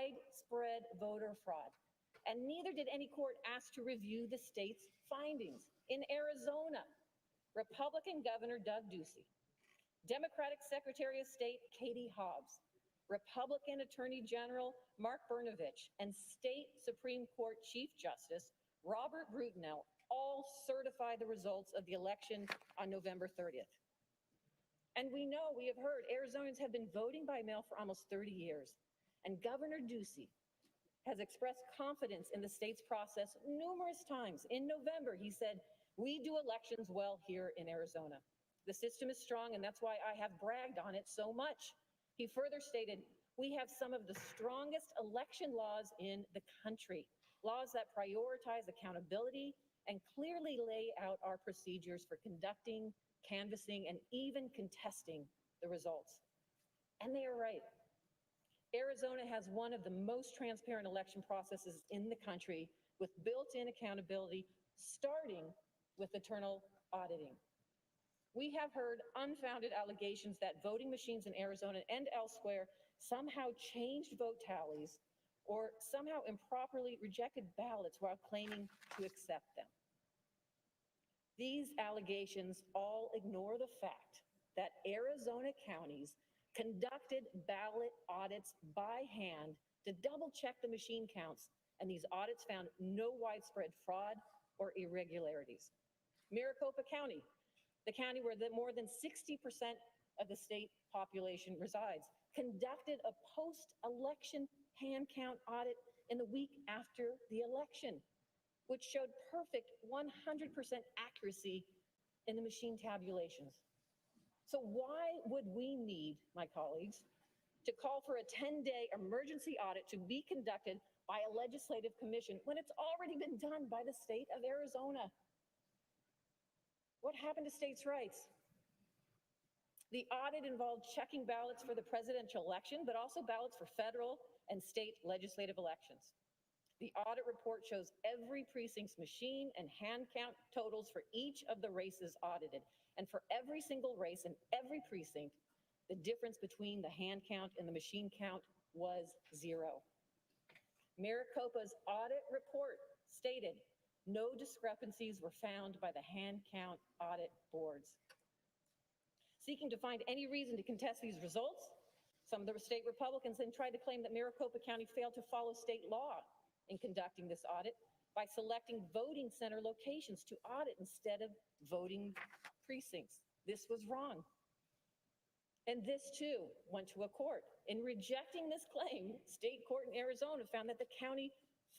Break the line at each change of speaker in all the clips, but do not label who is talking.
widespread voter fraud. And neither did any court ask to review the state's findings. In Arizona, Republican Governor Doug Ducey, Democratic Secretary of State Katie Hobbs, Republican Attorney General Mark Brnovich, and State Supreme Court Chief Justice Robert Brudenell all certified the results of the election on November 30th. And we have heard Arizonans have been voting by mail for almost 30 years. And Governor Ducey has expressed confidence in the state's process numerous times. In November, he said, "We do elections well here in Arizona. The system is strong, and that's why I have bragged on it so much." He further stated, "We have some of the strongest election laws in the country, laws that prioritize accountability and clearly lay out our procedures for conducting, canvassing, and even contesting the results." And they are right. Arizona has one of the most transparent election processes in the country, with built-in accountability, starting with internal auditing. We have heard unfounded allegations that voting machines in Arizona and elsewhere somehow changed vote tallies or somehow improperly rejected ballots while claiming to accept them. These allegations all ignore the fact that Arizona counties conducted ballot audits by hand to double-check the machine counts, and these audits found no widespread fraud or irregularities. Maricopa County, the county where more than 60% of the state population resides, conducted a post-election hand count audit in the week after the election, which showed perfect 100% accuracy in the machine tabulations. So why would we need, my colleagues, to call for a 10-day emergency audit to be conducted by a legislative commission when it's already been done by the state of Arizona? What happened to states' rights? The audit involved checking ballots for the presidential election, but also ballots for federal and state legislative elections. The audit report shows every precinct's machine and hand count totals for each of the races audited. And for every single race in every precinct, the difference between the hand count and the machine count was 0. Maricopa's audit report stated no discrepancies were found by the hand count audit boards. Seeking to find any reason to contest these results, some of the state Republicans then tried to claim that Maricopa County failed to follow state law in conducting this audit by selecting voting center locations to audit instead of voting precincts. This was wrong. And this too went to a court. In rejecting this claim, state court in Arizona found that the county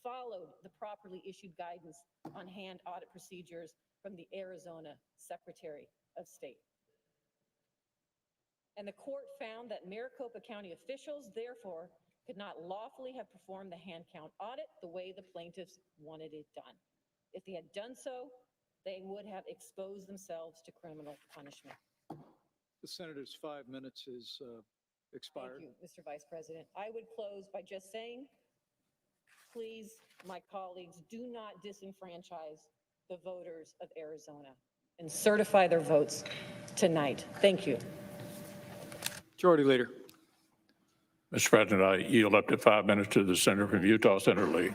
followed the properly issued guidance on hand audit procedures from the Arizona Secretary of State. And the court found that Maricopa County officials, therefore, could not lawfully have performed the hand count audit the way the plaintiffs wanted it done. If they had done so, they would have exposed themselves to criminal punishment.
The senator's 5 minutes is expired.
Thank you, Mr. Vice President. I would close by just saying, please, my colleagues, do not disenfranchise the voters of Arizona and certify their votes tonight. Thank you.
Majority Leader.
Mr. President, I yield up to 5 minutes to the senator from Utah, Senator Lee.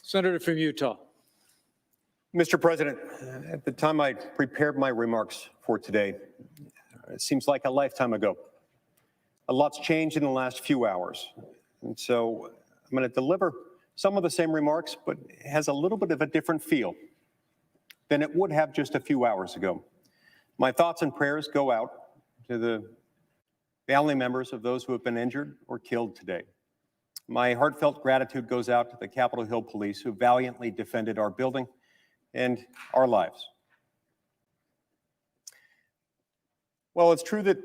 Senator from Utah.
Mr. President, at the time I prepared my remarks for today, it seems like a lifetime ago. A lot's changed in the last few hours. And so I'm going to deliver some of the same remarks, but it has a little bit of a different feel than it would have just a few hours ago. My thoughts and prayers go out to the family members of those who have been injured or killed today. My heartfelt gratitude goes out to the Capitol Hill Police who valiantly defended our building and our lives. Well, it's true that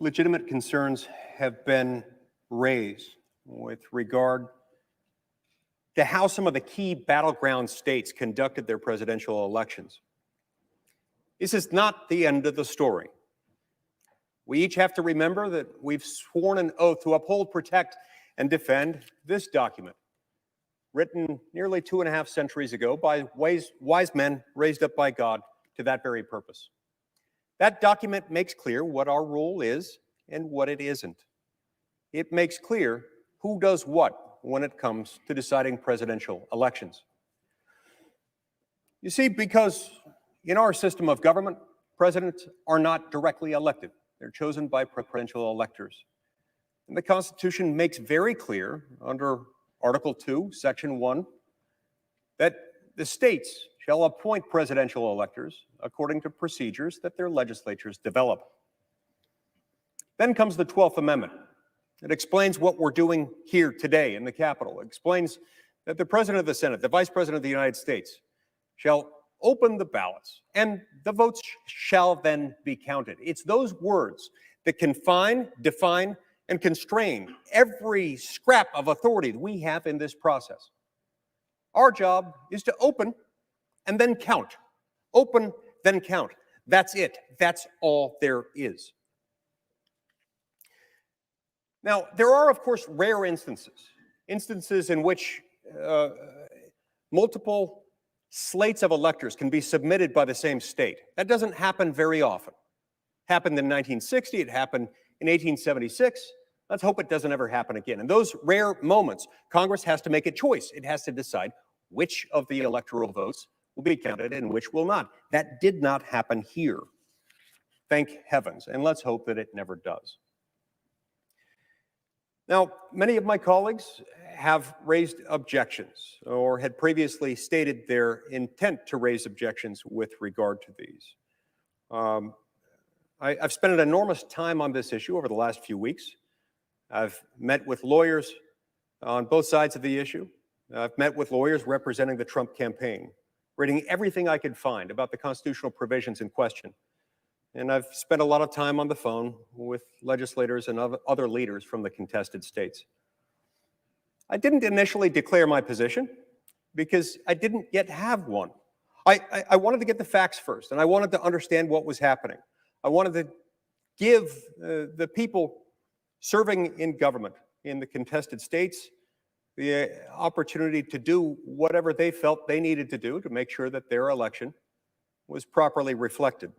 legitimate concerns have been raised with regard to how some of the key battleground states conducted their presidential elections. This is not the end of the story. We each have to remember that we've sworn an oath to uphold, protect, and defend this document, written nearly 2.5 centuries ago by wise men raised up by God to that very purpose. That document makes clear what our role is and what it isn't. It makes clear who does what when it comes to deciding presidential elections. You see, because in our system of government, presidents are not directly elected. They're chosen by presidential electors. And the Constitution makes very clear under Article 2, Section 1, that the states shall appoint presidential electors according to procedures that their legislatures develop. Then comes the 12th Amendment. It explains what we're doing here today in the Capitol. It explains that the President of the Senate, the Vice President of the United States, shall open the ballots, and the votes shall then be counted. It's those words that confine, define, and constrain every scrap of authority that we have in this process. Our job is to open and then count. Open, then count. That's it. That's all there is. Now, there are, of course, rare instances in which multiple slates of electors can be submitted by the same state. That doesn't happen very often. It happened in 1960, it happened in 1876. Let's hope it doesn't ever happen again. In those rare moments, Congress has to make a choice. It has to decide which of the electoral votes will be counted and which will not. That did not happen here. Thank heavens, and let's hope that it never does. Now, many of my colleagues have raised objections or had previously stated their intent to raise objections with regard to these. I've spent an enormous time on this issue over the last few weeks. I've met with lawyers on both sides of the issue. I've met with lawyers representing the Trump campaign, reading everything I could find about the constitutional provisions in question. And I've spent a lot of time on the phone with legislators and other leaders from the contested states. I didn't initially declare my position because I didn't yet have one. I wanted to get the facts first, and I wanted to understand what was happening. I wanted to give the people serving in government in the contested states the opportunity to do whatever they felt they needed to do to make sure that their election was properly reflected.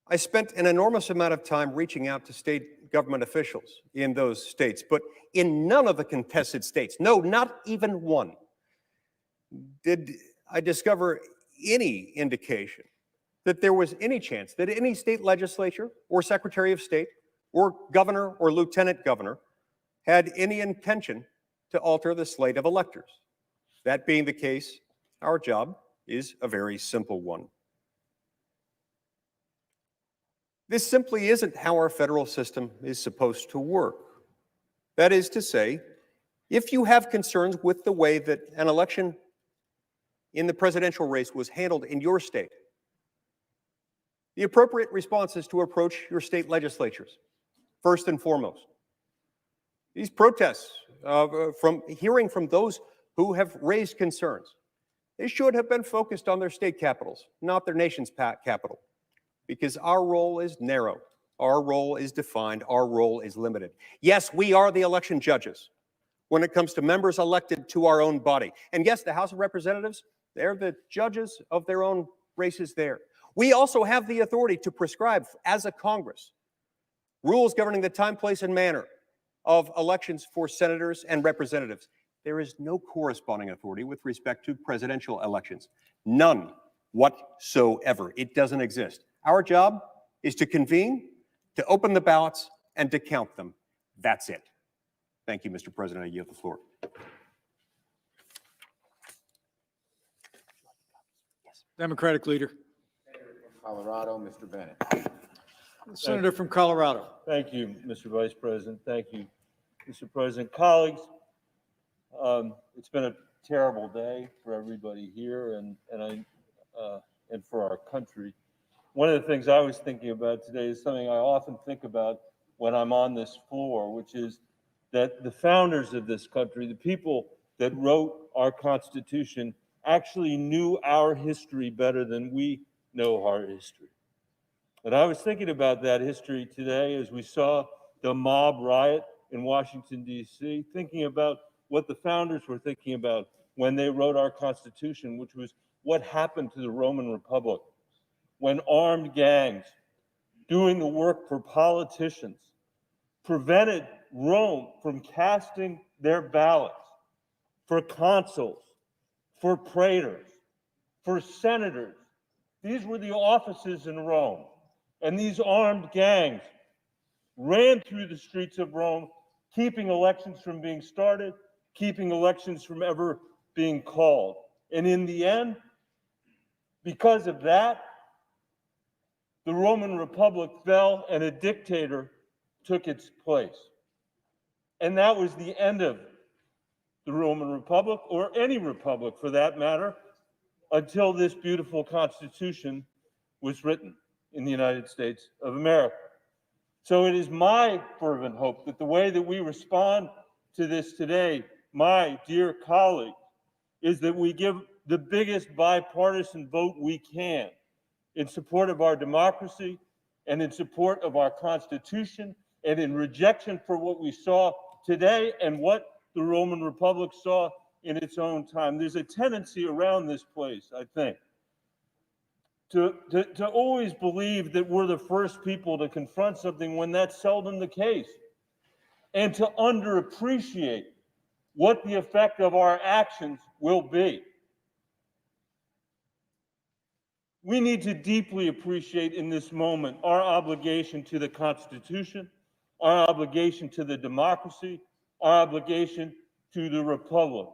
I spent an enormous amount of time reaching out to state government officials in those states, but in none of the contested states, no, not even one, did I discover any indication that there was any chance that any state legislature or secretary of state or governor or lieutenant governor had any intention to alter the slate of electors. That being the case, our job is a very simple one. This simply isn't how our federal system is supposed to work. That is to say, if you have concerns with the way that an election in the presidential race was handled in your state, the appropriate response is to approach your state legislatures, first and foremost. These protests, from hearing from those who have raised concerns, they should have been focused on their state capitals, not their nation's capital, because our role is narrow, our role is defined, our role is limited. Yes, we are the election judges when it comes to members elected to our own body. And yes, the House of Representatives, they're the judges of their own races there. We also have the authority to prescribe, as a Congress, rules governing the time, place, and manner of elections for senators and representatives. There is no corresponding authority with respect to presidential elections. None whatsoever. It doesn't exist. Our job is to convene, to open the ballots, and to count them. That's it. Thank you, Mr. President. I yield the floor.
Democratic leader.
Colorado, Mr. Bennett.
Senator from Colorado.
Thank you, Mr. Vice President. Thank you, Mr. President. Colleagues, it's been a terrible day for everybody here and for our country. One of the things I was thinking about today is something I often think about when I'm on this floor, which is that the founders of this country, the people that wrote our Constitution, actually knew our history better than we know our history. And I was thinking about that history today as we saw the mob riot in Washington, D.C., thinking about what the founders were thinking about when they wrote our Constitution, which was what happened to the Roman Republic, when armed gangs doing the work for politicians prevented Rome from casting their ballots for consuls, for praetors, for senators. These were the offices in Rome. And these armed gangs ran through the streets of Rome, keeping elections from being started, keeping elections from ever being called. And in the end, because of that, the Roman Republic fell and a dictator took its place. And that was the end of the Roman Republic, or any republic for that matter, until this beautiful Constitution was written in the United States of America. So it is my fervent hope that the way that we respond to this today, my dear colleagues, is that we give the biggest bipartisan vote we can in support of our democracy and in support of our Constitution and in rejection for what we saw today and what the Roman Republic saw in its own time. There's a tendency around this place, I think, to always believe that we're the first people to confront something when that's seldom the case, and to underappreciate what the effect of our actions will be. We need to deeply appreciate in this moment our obligation to the Constitution, our obligation to the democracy, our obligation to the Republic.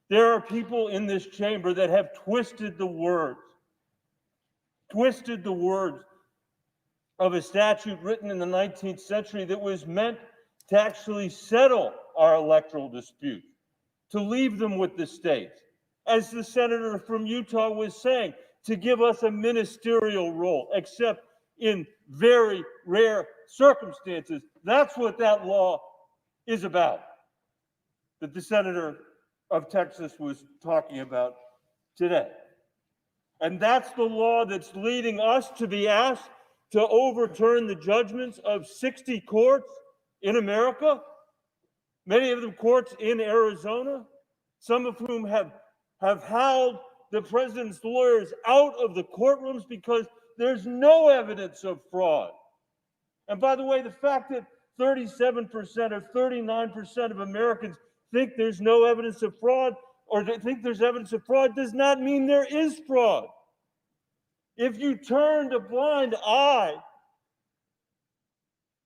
There are people in this chamber that have twisted the words of a statute written in the 19th century that was meant to actually settle our electoral disputes, to leave them with the states. As the senator from Utah was saying, to give us a ministerial role, except in very rare circumstances. That's what that law is about, that the senator of Texas was talking about today. And that's the law that's leading us to be asked to overturn the judgments of 60 courts in America, many of them courts in Arizona, some of whom have howled the president's lawyers out of the courtrooms because there's no evidence of fraud. And by the way, the fact that 37% or 39% of Americans think there's no evidence of fraud or they think there's evidence of fraud does not mean there is fraud. If you turned a blind eye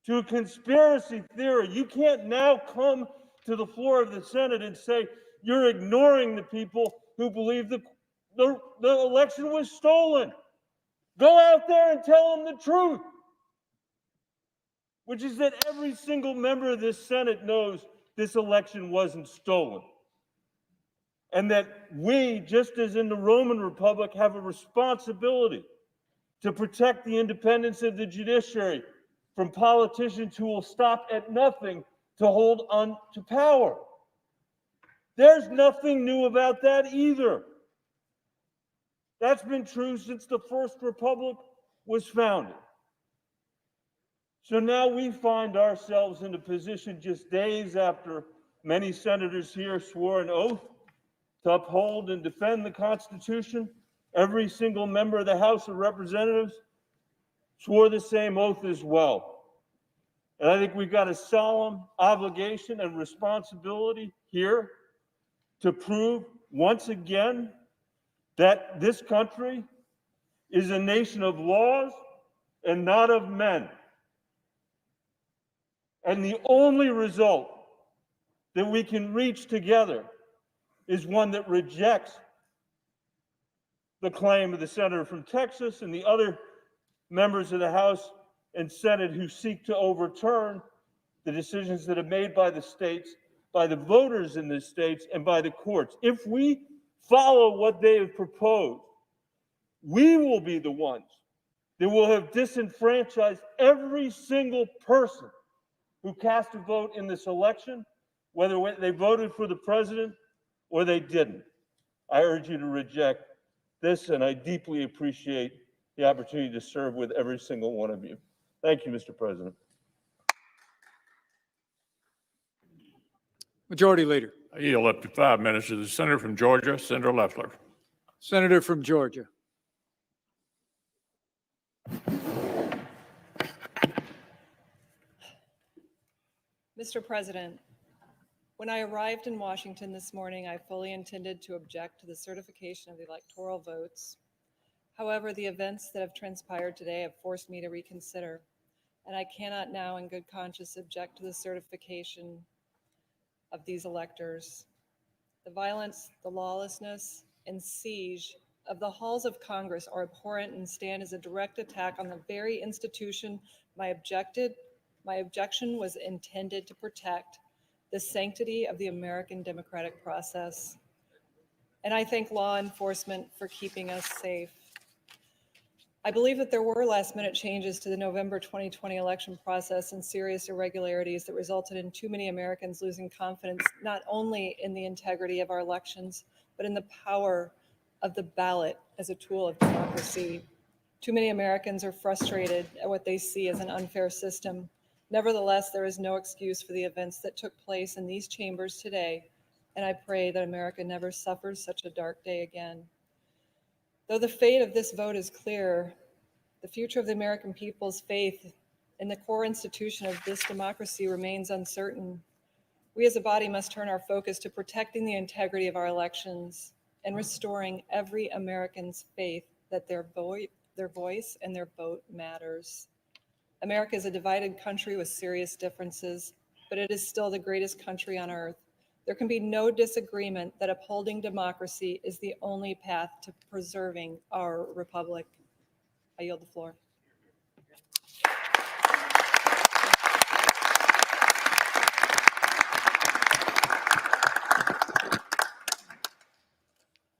to a conspiracy theory, you can't now come to the floor of the Senate and say you're ignoring the people who believe the election was stolen. Go out there and tell them the truth, which is that every single member of this Senate knows this election wasn't stolen. And that we, just as in the Roman Republic, have a responsibility to protect the independence of the judiciary from politicians who will stop at nothing to hold on to power. There's nothing new about that either. That's been true since the First Republic was founded. So now we find ourselves in a position just days after many senators here swore an oath to uphold and defend the Constitution. Every single member of the House of Representatives swore the same oath as well. And I think we've got a solemn obligation and responsibility here to prove once again that this country is a nation of laws and not of men. And the only result that we can reach together is one that rejects the claim of the senator from Texas and the other members of the House and Senate who seek to overturn the decisions that are made by the states, by the voters in the states, and by the courts. If we follow what they have proposed, we will be the ones that will have disenfranchised every single person who cast a vote in this election, whether they voted for the president or they didn't. I urge you to reject this, and I deeply appreciate the opportunity to serve with every single one of you. Thank you, Mr. President.
Majority Leader.
I yield up to 5 minutes to the senator from Georgia, Senator Loeffler.
Senator from Georgia.
Mr.
Mr. President, when I arrived in Washington this morning, I fully intended to object to the certification of the electoral votes. However, the events that have transpired today have forced me to reconsider, and I cannot now in good conscience object to the certification of these electors. The violence, the lawlessness, and siege of the halls of Congress are abhorrent and stand as a direct attack on the very institution my objection was intended to protect, the sanctity of the American democratic process. And I thank law enforcement for keeping us safe. I believe that there were last-minute changes to the November 2020 election process and serious irregularities that resulted in too many Americans losing confidence not only in the integrity of our elections, but in the power of the ballot as a tool of democracy. Too many Americans are frustrated at what they see as an unfair system. Nevertheless, there is no excuse for the events that took place in these chambers today, and I pray that America never suffers such a dark day again. Though the fate of this vote is clear, the future of the American people's faith in the core institution of this democracy remains uncertain. We as a body must turn our focus to protecting the integrity of our elections and restoring every American's faith that their voice and their vote matters. America is a divided country with serious differences, but it is still the greatest country on earth. There can be no disagreement that upholding democracy is the only path to preserving our republic. I yield the floor.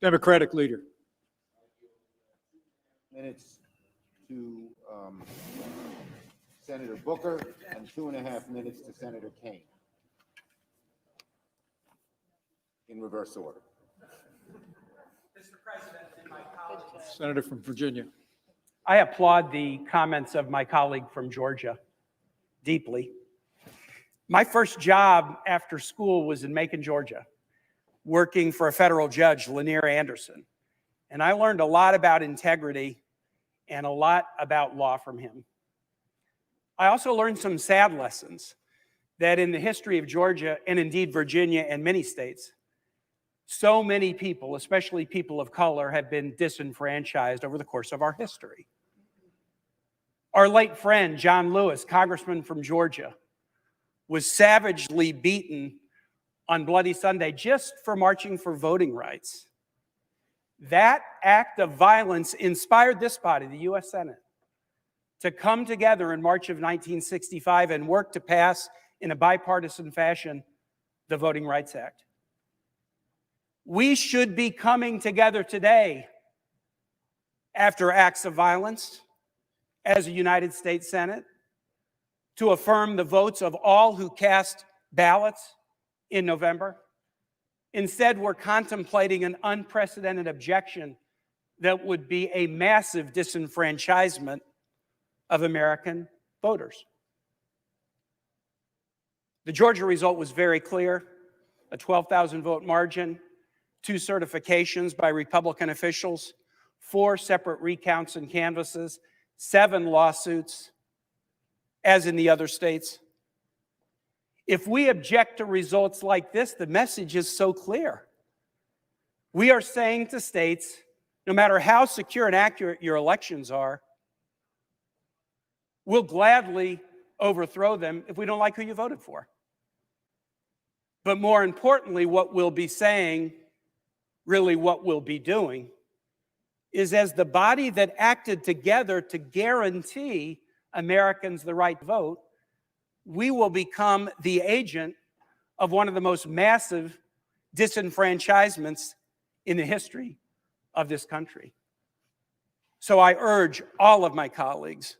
Democratic leader.
Minutes to Senator Booker and 2.5 minutes to Senator Kaine. In reverse order.
Mr. President and my colleagues,
Senator from Virginia.
I applaud the comments of my colleague from Georgia deeply. My first job after school was in Macon, Georgia, working for a federal judge, Lanier Anderson. And I learned a lot about integrity and a lot about law from him. I also learned some sad lessons that in the history of Georgia, and indeed Virginia and many states, so many people, especially people of color, have been disenfranchised over the course of our history. Our late friend, John Lewis, congressman from Georgia, was savagely beaten on Bloody Sunday just for marching for voting rights. That act of violence inspired this body, the U.S. Senate, to come together in March of 1965 and work to pass, in a bipartisan fashion, the Voting Rights Act. We should be coming together today after acts of violence as a United States Senate to affirm the votes of all who cast ballots in November. Instead, we're contemplating an unprecedented objection that would be a massive disenfranchisement of American voters. The Georgia result was very clear, a 12,000 vote margin, 2 certifications by Republican officials, 4 separate recounts and canvasses, 7 lawsuits, as in the other states. If we object to results like this, the message is so clear. We are saying to states, no matter how secure and accurate your elections are, we'll gladly overthrow them if we don't like who you voted for. But more importantly, what we'll be saying, really what we'll be doing, is as the body that acted together to guarantee Americans the right to vote, we will become the agent of one of the most massive disenfranchisements in the history of this country. So I urge all of my colleagues,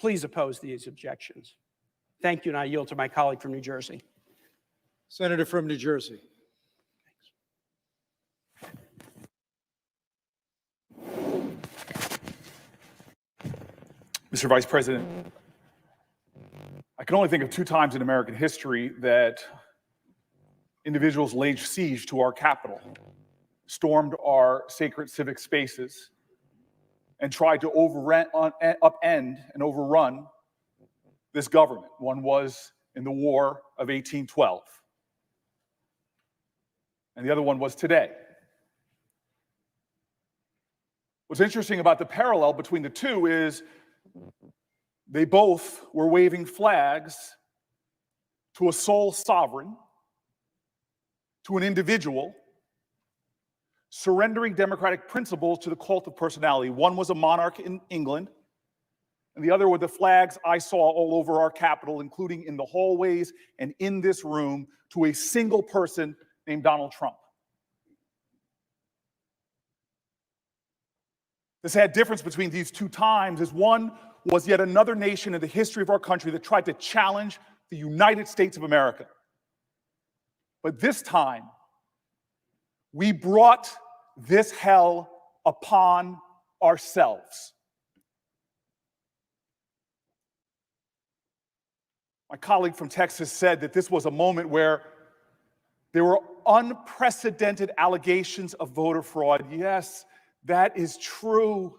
please oppose these objections. Thank you, and I yield to my colleague from New Jersey.
Senator from New Jersey.
Mr. Vice President, I can only think of 2 times in American history that individuals laid siege to our Capitol, stormed our sacred civic spaces, and tried to upend and overrun this government. One was in the War of 1812. And the other one was today. What's interesting about the parallel between the two is they both were waving flags to a sole sovereign, to an individual, surrendering democratic principles to the cult of personality. One was a monarch in England, and the other were the flags I saw all over our Capitol, including in the hallways and in this room, to a single person named Donald Trump. The sad difference between these two times is one was yet another nation in the history of our country that tried to challenge the United States of America. But this time, we brought this hell upon ourselves. My colleague from Texas said that this was a moment where there were unprecedented allegations of voter fraud. Yes, that is true.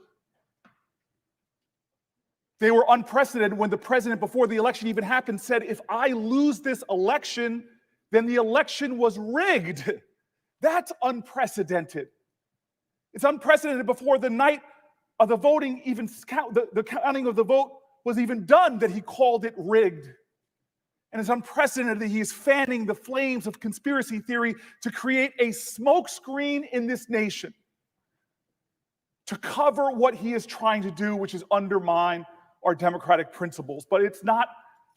They were unprecedented when the president, before the election even happened, said, if I lose this election, then the election was rigged. That's unprecedented. It's unprecedented before the night of the voting, even the counting of the vote was even done, that he called it rigged. And it's unprecedented that he is fanning the flames of conspiracy theory to create a smokescreen in this nation to cover what he is trying to do, which is undermine our democratic principles. But it's not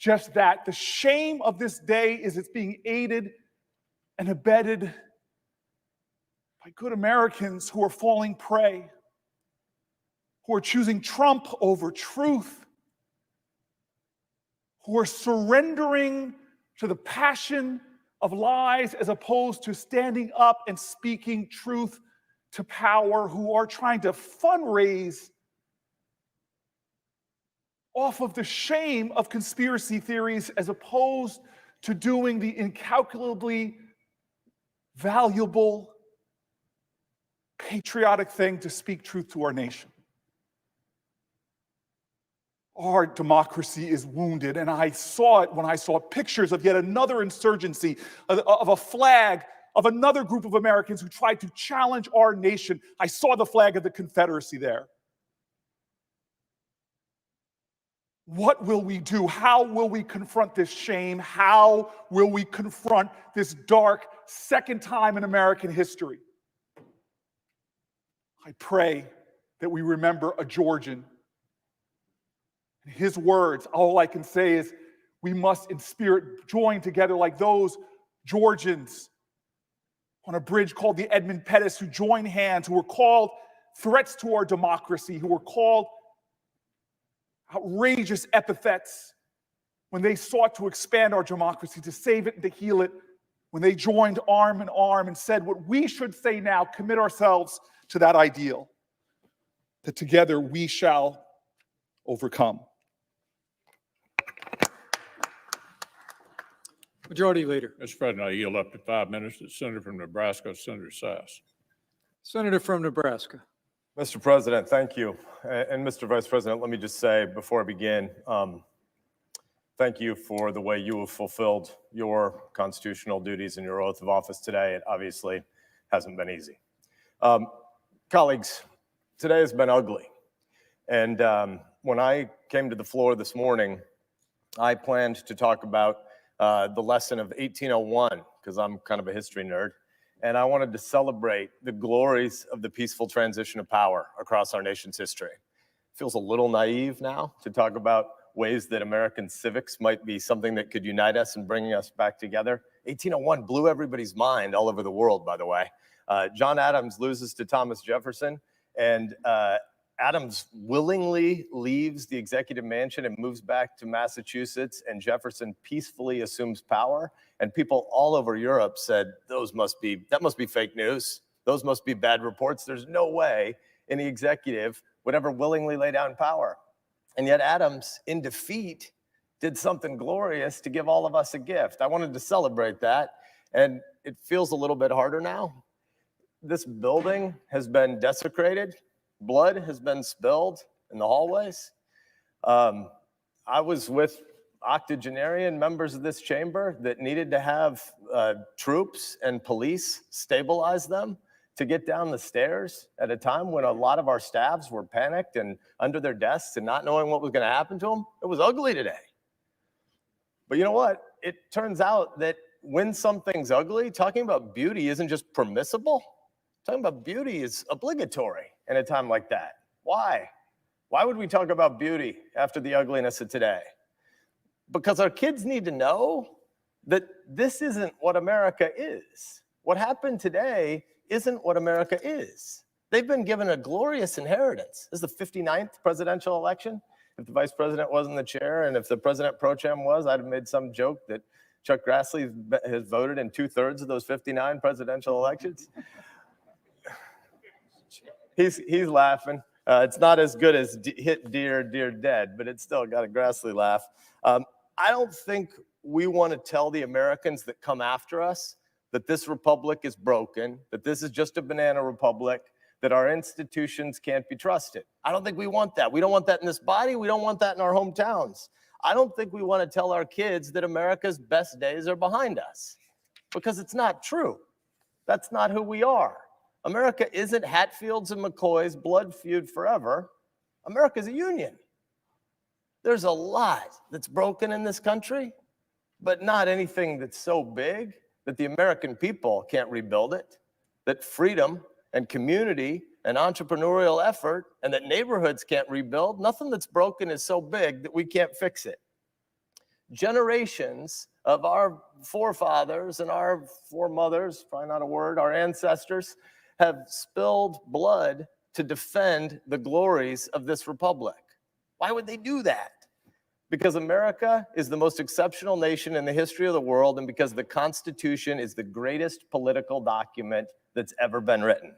just that. The shame of this day is it's being aided and abetted by good Americans who are falling prey, who are choosing Trump over truth, who are surrendering to the passion of lies as opposed to standing up and speaking truth to power, who are trying to fundraise off of the shame of conspiracy theories as opposed to doing the incalculably valuable, patriotic thing to speak truth to our nation. Our democracy is wounded, and I saw it when I saw pictures of yet another insurgency, of a flag of another group of Americans who tried to challenge our nation. I saw the flag of the Confederacy there. What will we do? How will we confront this shame? How will we confront this dark second time in American history? I pray that we remember a Georgian. His words, all I can say is we must in spirit join together like those Georgians on a bridge called the Edmund Pettus, who joined hands, who were called threats to our democracy, who were called outrageous epithets when they sought to expand our democracy, to save it and to heal it, when they joined arm in arm and said what we should say now, commit ourselves to that ideal, that together we shall overcome.
Majority Leader.
Mr. President, I yield up to 5 minutes to the Senator from Nebraska, Senator Sass.
Senator from Nebraska.
Mr. President, thank you. And Mr. Vice President, let me just say before I begin, thank you for the way you have fulfilled your constitutional duties and your oath of office today. It obviously hasn't been easy. Colleagues, today has been ugly. And when I came to the floor this morning, I planned to talk about the lesson of 1801, because I'm kind of a history nerd. And I wanted to celebrate the glories of the peaceful transition of power across our nation's history. It feels a little naive now to talk about ways that American civics might be something that could unite us and bring us back together. 1801 blew everybody's mind all over the world, by the way. John Adams loses to Thomas Jefferson, and Adams willingly leaves the executive mansion and moves back to Massachusetts, and Jefferson peacefully assumes power. And people all over Europe said, that must be fake news. Those must be bad reports. There's no way any executive would ever willingly lay down power. And yet Adams, in defeat, did something glorious to give all of us a gift. I wanted to celebrate that, and it feels a little bit harder now. This building has been desecrated. Blood has been spilled in the hallways. I was with octogenarian members of this chamber that needed to have troops and police stabilize them to get down the stairs at a time when a lot of our staffs were panicked and under their desks and not knowing what was going to happen to them. It was ugly today. But you know what? It turns out that when something's ugly, talking about beauty isn't just permissible. Talking about beauty is obligatory in a time like that. Why? Why would we talk about beauty after the ugliness of today? Because our kids need to know that this isn't what America is. What happened today isn't what America is. They've been given a glorious inheritance. This is the 59th presidential election. If the vice president wasn't the chair and if the president pro tem was, I'd have made some joke that Chuck Grassley has voted in 2/3 of those 59 presidential elections. He's laughing. It's not as good as hit dear, dear dead, but it's still got a Grassley laugh. I don't think we want to tell the Americans that come after us that this republic is broken, that this is just a banana republic, that our institutions can't be trusted. I don't think we want that. We don't want that in this body. We don't want that in our hometowns. I don't think we want to tell our kids that America's best days are behind us, because it's not true. That's not who we are. America isn't Hatfield's and McCoy's blood feud forever. America's a union. There's a lot that's broken in this country, but not anything that's so big that the American people can't rebuild it, that freedom and community and entrepreneurial effort and that neighborhoods can't rebuild. Nothing that's broken is so big that we can't fix it. Generations of our forefathers and our foremothers, probably not a word, our ancestors, have spilled blood to defend the glories of this republic. Why would they do that? Because America is the most exceptional nation in the history of the world, and because the Constitution is the greatest political document that's ever been written.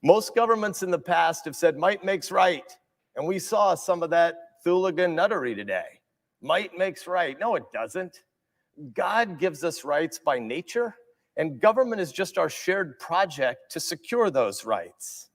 Most governments in the past have said might makes right, and we saw some of that hooligan nuttery today. Might makes right. No, it doesn't. God gives us rights by nature, and government is just our shared project to secure those rights.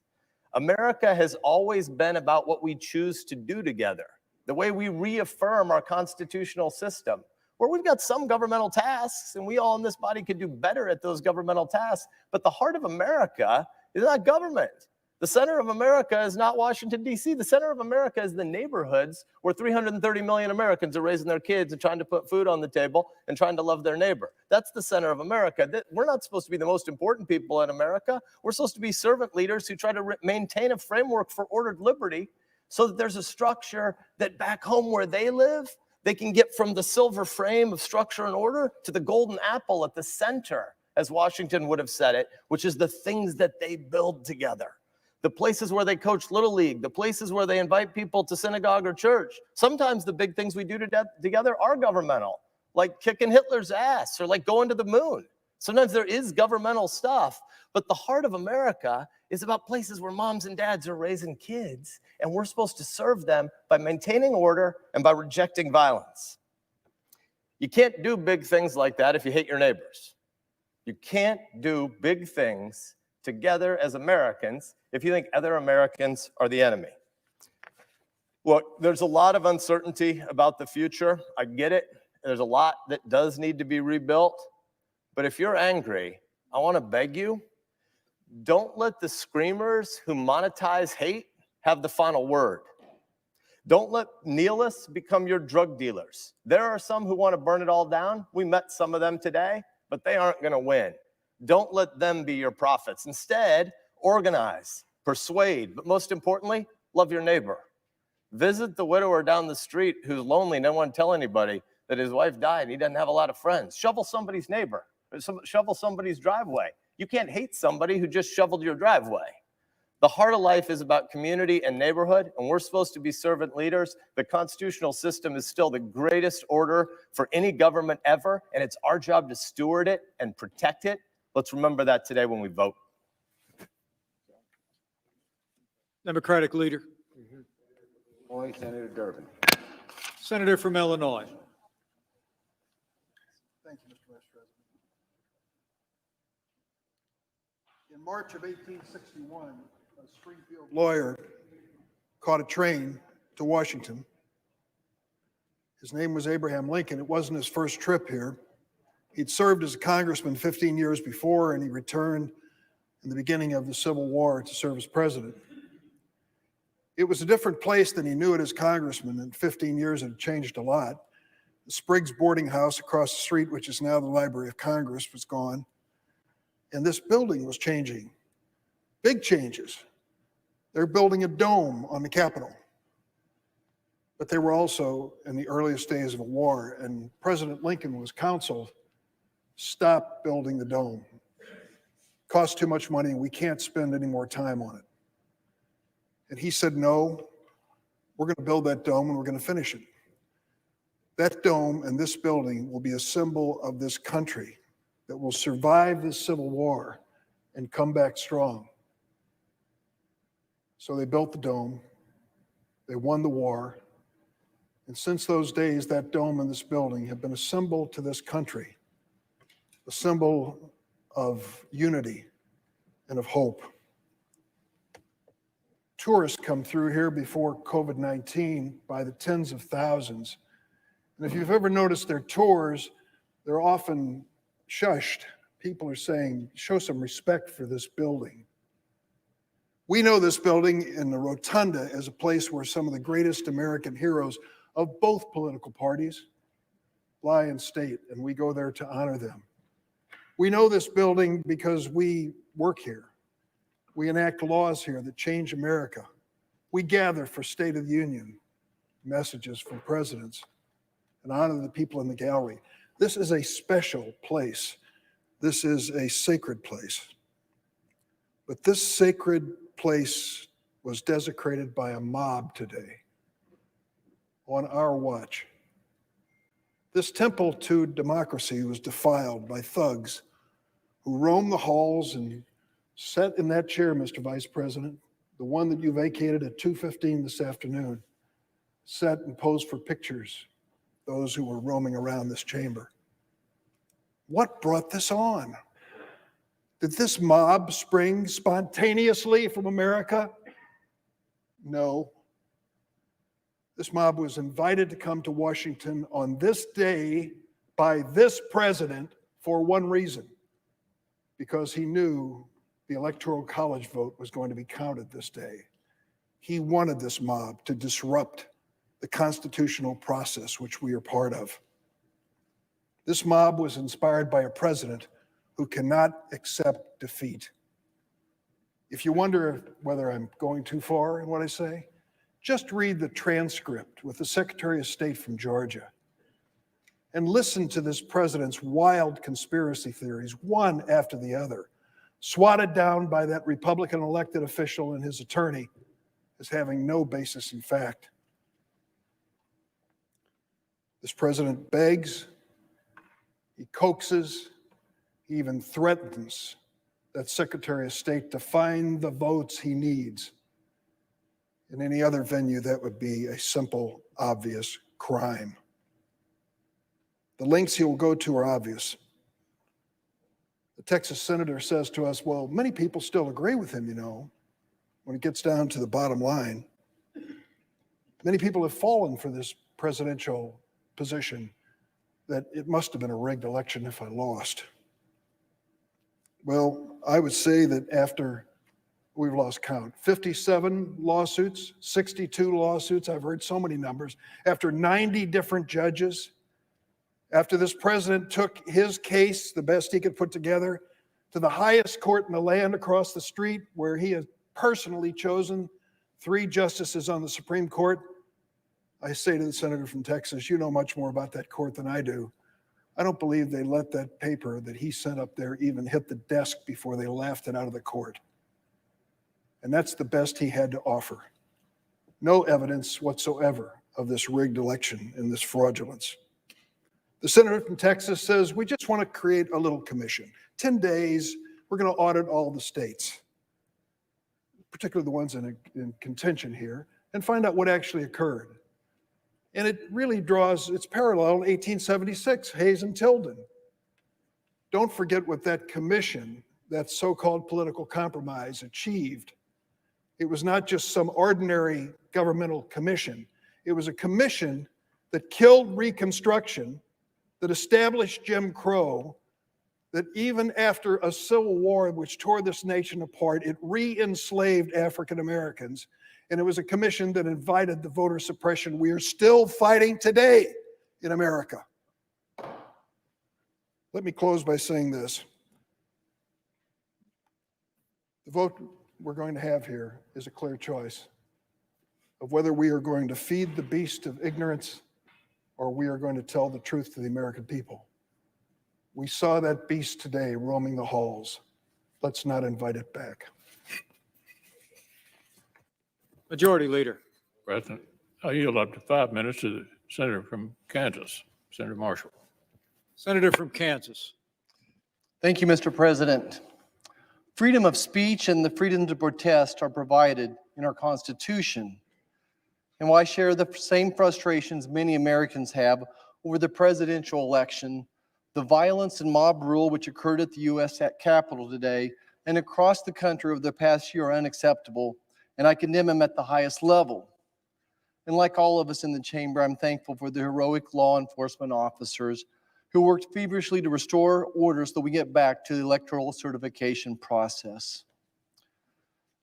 America has always been about what we choose to do together, the way we reaffirm our constitutional system, where we've got some governmental tasks, and we all in this body could do better at those governmental tasks, but the heart of America is not government. The center of America is not Washington, D.C. The center of America is the neighborhoods where 330 million Americans are raising their kids and trying to put food on the table and trying to love their neighbor. That's the center of America. We're not supposed to be the most important people in America. We're supposed to be servant leaders who try to maintain a framework for ordered liberty so that there's a structure that back home where they live, they can get from the silver frame of structure and order to the golden apple at the center, as Washington would have said it, which is the things that they build together. The places where they coach Little League, the places where they invite people to synagogue or church. Sometimes the big things we do together are governmental, like kicking Hitler's ass or like going to the moon. Sometimes there is governmental stuff, but the heart of America is about places where moms and dads are raising kids, and we're supposed to serve them by maintaining order and by rejecting violence. You can't do big things like that if you hate your neighbors. You can't do big things together as Americans if you think other Americans are the enemy. Look, there's a lot of uncertainty about the future. I get it. There's a lot that does need to be rebuilt. But if you're angry, I want to beg you, don't let the screamers who monetize hate have the final word. Don't let nihilists become your drug dealers. There are some who want to burn it all down. We met some of them today, but they aren't going to win. Don't let them be your prophets. Instead, organize, persuade, but most importantly, love your neighbor. Visit the widower down the street who's lonely and doesn't want to tell anybody that his wife died and he doesn't have a lot of friends. Shovel somebody's neighbor, shovel somebody's driveway. You can't hate somebody who just shoveled your driveway. The heart of life is about community and neighborhood, and we're supposed to be servant leaders. The constitutional system is still the greatest order for any government ever, and it's our job to steward it and protect it. Let's remember that today when we vote.
Democratic leader.
Senator Durbin.
Senator from Illinois.
Thank you, Mr. Vice President. In March of 1861, a Springfield lawyer caught a train to Washington. His name was Abraham Lincoln. It wasn't his first trip here. He'd served as a congressman 15 years before, and he returned in the beginning of the Civil War to serve as president. It was a different place than he knew it as congressman, and 15 years had changed a lot. The Spriggs boarding house across the street, which is now the Library of Congress, was gone. And this building was changing. Big changes. They're building a dome on the Capitol. But they were also in the earliest days of a war, and President Lincoln was counseled, stop building the dome. Costs too much money, and we can't spend any more time on it. And he said, no, we're going to build that dome and we're going to finish it. That dome and this building will be a symbol of this country that will survive this Civil War and come back strong. So they built the dome, they won the war, and since those days, that dome and this building have been a symbol to this country, a symbol of unity and of hope. Tourists come through here before COVID-19 by the tens of thousands. And if you've ever noticed their tours, they're often shushed. People are saying, show some respect for this building. We know this building in the rotunda as a place where some of the greatest American heroes of both political parties lie in state, and we go there to honor them. We know this building because we work here. We enact laws here that change America. We gather for State of the Union messages from presidents and honor the people in the gallery. This is a special place. This is a sacred place. But this sacred place was desecrated by a mob today on our watch. This temple to democracy was defiled by thugs who roamed the halls and sat in that chair, Mr. Vice President, the one that you vacated at 2:15 this afternoon, sat and posed for pictures, those who were roaming around this chamber. What brought this on? Did this mob spring spontaneously from America? No. This mob was invited to come to Washington on this day by this president for one reason, because he knew the Electoral College vote was going to be counted this day. He wanted this mob to disrupt the constitutional process which we are part of. This mob was inspired by a president who cannot accept defeat. If you wonder whether I'm going too far in what I say, just read the transcript with the Secretary of State from Georgia and listen to this president's wild conspiracy theories, one after the other, swatted down by that Republican elected official and his attorney as having no basis in fact. This president begs, he coaxes, he even threatens that Secretary of State to find the votes he needs. In any other venue, that would be a simple, obvious crime. The lengths he will go to are obvious. The Texas senator says to us, well, many people still agree with him, you know, when it gets down to the bottom line. Many people have fallen for this presidential position that it must have been a rigged election if I lost. Well, I would say that after we've lost count, 57 lawsuits, 62 lawsuits, I've heard so many numbers, after 90 different judges, after this president took his case, the best he could put together, to the highest court in the land across the street, where he has personally chosen 3 justices on the Supreme Court, I say to the senator from Texas, you know much more about that court than I do. I don't believe they let that paper that he sent up there even hit the desk before they laughed it out of the court. And that's the best he had to offer. No evidence whatsoever of this rigged election and this fraudulence. The senator from Texas says, we just want to create a little commission. 10 days, we're going to audit all the states, particularly the ones in contention here, and find out what actually occurred. And it really draws its parallel in 1876, Hayes and Tilden. Don't forget what that commission, that so-called political compromise, achieved. It was not just some ordinary governmental commission. It was a commission that killed Reconstruction, that established Jim Crow, that even after a civil war which tore this nation apart, it re-enslaved African Americans. And it was a commission that invited the voter suppression we are still fighting today in America. Let me close by saying this. The vote we're going to have here is a clear choice of whether we are going to feed the beast of ignorance or we are going to tell the truth to the American people. We saw that beast today roaming the halls. Let's not invite it back.
Majority Leader.
President, I yield up to 5 minutes to the senator from Kansas, Senator Marshall.
Senator from Kansas.
Thank you, Mr. President. Freedom of speech and the freedom to protest are provided in our Constitution. And while I share the same frustrations many Americans have over the presidential election, the violence and mob rule which occurred at the U.S. Capitol today and across the country over the past year are unacceptable, and I condemn them at the highest level. And like all of us in the chamber, I'm thankful for the heroic law enforcement officers who worked feverishly to restore order so that we get back to the electoral certification process.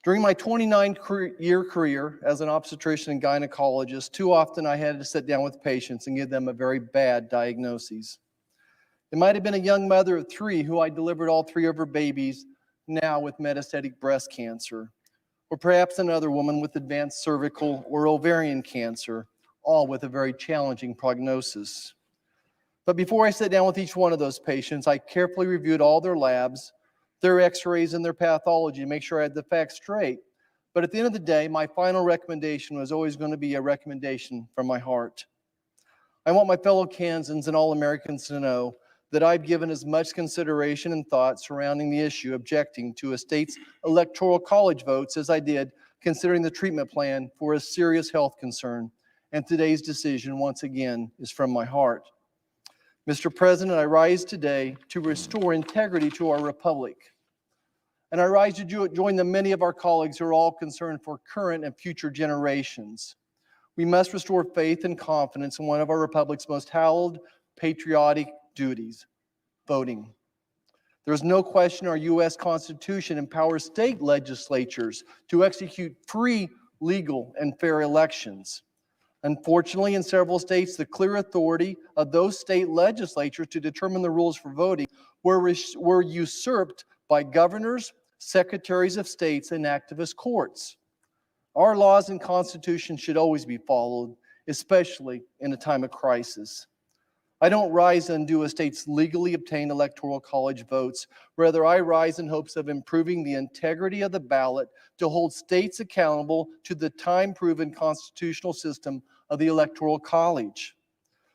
During my 29-year career as an obstetrician and gynecologist, too often I had to sit down with patients and give them a very bad diagnosis. It might have been a young mother of 3 who I delivered all 3 of her babies, now with metastatic breast cancer, or perhaps another woman with advanced cervical or ovarian cancer, all with a very challenging prognosis. But before I sat down with each one of those patients, I carefully reviewed all their labs, their x-rays, and their pathology to make sure I had the facts straight. But at the end of the day, my final recommendation was always going to be a recommendation from my heart. I want my fellow Kansans and all Americans to know that I've given as much consideration and thought surrounding the issue objecting to a state's electoral college votes as I did considering the treatment plan for a serious health concern. And today's decision, once again, is from my heart. Mr. President, I rise today to restore integrity to our republic. And I rise to join the many of our colleagues who are all concerned for current and future generations. We must restore faith and confidence in one of our republic's most hallowed patriotic duties, voting. There's no question our U.S. Constitution empowers state legislatures to execute free, legal, and fair elections. Unfortunately, in several states, the clear authority of those state legislatures to determine the rules for voting were usurped by governors, secretaries of states, and activist courts. Our laws and Constitution should always be followed, especially in a time of crisis. I don't rise to undo a state's legally obtained electoral college votes. Rather, I rise in hopes of improving the integrity of the ballot to hold states accountable to the time-proven constitutional system of the Electoral College.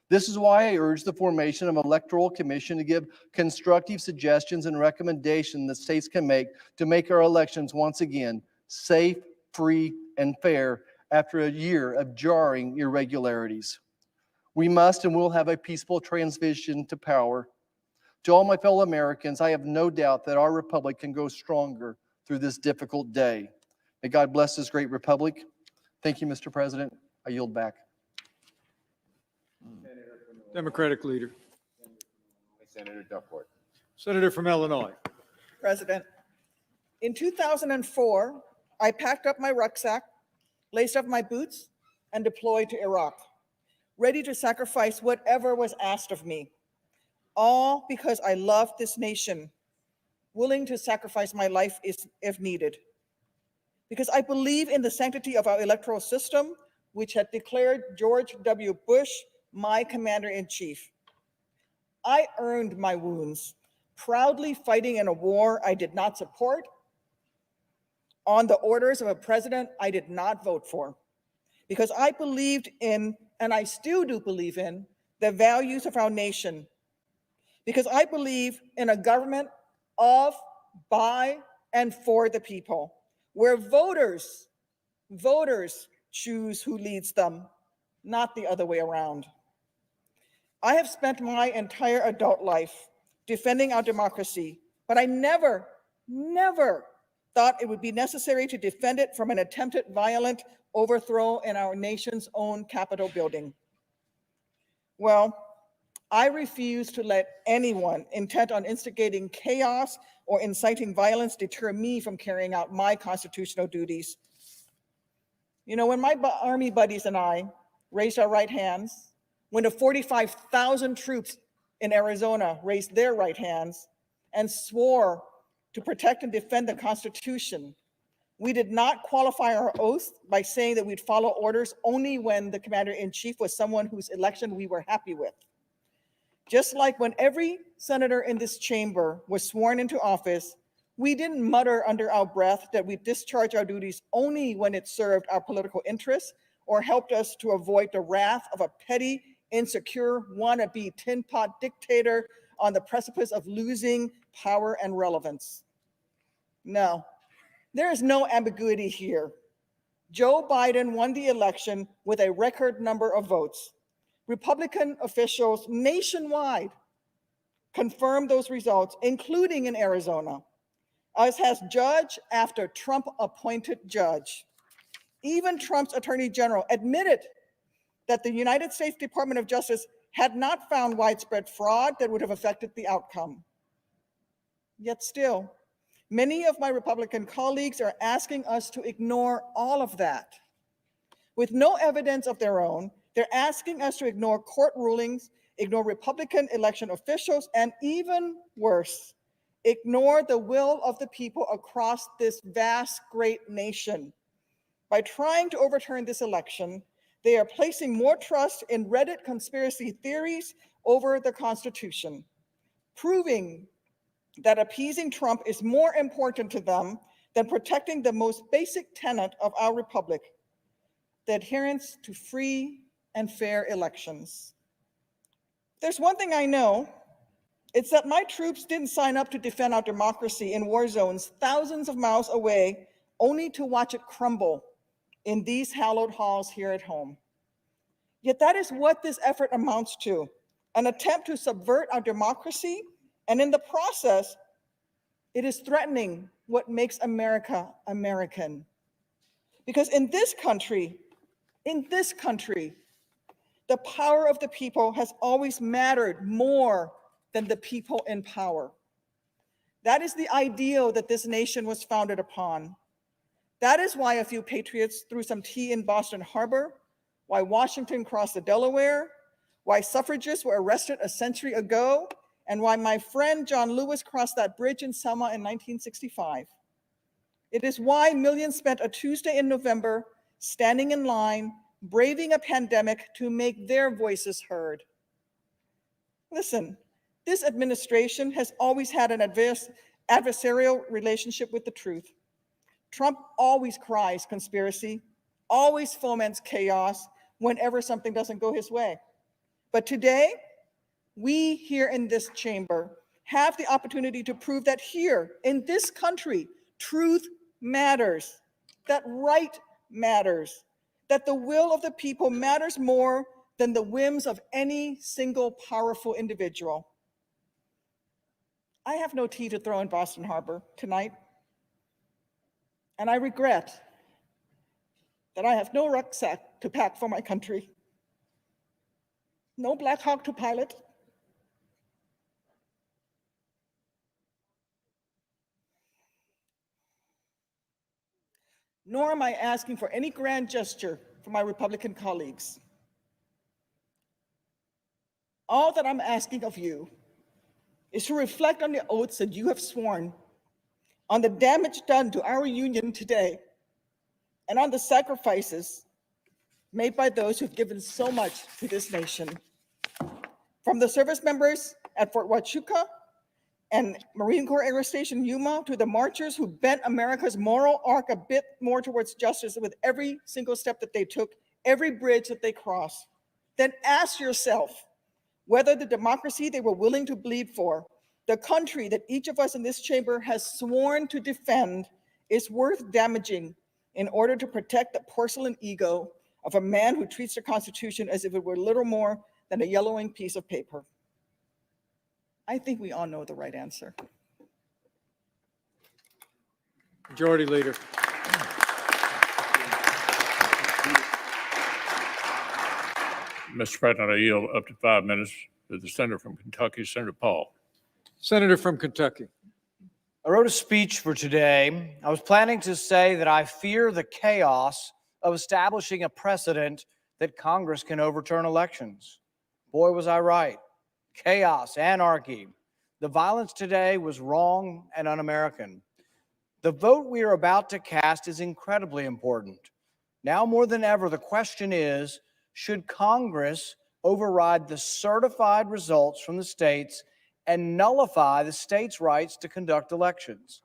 This is why I urge the formation of an electoral commission to give constructive suggestions and recommendations that states can make to make our elections once again safe, free, and fair after a year of jarring irregularities. We must and will have a peaceful transition to power. To all my fellow Americans, I have no doubt that our republic can grow stronger through this difficult day. May God bless this great republic. Thank you, Mr. President. I yield back.
Democratic Leader.
Senator Duckworth.
Senator from Illinois.
President, in 2004, I packed up my rucksack, laced up my boots, and deployed to Iraq, ready to sacrifice whatever was asked of me, all because I love this nation, willing to sacrifice my life if needed. Because I believe in the sanctity of our electoral system, which had declared George W. Bush my commander-in-chief. I earned my wounds, proudly fighting in a war I did not support, on the orders of a president I did not vote for, because I believed in, and I still do believe in, the values of our nation, because I believe in a government of, by, and for the people, where voters choose who leads them, not the other way around. I have spent my entire adult life defending our democracy, but I never thought it would be necessary to defend it from an attempted violent overthrow in our nation's own Capitol building. Well, I refuse to let anyone intent on instigating chaos or inciting violence deter me from carrying out my constitutional duties. You know, when my Army buddies and I raised our right hands, when the 45,000 troops in Arizona raised their right hands and swore to protect and defend the Constitution, we did not qualify our oath by saying that we'd follow orders only when the commander-in-chief was someone whose election we were happy with. Just like when every senator in this chamber was sworn into office, we didn't mutter under our breath that we discharge our duties only when it served our political interests or helped us to avoid the wrath of a petty, insecure, wannabe tin pot dictator on the precipice of losing power and relevance. No, there is no ambiguity here. Joe Biden won the election with a record number of votes. Republican officials nationwide confirmed those results, including in Arizona, as has judge after Trump-appointed judge. Even Trump's attorney general admitted that the United States Department of Justice had not found widespread fraud that would have affected the outcome. Yet still, many of my Republican colleagues are asking us to ignore all of that. With no evidence of their own, they're asking us to ignore court rulings, ignore Republican election officials, and even worse, ignore the will of the people across this vast, great nation. By trying to overturn this election, they are placing more trust in Reddit conspiracy theories over the Constitution, proving that appeasing Trump is more important to them than protecting the most basic tenet of our republic, the adherence to free and fair elections. There's one thing I know, it's that my troops didn't sign up to defend our democracy in war zones thousands of miles away, only to watch it crumble in these hallowed halls here at home. Yet that is what this effort amounts to, an attempt to subvert our democracy, and in the process, it is threatening what makes America American. Because in this country, the power of the people has always mattered more than the people in power. That is the ideal that this nation was founded upon. That is why a few patriots threw some tea in Boston Harbor, why Washington crossed the Delaware, why suffragists were arrested a century ago, and why my friend John Lewis crossed that bridge in Selma in 1965. It is why millions spent a Tuesday in November standing in line, braving a pandemic to make their voices heard. Listen, this administration has always had an adversarial relationship with the truth. Trump always cries conspiracy, always foments chaos whenever something doesn't go his way. But today, we here in this chamber have the opportunity to prove that here in this country, truth matters, that right matters, that the will of the people matters more than the whims of any single powerful individual. I have no tea to throw in Boston Harbor tonight, and I regret that I have no rucksack to pack for my country, no Black Hawk to pilot, nor am I asking for any grand gesture from my Republican colleagues. All that I'm asking of you is to reflect on the oaths that you have sworn, on the damage done to our union today, and on the sacrifices made by those who've given so much to this nation. From the service members at Fort Huachuca and Marine Corps Air Station Yuma to the marchers who bent America's moral arc a bit more towards justice with every single step that they took, every bridge that they crossed, then ask yourself whether the democracy they were willing to bleed for, the country that each of us in this chamber has sworn to defend, is worth damaging in order to protect the porcelain ego of a man who treats the Constitution as if it were little more than a yellowing piece of paper. I think we all know the right answer.
Majority Leader.
Mr. President, I yield up to 5 minutes to the senator from Kentucky, Senator Paul.
Senator from Kentucky.
I wrote a speech for today. I was planning to say that I fear the chaos of establishing a precedent that Congress can overturn elections. Boy, was I right. Chaos, anarchy. The violence today was wrong and un-American. The vote we are about to cast is incredibly important. Now more than ever, the question is, should Congress override the certified results from the states and nullify the states' rights to conduct elections?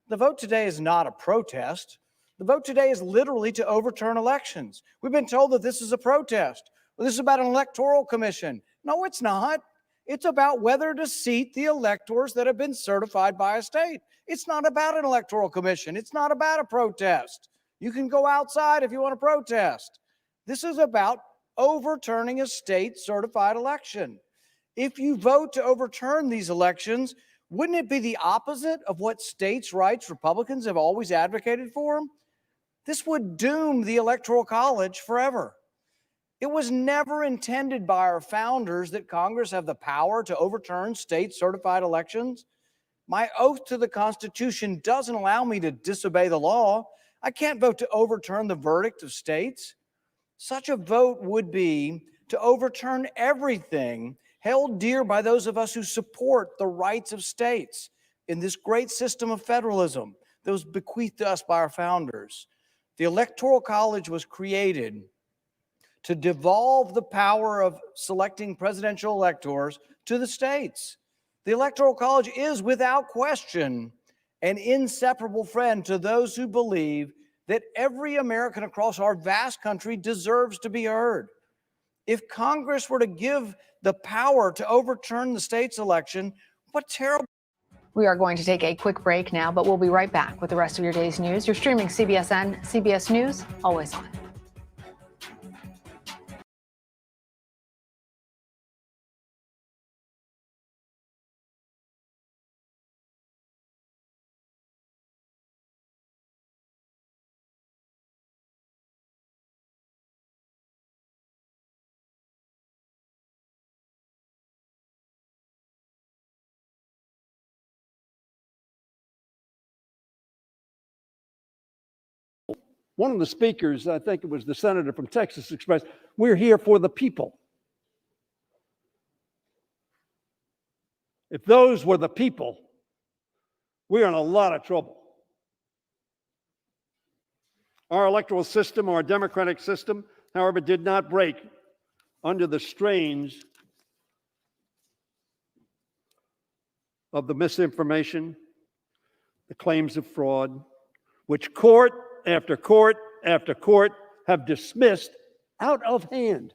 The vote today is not a protest. The vote today is literally to overturn elections. We've been told that this is a protest. Well, this is about an electoral commission. No, it's not. It's about whether to seat the electors that have been certified by a state. It's not about an electoral commission. It's not about a protest. You can go outside if you want to protest. This is about overturning a state certified election. If you vote to overturn these elections, wouldn't it be the opposite of what states' rights Republicans have always advocated for? This would doom the Electoral College forever. It was never intended by our founders that Congress have the power to overturn state certified elections. My oath to the Constitution doesn't allow me to disobey the law. I can't vote to overturn the verdict of states. Such a vote would be to overturn everything held dear by those of us who support the rights of states in this great system of federalism that was bequeathed to us by our founders. The Electoral College was created to devolve the power of selecting presidential electors to the states. The Electoral College is, without question, an inseparable friend to those who believe that every American across our vast country deserves to be heard. If Congress were to give the power to overturn the state's election, what terrible.
We are going to take a quick break now, but we'll be right back with the rest of your day's news. You're streaming CBSN, CBS News, always on.
One of the speakers, I think it was the senator from Texas, expressed, we're here for the people. If those were the people, we're in a lot of trouble. Our electoral system, our democratic system, however, did not break under the strains of the misinformation, the claims of fraud, which court after court after court have dismissed out of hand.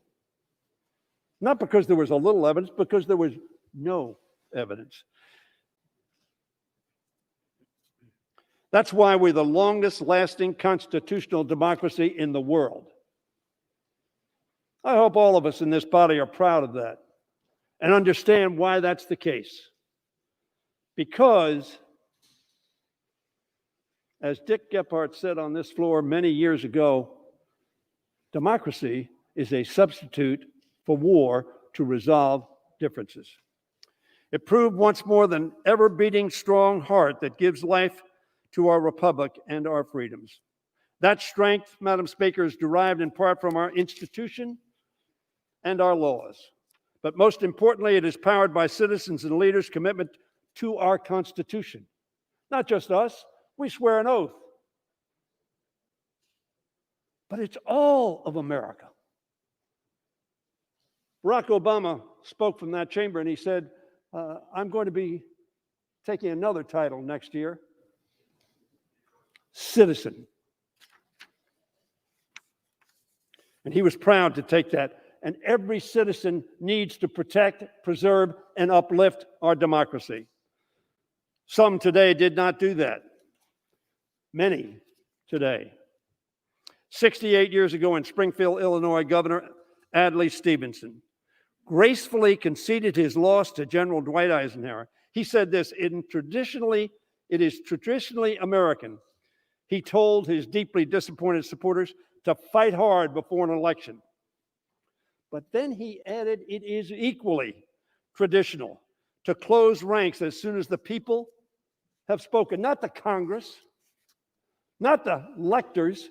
Not because there was a little evidence, because there was no evidence. That's why we're the longest lasting constitutional democracy in the world. I hope all of us in this body are proud of that and understand why that's the case. Because, as Dick Gephardt said on this floor many years ago, democracy is a substitute for war to resolve differences. It proved once more the ever-beating strong heart that gives life to our republic and our freedoms. That strength, Madam Speaker, is derived in part from our institution and our laws. But most importantly, it is powered by citizens and leaders' commitment to our Constitution. Not just us. We swear an oath. But it's all of America. Barack Obama spoke from that chamber and he said, I'm going to be taking another title next year, citizen. And he was proud to take that. And every citizen needs to protect, preserve, and uplift our democracy. Some today did not do that. Many today. 68 years ago in Springfield, Illinois, Governor Adlai Stevenson gracefully conceded his loss to General Dwight Eisenhower. He said this, it is traditionally American. He told his deeply disappointed supporters to fight hard before an election. But then he added, it is equally traditional to close ranks as soon as the people have spoken, not the Congress, not the electors.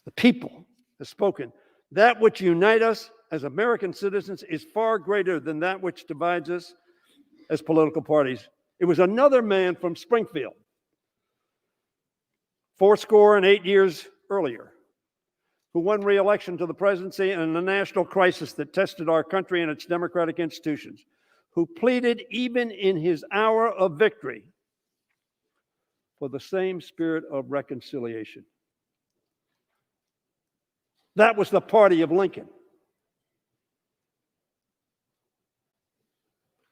The people have spoken. That which unites us as American citizens is far greater than that which divides us as political parties. It was another man from Springfield, 80 years earlier, who won re-election to the presidency in a national crisis that tested our country and its democratic institutions, who pleaded even in his hour of victory for the same spirit of reconciliation. That was the party of Lincoln.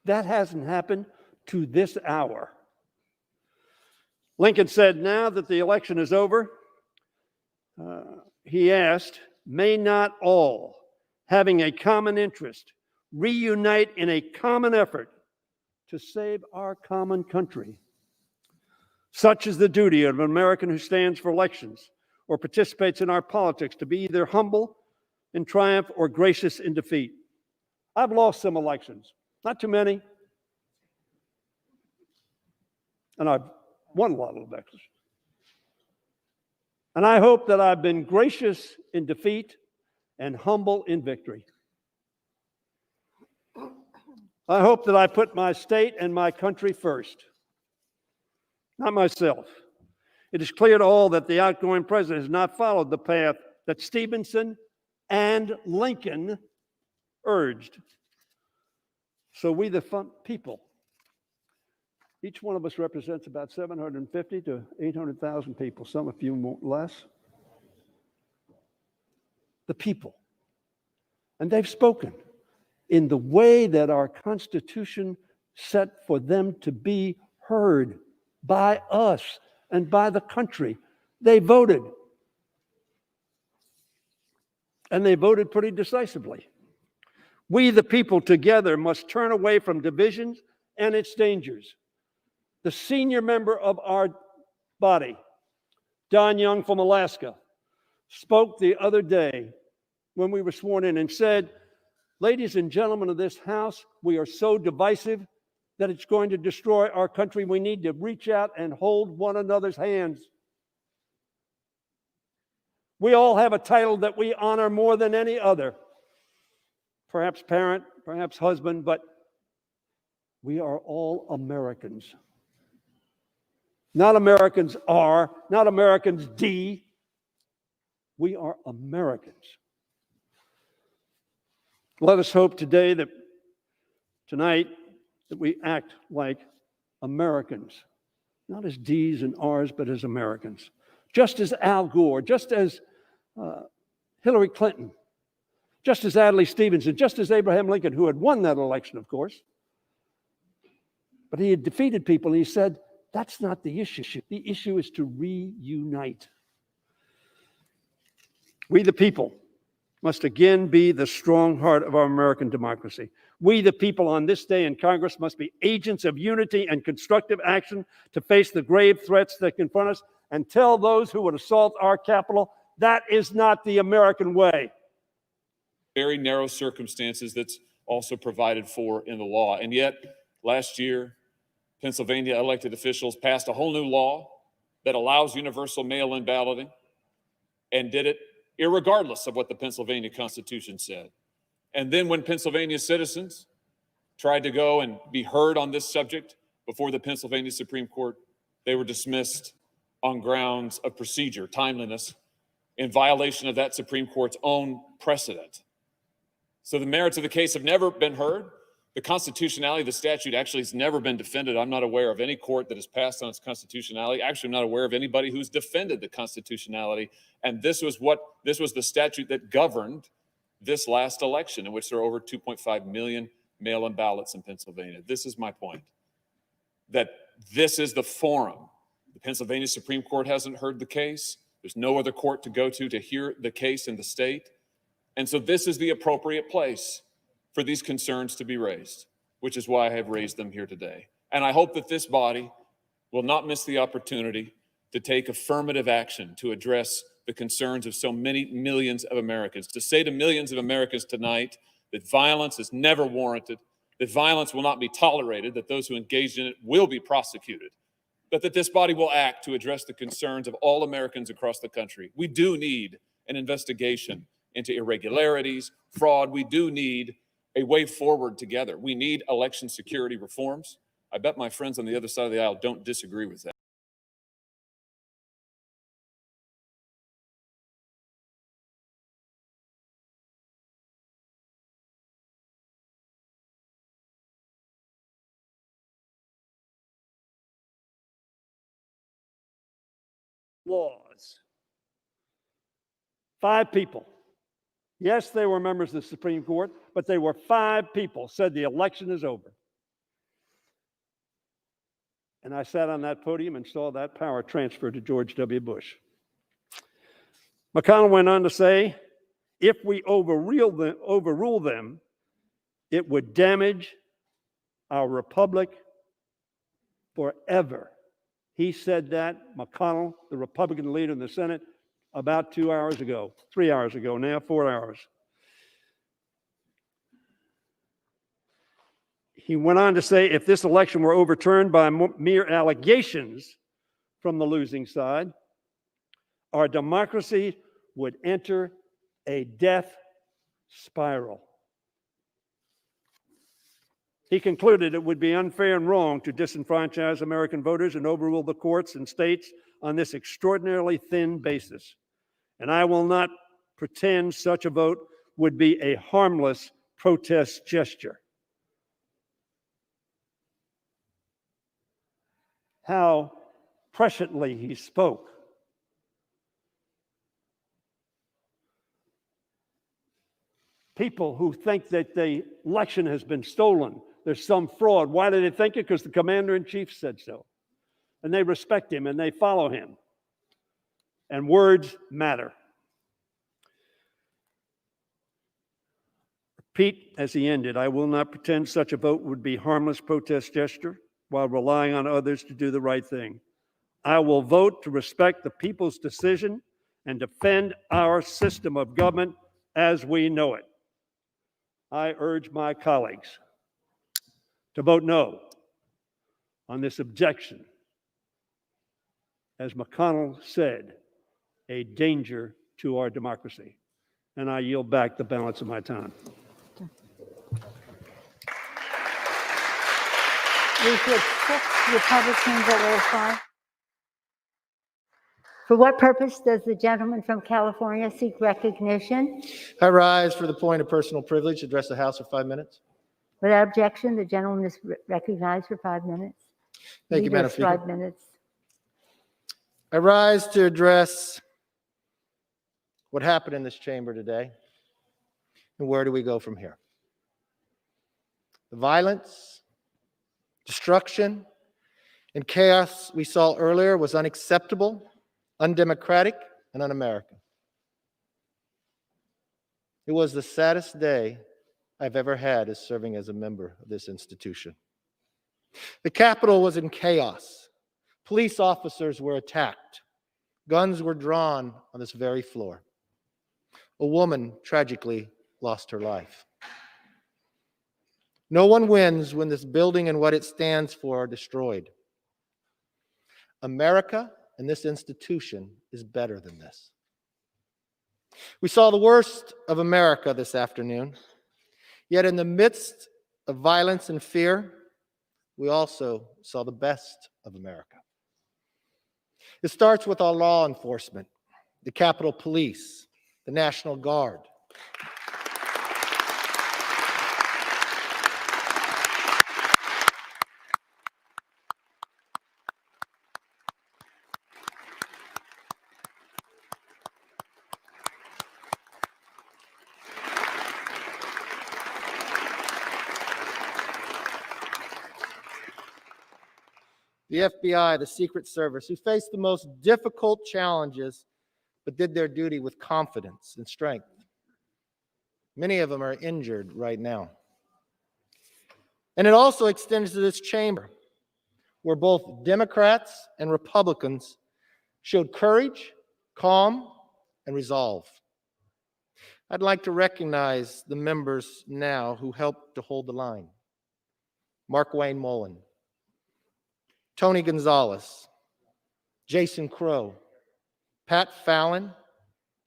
That hasn't happened to this hour. Lincoln said, now that the election is over, he asked, may not all, having a common interest, reunite in a common effort to save our common country? Such is the duty of an American who stands for elections or participates in our politics, to be either humble in triumph or gracious in defeat. I've lost some elections, not too many, and I've won a lot of elections. And I hope that I've been gracious in defeat and humble in victory. I hope that I put my state and my country first, not myself. It is clear to all that the outgoing president has not followed the path that Stevenson and Lincoln urged. So we, the people, each one of us represents about 750 to 800,000 people, some a few more, less. The people. And they've spoken in the way that our Constitution set for them to be heard by us and by the country. They voted. And they voted pretty decisively. We, the people, together must turn away from divisions and its dangers. The senior member of our body, Don Young from Alaska, spoke the other day when we were sworn in and said, ladies and gentlemen of this House, we are so divisive that it's going to destroy our country. We need to reach out and hold one another's hands. We all have a title that we honor more than any other. Perhaps parent, perhaps husband, but we are all Americans. Not Americans are, not Americans D. We are Americans. Let us hope tonight, that we act like Americans, not as D's and R's, but as Americans. Just as Al Gore, just as Hillary Clinton, just as Adlai Stevenson, just as Abraham Lincoln, who had won that election, of course. But he had defeated people, and he said, that's not the issue. The issue is to reunite. We, the people, must again be the strong heart of our American democracy. We, the people, on this day in Congress must be agents of unity and constructive action to face the grave threats that confront us and tell those who would assault our Capitol, that is not the American way.
Very narrow circumstances that's also provided for in the law. And yet, last year, Pennsylvania elected officials passed a whole new law that allows universal mail-in balloting and did it irregardless of what the Pennsylvania Constitution said. And then when Pennsylvania citizens tried to go and be heard on this subject before the Pennsylvania Supreme Court, they were dismissed on grounds of procedure, timeliness, in violation of that Supreme Court's own precedent. So the merits of the case have never been heard. The constitutionality of the statute actually has never been defended. I'm not aware of any court that has passed on its constitutionality. Actually, I'm not aware of anybody who's defended the constitutionality. And this was the statute that governed this last election, in which there are over 2.5 million mail-in ballots in Pennsylvania. This is my point, that this is the forum. The Pennsylvania Supreme Court hasn't heard the case. There's no other court to go to hear the case in the state. And so this is the appropriate place for these concerns to be raised, which is why I have raised them here today. And I hope that this body will not miss the opportunity to take affirmative action to address the concerns of so many millions of Americans. To say to millions of Americans tonight that violence is never warranted, that violence will not be tolerated, that those who engage in it will be prosecuted, but that this body will act to address the concerns of all Americans across the country. We do need an investigation into irregularities, fraud. We do need a way forward together. We need election security reforms. I bet my friends on the other side of the aisle don't disagree with that.
Laws. 5 people. Yes, they were members of the Supreme Court, but they were 5 people said the election is over. And I sat on that podium and saw that power transferred to George W. Bush. McConnell went on to say, if we overrule them, it would damage our republic forever. He said that, McConnell, the Republican leader in the Senate, about 2 hours ago, 3 hours ago, now 4 hours. He went on to say, if this election were overturned by mere allegations from the losing side, our democracy would enter a death spiral. He concluded it would be unfair and wrong to disenfranchise American voters and overrule the courts and states on this extraordinarily thin basis. And I will not pretend such a vote would be a harmless protest gesture. How presciently he spoke. People who think that the election has been stolen, there's some fraud. Why do they think it? Because the commander-in-chief said so. And they respect him and they follow him. And words matter. Repeat as he ended, I will not pretend such a vote would be harmless protest gesture while relying on others to do the right thing. I will vote to respect the people's decision and defend our system of government as we know it. I urge my colleagues to vote no on this objection. As McConnell said, a danger to our democracy. And I yield back the balance of my time.
Leaflet 6, Republicans at roll call. For what purpose does the gentleman from California seek recognition?
I rise for the point of personal privilege to address the House for 5 minutes.
Without objection, the gentleman is recognized for 5 minutes.
Thank you, Madam
Leaders,
Speaker.
5 minutes.
I rise to address what happened in this chamber today and where do we go from here. The violence, destruction, and chaos we saw earlier was unacceptable, undemocratic, and un-American. It was the saddest day I've ever had as serving as a member of this institution. The Capitol was in chaos. Police officers were attacked. Guns were drawn on this very floor. A woman tragically lost her life. No one wins when this building and what it stands for are destroyed. America and this institution is better than this. We saw the worst of America this afternoon, yet in the midst of violence and fear, we also saw the best of America. It starts with our law enforcement, the Capitol Police, the National Guard. The FBI, the Secret Service, who faced the most difficult challenges, but did their duty with confidence and strength. Many of them are injured right now. And it also extends to this chamber, where both Democrats and Republicans showed courage, calm, and resolve. I'd like to recognize the members now who helped to hold the line. Mark Wayne Mullen, Tony Gonzalez, Jason Crow, Pat Fallon,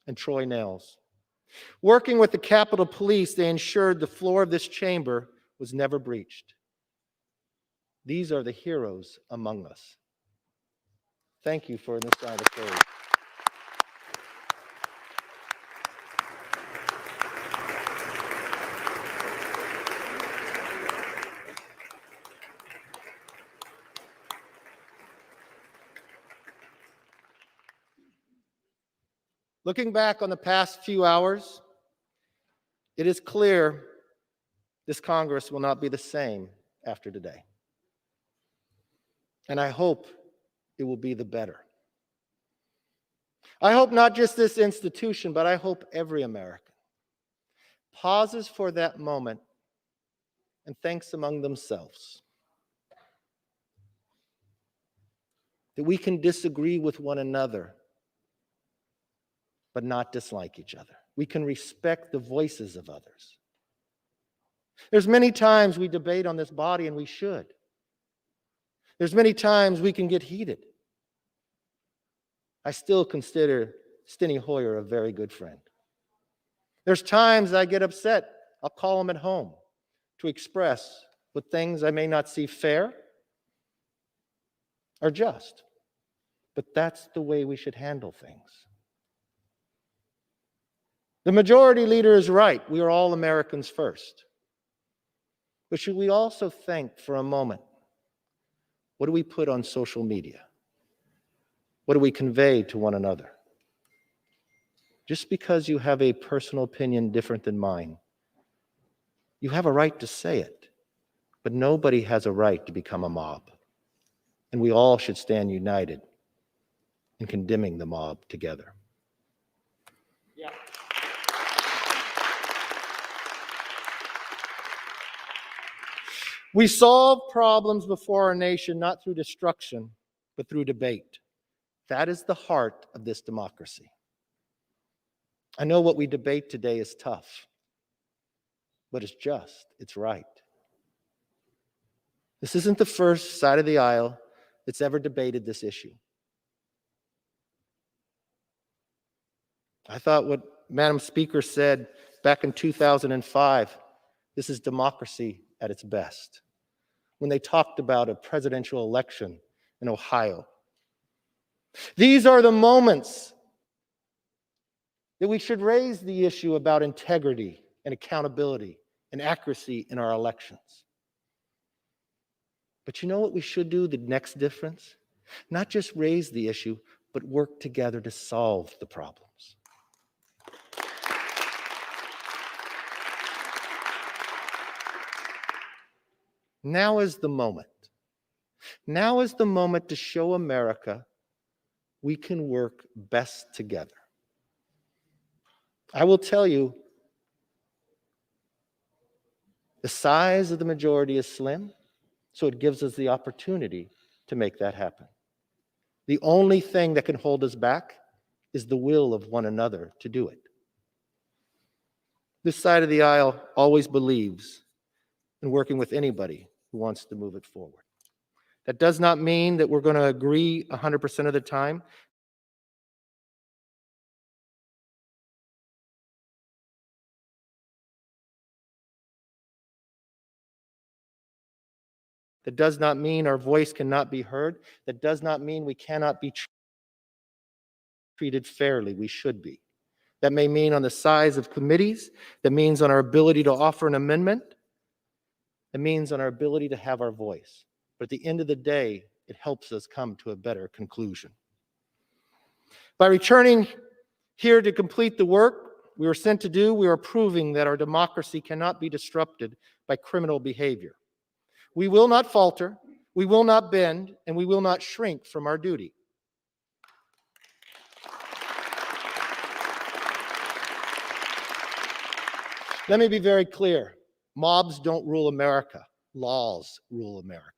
and Troy Nels. Working with the Capitol Police, they ensured the floor of this chamber was never breached. These are the heroes among us. Thank you for this round of applause. Looking back on the past few hours, it is clear this Congress will not be the same after today. And I hope it will be the better. I hope not just this institution, but I hope every American pauses for that moment and thinks among themselves that we can disagree with one another, but not dislike each other. We can respect the voices of others. There's many times we debate on this body, and we should. There's many times we can get heated. I still consider Steny Hoyer a very good friend. There's times I get upset. I'll call him at home to express what things I may not see fair or just. But that's the way we should handle things. The majority leader is right. We are all Americans first. But should we also think for a moment, what do we put on social media? What do we convey to one another? Just because you have a personal opinion different than mine, you have a right to say it, but nobody has a right to become a mob. And we all should stand united in condemning the mob together.
Yeah.
We solve problems before our nation not through destruction, but through debate. That is the heart of this democracy. I know what we debate today is tough, but it's just, it's right. This isn't the first side of the aisle that's ever debated this issue. I thought what Madam Speaker said back in 2005, this is democracy at its best, when they talked about a presidential election in Ohio. These are the moments that we should raise the issue about integrity and accountability and accuracy in our elections. But you know what we should do, the next difference? Not just raise the issue, but work together to solve the problems. Now is the moment. Now is the moment to show America we can work best together. I will tell you, the size of the majority is slim, so it gives us the opportunity to make that happen. The only thing that can hold us back is the will of one another to do it. This side of the aisle always believes in working with anybody who wants to move it forward. That does not mean that we're going to agree 100% of the time. That does not mean our voice cannot be heard. That does not mean we cannot be treated fairly. We should be. That may mean on the size of committees. That means on our ability to offer an amendment. It means on our ability to have our voice. But at the end of the day, it helps us come to a better conclusion. By returning here to complete the work we were sent to do, we are proving that our democracy cannot be disrupted by criminal behavior. We will not falter, we will not bend, and we will not shrink from our duty. Let me be very clear. Mobs don't rule America. Laws rule America.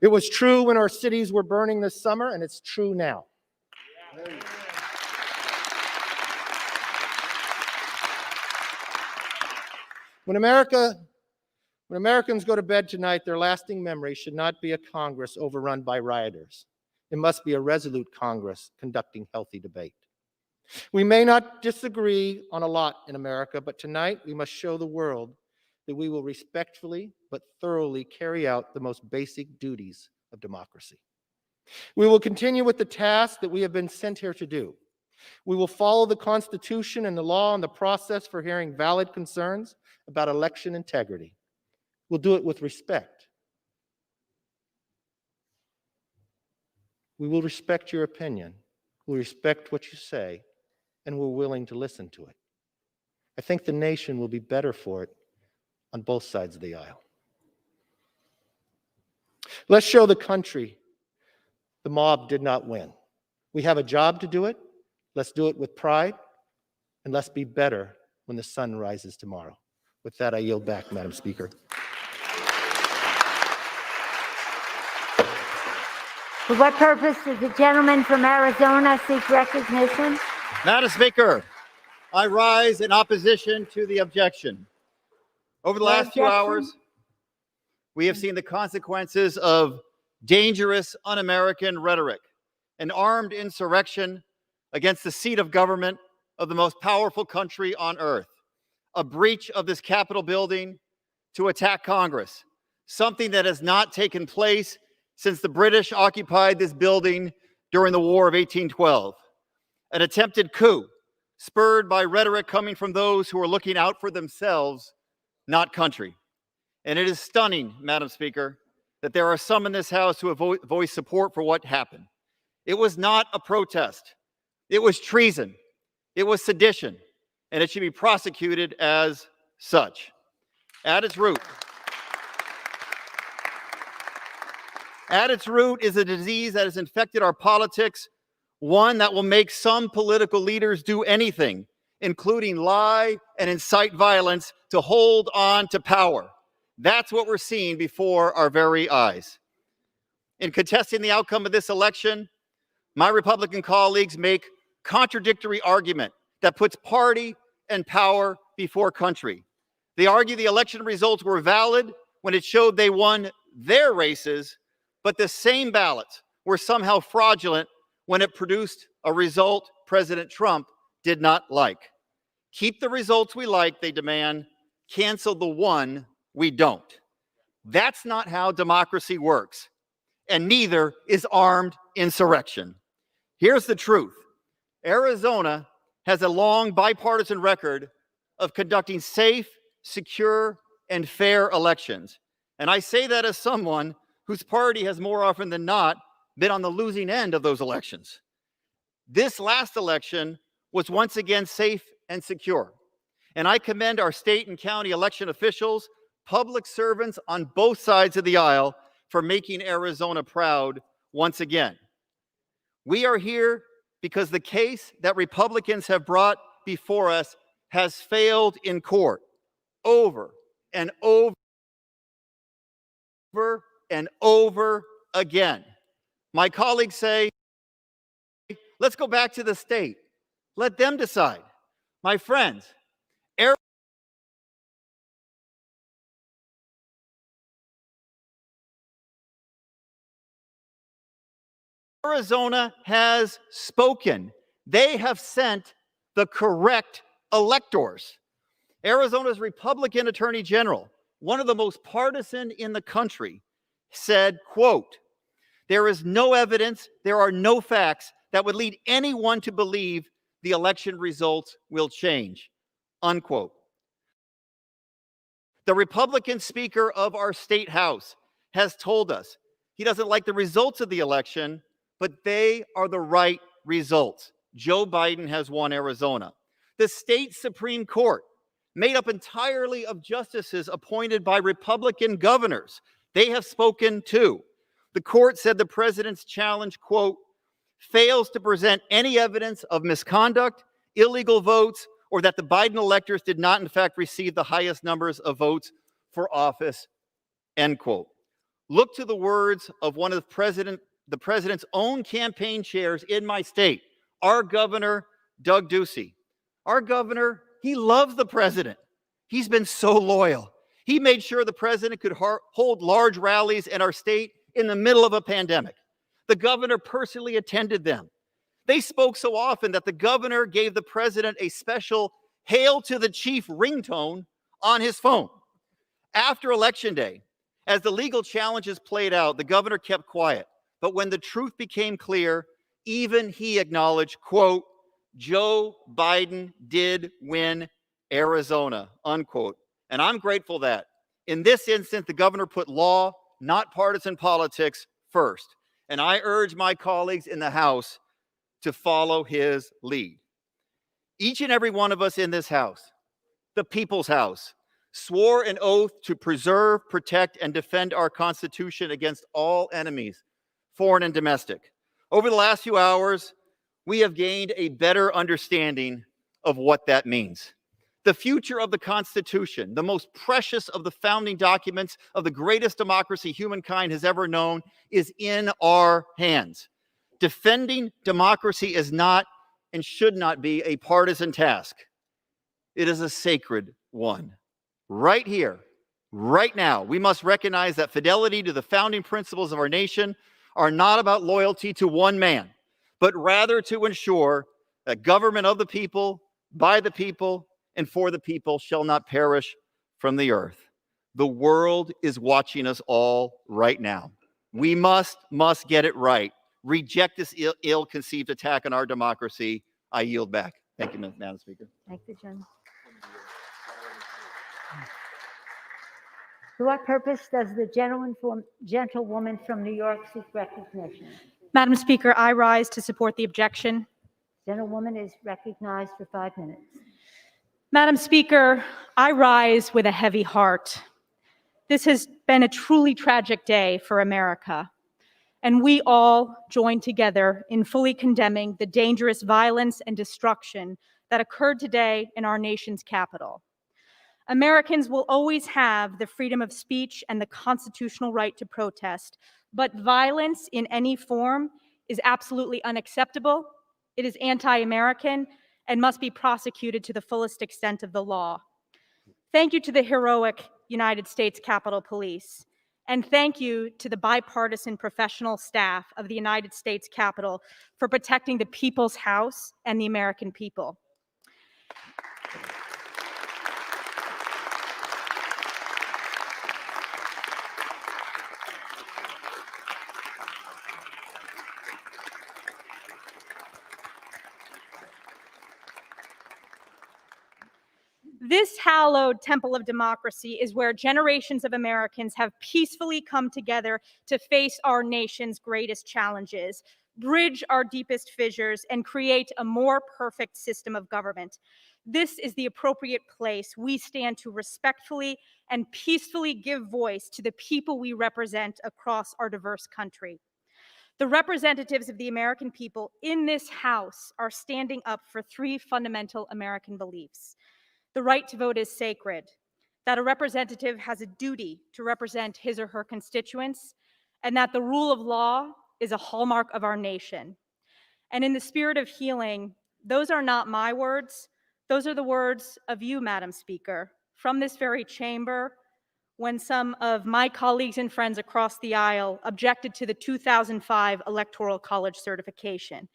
It was true when our cities were burning this summer, and it's true now. When Americans go to bed tonight, their lasting memory should not be a Congress overrun by rioters. It must be a resolute Congress conducting healthy debate. We may not disagree on a lot in America, but tonight we must show the world that we will respectfully but thoroughly carry out the most basic duties of democracy. We will continue with the task that we have been sent here to do. We will follow the Constitution and the law and the process for hearing valid concerns about election integrity. We'll do it with respect. We will respect your opinion. We'll respect what you say, and we're willing to listen to it. I think the nation will be better for it on both sides of the aisle. Let's show the country the mob did not win. We have a job to do it. Let's do it with pride, and let's be better when the sun rises tomorrow. With that, I yield back, Madam Speaker.
For what purpose does the gentleman from Arizona seek recognition?
Madam Speaker, I rise in opposition to the objection. Over the last few hours, we have seen the consequences of dangerous, un-American rhetoric, an armed insurrection against the seat of government of the most powerful country on earth, a breach of this Capitol building to attack Congress, something that has not taken place since the British occupied this building during the War of 1812, an attempted coup spurred by rhetoric coming from those who are looking out for themselves, not country. And it is stunning, Madam Speaker, that there are some in this House who have voiced support for what happened. It was not a protest. It was treason. It was sedition, and it should be prosecuted as such. At its root is a disease that has infected our politics, one that will make some political leaders do anything, including lie and incite violence to hold on to power. That's what we're seeing before our very eyes. In contesting the outcome of this election, my Republican colleagues make contradictory argument that puts party and power before country. They argue the election results were valid when it showed they won their races, but the same ballots were somehow fraudulent when it produced a result President Trump did not like. Keep the results we like, they demand. Cancel the one we don't. That's not how democracy works, and neither is armed insurrection. Here's the truth. Arizona has a long bipartisan record of conducting safe, secure, and fair elections. And I say that as someone whose party has more often than not been on the losing end of those elections. This last election was once again safe and secure. And I commend our state and county election officials, public servants on both sides of the aisle for making Arizona proud once again. We are here because the case that Republicans have brought before us has failed in court over and over and over again. My colleagues say, let's go back to the state. Let them decide. My friends, Arizona has spoken. They have sent the correct electors. Arizona's Republican Attorney General, one of the most partisan in the country, said, quote, "There is no evidence, there are no facts that would lead anyone to believe the election results will change," unquote. The Republican Speaker of our state house has told us he doesn't like the results of the election, but they are the right results. Joe Biden has won Arizona. The state Supreme Court, made up entirely of justices appointed by Republican governors, they have spoken too. The court said the president's challenge, quote, fails to present any evidence of misconduct, illegal votes, or that the Biden electors did not in fact receive the highest numbers of votes for office, end quote. look to the words of one of the president's own campaign chairs in my state, our governor, Doug Ducey. Our governor, he loves the president. He's been so loyal. He made sure the president could hold large rallies in our state in the middle of a pandemic. The governor personally attended them. They spoke so often that the governor gave the president a special "Hail to the Chief" ringtone on his phone. After Election Day, as the legal challenges played out, the governor kept quiet. But when the truth became clear, even he acknowledged, quote, "Joe Biden did win Arizona," unquote. And I'm grateful that in this instance, the governor put law, not partisan politics, first. And I urge my colleagues in the House to follow his lead. Each and every one of us in this House, the people's House, swore an oath to preserve, protect, and defend our Constitution against all enemies, foreign and domestic. Over the last few hours, we have gained a better understanding of what that means. The future of the Constitution, the most precious of the founding documents of the greatest democracy humankind has ever known, is in our hands. Defending democracy is not and should not be a partisan task. It is a sacred one. Right here, right now, we must recognize that fidelity to the founding principles of our nation are not about loyalty to one man, but rather to ensure that government of the people, by the people, and for the people shall not perish from the earth. The world is watching us all right now. We must get it right. Reject this ill-conceived attack on our democracy. I yield back. Thank you, Madam Speaker.
Thank you, Jim. To what purpose does the gentlewoman from New York seek recognition?
Madam Speaker, I rise to support the objection.
Gentlewoman is recognized for 5 minutes.
Madam Speaker, I rise with a heavy heart. This has been a truly tragic day for America, and we all join together in fully condemning the dangerous violence and destruction that occurred today in our nation's capital. Americans will always have the freedom of speech and the constitutional right to protest, but violence in any form is absolutely unacceptable. It is anti-American and must be prosecuted to the fullest extent of the law. Thank you to the heroic United States Capitol Police, and thank you to the bipartisan professional staff of the United States Capitol for protecting the people's house and the American people. This hallowed temple of democracy is where generations of Americans have peacefully come together to face our nation's greatest challenges, bridge our deepest fissures, and create a more perfect system of government. This is the appropriate place we stand to respectfully and peacefully give voice to the people we represent across our diverse country. The representatives of the American people in this House are standing up for 3 fundamental American beliefs. The right to vote is sacred, that a representative has a duty to represent his or her constituents, and that the rule of law is a hallmark of our nation. And in the spirit of healing, those are not my words, those are the words of you, Madam Speaker, from this very chamber, when some of my colleagues and friends across the aisle objected to the 2005 Electoral College certification.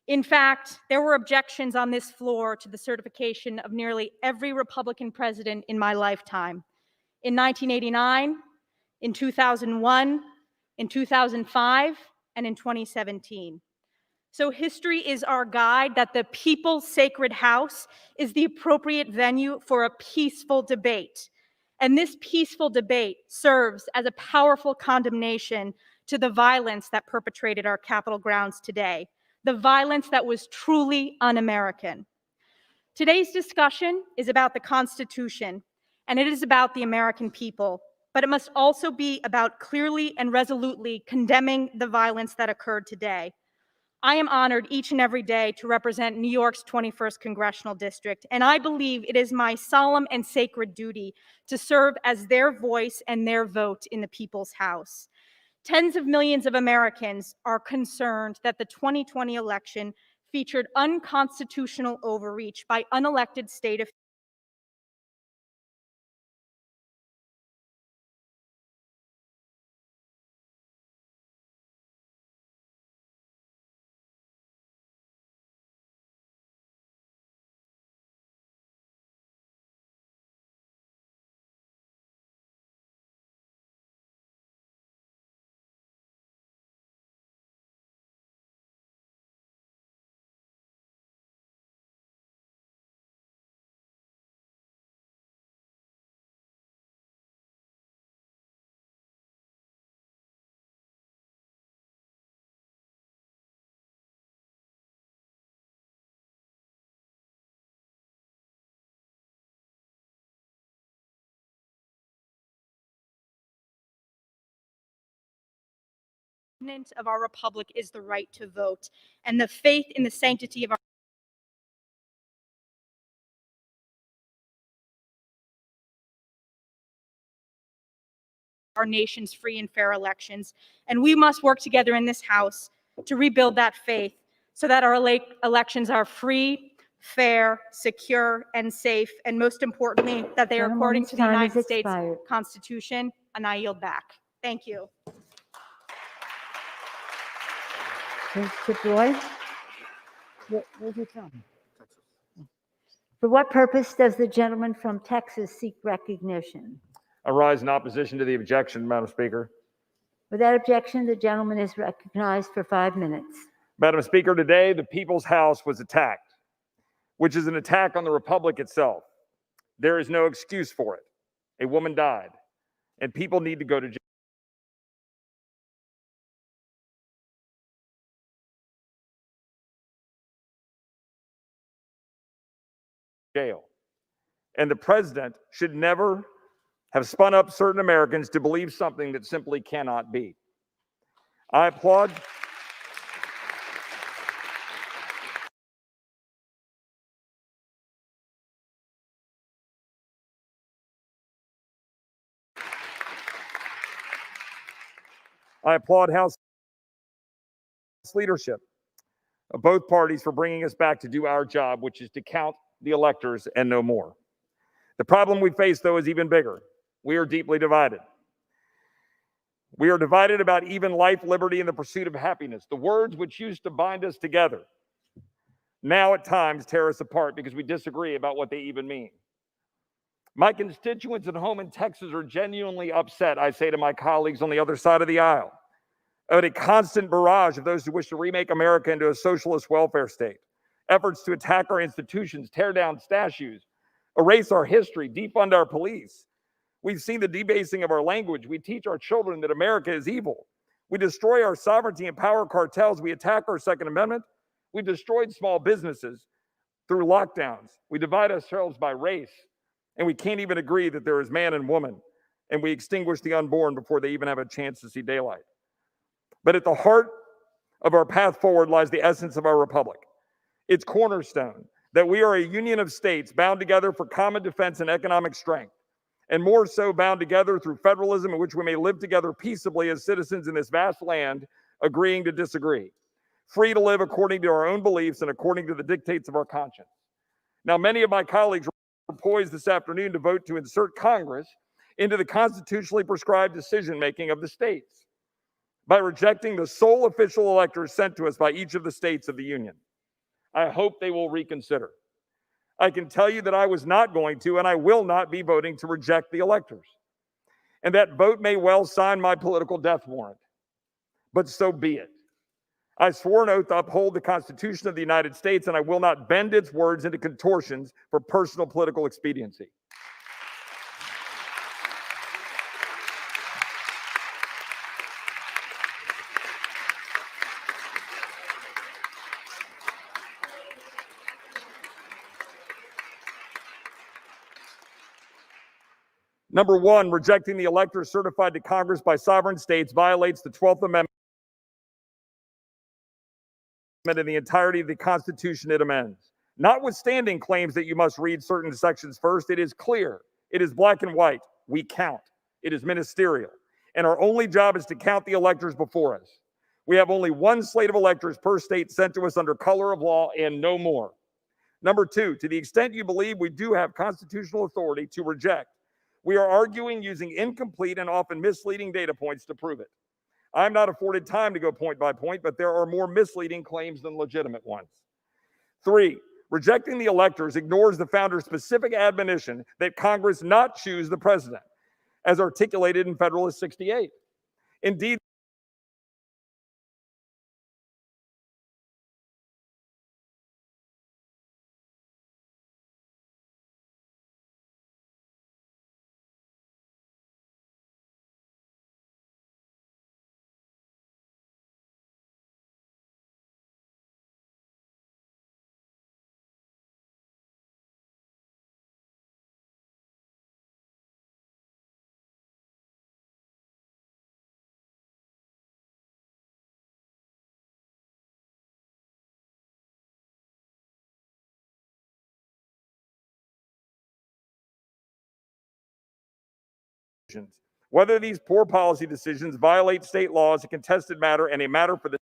In fact, there were objections on this floor to the certification of nearly every Republican president in my lifetime. In 1989, in 2001, in 2005, and in 2017. So history is our guide that the people's sacred house is the appropriate venue for a peaceful debate. And this peaceful debate serves as a powerful condemnation to the violence that perpetrated our Capitol grounds today. The violence that was truly un-American. Today's discussion is about the Constitution, and it is about the American people, but it must also be about clearly and resolutely condemning the violence that occurred today. I am honored each and every day to represent New York's 21st Congressional District, and I believe it is my solemn and sacred duty to serve as their voice and their vote in the people's house. Tens of millions of Americans are concerned that the 2020 election featured unconstitutional overreach by unelected state officials. Of our republic is the right to vote, and the faith in the sanctity of our nation's free and fair elections. And we must work together in this House to rebuild that faith so that our elections are free, fair, secure, and safe, and most importantly, that they are according to the United States Constitution. And I yield back. Thank you.
Mr. Boyd? Where's he from? For what purpose does the gentleman from Texas seek recognition?
I rise in opposition to the objection, Madam Speaker.
Without objection, the gentleman is recognized for 5 minutes.
Madam Speaker, today the People's House was attacked, which is an attack on the Republic itself. There is no excuse for it. A woman died, and people need to go to jail. And the president should never have spun up certain Americans to believe something that simply cannot be. I applaud. I applaud House leadership of both parties for bringing us back to do our job, which is to count the electors and no more. The problem we face, though, is even bigger. We are deeply divided. We are divided about even life, liberty, and the pursuit of happiness, the words which used to bind us together, now at times tear us apart because we disagree about what they even mean. My constituents at home in Texas are genuinely upset, I say to my colleagues on the other side of the aisle, about a constant barrage of those who wish to remake America into a socialist welfare state, efforts to attack our institutions, tear down statues, erase our history, defund our police. We've seen the debasing of our language. We teach our children that America is evil. We destroy our sovereignty and power cartels. We attack our Second Amendment. We destroyed small businesses through lockdowns. We divide ourselves by race, and we can't even agree that there is man and woman, and we extinguish the unborn before they even have a chance to see daylight. But at the heart of our path forward lies the essence of our republic. Its cornerstone, that we are a union of states bound together for common defense and economic strength, and more so bound together through federalism in which we may live together peaceably as citizens in this vast land, agreeing to disagree, free to live according to our own beliefs and according to the dictates of our conscience. Now, many of my colleagues are poised this afternoon to vote to insert Congress into the constitutionally prescribed decision-making of the states by rejecting the sole official electors sent to us by each of the states of the Union. I hope they will reconsider. I can tell you that I was not going to, and I will not be voting to reject the electors. And that vote may well sign my political death warrant, but so be it. I swore an oath to uphold the Constitution of the United States, and I will not bend its words into contortions for personal political expediency. Number one, rejecting the electors certified to Congress by sovereign states violates the 12th Amendment and the entirety of the Constitution it amends. Notwithstanding claims that you must read certain sections first, it is clear, it is black and white, we count. It is ministerial. and our only job is to count the electors before us. We have only one slate of electors per state sent to us under color of law and no more. Number two, to the extent you believe we do have constitutional authority to reject, we are arguing using incomplete and often misleading data points to prove it. I'm not afforded time to go point by point, but there are more misleading claims than legitimate ones. Three, rejecting the electors ignores the founder's specific admonition that Congress not choose the president, as articulated in Federalist 68. Indeed, whether these poor policy decisions violate state law is a contested matter and a matter for the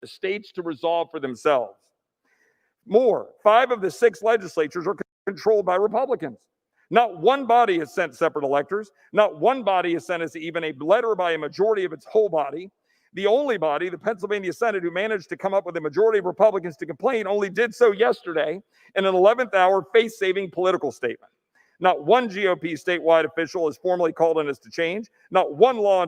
states to resolve for themselves. More, 5 of the 6 legislatures are controlled by Republicans. Not one body has sent separate electors. Not one body has sent us even a letter by a majority of its whole body. The only body, the Pennsylvania Senate, who managed to come up with a majority of Republicans to complain, only did so yesterday in an 11th hour face-saving political statement. Not one GOP statewide official has formally called on us to change. Not one law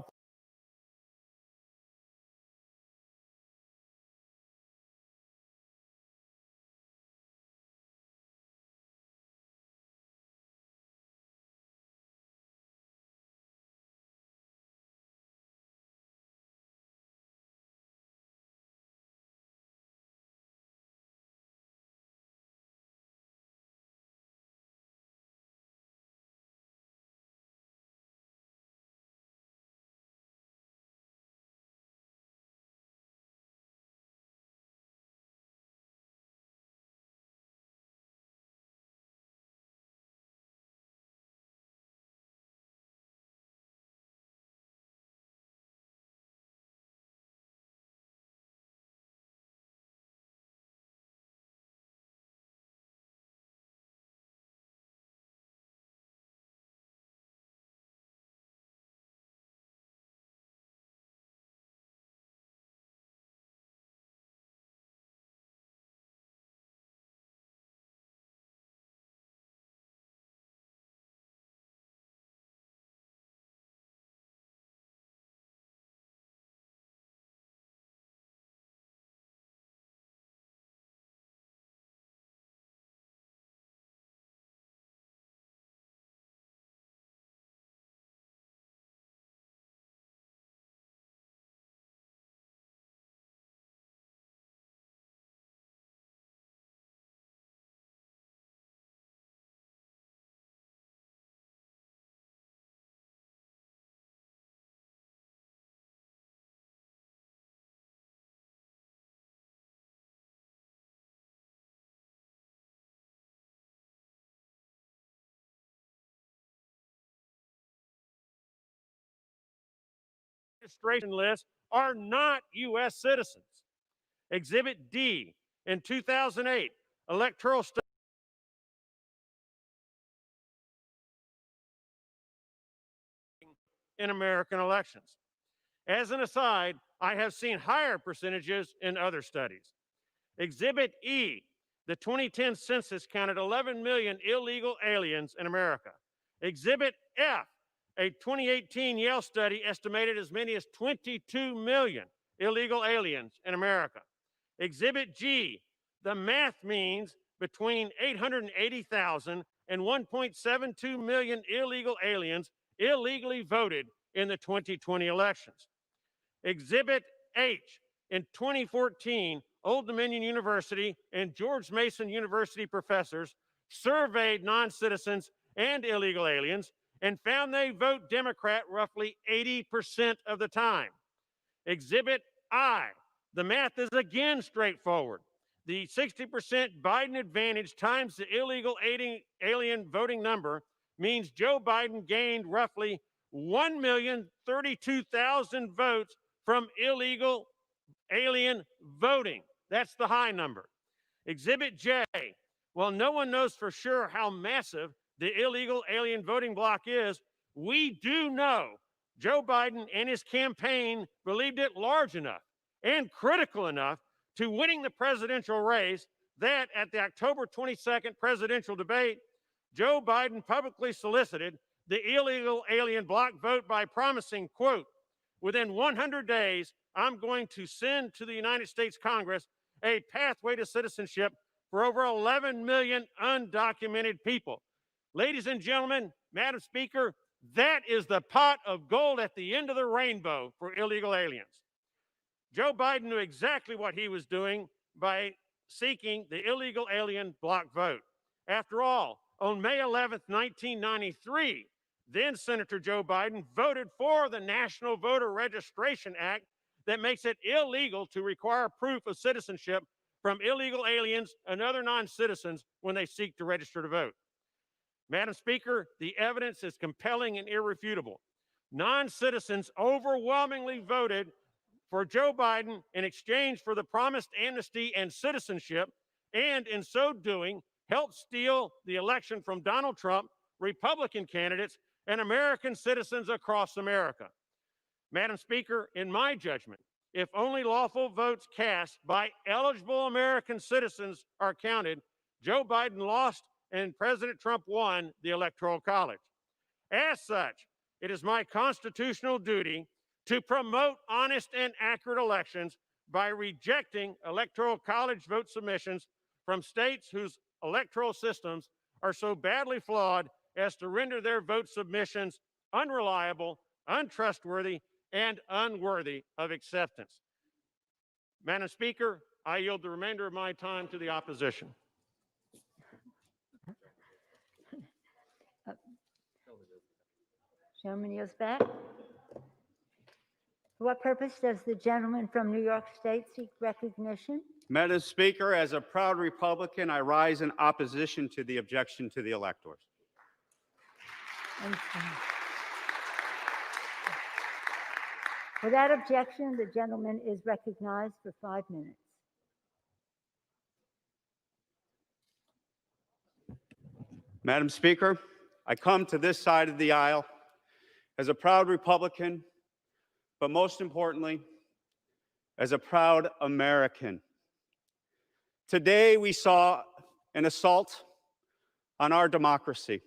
registration list are not U.S. citizens. Exhibit D, in 2008, electoral study in American elections. As an aside, I have seen higher percentages in other studies. Exhibit E, the 2010 census counted 11 million illegal aliens in America. Exhibit F, a 2018 Yale study estimated as many as 22 million illegal aliens in America. Exhibit G, the math means between 880,000 and 1.72 million illegal aliens illegally voted in the 2020 elections. Exhibit H, in 2014, Old Dominion University and George Mason University professors surveyed non-citizens and illegal aliens and found they vote Democrat roughly 80% of the time. Exhibit I, the math is again straightforward. The 60% Biden advantage times the illegal alien voting number means Joe Biden gained roughly 1,032,000 votes from illegal alien voting. That's the high number. Exhibit J. While no one knows for sure how massive the illegal alien voting bloc is, we do know Joe Biden and his campaign believed it large enough and critical enough to winning the presidential race that at the October 22nd presidential debate, Joe Biden publicly solicited the illegal alien bloc vote by promising, quote, within 100 days, I'm going to send to the United States Congress a pathway to citizenship for over 11 million undocumented people. Ladies and gentlemen, Madam Speaker, that is the pot of gold at the end of the rainbow for illegal aliens. Joe Biden knew exactly what he was doing by seeking the illegal alien bloc vote. After all, on May 11th, 1993, then Senator Joe Biden voted for the National Voter Registration Act that makes it illegal to require proof of citizenship from illegal aliens and other non-citizens when they seek to register to vote. Madam Speaker, the evidence is compelling and irrefutable. Non-citizens overwhelmingly voted for Joe Biden in exchange for the promised amnesty and citizenship, and in so doing, helped steal the election from Donald Trump, Republican candidates, and American citizens across America. Madam Speaker, in my judgment, if only lawful votes cast by eligible American citizens are counted, Joe Biden lost and President Trump won the Electoral College. As such, it is my constitutional duty to promote honest and accurate elections by rejecting Electoral College vote submissions from states whose electoral systems are so badly flawed as to render their vote submissions unreliable, untrustworthy, and unworthy of acceptance. Madam Speaker, I yield the remainder of my time to the opposition.
Gentleman yields back. For what purpose does the gentleman from New York State seek recognition?
Madam Speaker, as a proud Republican, I rise in opposition to the objection to the electors.
Without objection, the gentleman is recognized for 5 minutes.
Madam Speaker, I come to this side of the aisle as a proud Republican, but most importantly, as a proud American. Today, we saw an assault on our democracy.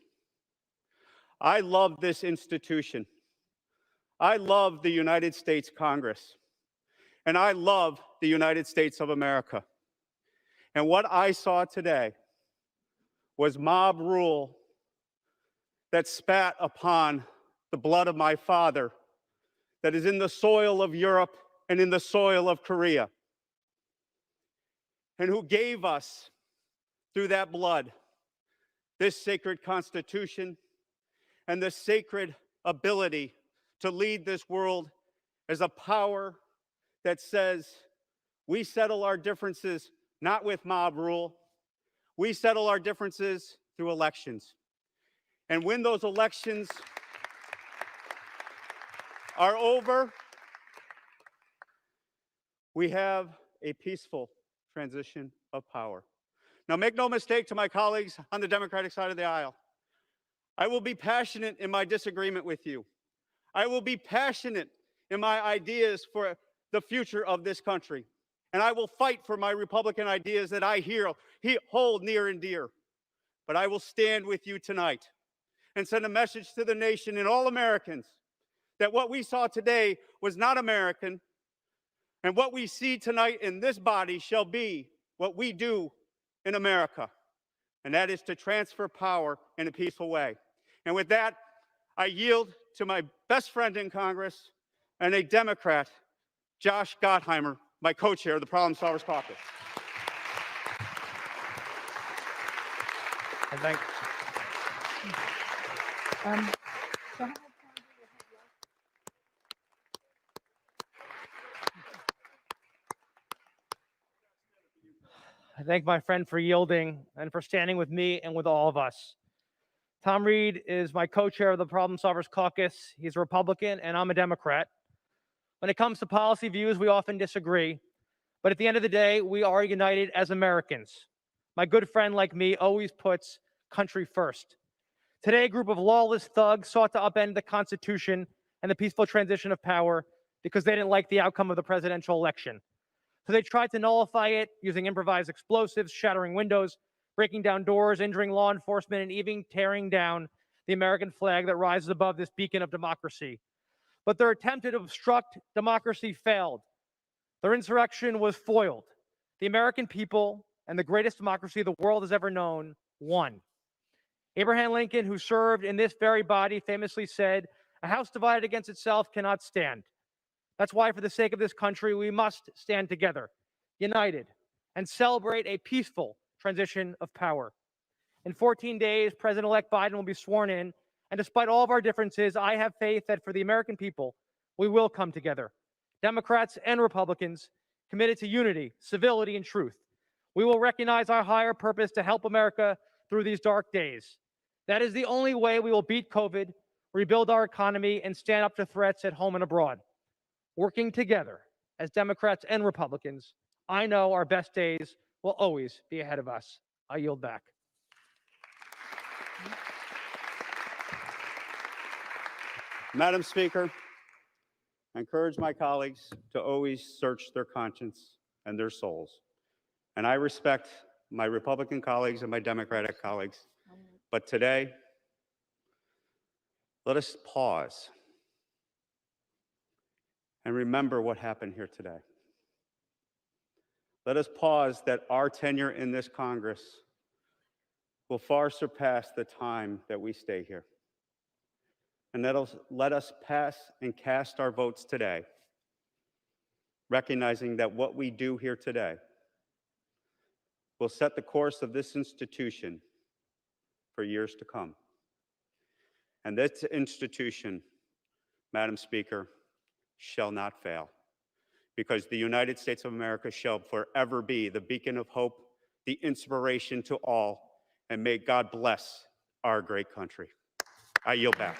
I love this institution. I love the United States Congress. And I love the United States of America. And what I saw today was mob rule that spat upon the blood of my father, that is in the soil of Europe and in the soil of Korea, and who gave us, through that blood, this sacred Constitution and the sacred ability to lead this world as a power that says we settle our differences not with mob rule, we settle our differences through elections. And when those elections are over, we have a peaceful transition of power. Now, make no mistake to my colleagues on the Democratic side of the aisle, I will be passionate in my disagreement with you. I will be passionate in my ideas for the future of this country. And I will fight for my Republican ideas that I hold near and dear. But I will stand with you tonight and send a message to the nation and all Americans that what we saw today was not American, and what we see tonight in this body shall be what we do in America, and that is to transfer power in a peaceful way. And with that, I yield to my best friend in Congress and a Democrat, Josh Gottheimer, my co-chair of the Problem Solvers Caucus.
Thank
I thank my friend for yielding and for standing with me and with all of us. Tom Reed is my co-chair of the Problem Solvers Caucus. He's a Republican and I'm a Democrat. When it comes to policy views, we often disagree. But at the end of the day, we are united as Americans. My good friend like me always puts country first. Today, a group of lawless thugs sought to upend the Constitution and the peaceful transition of power because they didn't like the outcome of the presidential election. So they tried to nullify it using improvised explosives, shattering windows, breaking down doors, injuring law enforcement, and even tearing down the American flag that rises above this beacon of democracy. But their attempt to obstruct democracy failed. Their insurrection was foiled. The American people and the greatest democracy the world has ever known won. Abraham Lincoln, who served in this very body, famously said, "A house divided against itself cannot stand." That's why, for the sake of this country, we must stand together, united, and celebrate a peaceful transition of power. In 14 days, President-elect Biden will be sworn in, and despite all of our differences, I have faith that for the American people, we will come together, Democrats and Republicans, committed to unity, civility, and truth. We will recognize our higher purpose to help America through these dark days. That is the only way we will beat COVID, rebuild our economy, and stand up to threats at home and abroad. Working together as Democrats and Republicans, I know our best days will always be ahead of us. I yield back.
Madam Speaker, I encourage my colleagues to always search their conscience and their souls. And I respect my Republican colleagues and my Democratic colleagues. But today, let us pause and remember what happened here today. Let us pause that our tenure in this Congress will far surpass the time that we stay here. And let us pass and cast our votes today, recognizing that what we do here today will set the course of this institution for years to come. And this institution, Madam Speaker, shall not fail, because the United States of America shall forever be the beacon of hope, the inspiration to all, and may God bless our great country. I yield back.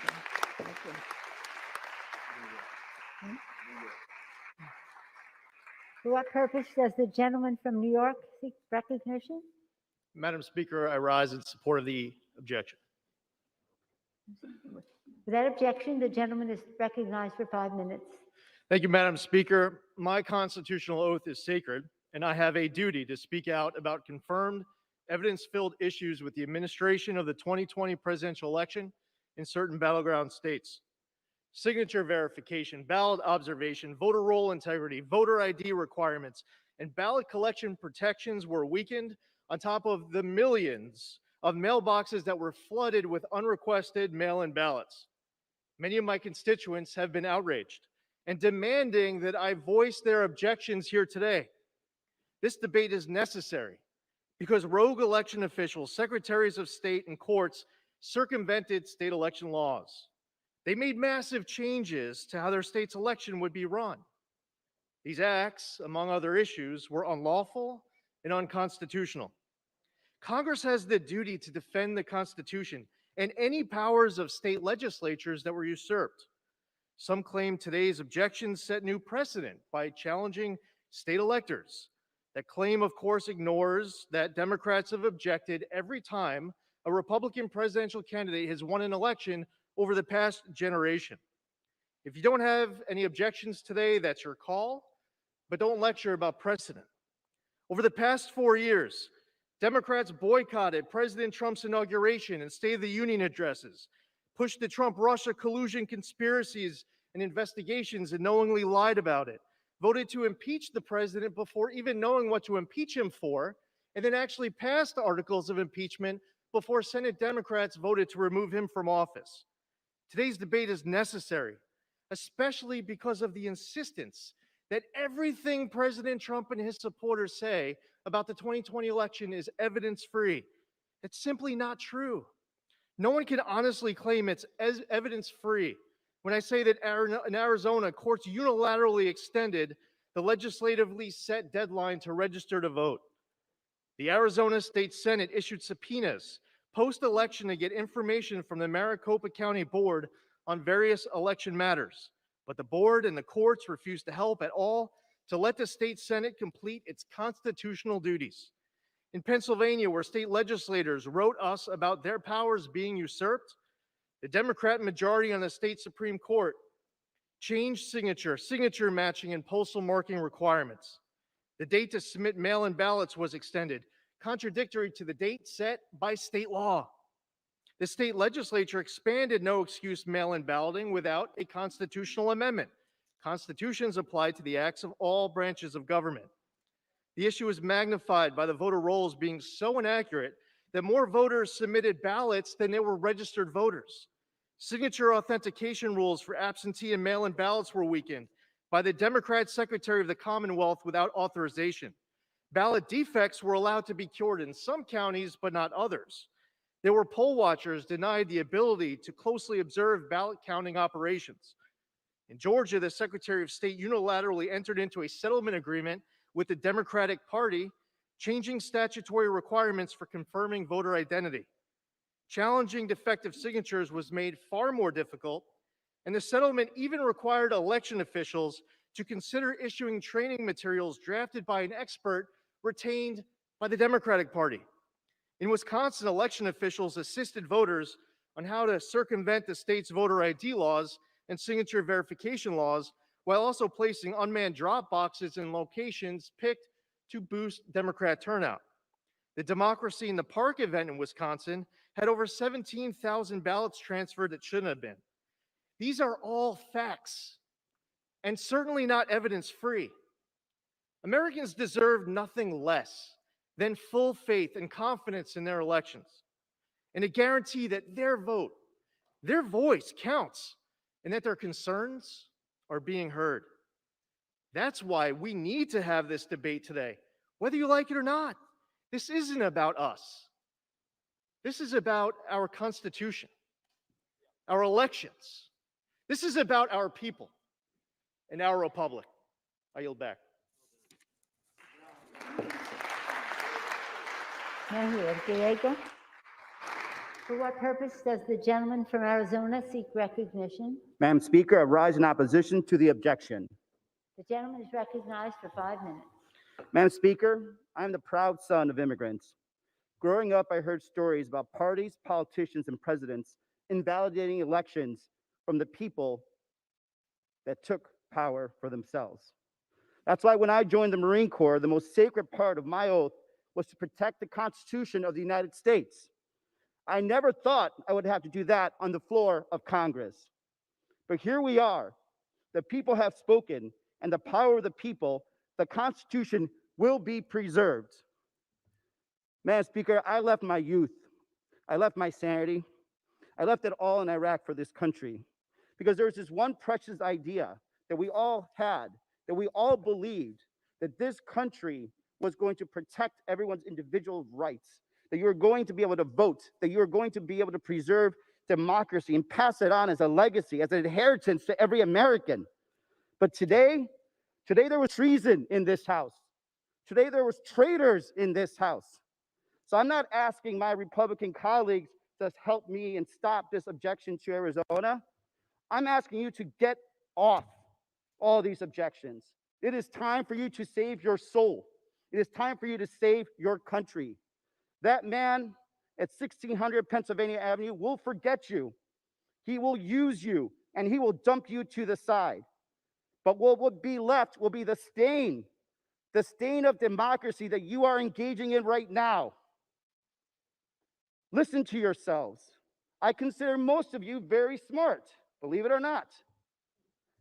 For what purpose does the gentleman from New York seek recognition?
Madam Speaker, I rise in support of the objection.
Without objection, the gentleman is recognized for 5 minutes.
Thank you, Madam Speaker. My constitutional oath is sacred, and I have a duty to speak out about confirmed, evidence-filled issues with the administration of the 2020 presidential election in certain battleground states. Signature verification, ballot observation, voter roll integrity, voter ID requirements, and ballot collection protections were weakened on top of the millions of mailboxes that were flooded with unrequested mail-in ballots. Many of my constituents have been outraged and demanding that I voice their objections here today. This debate is necessary because rogue election officials, secretaries of state, and courts circumvented state election laws. They made massive changes to how their state's election would be run. These acts, among other issues, were unlawful and unconstitutional. Congress has the duty to defend the Constitution and any powers of state legislatures that were usurped. Some claim today's objections set new precedent by challenging state electors. That claim, of course, ignores that Democrats have objected every time a Republican presidential candidate has won an election over the past generation. If you don't have any objections today, that's your call, but don't lecture about precedent. Over the past 4 years, Democrats boycotted President Trump's inauguration and State of the Union addresses, pushed the Trump-Russia collusion conspiracies and investigations and knowingly lied about it, voted to impeach the president before even knowing what to impeach him for, and then actually passed articles of impeachment before Senate Democrats voted to remove him from office. Today's debate is necessary, especially because of the insistence that everything President Trump and his supporters say about the 2020 election is evidence-free. It's simply not true. No one can honestly claim it's evidence-free when I say that in Arizona, courts unilaterally extended the legislatively set deadline to register to vote. The Arizona State Senate issued subpoenas post-election to get information from the Maricopa County Board on various election matters, but the board and the courts refused to help at all to let the state Senate complete its constitutional duties. In Pennsylvania, where state legislators wrote us about their powers being usurped, the Democrat majority on the state Supreme Court changed signature matching, and postal marking requirements. The date to submit mail-in ballots was extended, contradictory to the date set by state law. The state legislature expanded no excuse mail-in balloting without a constitutional amendment. Constitutions apply to the acts of all branches of government. The issue is magnified by the voter rolls being so inaccurate that more voters submitted ballots than there were registered voters. Signature authentication rules for absentee and mail-in ballots were weakened by the Democrat Secretary of the Commonwealth without authorization. Ballot defects were allowed to be cured in some counties, but not others. There were poll watchers denied the ability to closely observe ballot counting operations. In Georgia, the Secretary of State unilaterally entered into a settlement agreement with the Democratic Party, changing statutory requirements for confirming voter identity. Challenging defective signatures was made far more difficult, and the settlement even required election officials to consider issuing training materials drafted by an expert retained by the Democratic Party. In Wisconsin, election officials assisted voters on how to circumvent the state's voter ID laws and signature verification laws, while also placing unmanned drop boxes in locations picked to boost Democrat turnout. The Democracy in the Park event in Wisconsin had over 17,000 ballots transferred that shouldn't have been. These are all facts, and certainly not evidence-free. Americans deserve nothing less than full faith and confidence in their elections, and a guarantee that their vote, their voice counts, and that their concerns are being heard. That's why we need to have this debate today, whether you like it or not. This isn't about us. This is about our Constitution, our elections. This is about our people and our republic. I yield back.
Mayor Diego. For what purpose does the gentleman from Arizona seek recognition?
Madam Speaker, I rise in opposition to the objection.
The gentleman is recognized for 5 minutes.
Madam Speaker, I am the proud son of immigrants. Growing up, I heard stories about parties, politicians, and presidents invalidating elections from the people that took power for themselves. That's why when I joined the Marine Corps, the most sacred part of my oath was to protect the Constitution of the United States. I never thought I would have to do that on the floor of Congress. But here we are. The people have spoken, and the power of the people, the Constitution will be preserved. Madam Speaker, I left my youth. I left my sanity. I left it all in Iraq for this country because there was this one precious idea that we all had, that we all believed, that this country was going to protect everyone's individual rights, that you were going to be able to vote, that you were going to be able to preserve democracy and pass it on as a legacy, as an inheritance to every American. But today there was treason in this house. Today there was traitors in this house. So I'm not asking my Republican colleagues to help me and stop this objection to Arizona. I'm asking you to get off all these objections. It is time for you to save your soul. It is time for you to save your country. That man at 1600 Pennsylvania Avenue will forget you. He will use you, and he will dump you to the side. But what will be left will be the stain of democracy that you are engaging in right now. Listen to yourselves. I consider most of you very smart, believe it or not.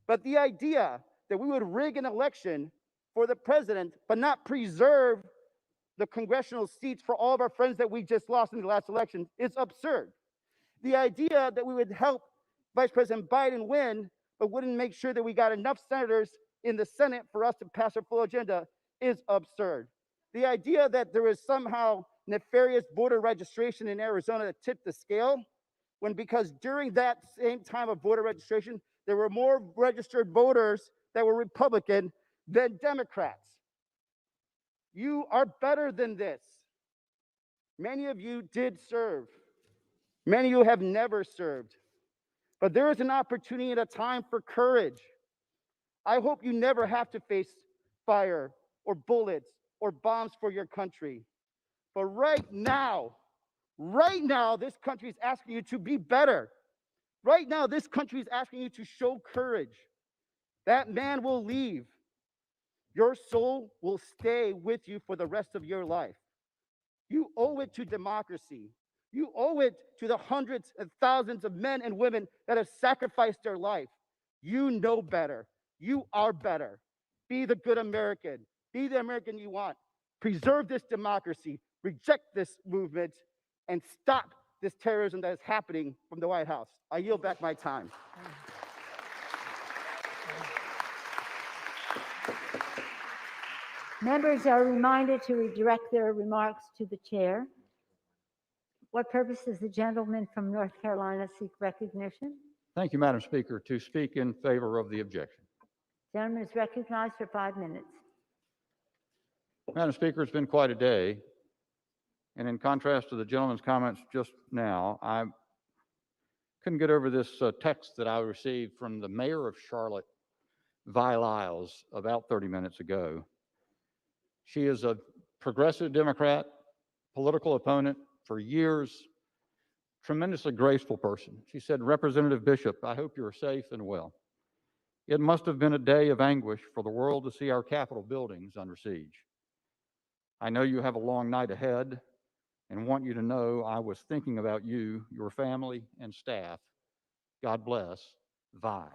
But the idea that we would rig an election for the president, but not preserve the congressional seats for all of our friends that we just lost in the last election is absurd. The idea that we would help Vice President Biden win, but wouldn't make sure that we got enough senators in the Senate for us to pass our full agenda is absurd. The idea that there is somehow nefarious voter registration in Arizona that tipped the scale, when because during that same time of voter registration, there were more registered voters that were Republican than Democrats. You are better than this. Many of you did serve. Many of you have never served. But there is an opportunity and a time for courage. I hope you never have to face fire or bullets or bombs for your country. But right now, this country is asking you to be better. Right now, this country is asking you to show courage. That man will leave. Your soul will stay with you for the rest of your life. You owe it to democracy. You owe it to the hundreds and thousands of men and women that have sacrificed their life. You know better. You are better. Be the good American. Be the American you want. Preserve this democracy. Reject this movement and stop this terrorism that is happening from the White House. I yield back my time.
Members are reminded to redirect their remarks to the chair. What purpose does the gentleman from North Carolina seek recognition?
Thank you, Madam Speaker. To speak in favor of the objection.
Gentleman is recognized for 5 minutes.
Madam Speaker, it's been quite a day. And in contrast to the gentleman's comments just now, I couldn't get over this text that I received from the mayor of Charlotte, Vi Lyles, about 30 minutes ago. She is a progressive Democrat, political opponent for years, tremendously graceful person. She said, "Representative Bishop, I hope you're safe and well. It must have been a day of anguish for the world to see our Capitol buildings under siege. I know you have a long night ahead and want you to know I was thinking about you, your family, and staff. God bless, Vi."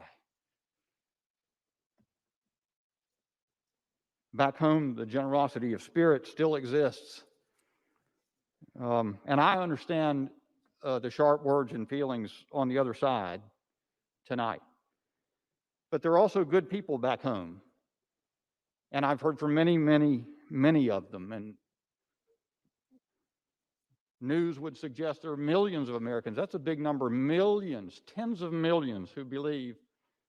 Back home, the generosity of spirit still exists. And I understand the sharp words and feelings on the other side tonight. But there are also good people back home. And I've heard from many, many, many of them. And news would suggest there are millions of Americans. That's a big number. Millions, tens of millions who believe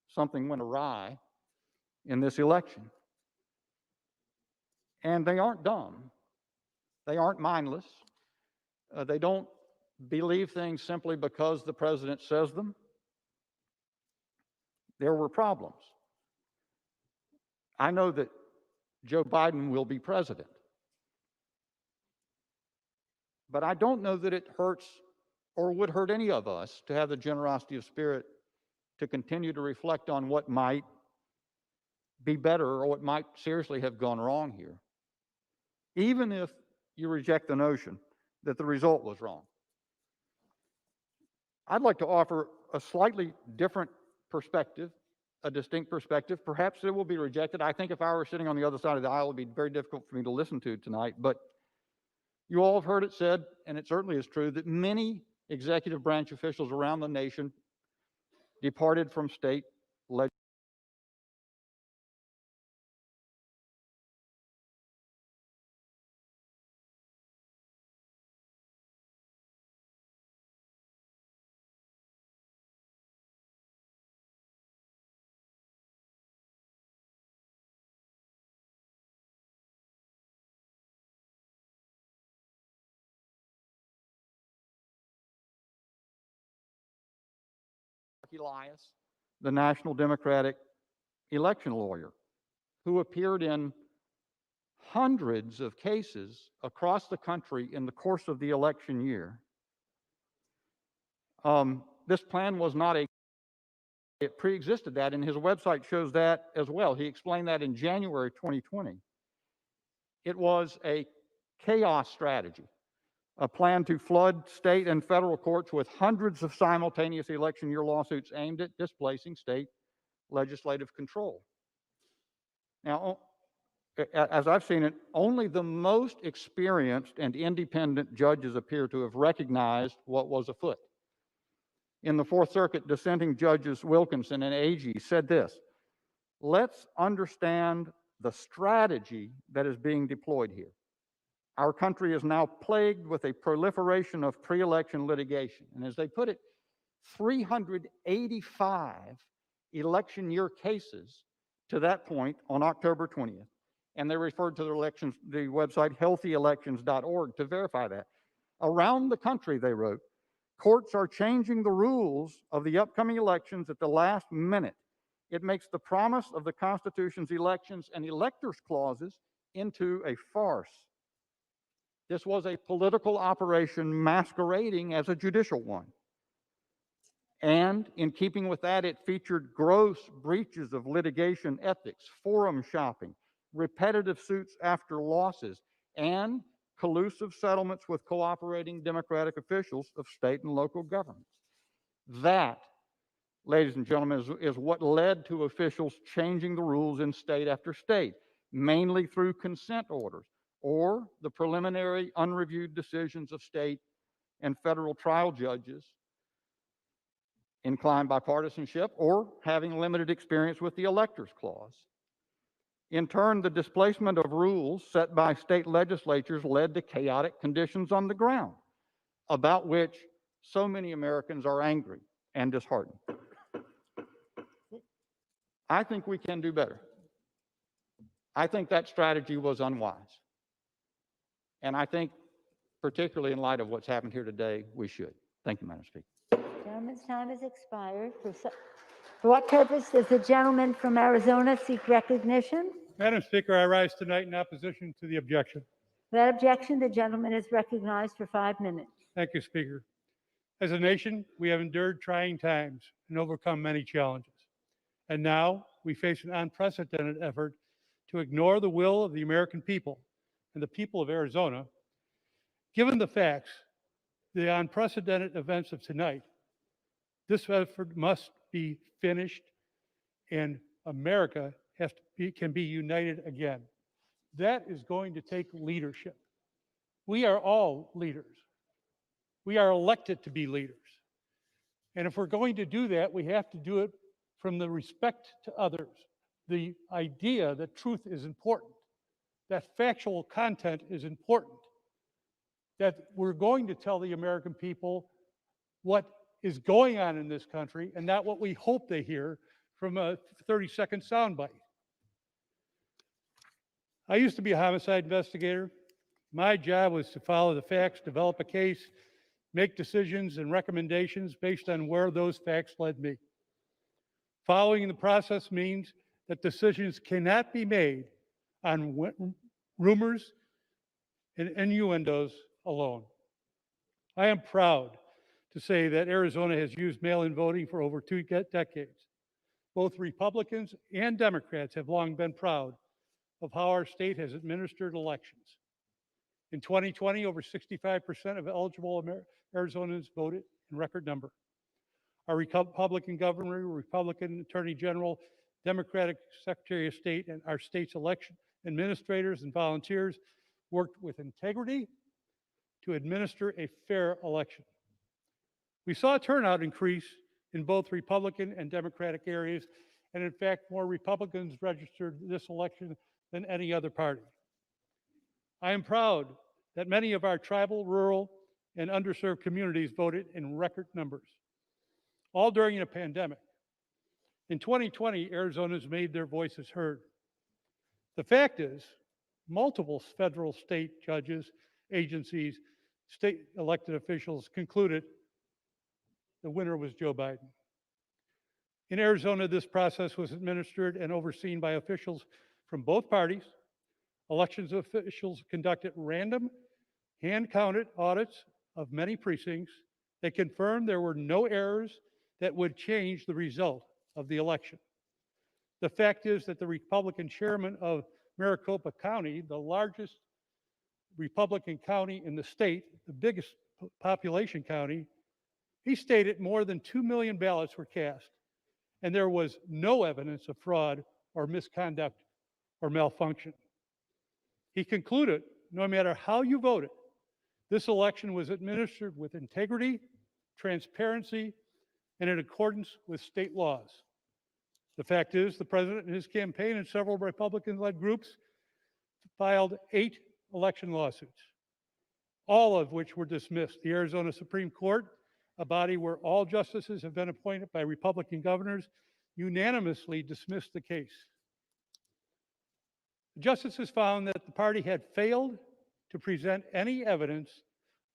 something went awry in this election. And they aren't dumb. They aren't mindless. They don't believe things simply because the president says them. There were problems. I know that Joe Biden will be president. But I don't know that it hurts or would hurt any of us to have the generosity of spirit to continue to reflect on what might be better or what might seriously have gone wrong here, even if you reject the notion that the result was wrong. I'd like to offer a slightly different perspective, a distinct perspective. Perhaps it will be rejected. I think if I were sitting on the other side of the aisle, it would be very difficult for me to listen to tonight. But you all have heard it said, and it certainly is true, that many executive branch officials around the nation departed from state legislation. Elias, the National Democratic election lawyer, who appeared in hundreds of cases across the country in the course of the election year. This plan was not it pre-existed that, and his website shows that as well. He explained that in January 2020. It was a chaos strategy, a plan to flood state and federal courts with hundreds of simultaneous election year lawsuits aimed at displacing state legislative control. Now, as I've seen it, only the most experienced and independent judges appear to have recognized what was afoot. In the Fourth Circuit, dissenting judges Wilkinson and Agee said this: "Let's understand the strategy that is being deployed here. Our country is now plagued with a proliferation of pre-election litigation." And as they put it, 385 election year cases to that point on October 20th. And they referred to the website healthyelections.org to verify that. Around the country, they wrote, courts are changing the rules of the upcoming elections at the last minute. It makes the promise of the Constitution's elections and electors' clauses into a farce. This was a political operation masquerading as a judicial one. And in keeping with that, it featured gross breaches of litigation ethics, forum shopping, repetitive suits after losses, and collusive settlements with cooperating Democratic officials of state and local governments. That, ladies and gentlemen, is what led to officials changing the rules in state after state, mainly through consent orders or the preliminary unreviewed decisions of state and federal trial judges inclined by partisanship or having limited experience with the electors clause. In turn, the displacement of rules set by state legislatures led to chaotic conditions on the ground, about which so many Americans are angry and disheartened. I think we can do better. I think that strategy was unwise. And I think, particularly in light of what's happened here today, we should. Thank you, Madam Speaker.
Gentleman's time has expired. For what purpose does the gentleman from Arizona seek recognition?
Madam Speaker, I rise tonight in opposition to the objection.
Without objection, the gentleman is recognized for 5 minutes.
Thank you, Speaker. As a nation, we have endured trying times and overcome many challenges. And now we face an unprecedented effort to ignore the will of the American people and the people of Arizona. Given the facts, the unprecedented events of tonight, this effort must be finished, and America can be united again. That is going to take leadership. We are all leaders. We are elected to be leaders. And if we're going to do that, we have to do it from the respect to others, the idea that truth is important, that factual content is important, that we're going to tell the American people what is going on in this country and not what we hope they hear from a 30-second soundbite. I used to be a homicide investigator. My job was to follow the facts, develop a case, make decisions and recommendations based on where those facts led me. Following the process means that decisions cannot be made on rumors and innuendos alone. I am proud to say that Arizona has used mail-in voting for over 2 decades. Both Republicans and Democrats have long been proud of how our state has administered elections. In 2020, over 65% of eligible Arizonans voted in record number. Our Republican governor, Republican Attorney General, Democratic Secretary of State, and our state's election administrators and volunteers worked with integrity to administer a fair election. We saw turnout increase in both Republican and Democratic areas, and in fact, more Republicans registered this election than any other party. I am proud that many of our tribal, rural, and underserved communities voted in record numbers, all during a pandemic. In 2020, Arizonans made their voices heard. The fact is, multiple federal, state judges, agencies, state elected officials concluded the winner was Joe Biden. In Arizona, this process was administered and overseen by officials from both parties. Elections officials conducted random, hand-counted audits of many precincts that confirmed there were no errors that would change the result of the election. The fact is that the Republican chairman of Maricopa County, the largest Republican county in the state, the biggest population county, he stated more than 2 million ballots were cast, and there was no evidence of fraud or misconduct or malfunction. He concluded, no matter how you voted, this election was administered with integrity, transparency, and in accordance with state laws. The fact is, the president and his campaign and several Republican-led groups filed 8 election lawsuits, all of which were dismissed. The Arizona Supreme Court, a body where all justices have been appointed by Republican governors, unanimously dismissed the case. The justices found that the party had failed to present any evidence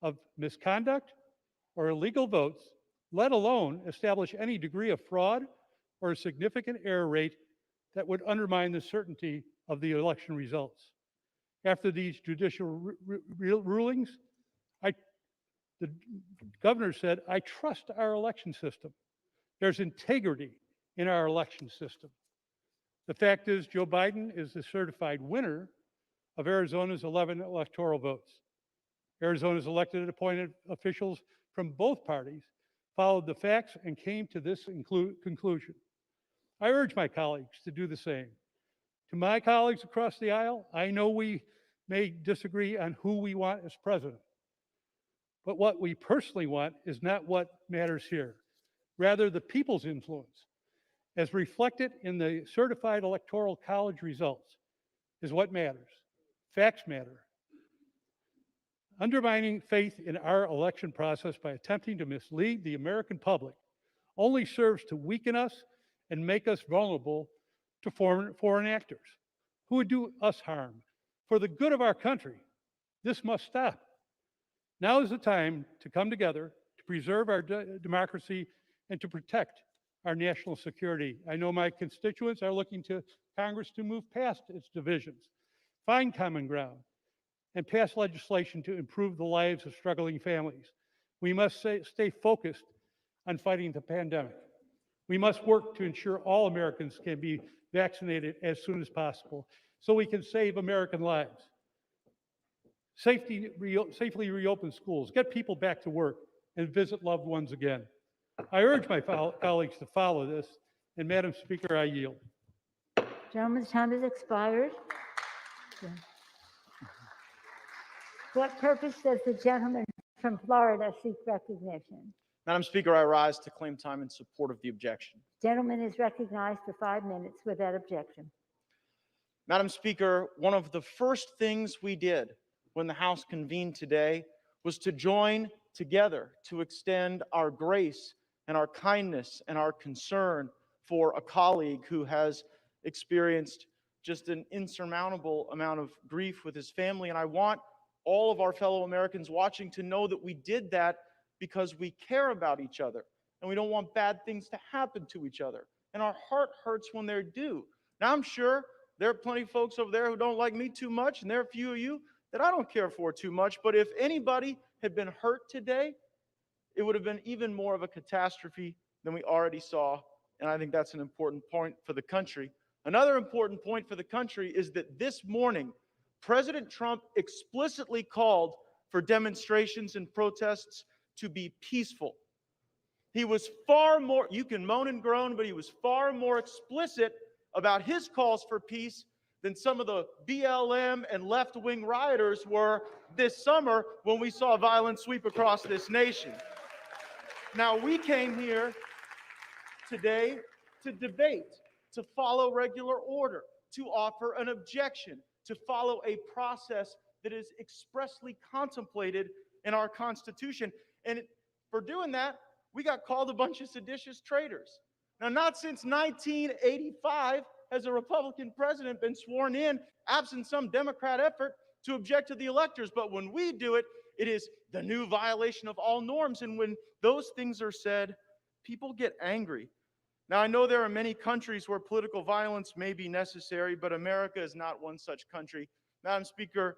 of misconduct or illegal votes, let alone establish any degree of fraud or a significant error rate that would undermine the certainty of the election results. After these judicial rulings, the governor said, I trust our election system. There's integrity in our election system. The fact is, Joe Biden is the certified winner of Arizona's 11 electoral votes. Arizona's elected and appointed officials from both parties followed the facts and came to this conclusion. I urge my colleagues to do the same. To my colleagues across the aisle, I know we may disagree on who we want as president. But what we personally want is not what matters here. Rather, the people's influence, as reflected in the certified electoral college results, is what matters. Facts matter. Undermining faith in our election process by attempting to mislead the American public only serves to weaken us and make us vulnerable to foreign actors who would do us harm. For the good of our country, this must stop. Now is the time to come together to preserve our democracy and to protect our national security. I know my constituents are looking to Congress to move past its divisions, find common ground, and pass legislation to improve the lives of struggling families. We must stay focused on fighting the pandemic. We must work to ensure all Americans can be vaccinated as soon as possible so we can save American lives. Safely reopen schools, get people back to work, and visit loved ones again. I urge my colleagues to follow this, and Madam Speaker, I yield.
Gentleman's time has expired. What purpose does the gentleman from Florida seek recognition?
Madam Speaker, I rise to claim time in support of the objection.
Gentleman is recognized for 5 minutes without objection.
Madam Speaker, one of the first things we did when the House convened today was to join together to extend our grace and our kindness and our concern for a colleague who has experienced just an insurmountable amount of grief with his family. And I want all of our fellow Americans watching to know that we did that because we care about each other and we don't want bad things to happen to each other. And our heart hurts when they're due. Now, I'm sure there are plenty of folks over there who don't like me too much, and there are a few of you that I don't care for too much. But if anybody had been hurt today, it would have been even more of a catastrophe than we already saw. And I think that's an important point for the country. Another important point for the country is that this morning, President Trump explicitly called for demonstrations and protests to be peaceful. He was far more, you can moan and groan, but he was far more explicit about his calls for peace than some of the BLM and left-wing rioters were this summer when we saw violence sweep across this nation. Now, we came here today to debate, to follow regular order, to offer an objection, to follow a process that is expressly contemplated in our Constitution. And for doing that, we got called a bunch of seditious traitors. Now, not since 1985 has a Republican president been sworn in, absent some Democrat effort, to object to the electors. But when we do it, it is the new violation of all norms. And when those things are said, people get angry. Now, I know there are many countries where political violence may be necessary, but America is not one such country. Madam Speaker,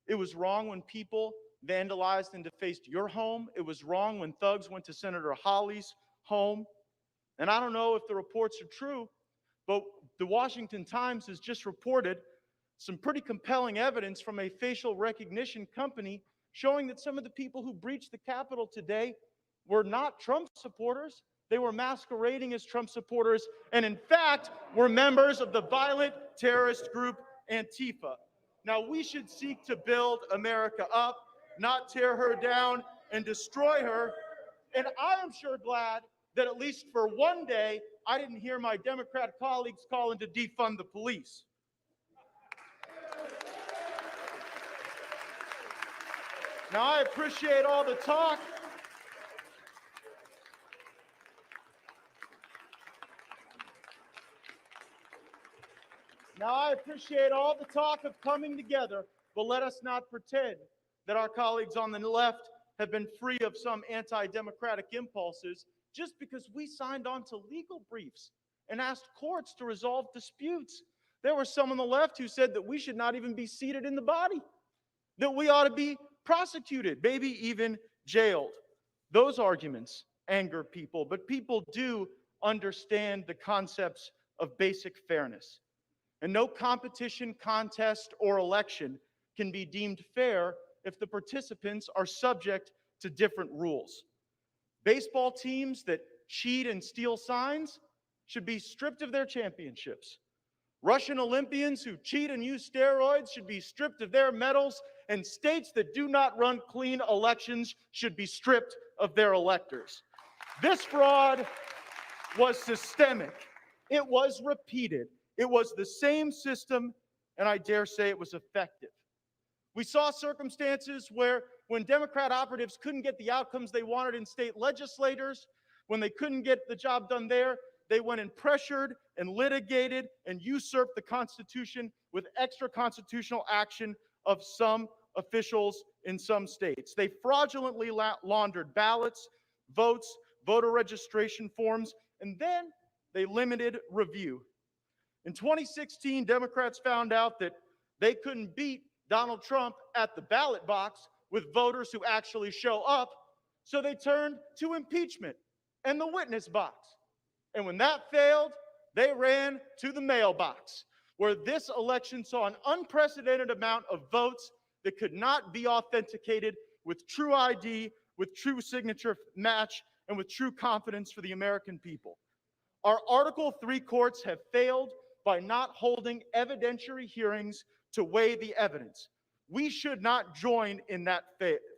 it was wrong when people vandalized and defaced your home. It was wrong when thugs went to Senator Hawley's home. And I don't know if the reports are true, but the Washington Times has just reported some pretty compelling evidence from a facial recognition company showing that some of the people who breached the Capitol today were not Trump supporters. They were masquerading as Trump supporters, and in fact, were members of the violent terrorist group Antifa. Now, we should seek to build America up, not tear her down and destroy her. And I am sure glad that at least for one day, I didn't hear my Democrat colleagues calling to defund the police. Now, I appreciate all the talk. Now, I appreciate all the talk of coming together, but let us not pretend that our colleagues on the left
have been free of some anti-democratic impulses just because we signed on to legal briefs and asked courts to resolve disputes. There were some on the left who said that we should not even be seated in the body, that we ought to be prosecuted, maybe even jailed. Those arguments anger people, but people do understand the concepts of basic fairness. And no competition, contest, or election can be deemed fair if the participants are subject to different rules. Baseball teams that cheat and steal signs should be stripped of their championships. Russian Olympians who cheat and use steroids should be stripped of their medals, and states that do not run clean elections should be stripped of their electors. This fraud was systemic. It was repeated. It was the same system, and I dare say it was effective. We saw circumstances where when Democrat operatives couldn't get the outcomes they wanted in state legislators, when they couldn't get the job done there, they went and pressured and litigated and usurped the Constitution with extra constitutional action of some officials in some states. They fraudulently laundered ballots, votes, voter registration forms, and then they limited review. In 2016, Democrats found out that they couldn't beat Donald Trump at the ballot box with voters who actually show up, so they turned to impeachment and the witness box. And when that failed, they ran to the mailbox, where this election saw an unprecedented amount of votes that could not be authenticated with true ID, with true signature match, and with true confidence for the American people. Our Article 3 courts have failed by not holding evidentiary hearings to weigh the evidence. We should not join in that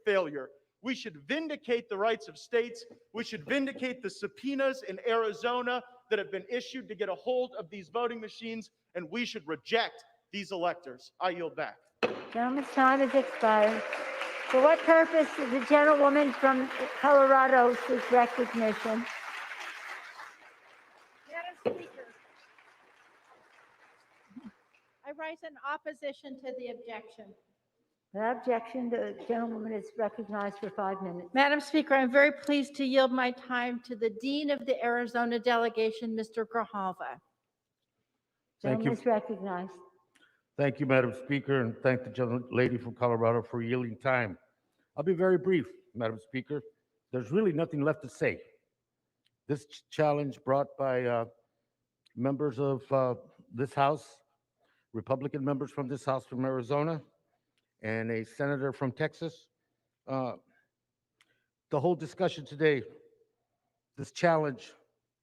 failure. We should vindicate the rights of states. We should vindicate the subpoenas in Arizona that have been issued to get a hold of these voting machines, and we should reject these electors. I yield back.
Gentleman's time has expired. For what purpose does the gentlewoman from Colorado seek recognition?
Madam Speaker, I rise in opposition to the objection.
Without objection, the gentlewoman is recognized for 5 minutes.
Madam Speaker, I'm very pleased to yield my time to the Dean of the Arizona delegation, Mr. Grijalva.
Gentleman is recognized.
Thank you, Madam Speaker, and thank the gentlelady from Colorado for yielding time. I'll be very brief, Madam Speaker. There's really nothing left to say. This challenge brought by members of this House, Republican members from this House from Arizona, and a senator from Texas. The whole discussion today, this challenge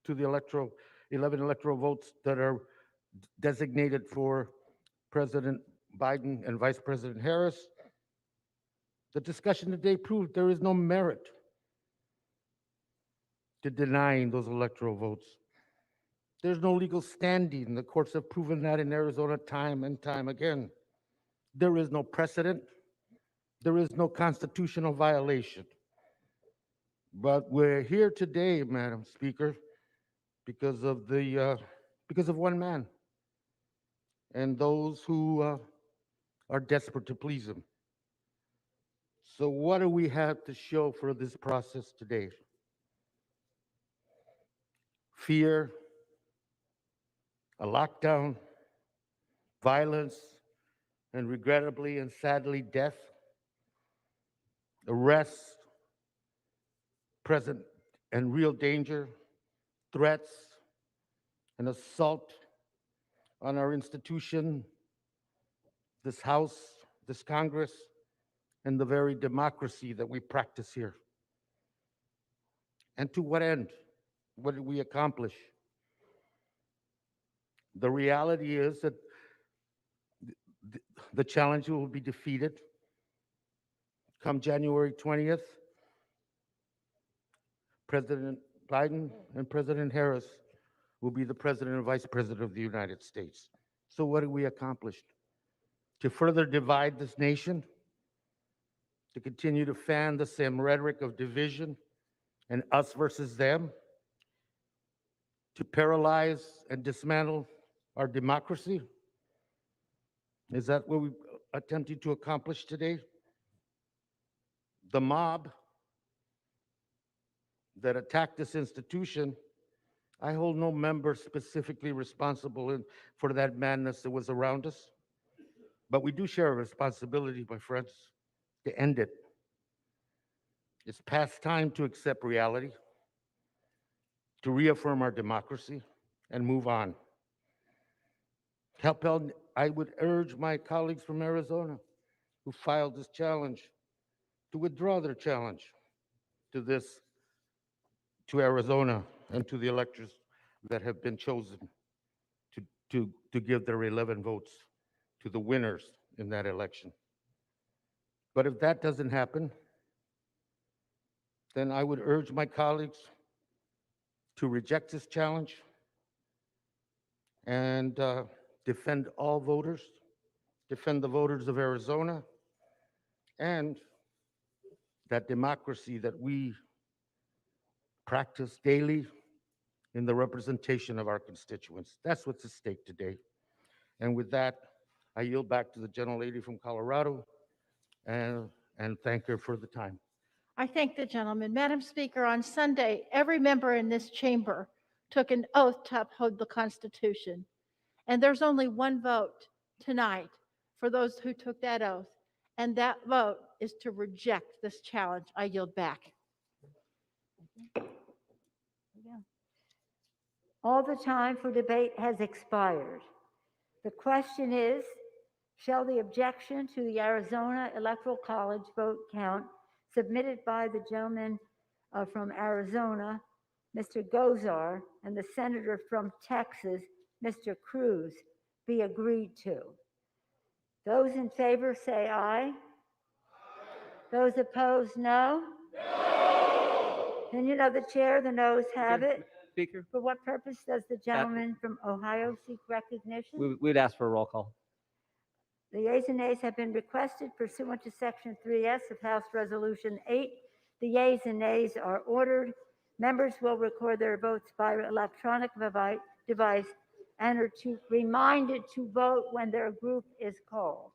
to the 11 electoral votes that are designated for President Biden and Vice President Harris, the discussion today proved there is no merit to denying those electoral votes. There's no legal standing. The courts have proven that in Arizona time and time again. There is no precedent. There is no constitutional violation. But we're here today, Madam Speaker, because of one man and those who are desperate to please him. So what do we have to show for this process today? Fear, a lockdown, violence, and regrettably and sadly death, arrest, present and real danger, threats, and assault on our institution, this House, this Congress, and the very democracy that we practice here. And to what end? What did we accomplish? The reality is that the challenge will be defeated come January 20th. President Biden and President Harris will be the President and Vice President of the United States. So what have we accomplished? To further divide this nation, to continue to fan the same rhetoric of division and us versus them, to paralyze and dismantle our democracy? Is that what we're attempting to accomplish today? The mob that attacked this institution, I hold no member specifically responsible for that madness that was around us. But we do share a responsibility, my friends, to end it. It's past time to accept reality, to reaffirm our democracy, and move on. I would urge my colleagues from Arizona who filed this challenge to withdraw their challenge to Arizona and to the electors that have been chosen to give their 11 votes to the winners in that election. But if that doesn't happen, then I would urge my colleagues to reject this challenge and defend all voters, defend the voters of Arizona, and that democracy that we practice daily in the representation of our constituents. That's what's at stake today. And with that, I yield back to the gentlelady from Colorado and thank her for the time.
I thank the gentleman. Madam Speaker, on Sunday, every member in this chamber took an oath to uphold the Constitution. And there's only one vote tonight for those who took that oath. And that vote is to reject this challenge. I yield back.
All the time for debate has expired. The question is, shall the objection to the Arizona Electoral College vote count submitted by the gentleman from Arizona, Mr. Gozar, and the senator from Texas, Mr. Cruz, be agreed to? Those in favor say aye. Those opposed, no. Opinion of the chair, the noes have it.
Speaker,
For what purpose does the gentleman from Ohio seek recognition?
we would ask for a roll call.
The yeas and nays have been requested pursuant to Section 3S of House Resolution 8. The yeas and nays are ordered. Members will record their votes by electronic device and are reminded to vote when their group is called.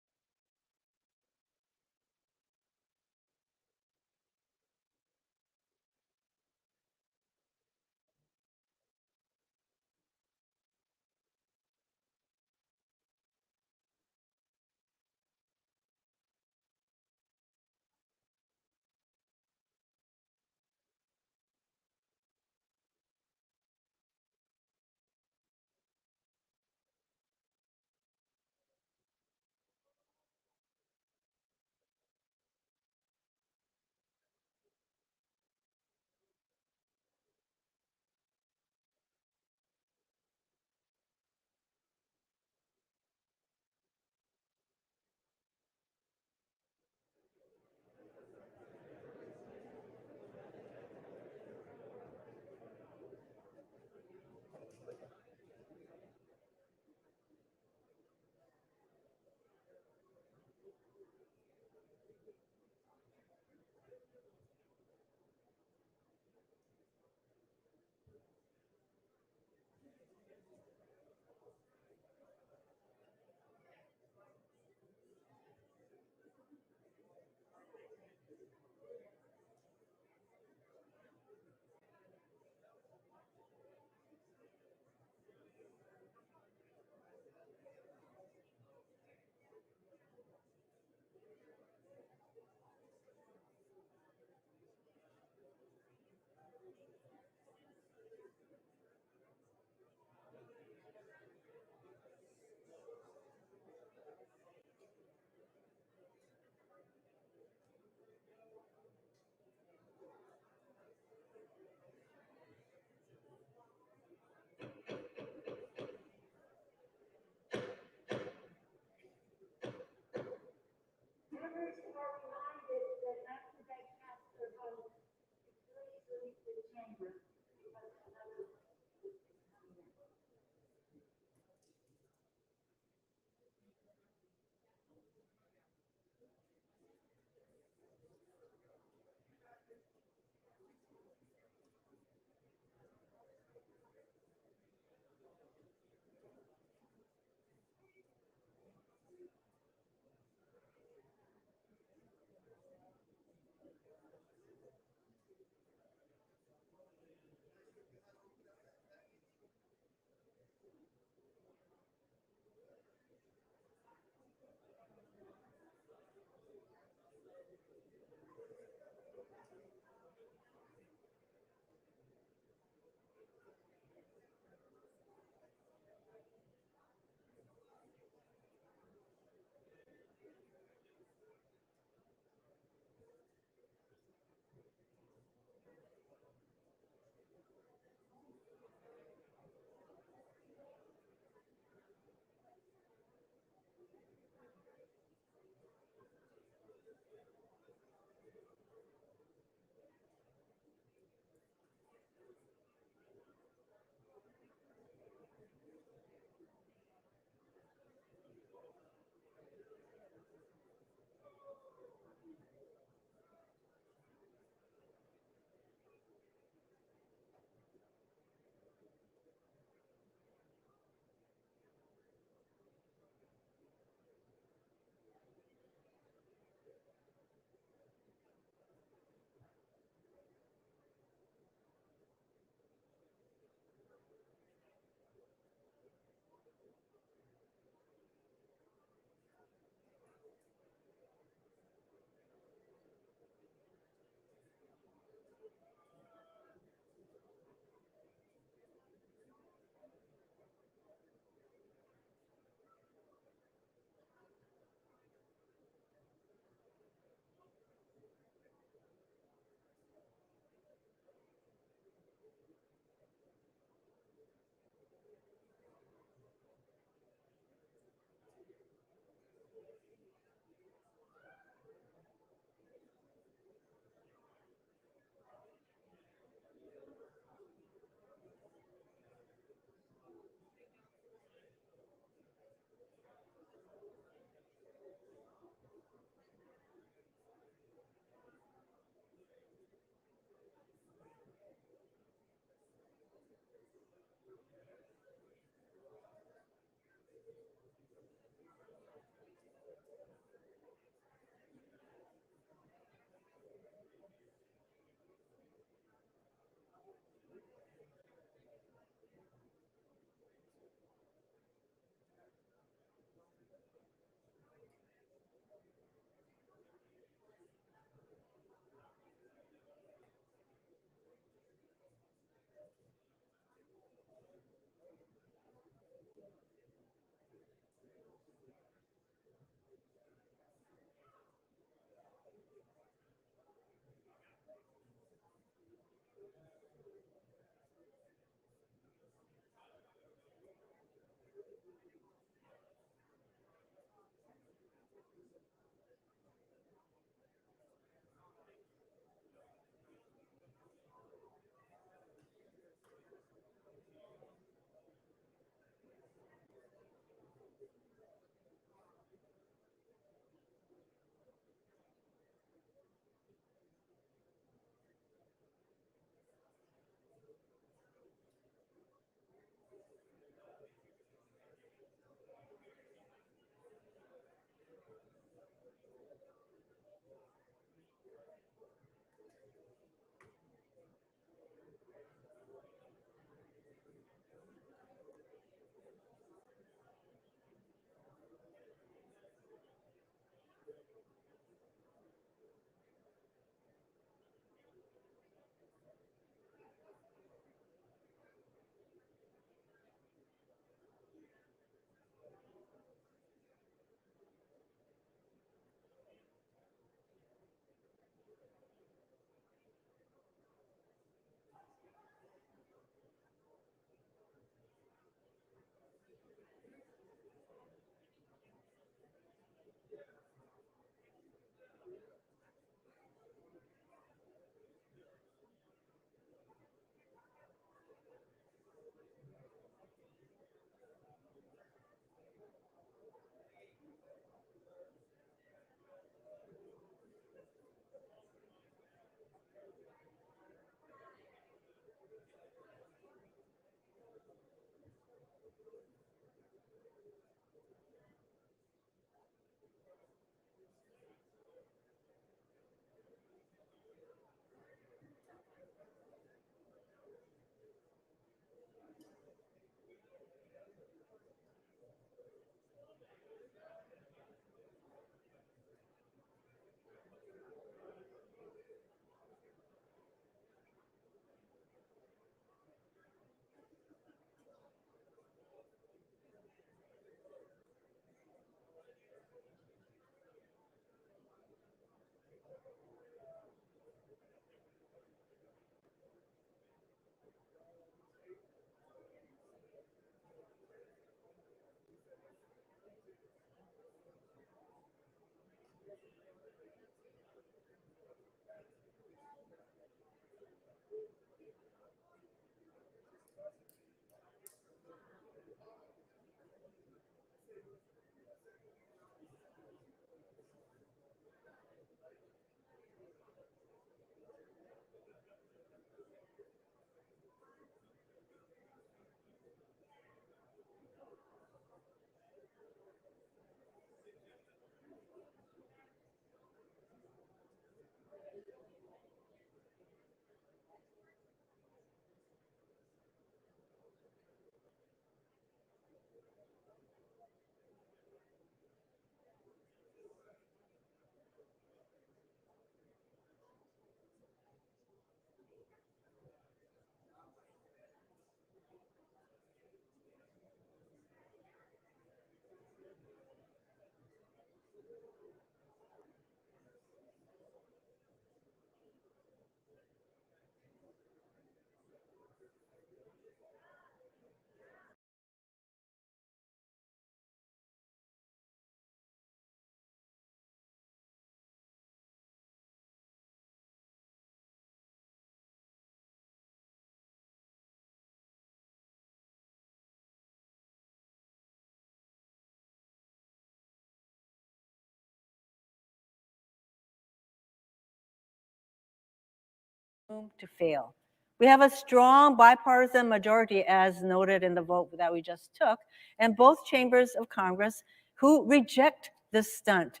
To fail. We have a strong bipartisan majority, as noted in the vote that we just took, and both chambers of Congress who reject this stunt.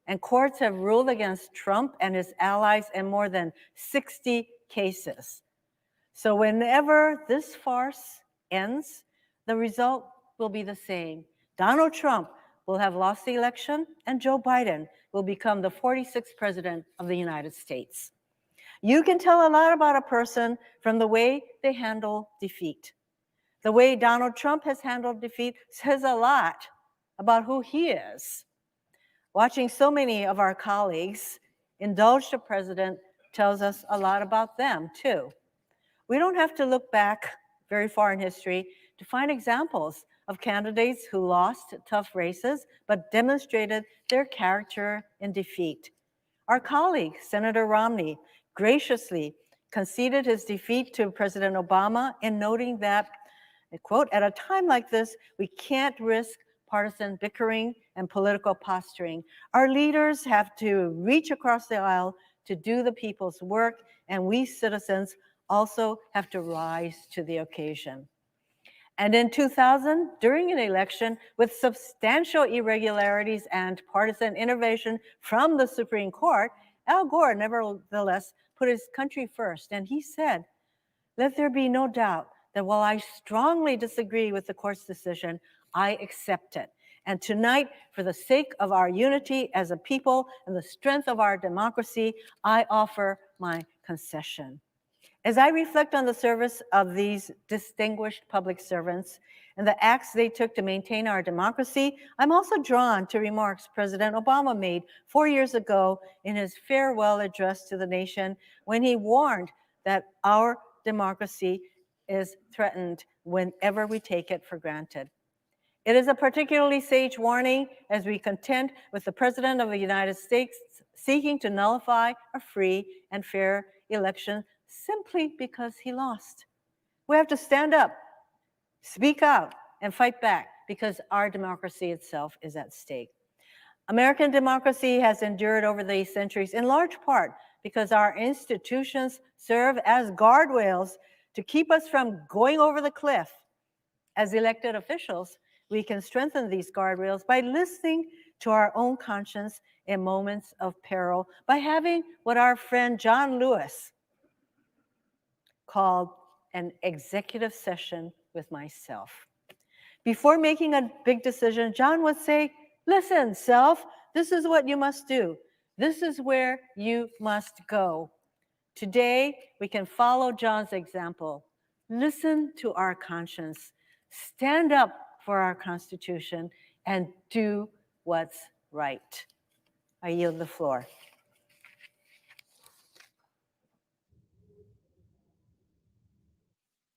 And courts have ruled against Trump and his allies in more than 60 cases. So whenever this farce ends, the result will be the same. Donald Trump will have lost the election, and Joe Biden will become the 46th president of the United States. You can tell a lot about a person from the way they handle defeat. The way Donald Trump has handled defeat says a lot about who he is. Watching so many of our colleagues indulge the president tells us a lot about them, too. We don't have to look back very far in history to find examples of candidates who lost tough races but demonstrated their character in defeat. Our colleague, Senator Romney, graciously conceded his defeat to President Obama in noting that, quote, at a time like this, we can't risk partisan bickering and political posturing. Our leaders have to reach across the aisle to do the people's work, and we citizens also have to rise to the occasion. And in 2000, during an election with substantial irregularities and partisan intervention from the Supreme Court, Al Gore nevertheless put his country first. And he said, "Let there be no doubt that while I strongly disagree with the court's decision, I accept it. And tonight, for the sake of our unity as a people and the strength of our democracy, I offer my concession." As I reflect on the service of these distinguished public servants and the acts they took to maintain our democracy, I'm also drawn to remarks President Obama made 4 years ago in his farewell address to the nation when he warned that our democracy is threatened whenever we take it for granted. It is a particularly sage warning as we contend with the President of the United States seeking to nullify a free and fair election simply because he lost. We have to stand up, speak out, and fight back because our democracy itself is at stake. American democracy has endured over the centuries in large part because our institutions serve as guardrails to keep us from going over the cliff. As elected officials, we can strengthen these guardrails by listening to our own conscience in moments of peril, by having what our friend John Lewis called an executive session with myself. Before making a big decision, John would say, "Listen, self, this is what you must do. This is where you must go." Today, we can follow John's example. Listen to our conscience, stand up for our Constitution, and do what's right. I yield the floor.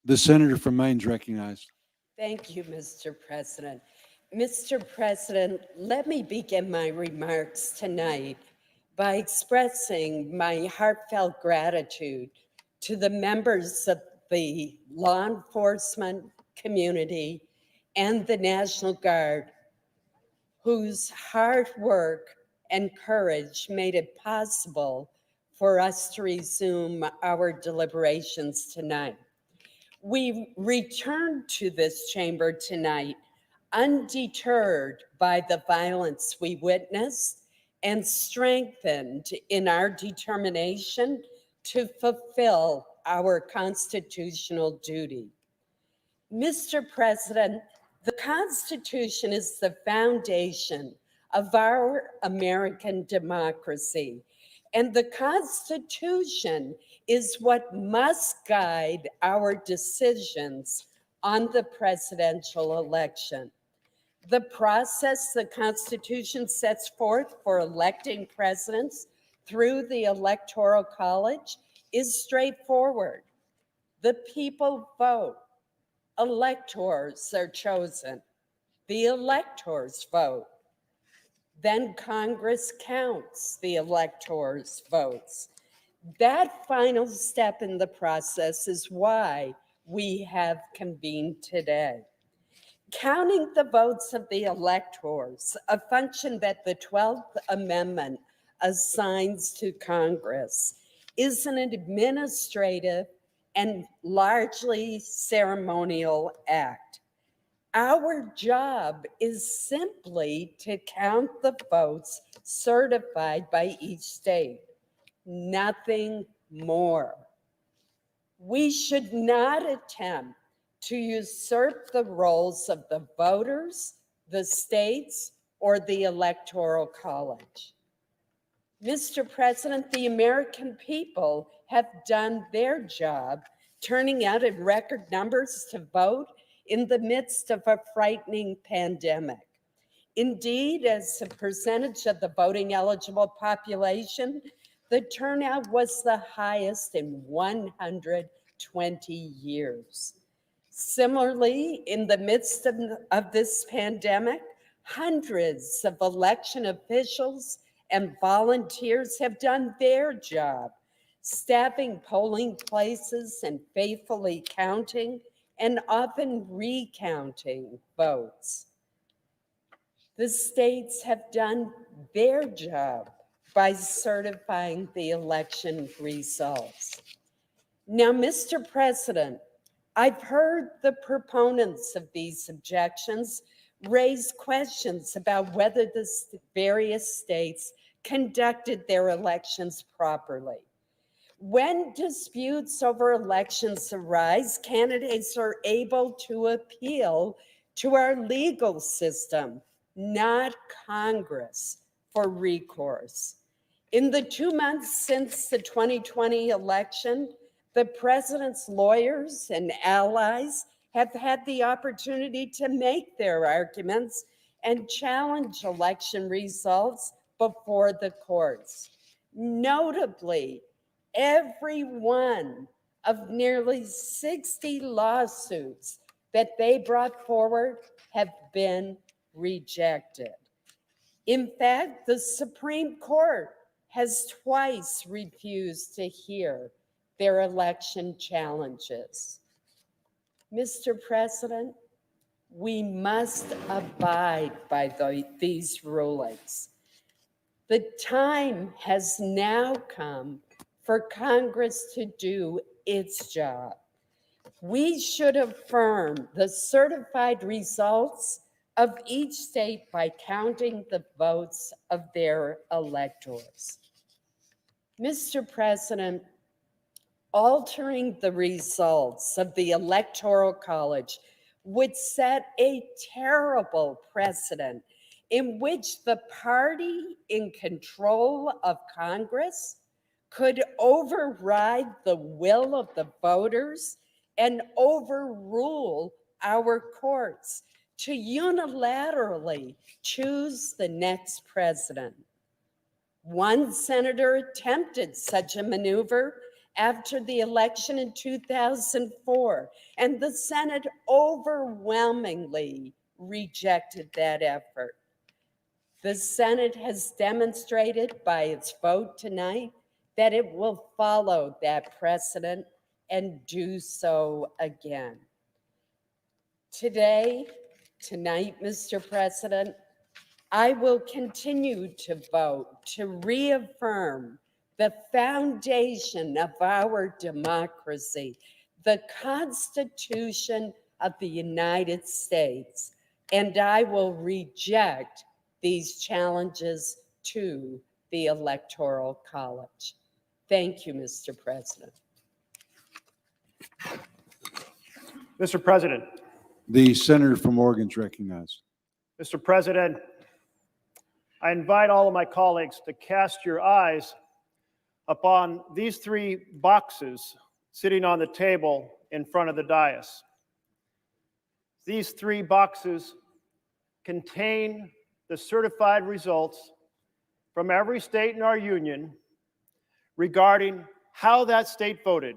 The senator from Maine is recognized.
Thank you, Mr. President. Mr. President, let me begin my remarks tonight by expressing my heartfelt gratitude to the members of the law enforcement community and the National Guard, whose hard work and courage made it possible for us to resume our deliberations tonight. We return to this chamber tonight undeterred by the violence we witnessed and strengthened in our determination to fulfill our constitutional duty. Mr. President, the Constitution is the foundation of our American democracy, and the Constitution is what must guide our decisions on the presidential election. The process the Constitution sets forth for electing presidents through the Electoral College is straightforward. The people vote. Electors are chosen. The electors vote. Then Congress counts the electors' votes. That final step in the process is why we have convened today. Counting the votes of the electors, a function that the 12th Amendment assigns to Congress, is an administrative and largely ceremonial act. Our job is simply to count the votes certified by each state, nothing more. We should not attempt to usurp the roles of the voters, the states, or the Electoral College. Mr. President, the American people have done their job, turning out in record numbers to vote in the midst of a frightening pandemic. Indeed, as a percentage of the voting eligible population, the turnout was the highest in 120 years. Similarly, in the midst of this pandemic, hundreds of election officials and volunteers have done their job, staffing polling places and faithfully counting and often recounting votes. The states have done their job by certifying the election results. Now, Mr. President, I've heard the proponents of these objections raise questions about whether the various states conducted their elections properly. When disputes over elections arise, candidates are able to appeal to our legal system, not Congress, for recourse. In the 2 months since the 2020 election, the president's lawyers and allies have had the opportunity to make their arguments and challenge election results before the courts. Notably, every one of nearly 60 lawsuits that they brought forward have been rejected. In fact, the Supreme Court has twice refused to hear their election challenges. Mr. President, we must abide by these rulings. The time has now come for Congress to do its job. We should affirm the certified results of each state by counting the votes of their electors. Mr. President, altering the results of the Electoral College would set a terrible precedent in which the party in control of Congress could override the will of the voters and overrule our courts to unilaterally choose the next president. One senator attempted such a maneuver after the election in 2004, and the Senate overwhelmingly rejected that effort. The Senate has demonstrated by its vote tonight that it will follow that precedent and do so again. Tonight, Mr. President, I will continue to vote to reaffirm the foundation of our democracy, the Constitution of the United States, and I will reject these challenges to the Electoral College. Thank you, Mr. President.
Mr. President,
The senator from Oregon is recognized.
Mr. President, I invite all of my colleagues to cast your eyes upon these three boxes sitting on the table in front of the dais. These three boxes contain the certified results from every state in our union regarding how that state voted,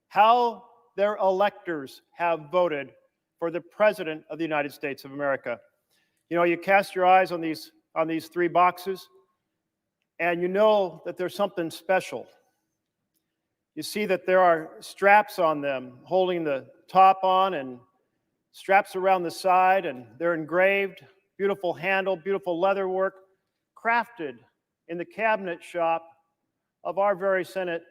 how their electors have voted for the President of the United States of America. You know, you cast your eyes on these three boxes, and you know that there's something special. You see that there are straps on them holding the top on and straps around the side, and they're engraved, beautiful handle, beautiful leather work, crafted in the cabinet shop of our very Senate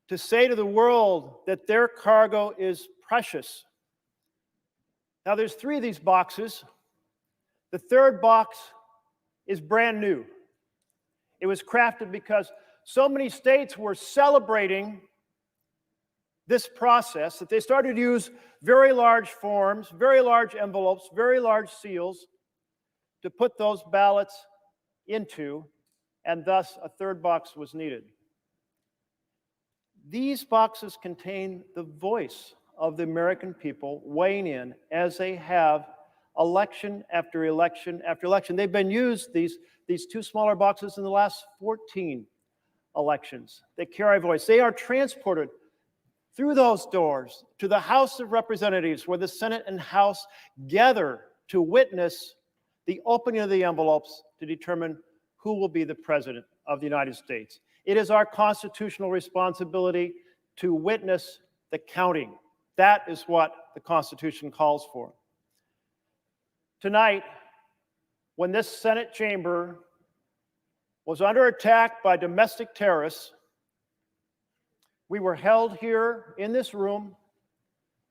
to say to the world that their cargo is precious. Now, there's three of these boxes. The third box is brand new. It was crafted because so many states were celebrating this process that they started to use very large forms, very large envelopes, very large seals to put those ballots into, and thus a third box was needed. These boxes contain the voice of the American people weighing in as they have election after election after election. They've been used, these two smaller boxes, in the last 14 elections. They carry a voice. They are transported through those doors to the House of Representatives, where the Senate and House gather to witness the opening of the envelopes to determine who will be the President of the United States. It is our constitutional responsibility to witness the counting. That is what the Constitution calls for. Tonight, when this Senate chamber was under attack by domestic terrorists, we were held here in this room,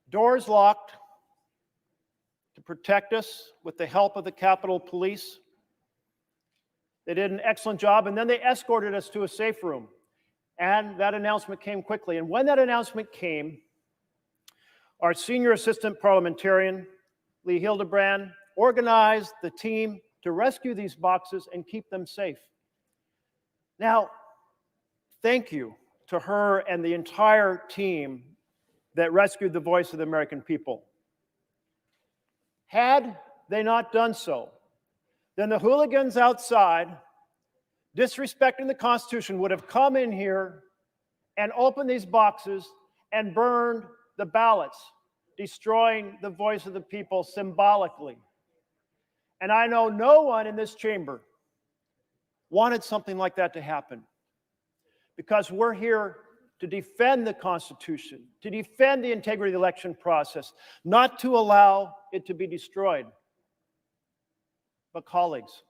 doors locked, to protect us with the help of the Capitol Police. They did an excellent job, and then they escorted us to a safe room. And that announcement came quickly. And when that announcement came, our senior assistant parliamentarian, Lee Hildebrand, organized the team to rescue these boxes and keep them safe. Now, thank you to her and the entire team that rescued the voice of the American people. Had they not done so, then the hooligans outside, disrespecting the Constitution, would have come in here and opened these boxes and burned the ballots, destroying the voice of the people symbolically. And I know no one in this chamber wanted something like that to happen, because we're here to defend the Constitution, to defend the integrity of the election process, not to allow it to be destroyed. But colleagues,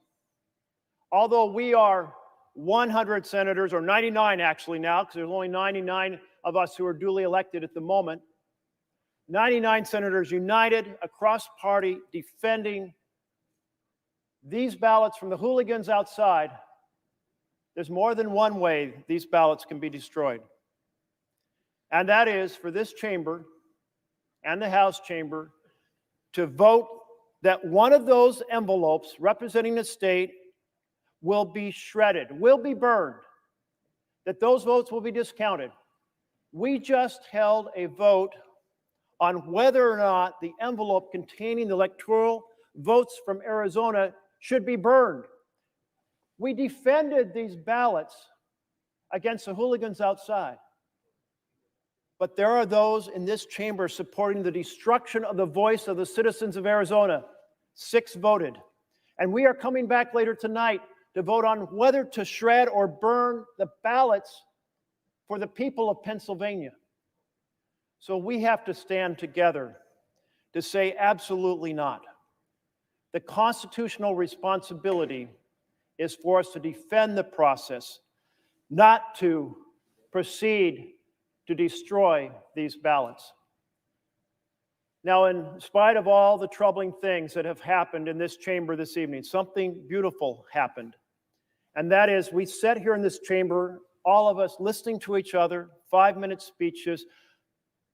although we are 100 senators, or 99 actually now, because there's only 99 of us who are duly elected at the moment, 99 senators united across party defending these ballots from the hooligans outside, there's more than one way these ballots can be destroyed. And that is for this chamber and the House chamber to vote that one of those envelopes representing the state will be shredded, will be burned, that those votes will be discounted. We just held a vote on whether or not the envelope containing the electoral votes from Arizona should be burned. We defended these ballots against the hooligans outside. But there are those in this chamber supporting the destruction of the voice of the citizens of Arizona. 6 voted. And we are coming back later tonight to vote on whether to shred or burn the ballots for the people of Pennsylvania. So we have to stand together to say absolutely not. The constitutional responsibility is for us to defend the process, not to proceed to destroy these ballots. Now, in spite of all the troubling things that have happened in this chamber this evening, something beautiful happened. And that is, we sat here in this chamber, all of us listening to each other, 5-minute speeches,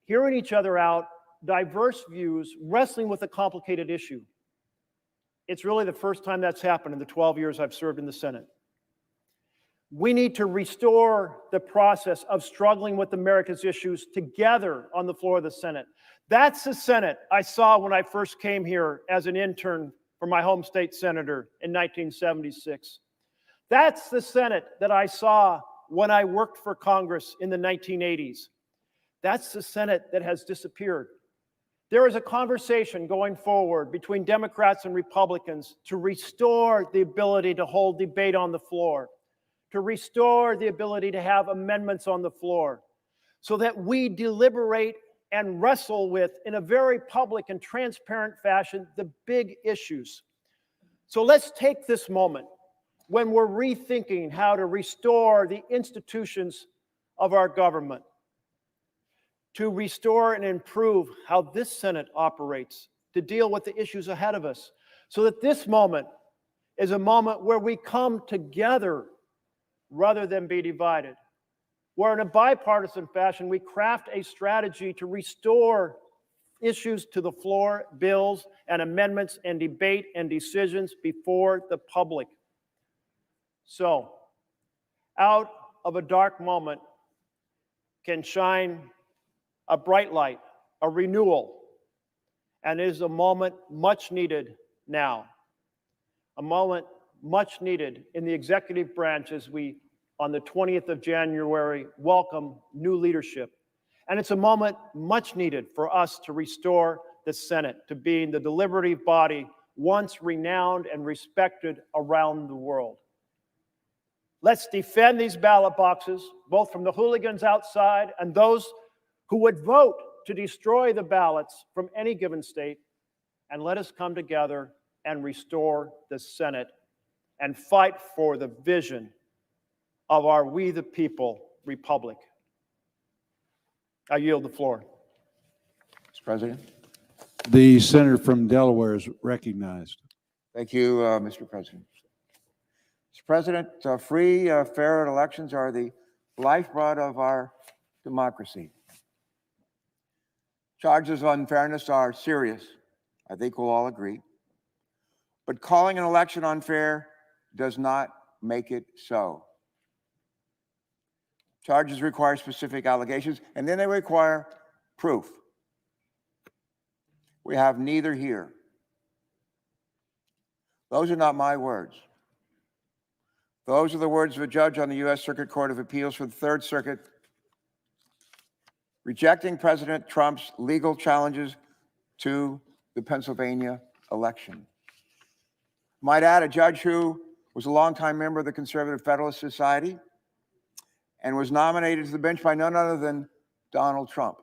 hearing each other out, diverse views, wrestling with a complicated issue. It's really the first time that's happened in the 12 years I've served in the Senate. We need to restore the process of struggling with America's issues together on the floor of the Senate. That's the Senate I saw when I first came here as an intern for my home state senator in 1976. That's the Senate that I saw when I worked for Congress in the 1980s. That's the Senate that has disappeared. There is a conversation going forward between Democrats and Republicans to restore the ability to hold debate on the floor, to restore the ability to have amendments on the floor, so that we deliberate and wrestle with, in a very public and transparent fashion, the big issues. So let's take this moment when we're rethinking how to restore the institutions of our government, to restore and improve how this Senate operates, to deal with the issues ahead of us, so that this moment is a moment where we come together rather than be divided, where in a bipartisan fashion we craft a strategy to restore issues to the floor, bills and amendments and debate and decisions before the public. So, out of a dark moment can shine a bright light, a renewal, and it is a moment much needed now. A moment much needed in the executive branch as we, on the 20th of January, welcome new leadership. And it's a moment much needed for us to restore the Senate to being the deliberative body once renowned and respected around the world. Let's defend these ballot boxes, both from the hooligans outside and those who would vote to destroy the ballots from any given state, and let us come together and restore the Senate and fight for the vision of our We the People republic. I yield the floor.
Mr. President.
The senator from Delaware is recognized.
Thank you, Mr. President. Mr. President, free, fair elections are the lifeblood of our democracy. Charges of unfairness are serious. I think we'll all agree. But calling an election unfair does not make it so. Charges require specific allegations, and then they require proof. We have neither here. Those are not my words. Those are the words of a judge on the U.S. Circuit Court of Appeals for the Third Circuit, rejecting President Trump's legal challenges to the Pennsylvania election. Might add, a judge who was a longtime member of the Conservative Federalist Society and was nominated to the bench by none other than Donald Trump.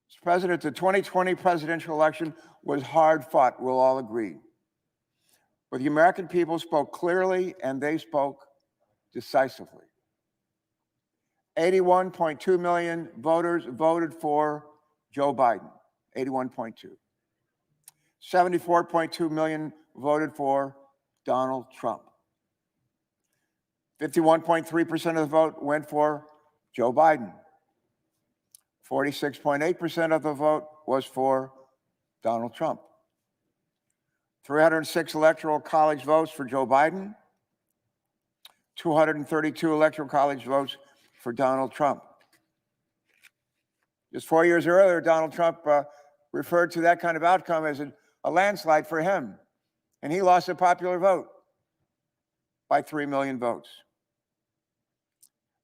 Mr. President, the 2020 presidential election was hard fought, we'll all agree. But the American people spoke clearly and they spoke decisively. 81.2 million voters voted for Joe Biden, 81.2. 74.2 million voted for Donald Trump. 51.3% of the vote went for Joe Biden. 46.8% of the vote was for Donald Trump. 306 electoral college votes for Joe Biden. 232 electoral college votes for Donald Trump. Just 4 years earlier, Donald Trump referred to that kind of outcome as a landslide for him, and he lost a popular vote by 3 million votes.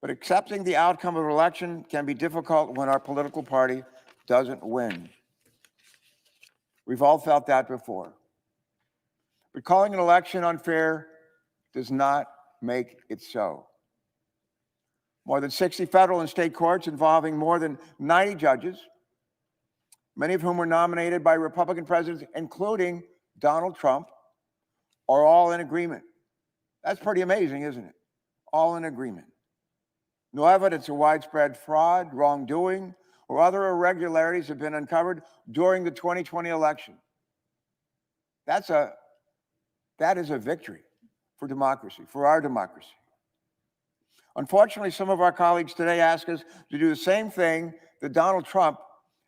But accepting the outcome of an election can be difficult when our political party doesn't win. We've all felt that before. But calling an election unfair does not make it so. More than 60 federal and state courts involving more than 90 judges, many of whom were nominated by Republican presidents, including Donald Trump, are all in agreement. That's pretty amazing, isn't it? All in agreement. No evidence of widespread fraud, wrongdoing, or other irregularities have been uncovered during the 2020 election. That is a victory for democracy, for our democracy. Unfortunately, some of our colleagues today ask us to do the same thing that Donald Trump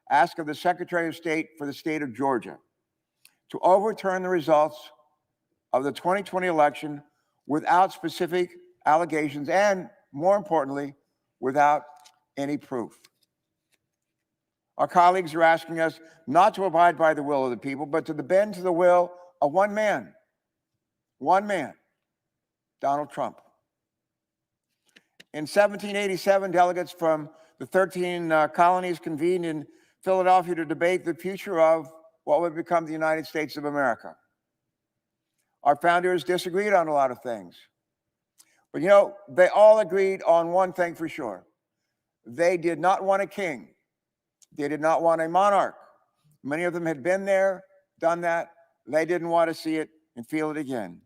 asked of the Secretary of State for the state of Georgia, to overturn the results of the 2020 election without specific allegations and, more importantly, without any proof. Our colleagues are asking us not to abide by the will of the people, but to bend to the will of one man, Donald Trump. In 1787, delegates from the 13 colonies convened in Philadelphia to debate the future of what would become the United States of America. Our founders disagreed on a lot of things. But you know, they all agreed on one thing for sure. They did not want a king. They did not want a monarch. Many of them had been there, done that. They didn't want to see it and feel it again.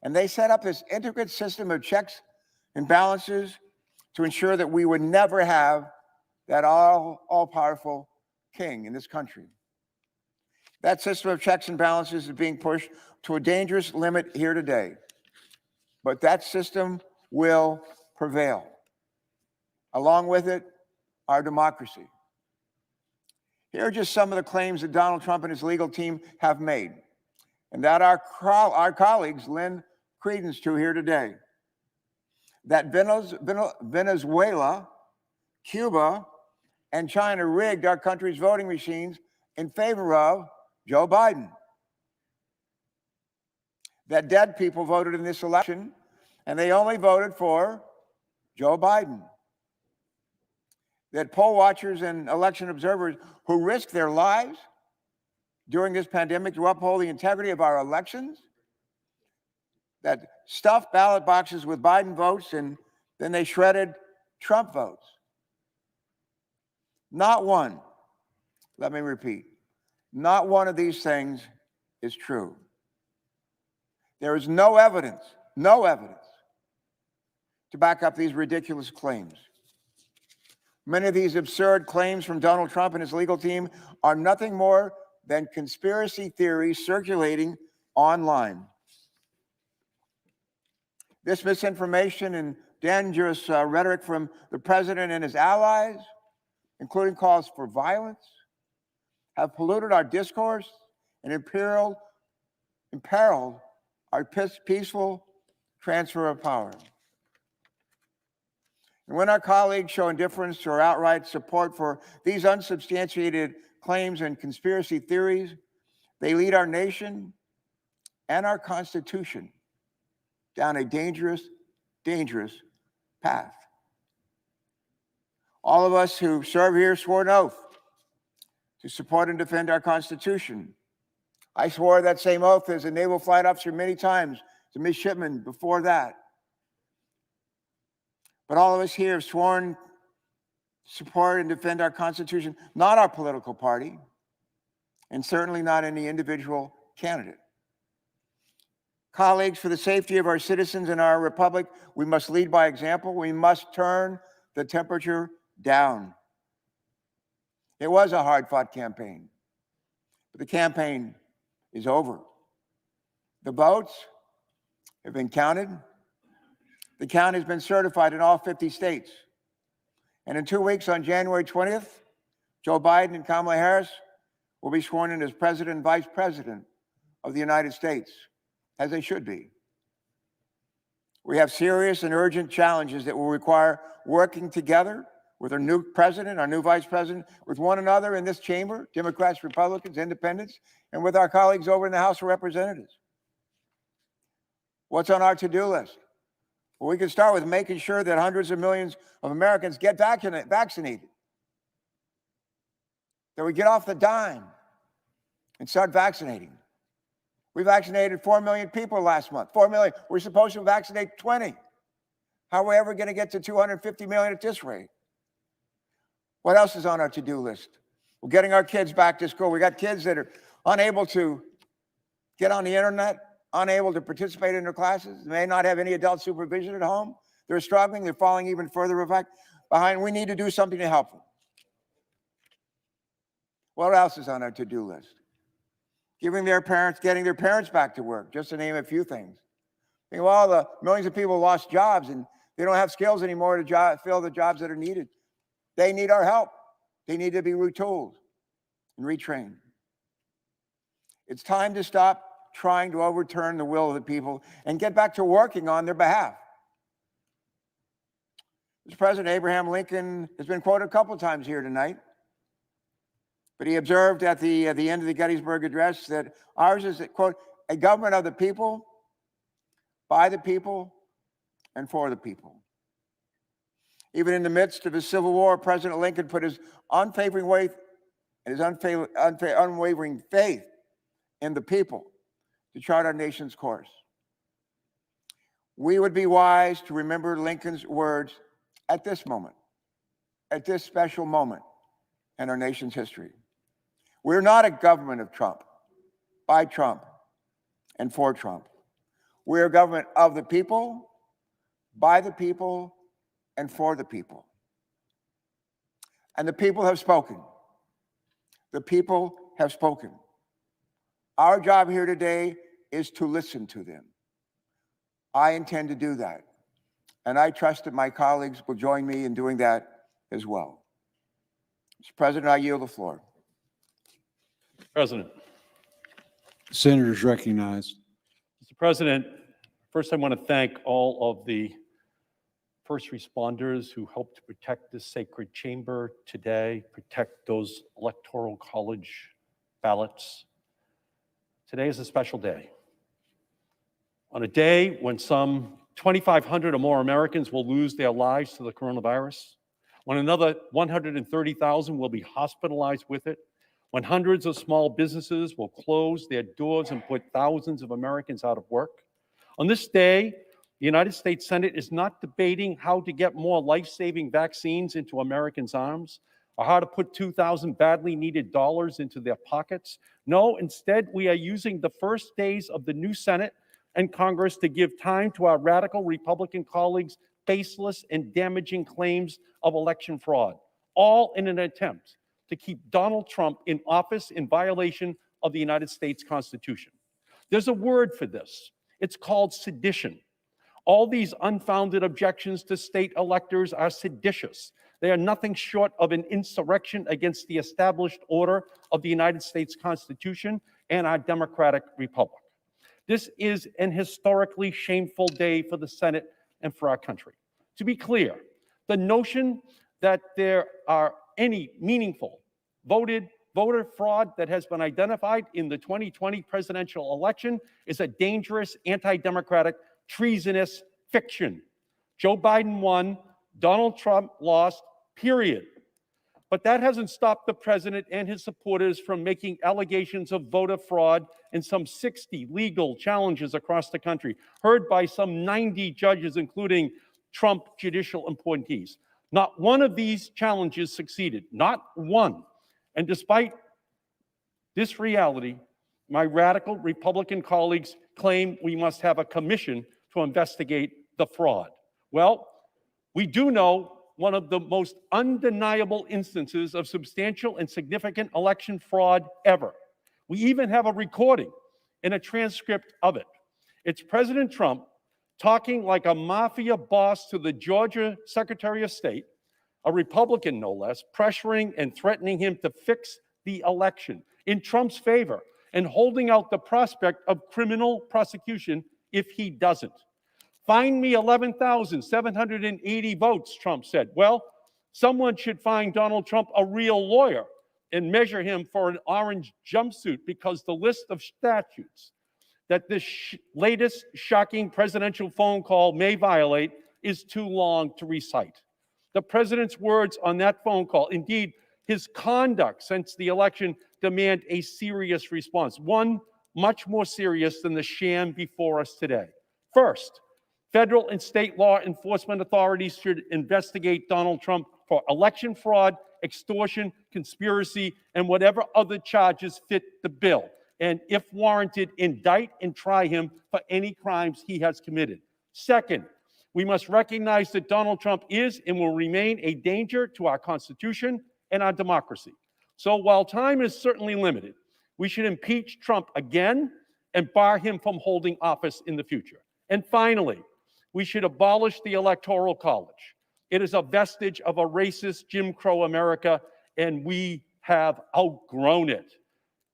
And they set up this intricate system of checks and balances to ensure that we would never have that all-powerful king in this country. That system of checks and balances is being pushed to a dangerous limit here today. But that system will prevail. Along with it, our democracy. Here are just some of the claims that Donald Trump and his legal team have made, and that our colleagues lend credence to here today. That Venezuela, Cuba, and China rigged our country's voting machines in favor of Joe Biden. That dead people voted in this election, and they only voted for Joe Biden. That poll watchers and election observers who risked their lives during this pandemic to uphold the integrity of our elections, that stuffed ballot boxes with Biden votes and then they shredded Trump votes. Not one, let me repeat, not one of these things is true. There is no evidence to back up these ridiculous claims. Many of these absurd claims from Donald Trump and his legal team are nothing more than conspiracy theories circulating online. This misinformation and dangerous rhetoric from the president and his allies, including calls for violence, have polluted our discourse and imperiled our peaceful transfer of power. And when our colleagues show indifference or outright support for these unsubstantiated claims and conspiracy theories, they lead our nation and our Constitution down a dangerous, dangerous path. All of us who serve here swore an oath to support and defend our Constitution. I swore that same oath as a naval flight officer many times, as a midshipman before that. But all of us here have sworn to support and defend our Constitution, not our political party, and certainly not any individual candidate. Colleagues, for the safety of our citizens and our republic, we must lead by example. We must turn the temperature down. It was a hard-fought campaign, but the campaign is over. The votes have been counted. The count has been certified in all 50 states. And in 2 weeks, on January 20th, Joe Biden and Kamala Harris will be sworn in as President and Vice President of the United States, as they should be. We have serious and urgent challenges that will require working together with our new president, our new vice president, with one another in this chamber, Democrats, Republicans, Independents, and with our colleagues over in the House of Representatives. What's on our to-do list? Well, we can start with making sure that hundreds of millions of Americans get vaccinated. That we get off the dime and start vaccinating. We vaccinated 4 million people last month. 4 million. We're supposed to vaccinate 20. How are we ever going to get to 250 million at this rate? What else is on our to-do list? We're getting our kids back to school. We got kids that are unable to get on the internet, unable to participate in their classes, may not have any adult supervision at home. They're struggling. They're falling even further behind. We need to do something to help them. What else is on our to-do list? Getting their parents back to work, just to name a few things. Think of all the millions of people lost jobs and they don't have skills anymore to fill the jobs that are needed. They need our help. They need to be retooled and retrained. It's time to stop trying to overturn the will of the people and get back to working on their behalf. Mr. President, Abraham Lincoln has been quoted a couple of times here tonight, but he observed at the end of the Gettysburg Address that ours is, quote, a government of the people, by the people, and for the people. Even in the midst of his Civil War, President Lincoln put his unwavering faith in the people to chart our nation's course. We would be wise to remember Lincoln's words at this moment, at this special moment in our nation's history. We're not a government of Trump, by Trump, and for Trump. We're a government of the people, by the people, and for the people. And the people have spoken. The people have spoken. Our job here today is to listen to them. I intend to do that. And I trust that my colleagues will join me in doing that as well. Mr. President, I yield the floor.
President.
Senators recognized.
Mr. President, first I want to thank all of the first responders who helped to protect this sacred chamber today, protect those electoral college ballots. Today is a special day. On a day when some 2,500 or more Americans will lose their lives to the coronavirus, when another 130,000 will be hospitalized with it, when hundreds of small businesses will close their doors and put thousands of Americans out of work. On this day, the United States Senate is not debating how to get more life-saving vaccines into Americans' arms or how to put 2,000 badly needed dollars into their pockets. No, instead, we are using the first days of the new Senate and Congress to give time to our radical Republican colleagues' baseless and damaging claims of election fraud, all in an attempt to keep Donald Trump in office in violation of the United States Constitution. There's a word for this. It's called sedition. All these unfounded objections to state electors are seditious. They are nothing short of an insurrection against the established order of the United States Constitution and our democratic republic. This is an historically shameful day for the Senate and for our country. To be clear, the notion that there are any meaningful voter fraud that has been identified in the 2020 presidential election is a dangerous, anti-democratic, treasonous fiction. Joe Biden won, Donald Trump lost, period. But that hasn't stopped the president and his supporters from making allegations of voter fraud in some 60 legal challenges across the country, heard by some 90 judges, including Trump judicial appointees. Not one of these challenges succeeded, not one. And despite this reality, my radical Republican colleagues claim we must have a commission to investigate the fraud. Well, we do know one of the most undeniable instances of substantial and significant election fraud ever. We even have a recording and a transcript of it. It's President Trump talking like a mafia boss to the Georgia Secretary of State, a Republican no less, pressuring and threatening him to fix the election in Trump's favor and holding out the prospect of criminal prosecution if he doesn't. Find me 11,780 votes, Trump said. Well, someone should find Donald Trump a real lawyer and measure him for an orange jumpsuit, because the list of statutes that this latest shocking presidential phone call may violate is too long to recite. The president's words on that phone call, indeed, his conduct since the election, demand a serious response, one much more serious than the sham before us today. First, federal and state law enforcement authorities should investigate Donald Trump for election fraud, extortion, conspiracy, and whatever other charges fit the bill. And if warranted, indict and try him for any crimes he has committed. Second, we must recognize that Donald Trump is and will remain a danger to our Constitution and our democracy. So while time is certainly limited, we should impeach Trump again and bar him from holding office in the future. And finally, we should abolish the Electoral College. It is a vestige of a racist Jim Crow America, and we have outgrown it.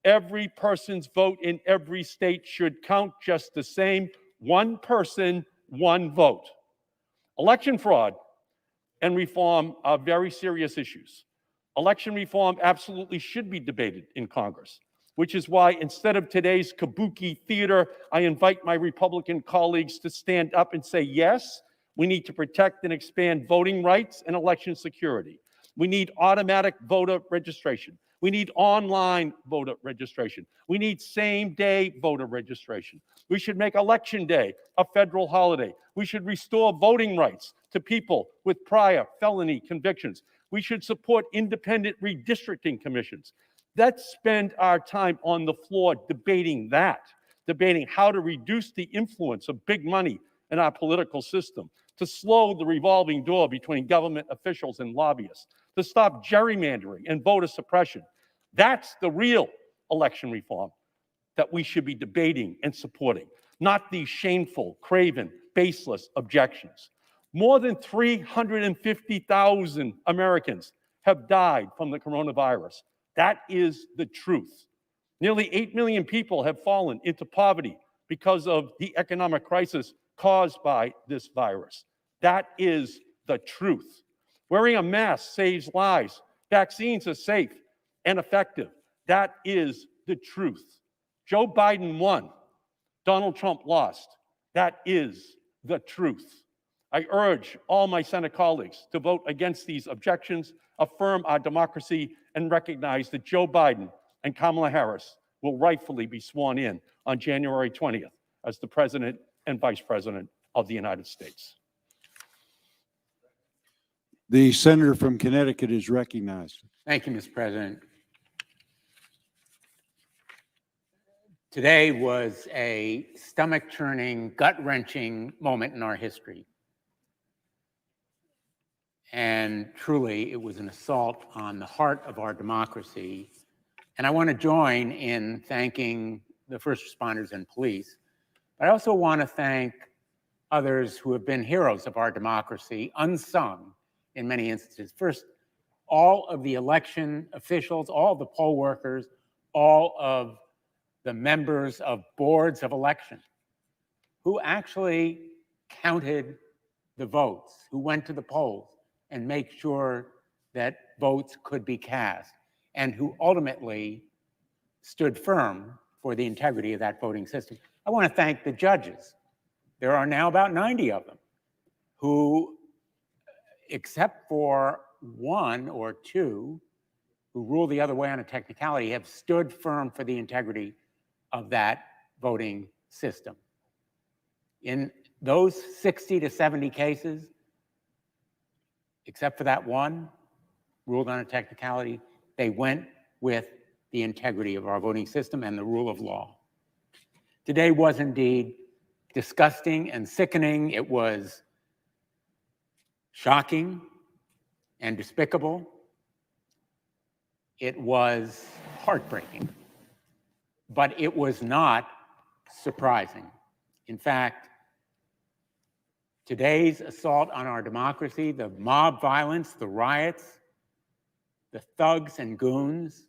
Every person's vote in every state should count just the same. One person, one vote. Election fraud and reform are very serious issues. Election reform absolutely should be debated in Congress, which is why instead of today's kabuki theater, I invite my Republican colleagues to stand up and say, yes, we need to protect and expand voting rights and election security. We need automatic voter registration. We need online voter registration. We need same-day voter registration. We should make Election Day a federal holiday. We should restore voting rights to people with prior felony convictions. We should support independent redistricting commissions. Let's spend our time on the floor debating that, debating how to reduce the influence of big money in our political system, to slow the revolving door between government officials and lobbyists, to stop gerrymandering and voter suppression. That's the real election reform that we should be debating and supporting, not these shameful, craven, baseless objections. More than 350,000 Americans have died from the coronavirus. That is the truth. Nearly 8 million people have fallen into poverty because of the economic crisis caused by this virus. That is the truth. Wearing a mask saves lives. Vaccines are safe and effective. That is the truth. Joe Biden won. Donald Trump lost. That is the truth. I urge all my Senate colleagues to vote against these objections, affirm our democracy, and recognize that Joe Biden and Kamala Harris will rightfully be sworn in on January 20th as the President and Vice President of the United States.
The senator from Connecticut is recognized.
Thank you, Mr. President. Today was a stomach-churning, gut-wrenching moment in our history. And truly, it was an assault on the heart of our democracy. And I want to join in thanking the first responders and police. But I also want to thank others who have been heroes of our democracy, unsung in many instances. First, all of the election officials, all the poll workers, all of the members of boards of election who actually counted the votes, who went to the polls and make sure that votes could be cast, and who ultimately stood firm for the integrity of that voting system. I want to thank the judges. There are now about 90 of them who, except for one or two who rule the other way on a technicality, have stood firm for the integrity of that voting system. In those 60 to 70 cases, except for that one ruled on a technicality, they went with the integrity of our voting system and the rule of law. Today was indeed disgusting and sickening. It was shocking and despicable. It was heartbreaking, but it was not surprising. In fact, today's assault on our democracy, the mob violence, the riots, the thugs and goons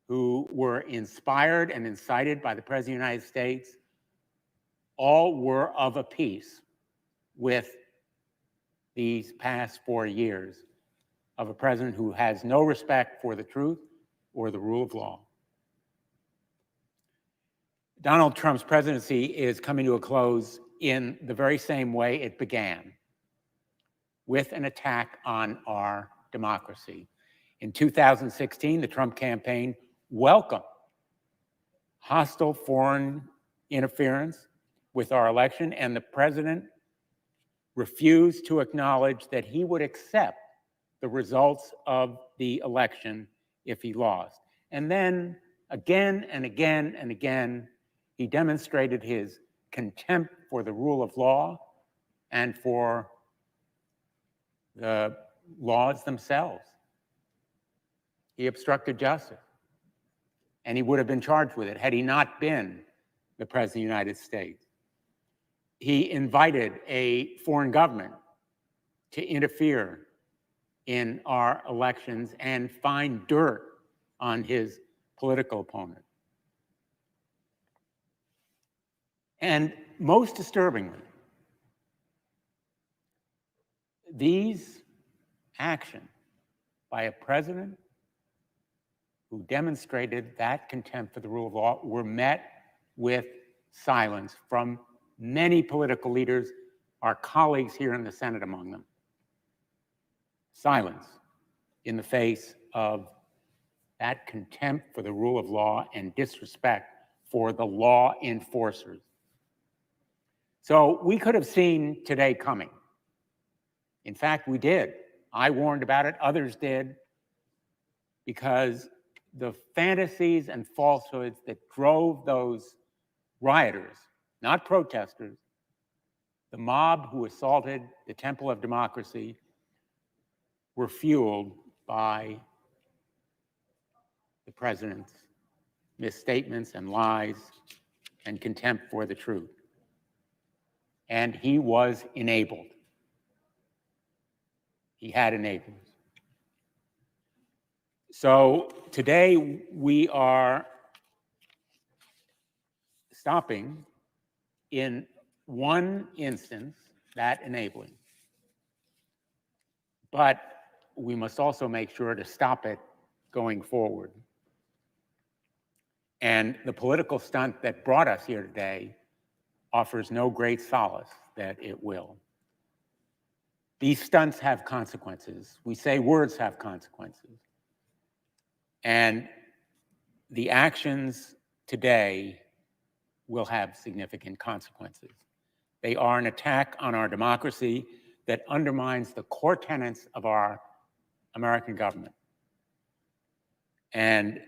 who were inspired and incited by the President of the United States, all were of a piece with these past 4 years of a president who has no respect for the truth or the rule of law. Donald Trump's presidency is coming to a close in the very same way it began, with an attack on our democracy. In 2016, the Trump campaign welcomed hostile foreign interference with our election, and the president refused to acknowledge that he would accept the results of the election if he lost. And then again and again and again, he demonstrated his contempt for the rule of law and for the laws themselves. He obstructed justice, and he would have been charged with it had he not been the President of the United States. He invited a foreign government to interfere in our elections and find dirt on his political opponent. And most disturbingly, these actions by a president who demonstrated that contempt for the rule of law were met with silence from many political leaders, our colleagues here in the Senate among them. Silence in the face of that contempt for the rule of law and disrespect for the law enforcers. So we could have seen today coming. In fact, we did. I warned about it, others did, because the fantasies and falsehoods that drove those rioters, not protesters, the mob who assaulted the temple of democracy, were fueled by the president's misstatements and lies and contempt for the truth. And he was enabled. He had enablers. So today we are stopping in one instance that enabling. But we must also make sure to stop it going forward. And the political stunt that brought us here today offers no great solace that it will. These stunts have consequences. We say words have consequences. And the actions today will have significant consequences. They are an attack on our democracy that undermines the core tenets of our American government and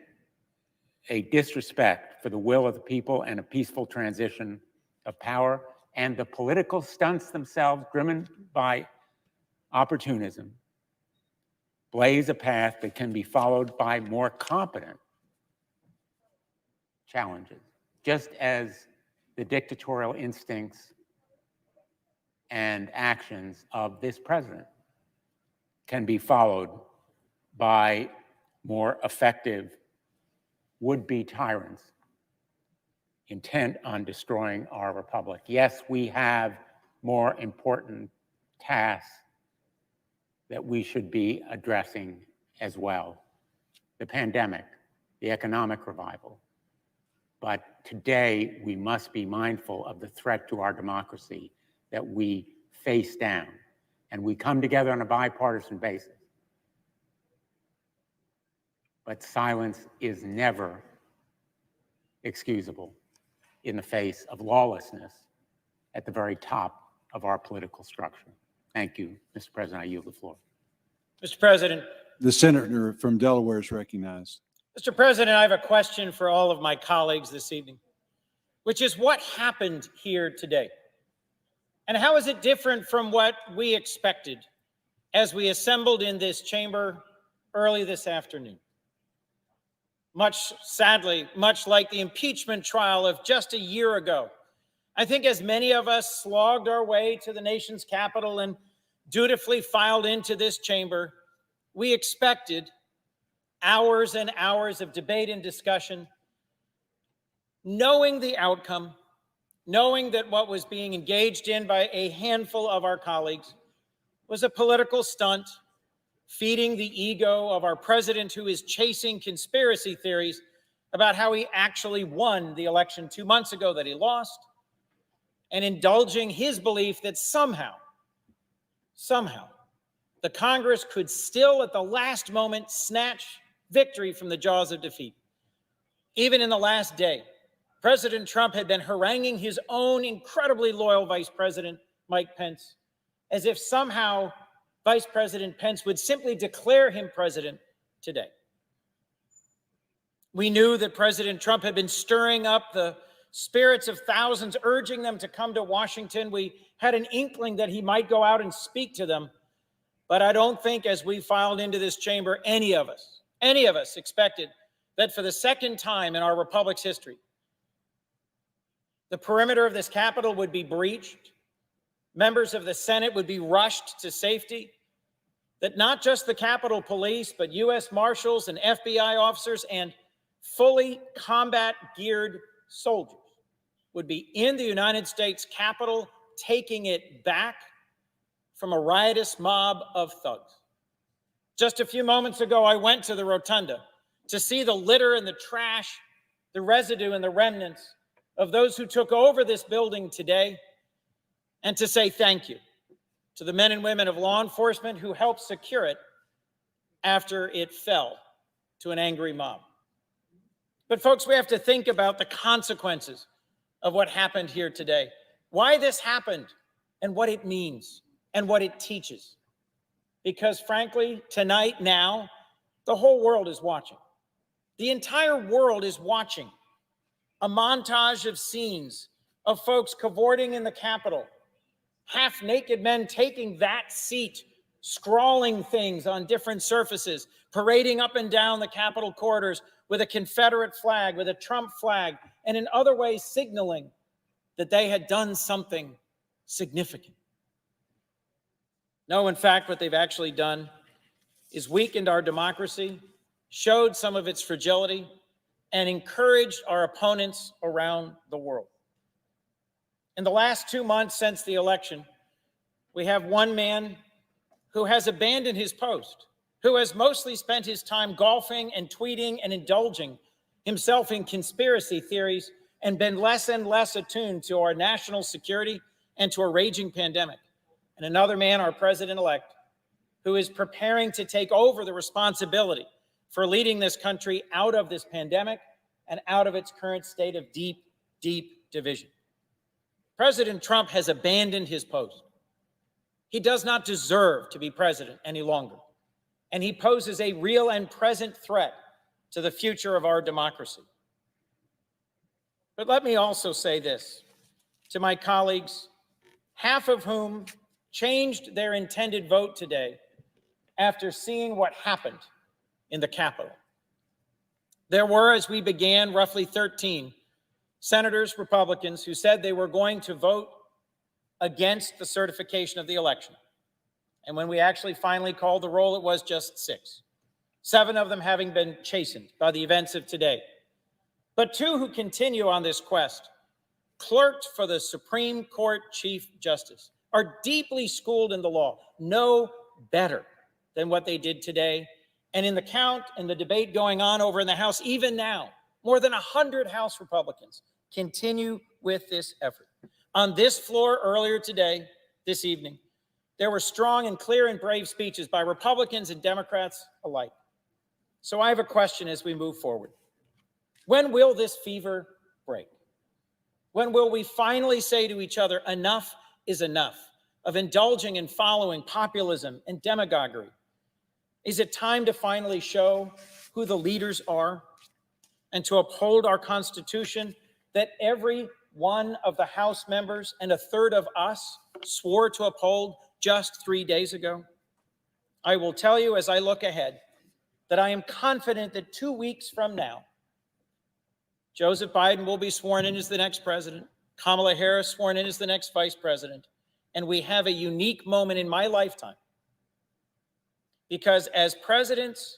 a disrespect for the will of the people and a peaceful transition of power, and the political stunts themselves, driven by opportunism, blaze a path that can be followed by more competent challenges, just as the dictatorial instincts and actions of this president can be followed by more effective would-be tyrants intent on destroying our republic. Yes, we have more important tasks that we should be addressing as well. The pandemic, the economic revival. But today we must be mindful of the threat to our democracy that we face down, and we come together on a bipartisan basis. But silence is never excusable in the face of lawlessness at the very top of our political structure. Thank you, Mr. President. I yield the floor.
Mr. President.
The senator from Delaware is recognized.
Mr. President, I have a question for all of my colleagues this evening, which is what happened here today? And how is it different from what we expected as we assembled in this chamber early this afternoon? Sadly, much like the impeachment trial of just a year ago, I think as many of us slogged our way to the nation's capital and dutifully filed into this chamber, we expected hours and hours of debate and discussion, knowing the outcome, knowing that what was being engaged in by a handful of our colleagues was a political stunt, feeding the ego of our president, who is chasing conspiracy theories about how he actually won the election 2 months ago that he lost, and indulging his belief that somehow, the Congress could still at the last moment snatch victory from the jaws of defeat. Even in the last day, President Trump had been haranguing his own incredibly loyal Vice President, Mike Pence, as if somehow Vice President Pence would simply declare him president today. We knew that President Trump had been stirring up the spirits of thousands, urging them to come to Washington. We had an inkling that he might go out and speak to them. But I don't think as we filed into this chamber, any of us expected that for the second time in our republic's history, the perimeter of this Capitol would be breached, members of the Senate would be rushed to safety, that not just the Capitol Police, but U.S. Marshals and FBI officers and fully combat-geared soldiers would be in the United States Capitol, taking it back from a riotous mob of thugs. Just a few moments ago, I went to the rotunda to see the litter and the trash, the residue and the remnants of those who took over this building today, and to say thank you to the men and women of law enforcement who helped secure it after it fell to an angry mob. But folks, we have to think about the consequences of what happened here today, why this happened and what it means and what it teaches. Because frankly, tonight, now, the whole world is watching. The entire world is watching a montage of scenes of folks cavorting in the Capitol, half-naked men taking that seat, scrawling things on different surfaces, parading up and down the Capitol corridors with a Confederate flag, with a Trump flag, and in other ways signaling that they had done something significant. No, in fact, what they've actually done is weakened our democracy, showed some of its fragility, and encouraged our opponents around the world. In the last 2 months since the election, we have one man who has abandoned his post, who has mostly spent his time golfing and tweeting and indulging himself in conspiracy theories and been less and less attuned to our national security and to a raging pandemic. And another man, our president-elect, who is preparing to take over the responsibility for leading this country out of this pandemic and out of its current state of deep, deep division. President Trump has abandoned his post. He does not deserve to be president any longer, and he poses a real and present threat to the future of our democracy. But let me also say this to my colleagues, half of whom changed their intended vote today after seeing what happened in the Capitol. There were, as we began, roughly 13 senators, Republicans, who said they were going to vote against the certification of the election. And when we actually finally called the roll, it was just 6. 7 of them having been chastened by the events of today. But 2 who continue on this quest, clerked for the Supreme Court Chief Justice, are deeply schooled in the law, know better than what they did today. And in the count and the debate going on over in the House, even now, more than 100 House Republicans continue with this effort. On this floor earlier today, this evening, there were strong and clear and brave speeches by Republicans and Democrats alike. So I have a question as we move forward. When will this fever break? When will we finally say to each other, enough is enough of indulging in following populism and demagoguery? Is it time to finally show who the leaders are and to uphold our Constitution that every one of the House members and a third of us swore to uphold just 3 days ago? I will tell you as I look ahead that I am confident that 2 weeks from now, Joseph Biden will be sworn in as the next president, Kamala Harris sworn in as the next vice president, and we have a unique moment in my lifetime. Because as presidents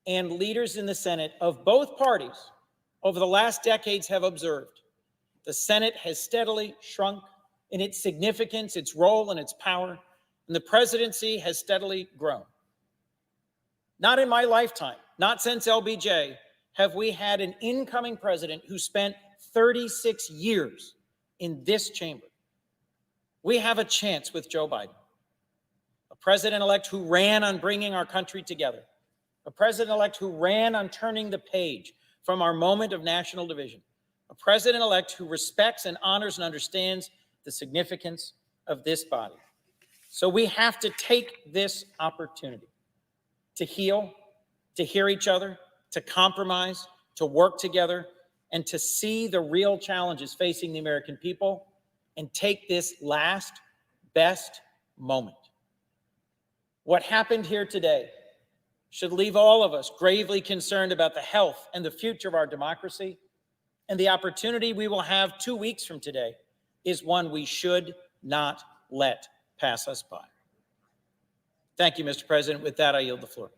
and leaders in the Senate of both parties over the last decades have observed, the Senate has steadily shrunk in its significance, its role, and its power, and the presidency has steadily grown. Not in my lifetime, not since LBJ, have we had an incoming president who spent 36 years in this chamber. We have a chance with Joe Biden, a president-elect who ran on bringing our country together, a president-elect who ran on turning the page from our moment of national division, a president-elect who respects and honors and understands the significance of this body. So we have to take this opportunity to heal, to hear each other, to compromise, to work together, and to see the real challenges facing the American people and take this last, best moment. What happened here today should leave all of us gravely concerned about the health and the future of our democracy, and the opportunity we will have 2 weeks from today is one we should not let pass us by. Thank you, Mr. President. With that, I yield the floor.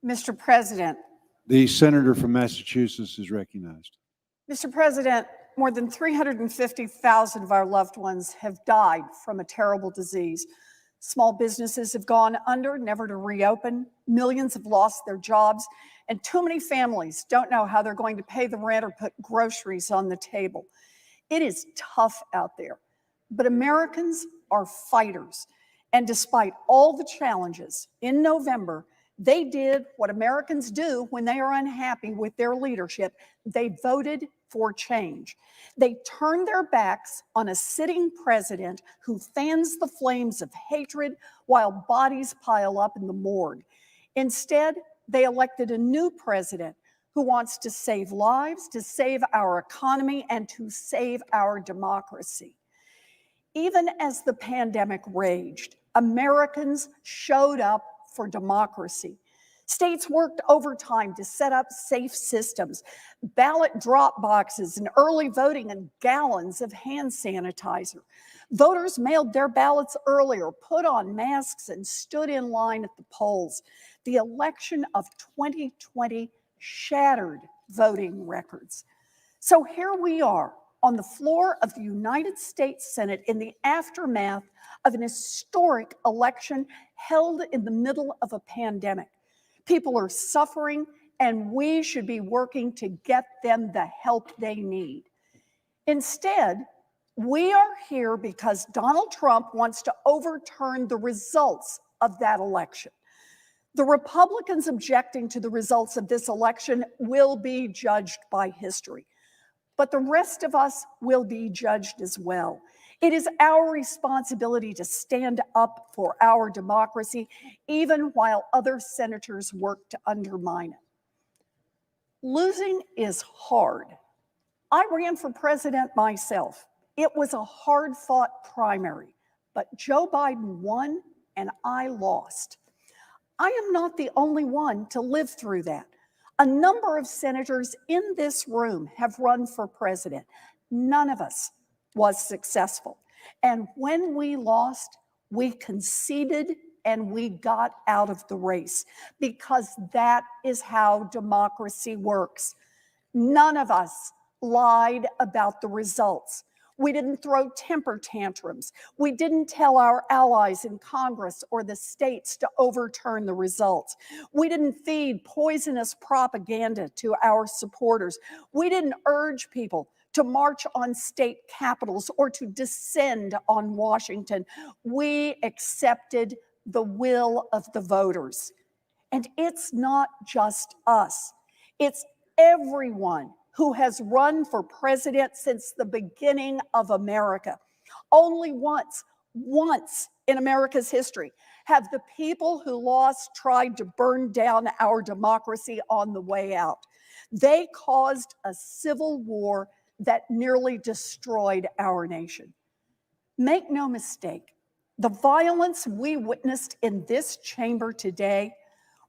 Mr. President,
The senator from Massachusetts is recognized.
Mr. President, more than 350,000 of our loved ones have died from a terrible disease. Small businesses have gone under, never to reopen. Millions have lost their jobs, and too many families don't know how they're going to pay the rent or put groceries on the table. It is tough out there, but Americans are fighters. And despite all the challenges, in November, they did what Americans do when they are unhappy with their leadership. They voted for change. They turned their backs on a sitting president who fans the flames of hatred while bodies pile up in the morgue. Instead, they elected a new president who wants to save lives, to save our economy, and to save our democracy. Even as the pandemic raged, Americans showed up for democracy. States worked overtime to set up safe systems, ballot drop boxes and early voting, and gallons of hand sanitizer. Voters mailed their ballots earlier, put on masks, and stood in line at the polls. The election of 2020 shattered voting records. So here we are on the floor of the United States Senate in the aftermath of an historic election held in the middle of a pandemic. People are suffering, and we should be working to get them the help they need. Instead, we are here because Donald Trump wants to overturn the results of that election. The Republicans objecting to the results of this election will be judged by history, but the rest of us will be judged as well. It is our responsibility to stand up for our democracy, even while other senators work to undermine it. Losing is hard. I ran for president myself. It was a hard-fought primary, but Joe Biden won and I lost. I am not the only one to live through that. A number of senators in this room have run for president. None of us was successful. And when we lost, we conceded and we got out of the race, because that is how democracy works. None of us lied about the results. We didn't throw temper tantrums. We didn't tell our allies in Congress or the states to overturn the results. We didn't feed poisonous propaganda to our supporters. We didn't urge people to march on state capitals or to descend on Washington. We accepted the will of the voters. And it's not just us. It's everyone who has run for president since the beginning of America. Only once in America's history have the people who lost tried to burn down our democracy on the way out. They caused a civil war that nearly destroyed our nation. Make no mistake, the violence we witnessed in this chamber today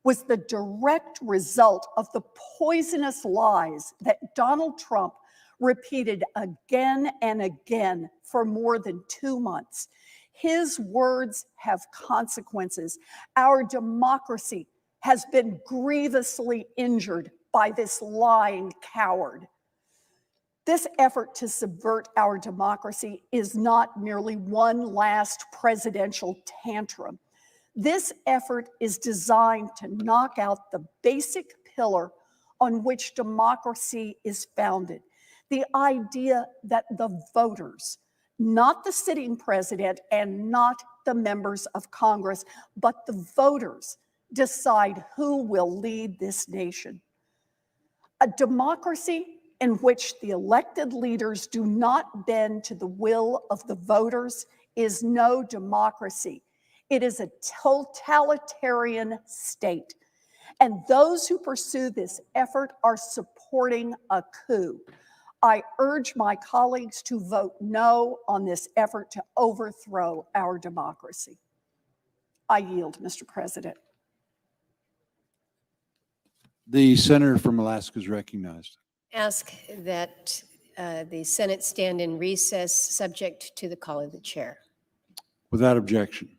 was the direct result of the poisonous lies that Donald Trump repeated again and again for more than 2 months. His words have consequences. Our democracy has been grievously injured by this lying coward. This effort to subvert our democracy is not merely one last presidential tantrum. This effort is designed to knock out the basic pillar on which democracy is founded, the idea that the voters, not the sitting president and not the members of Congress, but the voters decide who will lead this nation. A democracy in which the elected leaders do not bend to the will of the voters is no democracy. It is a totalitarian state. And those who pursue this effort are supporting a coup. I urge my colleagues to vote no on this effort to overthrow our democracy. I yield, Mr. President.
The senator from Alaska is recognized.
Ask that the Senate stand in recess, subject to the call of the chair.
Without objection.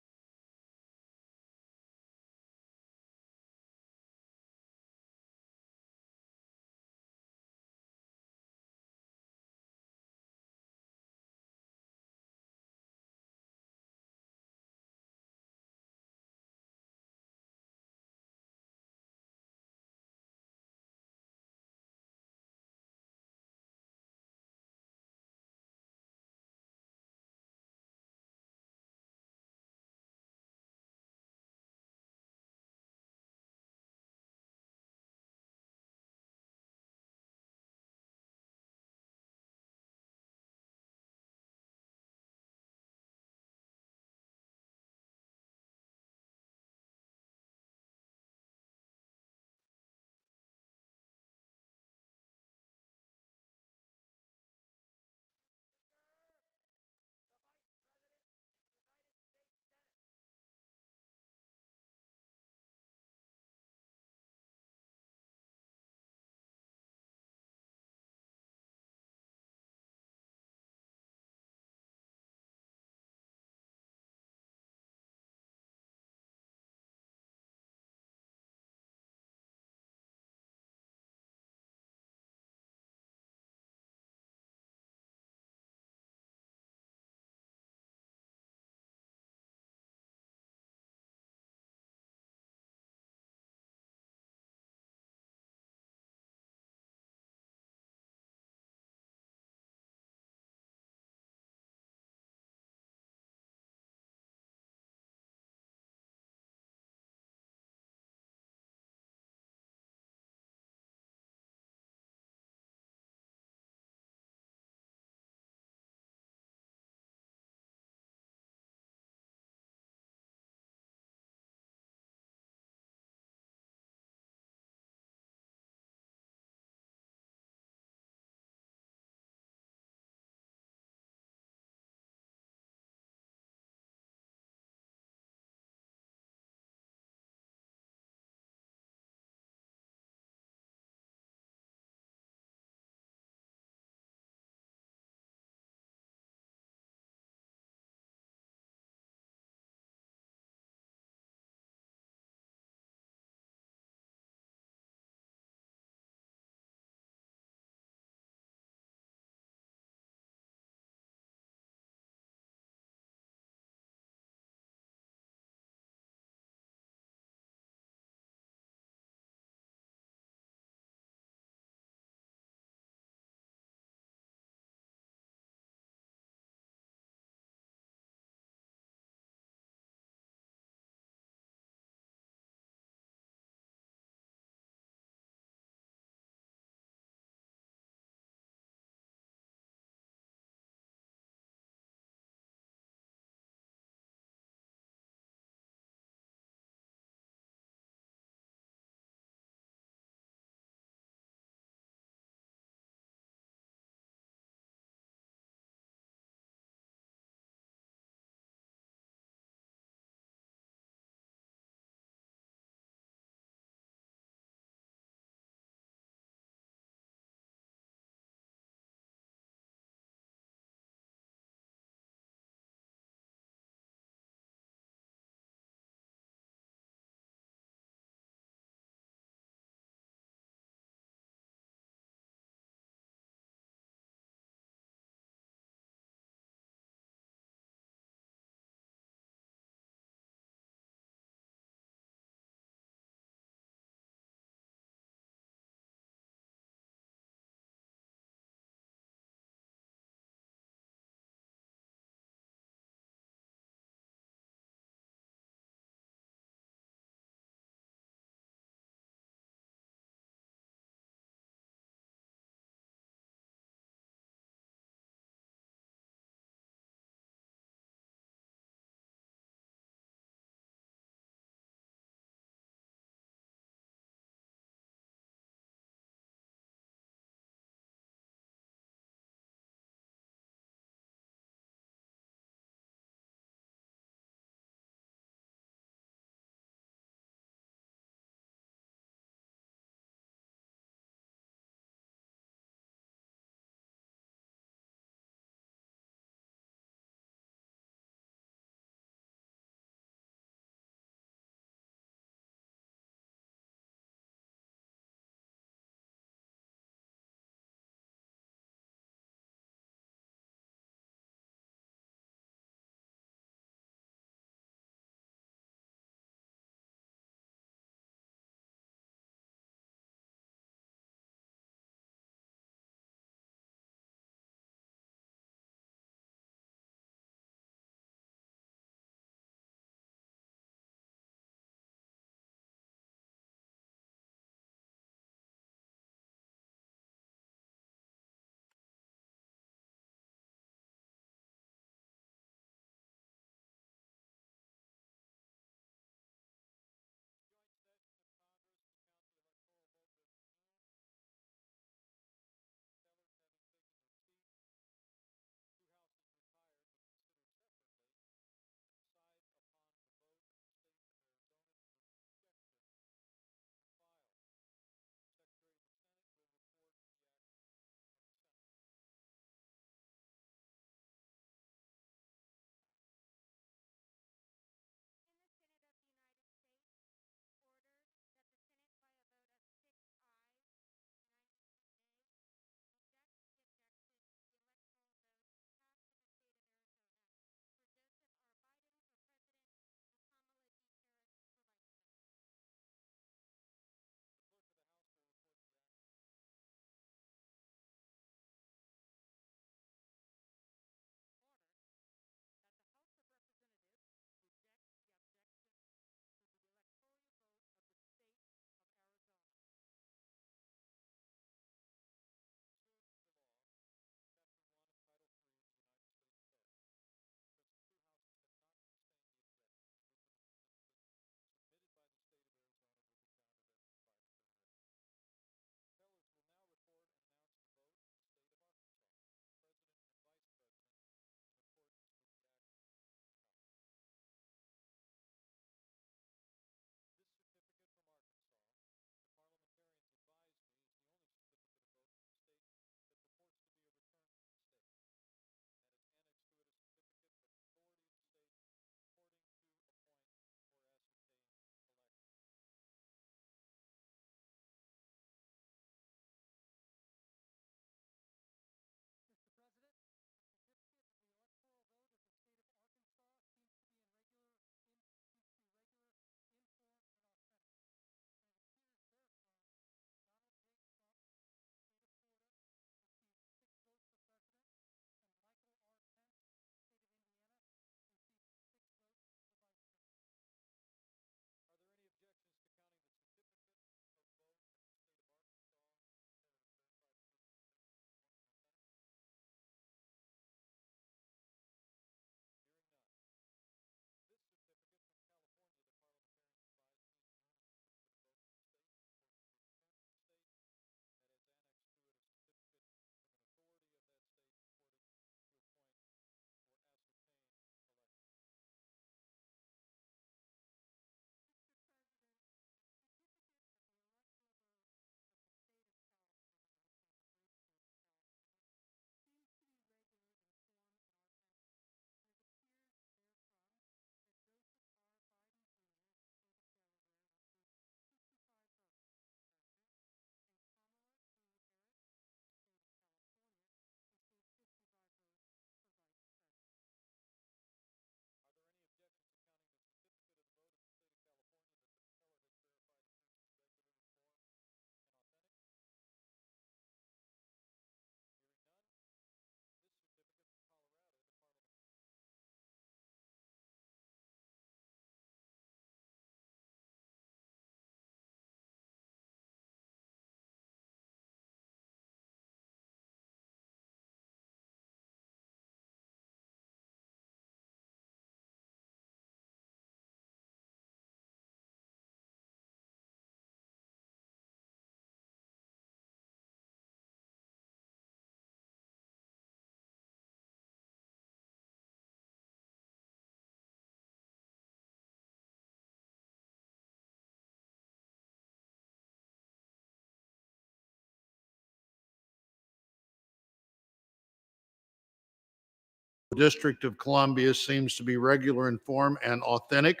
District of Columbia seems to be regular in form and authentic,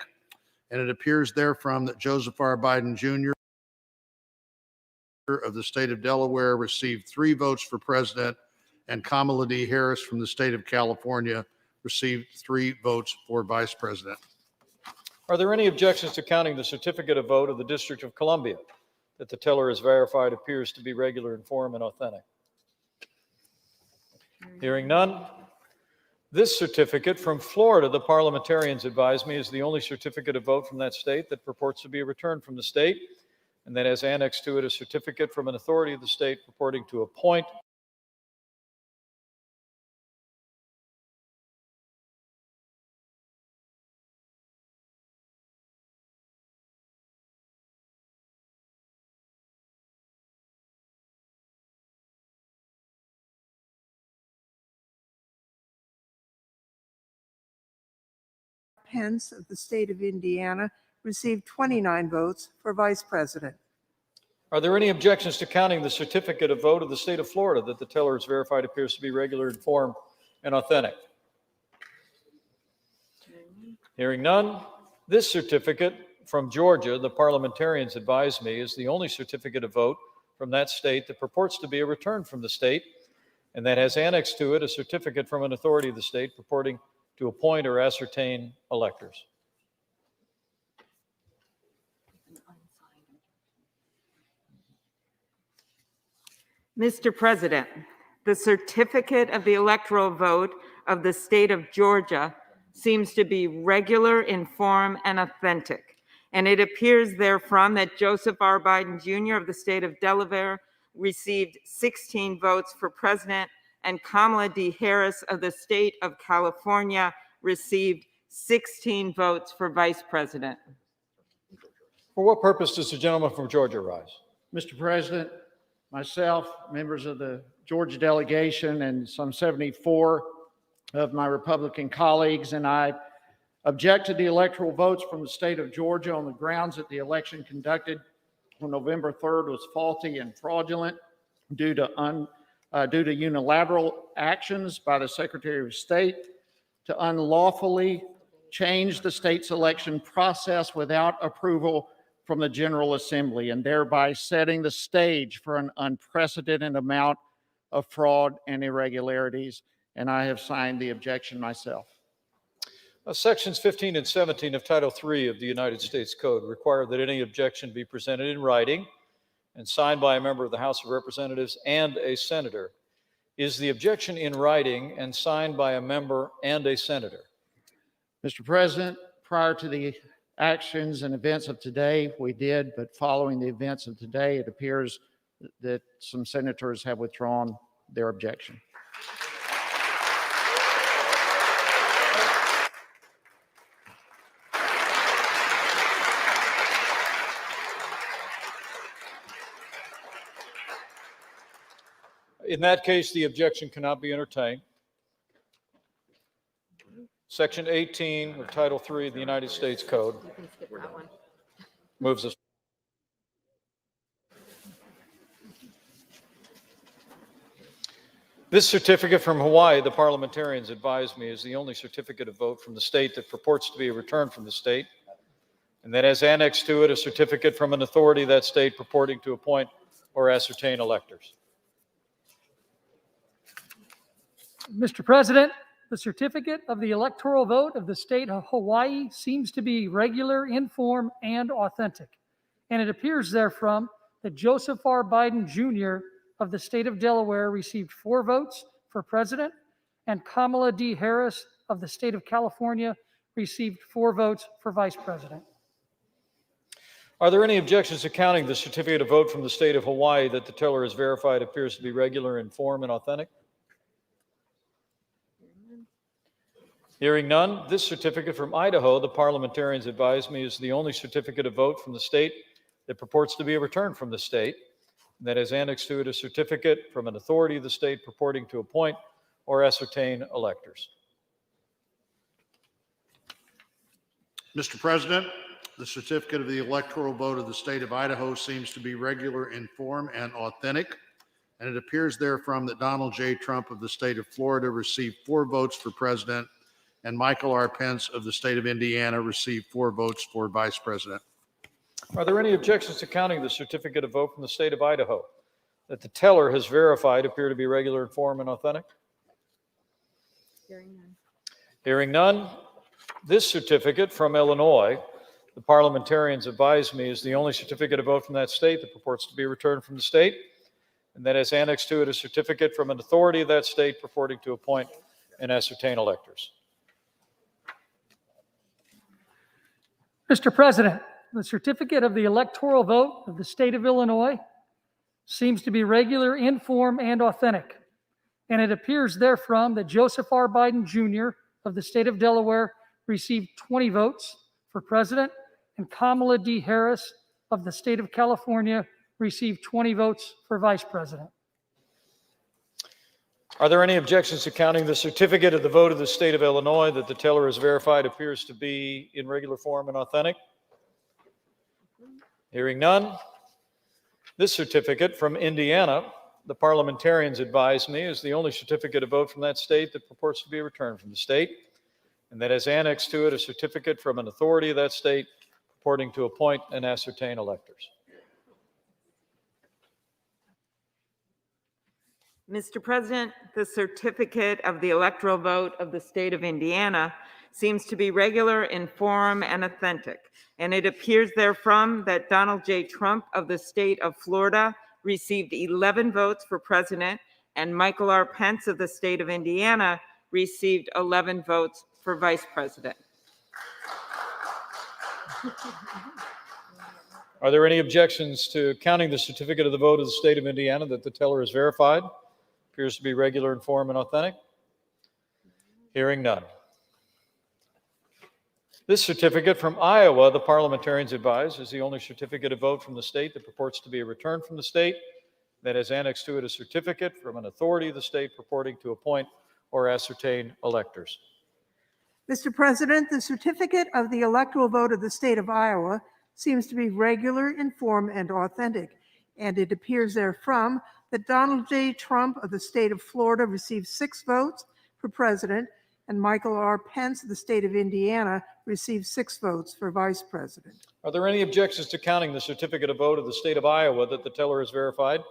and it appears therefrom that Joseph R. Biden Jr. of the state of Delaware received 3 votes for president, and Kamala D. Harris from the state of California received 3 votes for vice president.
Are there any objections to counting the certificate of vote of the District of Columbia that the teller has verified appears to be regular in form and authentic? Hearing none. This certificate from Florida, the parliamentarians advise me, is the only certificate of vote from that state that purports to be a return from the state, and that has annexed to it a certificate from an authority of the state purporting to appoint
Pence of the state of Indiana received 29 votes for vice president.
Are there any objections to counting the certificate of vote of the state of Florida that the teller has verified appears to be regular in form and authentic? Hearing none. This certificate from Georgia, the parliamentarians advise me, is the only certificate of vote from that state that purports to be a return from the state, and that has annexed to it a certificate from an authority of the state purporting to appoint or ascertain electors.
Mr. President, the certificate of the electoral vote of the state of Georgia seems to be regular in form and authentic, and it appears therefrom that Joseph R. Biden Jr. of the state of Delaware received 16 votes for president, and Kamala D. Harris of the state of California received 16 votes for vice president.
For what purpose does the gentleman from Georgia rise?
Mr. President, myself, members of the Georgia delegation, and some 74 of my Republican colleagues, and I object to the electoral votes from the state of Georgia on the grounds that the election conducted on November 3rd was faulty and fraudulent due to unilateral actions by the Secretary of State to unlawfully change the state's election process without approval from the General Assembly, and thereby setting the stage for an unprecedented amount of fraud and irregularities. And I have signed the objection myself.
Sections 15 and 17 of Title III of the United States Code require that any objection be presented in writing and signed by a member of the House of Representatives and a senator. Is the objection in writing and signed by a member and a senator?
Mr. President, prior to the actions and events of today, we did, but following the events of today, it appears that some senators have withdrawn their objection.
In that case, the objection cannot be entertained. Section 18 of Title III of the United States Code moves us. This certificate from Hawaii, the parliamentarians advise me, is the only certificate of vote from the state that purports to be a return from the state, and that has annexed to it a certificate from an authority of that state purporting to appoint or ascertain electors.
Mr. President, the certificate of the electoral vote of the state of Hawaii seems to be regular in form and authentic, and it appears therefrom that Joseph R. Biden Jr. of the state of Delaware received 4 votes for president, and Kamala D. Harris of the state of California received 4 votes for vice president.
Are there any objections to counting the certificate of vote from the state of Hawaii that the teller has verified appears to be regular in form and authentic? Hearing none, this certificate from Idaho, the parliamentarians advise me, is the only certificate of vote from the state that purports to be a return from the state, and that has annexed to it a certificate from an authority of the state purporting to appoint or ascertain electors.
Mr. President, the certificate of the electoral vote of the state of Idaho seems to be regular in form and authentic, and it appears therefrom that Donald J. Trump of the state of Florida received 4 votes for president, and Michael R. Pence of the state of Indiana received 4 votes for vice president.
Are there any objections to counting the certificate of vote from the state of Idaho that the teller has verified appear to be regular in form and authentic?
Hearing none.
Hearing none, this certificate from Illinois, the parliamentarians advise me, is the only certificate of vote from that state that purports to be returned from the state, and that has annexed to it a certificate from an authority of that state purporting to appoint and ascertain electors.
Mr. President, the certificate of the electoral vote of the state of Illinois seems to be regular in form and authentic, and it appears therefrom that Joseph R. Biden Jr. of the state of Delaware received 20 votes for president, and Kamala D. Harris of the state of California received 20 votes for vice president.
Are there any objections to counting the certificate of the vote of the state of Illinois that the teller has verified appears to be in regular form and authentic? Hearing none, this certificate from Indiana, the parliamentarians advise me, is the only certificate of vote from that state that purports to be returned from the state, and that has annexed to it a certificate from an authority of that state purporting to appoint and ascertain electors.
Mr. President, the certificate of the electoral vote of the state of Indiana seems to be regular in form and authentic, and it appears therefrom that Donald J. Trump of the state of Florida received 11 votes for president, and Michael R. Pence of the state of Indiana received 11 votes for vice president.
Are there any objections to counting the certificate of the vote of the state of Indiana that the teller has verified? Appears to be regular in form and authentic. Hearing none. This certificate from Iowa, the parliamentarians advise, is the only certificate of vote from the state that purports to be a return from the state, that has annexed to it a certificate from an authority of the state purporting to appoint or ascertain electors.
Mr. President, the certificate of the electoral vote of the state of Iowa seems to be regular in form and authentic, and it appears therefrom that Donald J. Trump of the state of Florida received 6 votes for president, and Michael R. Pence of the state of Indiana received 6 votes for vice president.
Are there any objections to counting the certificate of vote of the state of Iowa that the teller has verified?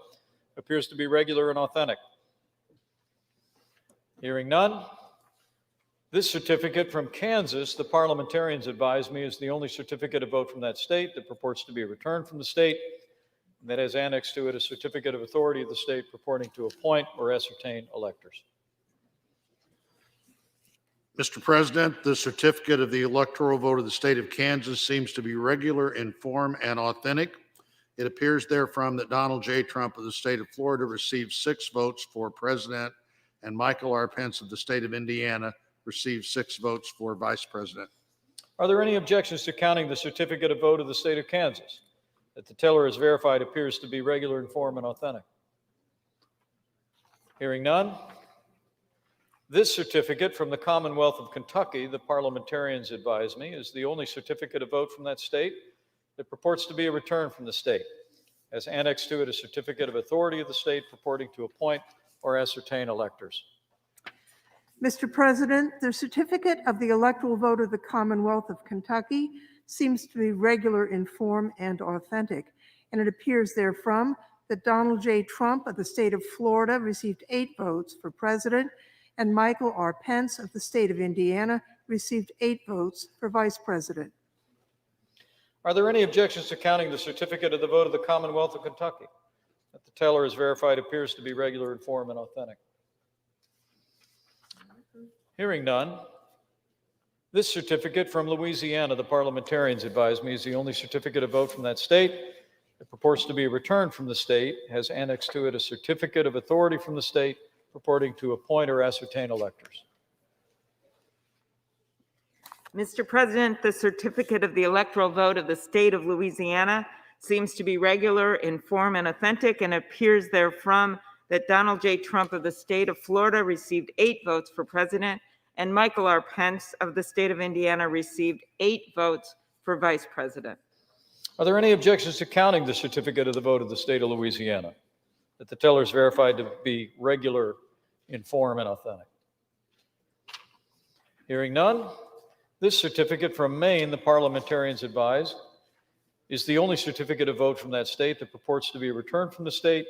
Appears to be regular and authentic. Hearing none. This certificate from Kansas, the parliamentarians advise me, is the only certificate of vote from that state that purports to be returned from the state, and that has annexed to it a certificate of authority of the state purporting to appoint or ascertain electors.
Mr. President, the certificate of the electoral vote of the state of Kansas seems to be regular in form and authentic. It appears therefrom that Donald J. Trump of the state of Florida received 6 votes for president, and Michael R. Pence of the state of Indiana received 6 votes for vice president.
Are there any objections to counting the certificate of vote of the state of Kansas that the teller has verified appears to be regular in form and authentic? Hearing none. This certificate from the Commonwealth of Kentucky, the parliamentarians advise me, is the only certificate of vote from that state that purports to be a return from the state, as annexed to it a certificate of authority of the state purporting to appoint or ascertain electors.
Mr. President, the certificate of the electoral vote of the Commonwealth of Kentucky seems to be regular in form and authentic, and it appears therefrom that Donald J. Trump of the state of Florida received 8 votes for president, and Michael R. Pence of the state of Indiana received 8 votes for vice president.
Are there any objections to counting the certificate of the vote of the Commonwealth of Kentucky that the teller has verified appears to be regular in form and authentic? Hearing none. This certificate from Louisiana, the parliamentarians advise me, is the only certificate of vote from that state that purports to be returned from the state, has annexed to it a certificate of authority from the state purporting to appoint or ascertain electors.
Mr. President, the certificate of the electoral vote of the state of Louisiana seems to be regular in form and authentic, and appears therefrom that Donald J. Trump of the state of Florida received 8 votes for president, and Michael R. Pence of the state of Indiana received 8 votes for vice president.
Are there any objections to counting the certificate of the vote of the state of Louisiana that the teller is verified to be regular in form and authentic? Hearing none, this certificate from Maine, the parliamentarians advise, is the only certificate of vote from that state that purports to be returned from the state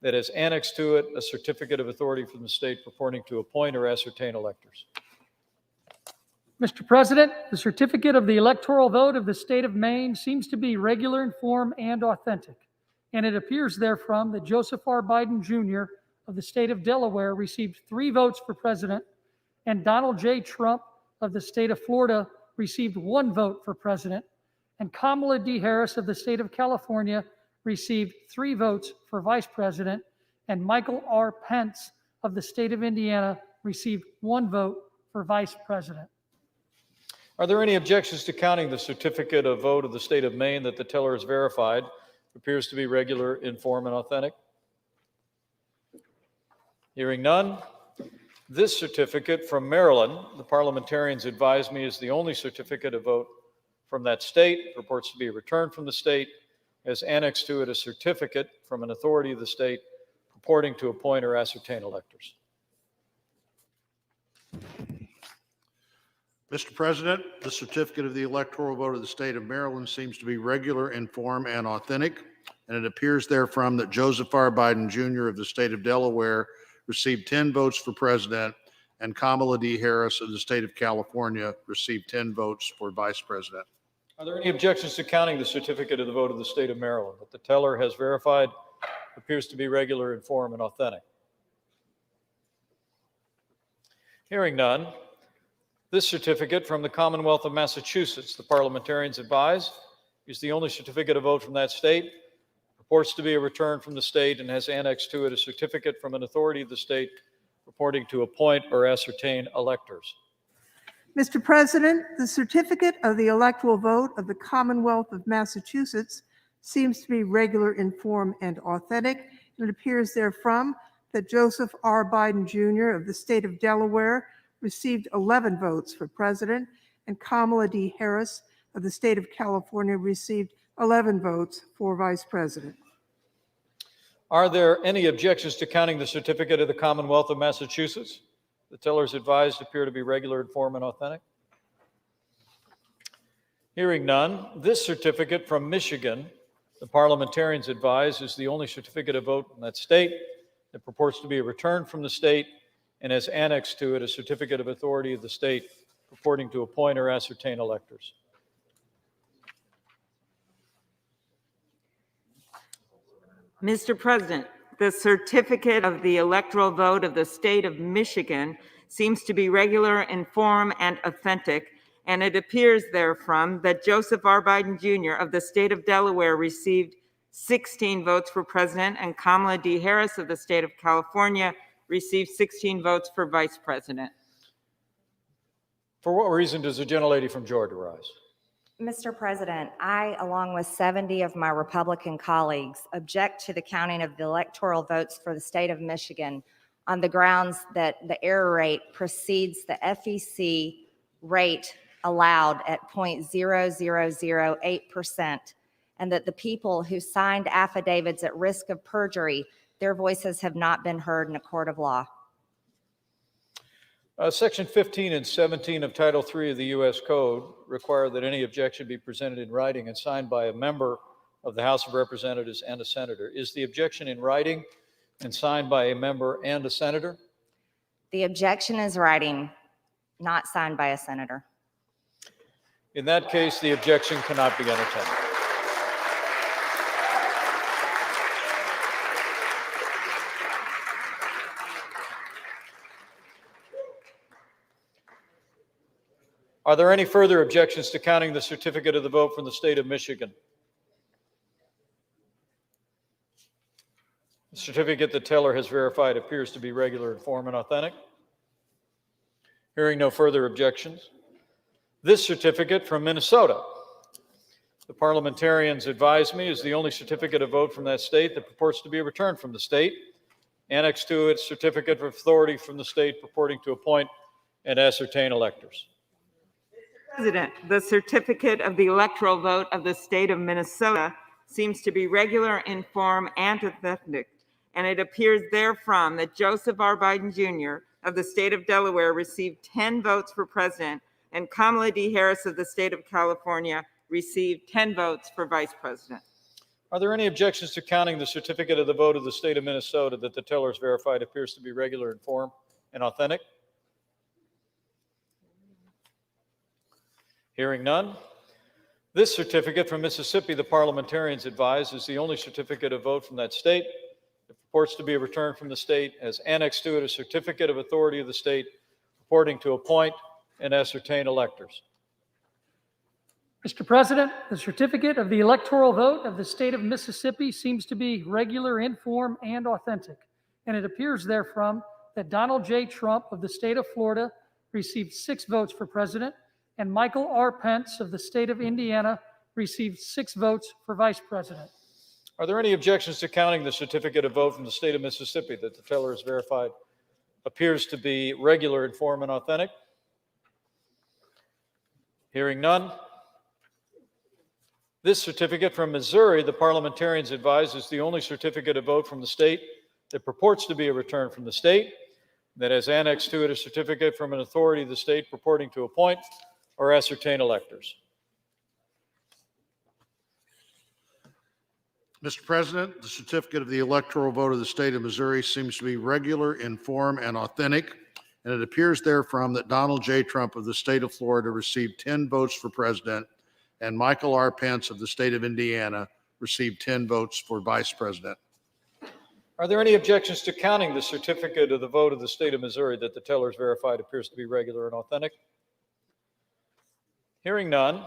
that has annexed to it a certificate of authority from the state purporting to appoint or ascertain electors.
Mr. President, the certificate of the electoral vote of the state of Maine seems to be regular in form and authentic, and it appears therefrom that Joseph R. Biden Jr. of the state of Delaware received 3 votes for president, and Donald J. Trump of the state of Florida received 1 vote for president, and Kamala D. Harris of the state of California received 3 votes for vice president, and Michael R. Pence of the state of Indiana received 1 vote for vice president.
Are there any objections to counting the certificate of vote of the state of Maine that the teller has verified appears to be regular in form and authentic? Hearing none, this certificate from Maryland, the parliamentarians advise me, is the only certificate of vote from that state, purports to be returned from the state, has annexed to it a certificate from an authority of the state purporting to appoint or ascertain electors.
Mr. President, the certificate of the electoral vote of the state of Maryland seems to be regular in form and authentic, and it appears therefrom that Joseph R. Biden Jr. of the state of Delaware received 10 votes for president, and Kamala D. Harris of the state of California received 10 votes for vice president.
Are there any objections to counting the certificate of the vote of the state of Maryland that the teller has verified appears to be regular in form and authentic? Hearing none, this certificate from the Commonwealth of Massachusetts, the parliamentarians advise, is the only certificate of vote from that state, purports to be a return from the state, and has annexed to it a certificate from an authority of the state purporting to appoint or ascertain electors.
Mr. President, the certificate of the electoral vote of the Commonwealth of Massachusetts seems to be regular in form and authentic, and it appears therefrom that Joseph R. Biden Jr. of the state of Delaware received 11 votes for president, and Kamala D. Harris of the state of California received 11 votes for vice president.
Are there any objections to counting the certificate of the Commonwealth of Massachusetts? The tellers advised appear to be regular in form and authentic. Hearing none, this certificate from Michigan, the parliamentarians advise, is the only certificate of vote in that state that purports to be a return from the state and has annexed to it a certificate of authority of the state purporting to appoint or ascertain electors.
Mr. President, the certificate of the electoral vote of the state of Michigan seems to be regular in form and authentic, and it appears therefrom that Joseph R. Biden Jr. of the state of Delaware received 16 votes for president, and Kamala D. Harris of the state of California received 16 votes for vice president.
For what reason does the gentlelady from Georgia rise?
Mr. President, I, along with 70 of my Republican colleagues, object to the counting of the electoral votes for the state of Michigan on the grounds that the error rate precedes the FEC rate allowed at 0.0008%, and that the people who signed affidavits at risk of perjury, their voices have not been heard in a court of law.
Section 15 and 17 of Title III of the U.S. Code require that any objection be presented in writing and signed by a member of the House of Representatives and a senator. Is the objection in writing and signed by a member and a senator?
The objection is writing, not signed by a senator.
In that case, the objection cannot be entertained. Are there any further objections to counting the certificate of the vote from the state of Michigan? The certificate the teller has verified appears to be regular in form and authentic. Hearing no further objections, this certificate from Minnesota, the parliamentarians advise me, is the only certificate of vote from that state that purports to be a return from the state. Annexed to it, certificate of authority from the state purporting to appoint and ascertain electors.
President, the certificate of the electoral vote of the state of Minnesota seems to be regular in form and authentic, and it appears therefrom that Joseph R. Biden Jr. of the state of Delaware received 10 votes for president, and Kamala D. Harris of the state of California received 10 votes for vice president.
Are there any objections to counting the certificate of the vote of the state of Minnesota that the teller has verified appears to be regular in form and authentic? Hearing none. This certificate from Mississippi, the parliamentarians advise, is the only certificate of vote from that state. It purports to be a return from the state, as annexed to it a certificate of authority of the state purporting to appoint and ascertain electors.
Mr. President, the certificate of the electoral vote of the state of Mississippi seems to be regular in form and authentic, and it appears therefrom that Donald J. Trump of the state of Florida received 6 votes for president, and Michael R. Pence of the state of Indiana received 6 votes for vice president.
Are there any objections to counting the certificate of vote from the state of Mississippi that the teller has verified appears to be regular in form and authentic? Hearing none. This certificate from Missouri, the parliamentarians advise, is the only certificate of vote from the state that purports to be a return from the state, that has annexed to it a certificate from an authority of the state purporting to appoint or ascertain electors.
Mr. President, the certificate of the electoral vote of the state of Missouri seems to be regular in form and authentic, and it appears therefrom that Donald J. Trump of the state of Florida received 10 votes for president, and Michael R. Pence of the state of Indiana received 10 votes for vice president.
Are there any objections to counting the certificate of the vote of the state of Missouri that the teller has verified appears to be regular and authentic? Hearing none.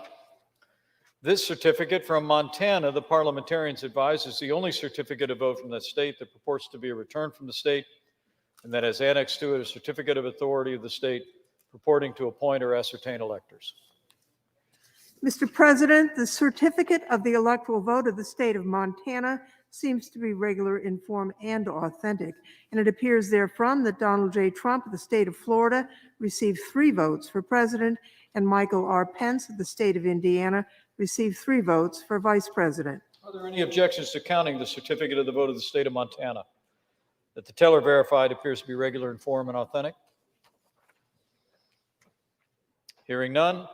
This certificate from Montana, the parliamentarians advise, is the only certificate of vote from that state that purports to be a return from the state, and that has annexed to it a certificate of authority of the state purporting to appoint or ascertain electors.
Mr. President, the certificate of the electoral vote of the state of Montana seems to be regular in form and authentic, and it appears therefrom that Donald J. Trump of the state of Florida received 3 votes for president, and Michael R. Pence of the state of Indiana received 3 votes for vice president.
Are there any objections to counting the certificate of the vote of the state of Montana that the teller verified appears to be regular in form and authentic? Hearing none.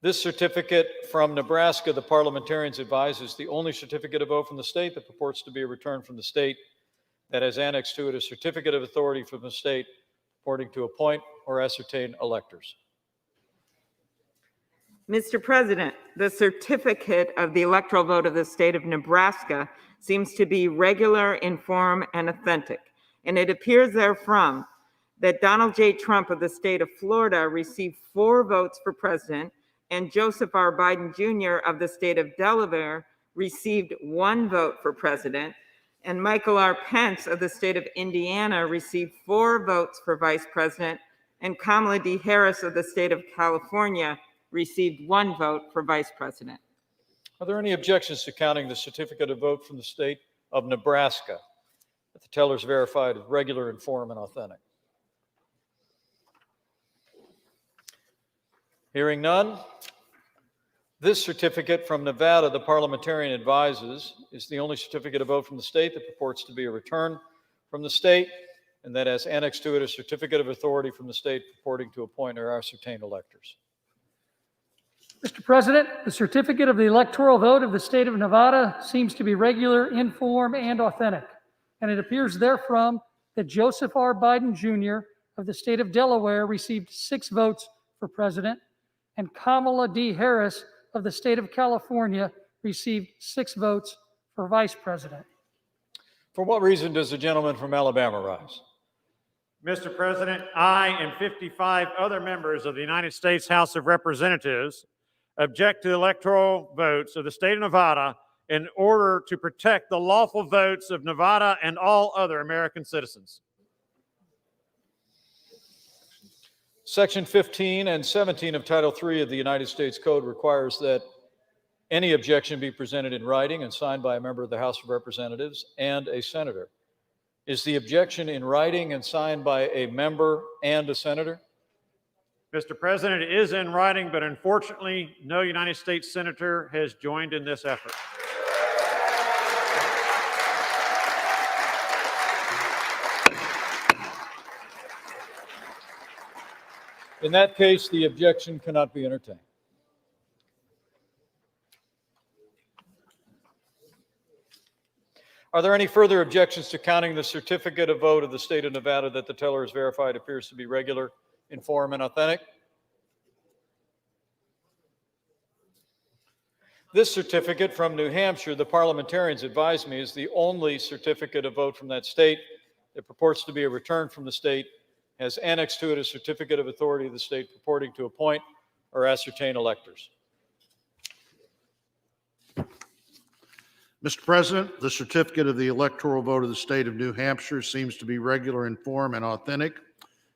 This certificate from Nebraska, the parliamentarians advise, is the only certificate of vote from the state that purports to be a return from the state, that has annexed to it a certificate of authority from the state purporting to appoint or ascertain electors.
Mr. President, the certificate of the electoral vote of the state of Nebraska seems to be regular in form and authentic, and it appears therefrom that Donald J. Trump of the state of Florida received 4 votes for president, and Joseph R. Biden Jr. of the state of Delaware received 1 vote for president, and Michael R. Pence of the state of Indiana received 4 votes for vice president, and Kamala D. Harris of the state of California received 1 vote for vice president.
Are there any objections to counting the certificate of vote from the state of Nebraska that the teller is verified as regular in form and authentic? Hearing none. This certificate from Nevada, the parliamentarian advises, is the only certificate of vote from the state that purports to be a return from the state, and that has annexed to it a certificate of authority from the state purporting to appoint or ascertain electors.
Mr. President, the certificate of the electoral vote of the state of Nevada seems to be regular in form and authentic, and it appears therefrom that Joseph R. Biden Jr. of the state of Delaware received 6 votes for president, and Kamala D. Harris of the state of California received 6 votes for vice president.
For what reason does the gentleman from Alabama rise?
Mr. President, I and 55 other members of the United States House of Representatives object to the electoral votes of the state of Nevada in order to protect the lawful votes of Nevada and all other American citizens.
Section 15 and 17 of Title III of the United States Code requires that any objection be presented in writing and signed by a member of the House of Representatives and a senator. Is the objection in writing and signed by a member and a senator?
Mr. President, it is in writing, but unfortunately, no United States senator has joined in this effort.
In that case, the objection cannot be entertained. Are there any further objections to counting the certificate of vote of the state of Nevada that the teller has verified appears to be regular, in form, and authentic? This certificate from New Hampshire, the parliamentarians advise me, is the only certificate of vote from that state that purports to be a return from the state, has annexed to it a certificate of authority of the state purporting to appoint or ascertain electors.
Mr. President, the certificate of the electoral vote of the state of New Hampshire seems to be regular in form and authentic,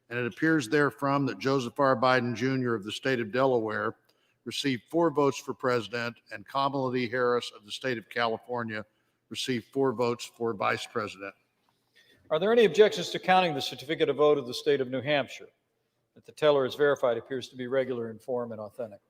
and it appears therefrom that Joseph R. Biden Jr. of the state of Delaware received 4 votes for president, and Kamala D. Harris of the state of California received 4 votes for vice president.
Are there any objections to counting the certificate of vote of the state of New Hampshire that the teller has verified appears to be regular in form and authentic?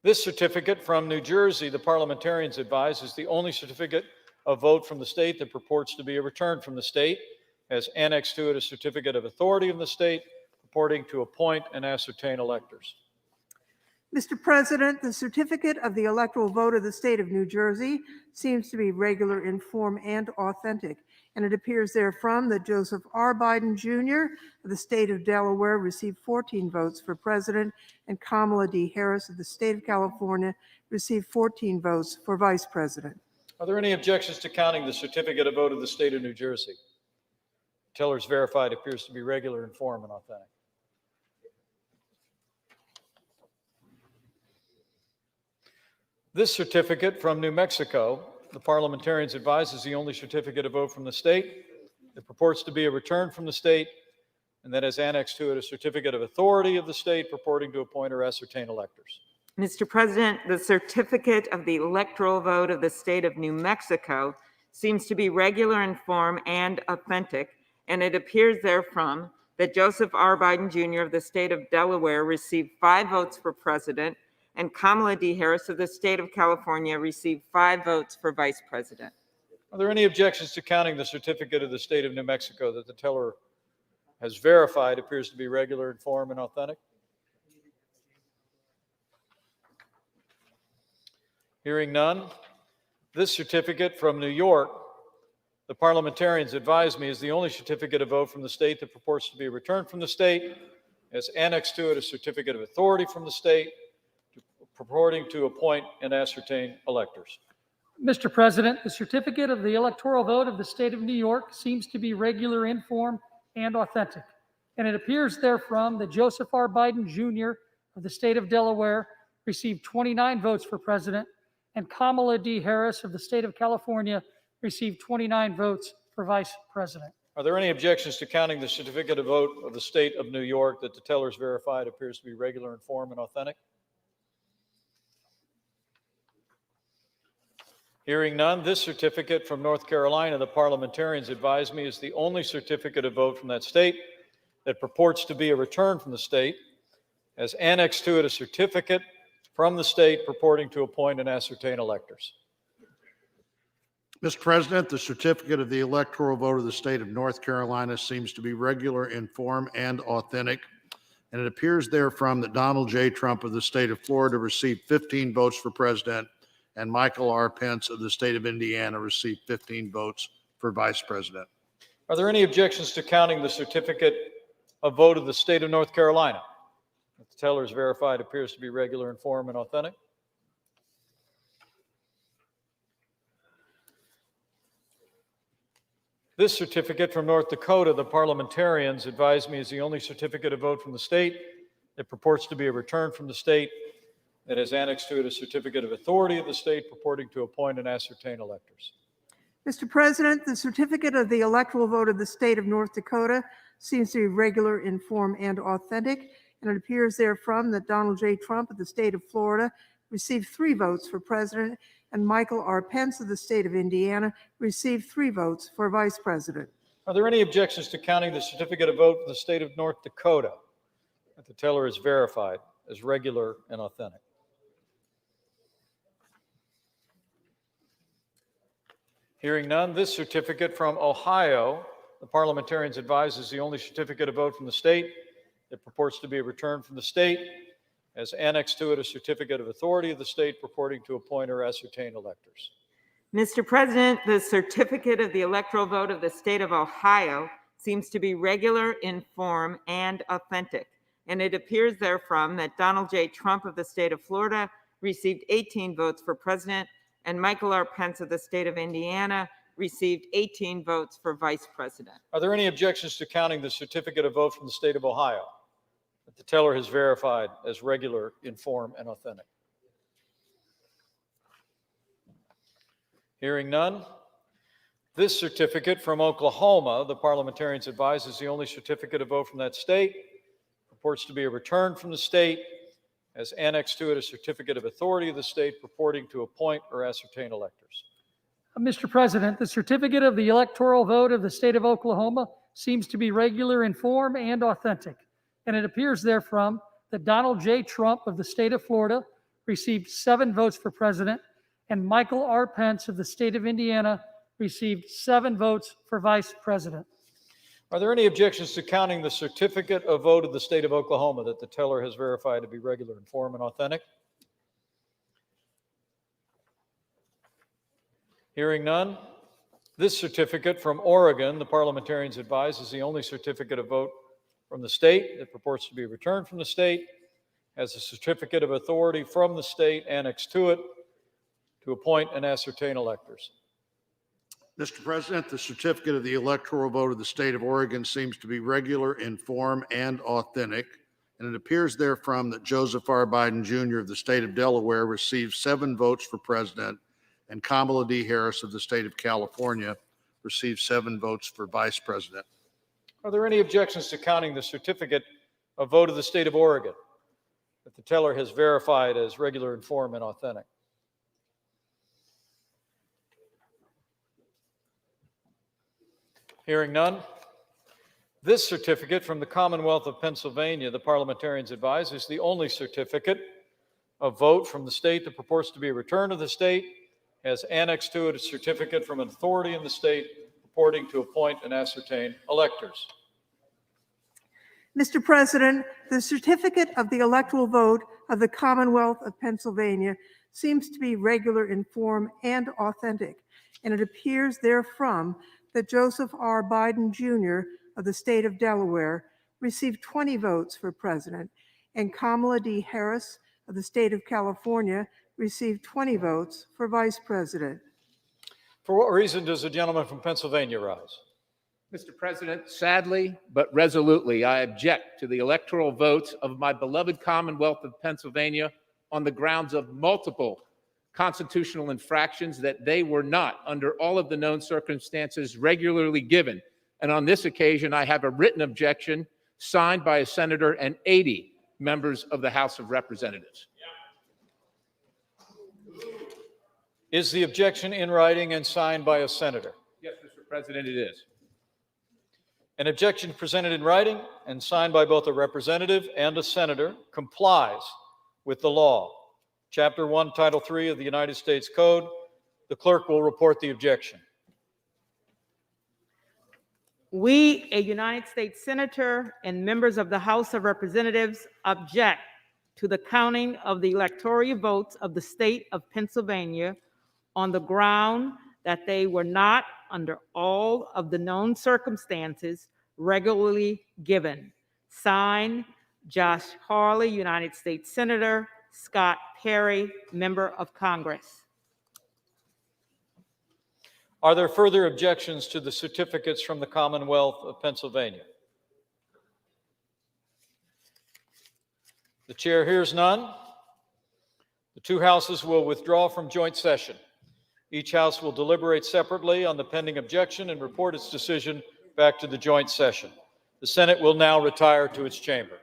This certificate from New Jersey, the parliamentarians advise, is the only certificate of vote from the state that purports to be a return from the state, has annexed to it a certificate of authority of the state purporting to appoint and ascertain electors.
Mr. President, the certificate of the electoral vote of the state of New Jersey seems to be regular in form and authentic, and it appears therefrom that Joseph R. Biden Jr. of the state of Delaware received 14 votes for president, and Kamala D. Harris of the state of California received 14 votes for vice president.
Are there any objections to counting the certificate of vote of the state of New Jersey? The teller's verified appears to be regular in form and authentic. This certificate from New Mexico, the parliamentarians advise, is the only certificate of vote from the state that purports to be a return from the state, and that has annexed to it a certificate of authority of the state purporting to appoint or ascertain electors.
Mr. President, the certificate of the electoral vote of the state of New Mexico seems to be regular in form and authentic, and it appears therefrom that Joseph R. Biden Jr. of the state of Delaware received 5 votes for president, and Kamala D. Harris of the state of California received 5 votes for vice president.
Are there any objections to counting the certificate of the state of New Mexico that the teller has verified appears to be regular in form and authentic? Hearing none, this certificate from New York, the parliamentarians advise me, is the only certificate of vote from the state that purports to be a return from the state, has annexed to it a certificate of authority from the state purporting to appoint and ascertain electors.
Mr. President, the certificate of the electoral vote of the state of New York seems to be regular in form and authentic, and it appears therefrom that Joseph R. Biden Jr. of the state of Delaware received 29 votes for president, and Kamala D. Harris of the state of California received 29 votes for vice president.
Are there any objections to counting the certificate of vote of the state of New York that the teller's verified appears to be regular in form and authentic? Hearing none, this certificate from North Carolina, the parliamentarians advise me, is the only certificate of vote from that state that purports to be a return from the state, has annexed to it a certificate from the state purporting to appoint and ascertain electors.
Mr. President, the certificate of the electoral vote of the state of North Carolina seems to be regular in form and authentic, and it appears therefrom that Donald J. Trump of the state of Florida received 15 votes for president, and Michael R. Pence of the state of Indiana received 15 votes for vice president.
Are there any objections to counting the certificate of vote of the state of North Carolina that the teller is verified appears to be regular in form and authentic? This certificate from North Dakota, the parliamentarians advise me, is the only certificate of vote from the state that purports to be a return from the state, that has annexed to it a certificate of authority of the state purporting to appoint and ascertain electors.
Mr. President, the certificate of the electoral vote of the state of North Dakota seems to be regular in form and authentic, and it appears therefrom that Donald J. Trump of the state of Florida received 3 votes for president, and Michael R. Pence of the state of Indiana received 3 votes for vice president.
Are there any objections to counting the certificate of vote of the state of North Dakota that the teller is verified as regular and authentic? Hearing none, this certificate from Ohio, the parliamentarians advise, is the only certificate of vote from the state that purports to be a return from the state, as annexed to it a certificate of authority of the state purporting to appoint or ascertain electors.
Mr. President, the certificate of the electoral vote of the state of Ohio seems to be regular in form and authentic, and it appears therefrom that Donald J. Trump of the state of Florida received 18 votes for president, and Michael R. Pence of the state of Indiana received 18 votes for vice president.
Are there any objections to counting the certificate of vote from the state of Ohio that the teller has verified as regular in form and authentic? Hearing none, this certificate from Oklahoma, the parliamentarians advise, is the only certificate of vote from that state, purports to be a return from the state, as annexed to it a certificate of authority of the state purporting to appoint or ascertain electors.
Mr. President, the certificate of the electoral vote of the state of Oklahoma seems to be regular in form and authentic, and it appears therefrom that Donald J. Trump of the state of Florida received 7 votes for president, and Michael R. Pence of the state of Indiana received 7 votes for vice president.
Are there any objections to counting the certificate of vote of the state of Oklahoma that the teller has verified to be regular in form and authentic? Hearing none, this certificate from Oregon, the parliamentarians advise, is the only certificate of vote from the state that purports to be returned from the state, has a certificate of authority from the state annexed to it to appoint and ascertain electors.
Mr. President, the certificate of the electoral vote of the state of Oregon seems to be regular in form and authentic, and it appears therefrom that Joseph R. Biden Jr. of the state of Delaware received 7 votes for president, and Kamala D. Harris of the state of California received 7 votes for vice president.
Are there any objections to counting the certificate of vote of the state of Oregon that the teller has verified as regular in form and authentic? Hearing none, this certificate from the Commonwealth of Pennsylvania, the parliamentarians advise, is the only certificate of vote from the state that purports to be a return of the state, has annexed to it a certificate from an authority in the state purporting to appoint and ascertain electors.
Mr. President, the certificate of the electoral vote of the Commonwealth of Pennsylvania seems to be regular in form and authentic, and it appears therefrom that Joseph R. Biden Jr. of the state of Delaware received 20 votes for president, and Kamala D. Harris of the state of California received 20 votes for vice president.
For what reason does the gentleman from Pennsylvania rise?
Mr. President, sadly but resolutely, I object to the electoral votes of my beloved Commonwealth of Pennsylvania on the grounds of multiple constitutional infractions that they were not, under all of the known circumstances, regularly given. And on this occasion, I have a written objection signed by a senator and 80 members of the House of Representatives.
Is the objection in writing and signed by a senator?
Yes, Mr. President, it is.
An objection presented in writing and signed by both a representative and a senator complies with the law. Chapter 1, Title 3 of the United States Code. The clerk will report the objection.
We, a United States Senator and members of the House of Representatives, object to the counting of the electoral votes of the state of Pennsylvania on the ground that they were not, under all of the known circumstances, regularly given. Signed, Josh Hawley, United States Senator, Scott Perry, Member of Congress.
Are there further objections to the certificates from the Commonwealth of Pennsylvania? The chair hears none. The 2 houses will withdraw from joint session. Each house will deliberate separately on the pending objection and report its decision back to the joint session. The Senate will now retire to its chamber.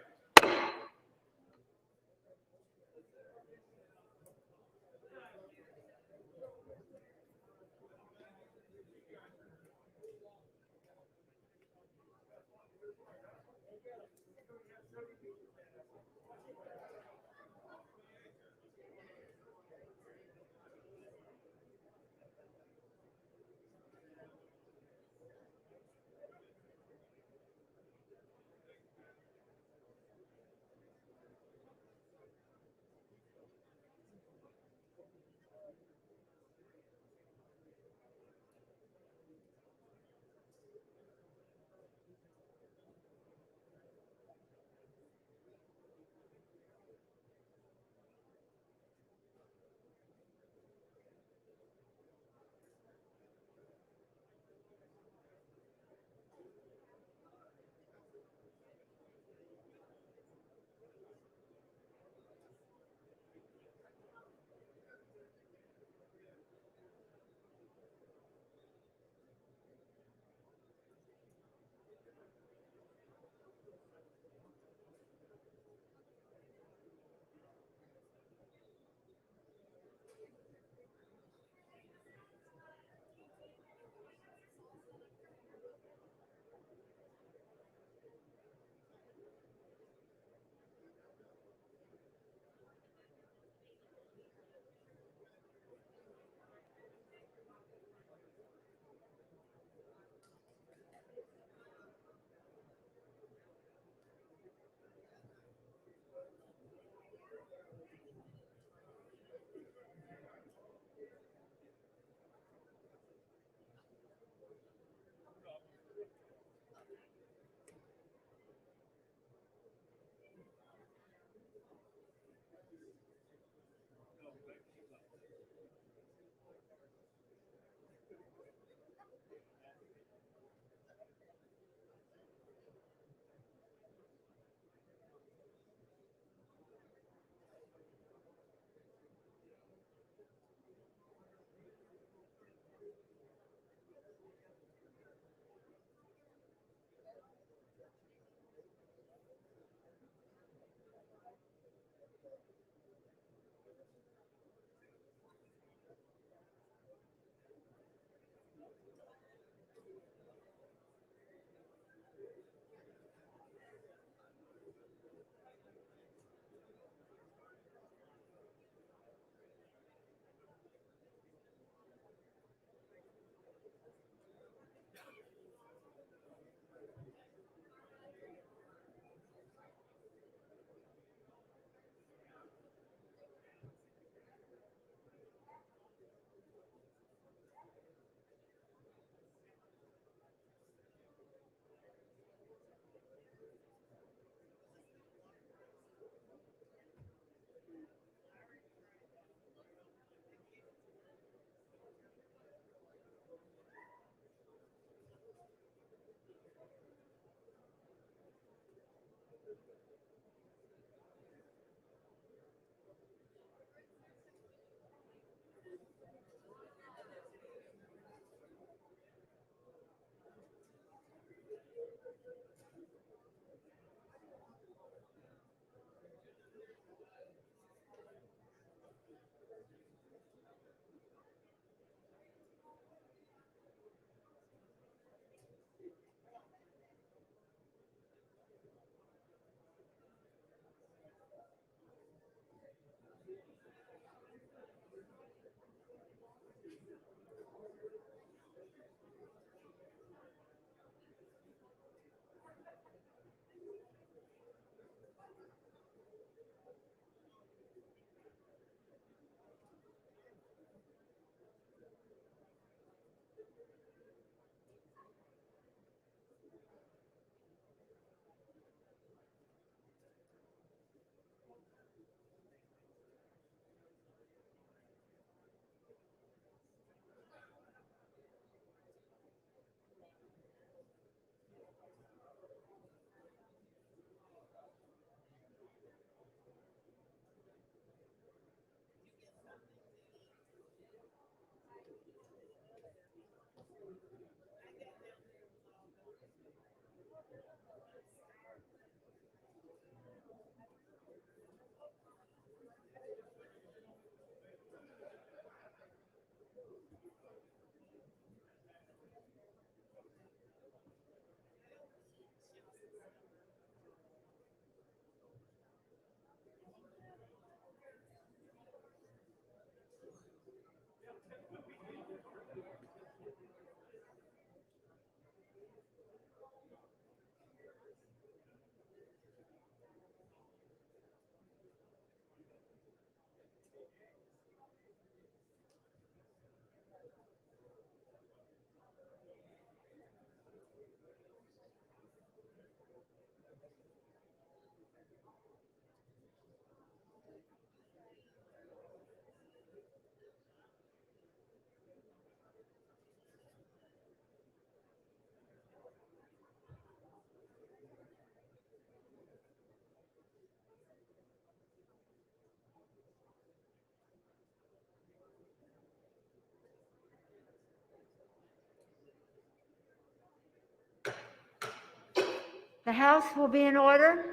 The House will be in order.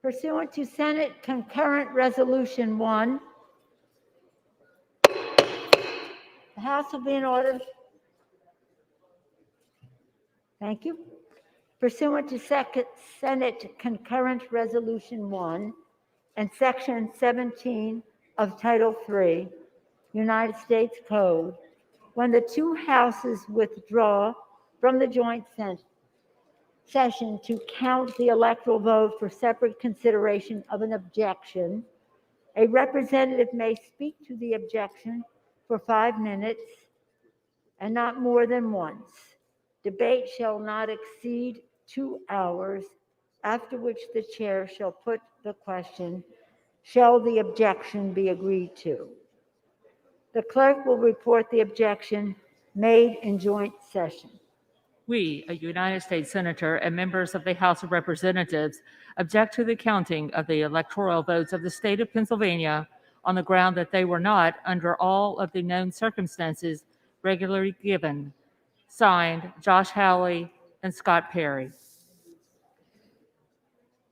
Pursuant to Senate Concurrent Resolution 1, the House will be in order. Thank you. Pursuant to Senate Concurrent Resolution 1 and Section 17 of Title III, United States Code, when the two houses withdraw from the joint session to count the electoral vote for separate consideration of an objection, a representative may speak to the objection for 5 minutes and not more than once. Debate shall not exceed 2 hours, after which the chair shall put the question Shall the objection be agreed to? The clerk will report the objection made in joint session.
We, a United States Senator and members of the House of Representatives, object to the counting of the electoral votes of the state of Pennsylvania on the ground that they were not, under all of the known circumstances, regularly given. Signed, Josh Howley and Scott Perry.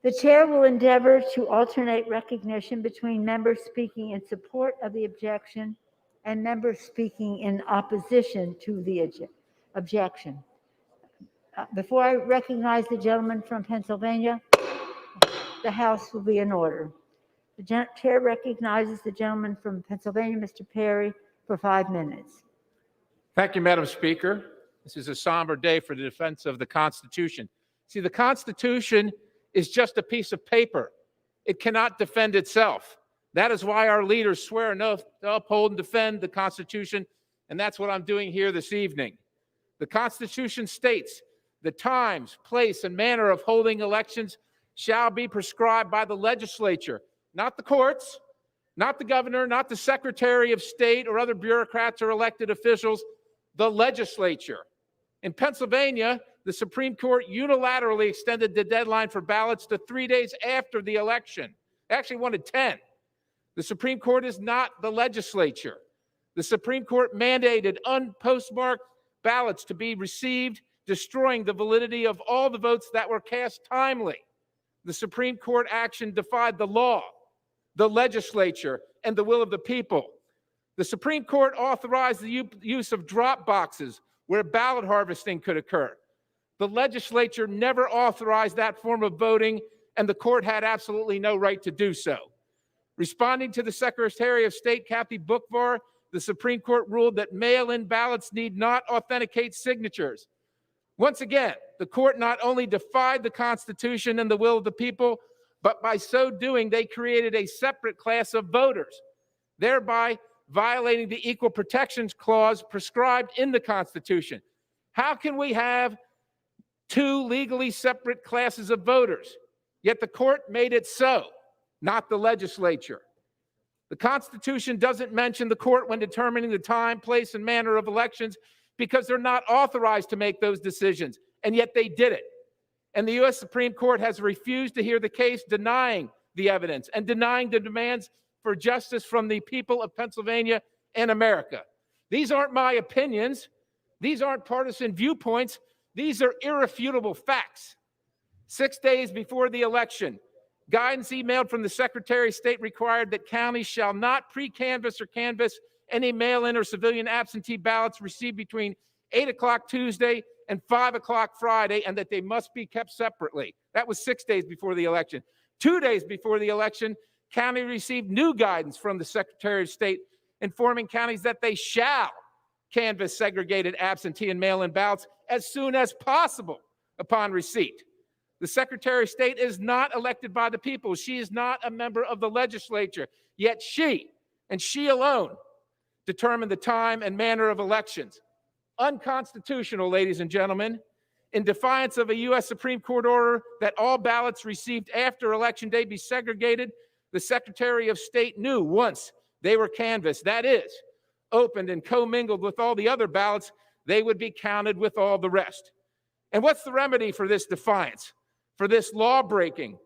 The chair will endeavor to alternate recognition between members speaking in support of the objection and members speaking in opposition to the objection. Before I recognize the gentleman from Pennsylvania, the House will be in order. The chair recognizes the gentleman from Pennsylvania, Mr. Perry, for 5 minutes.
Thank you, Madam Speaker. This is a somber day for the defense of the Constitution. See, the Constitution is just a piece of paper. It cannot defend itself. That is why our leaders swear an oath to uphold and defend the Constitution, and that's what I'm doing here this evening. The Constitution states the times, place, and manner of holding elections shall be prescribed by the legislature, not the courts, not the governor, not the Secretary of State or other bureaucrats or elected officials, the legislature. In Pennsylvania, the Supreme Court unilaterally extended the deadline for ballots to 3 days after the election. They actually wanted 10. The Supreme Court is not the legislature. The Supreme Court mandated unpostmarked ballots to be received, destroying the validity of all the votes that were cast timely. The Supreme Court action defied the law, the legislature, and the will of the people. The Supreme Court authorized the use of drop boxes where ballot harvesting could occur. The legislature never authorized that form of voting, and the court had absolutely no right to do so. Responding to the Secretary of State, Kathy Boockvar, the Supreme Court ruled that mail-in ballots need not authenticate signatures. Once again, the court not only defied the Constitution and the will of the people, but by so doing, they created a separate class of voters, thereby violating the Equal Protection Clause prescribed in the Constitution. How can we have two legally separate classes of voters? Yet the court made it so, not the legislature. The Constitution doesn't mention the court when determining the time, place, and manner of elections because they're not authorized to make those decisions, and yet they did it. And the U.S. Supreme Court has refused to hear the case, denying the evidence and denying the demands for justice from the people of Pennsylvania and America. These aren't my opinions. These aren't partisan viewpoints. These are irrefutable facts. 6 days before the election, guidance emailed from the Secretary of State required that counties shall not pre-canvass or canvass any mail-in or civilian absentee ballots received between 8 o'clock Tuesday and 5 o'clock Friday, and that they must be kept separately. That was 6 days before the election. 2 days before the election, county received new guidance from the Secretary of State informing counties that they shall canvass segregated absentee and mail-in ballots as soon as possible upon receipt. The Secretary of State is not elected by the people. She is not a member of the legislature, yet she, and she alone, determine the time and manner of elections. Unconstitutional, ladies and gentlemen. In defiance of a U.S. Supreme Court order that all ballots received after Election Day be segregated, the Secretary of State knew once they were canvassed, that is, opened and commingled with all the other ballots, they would be counted with all the rest. And what's the remedy for this defiance, for this law breaking?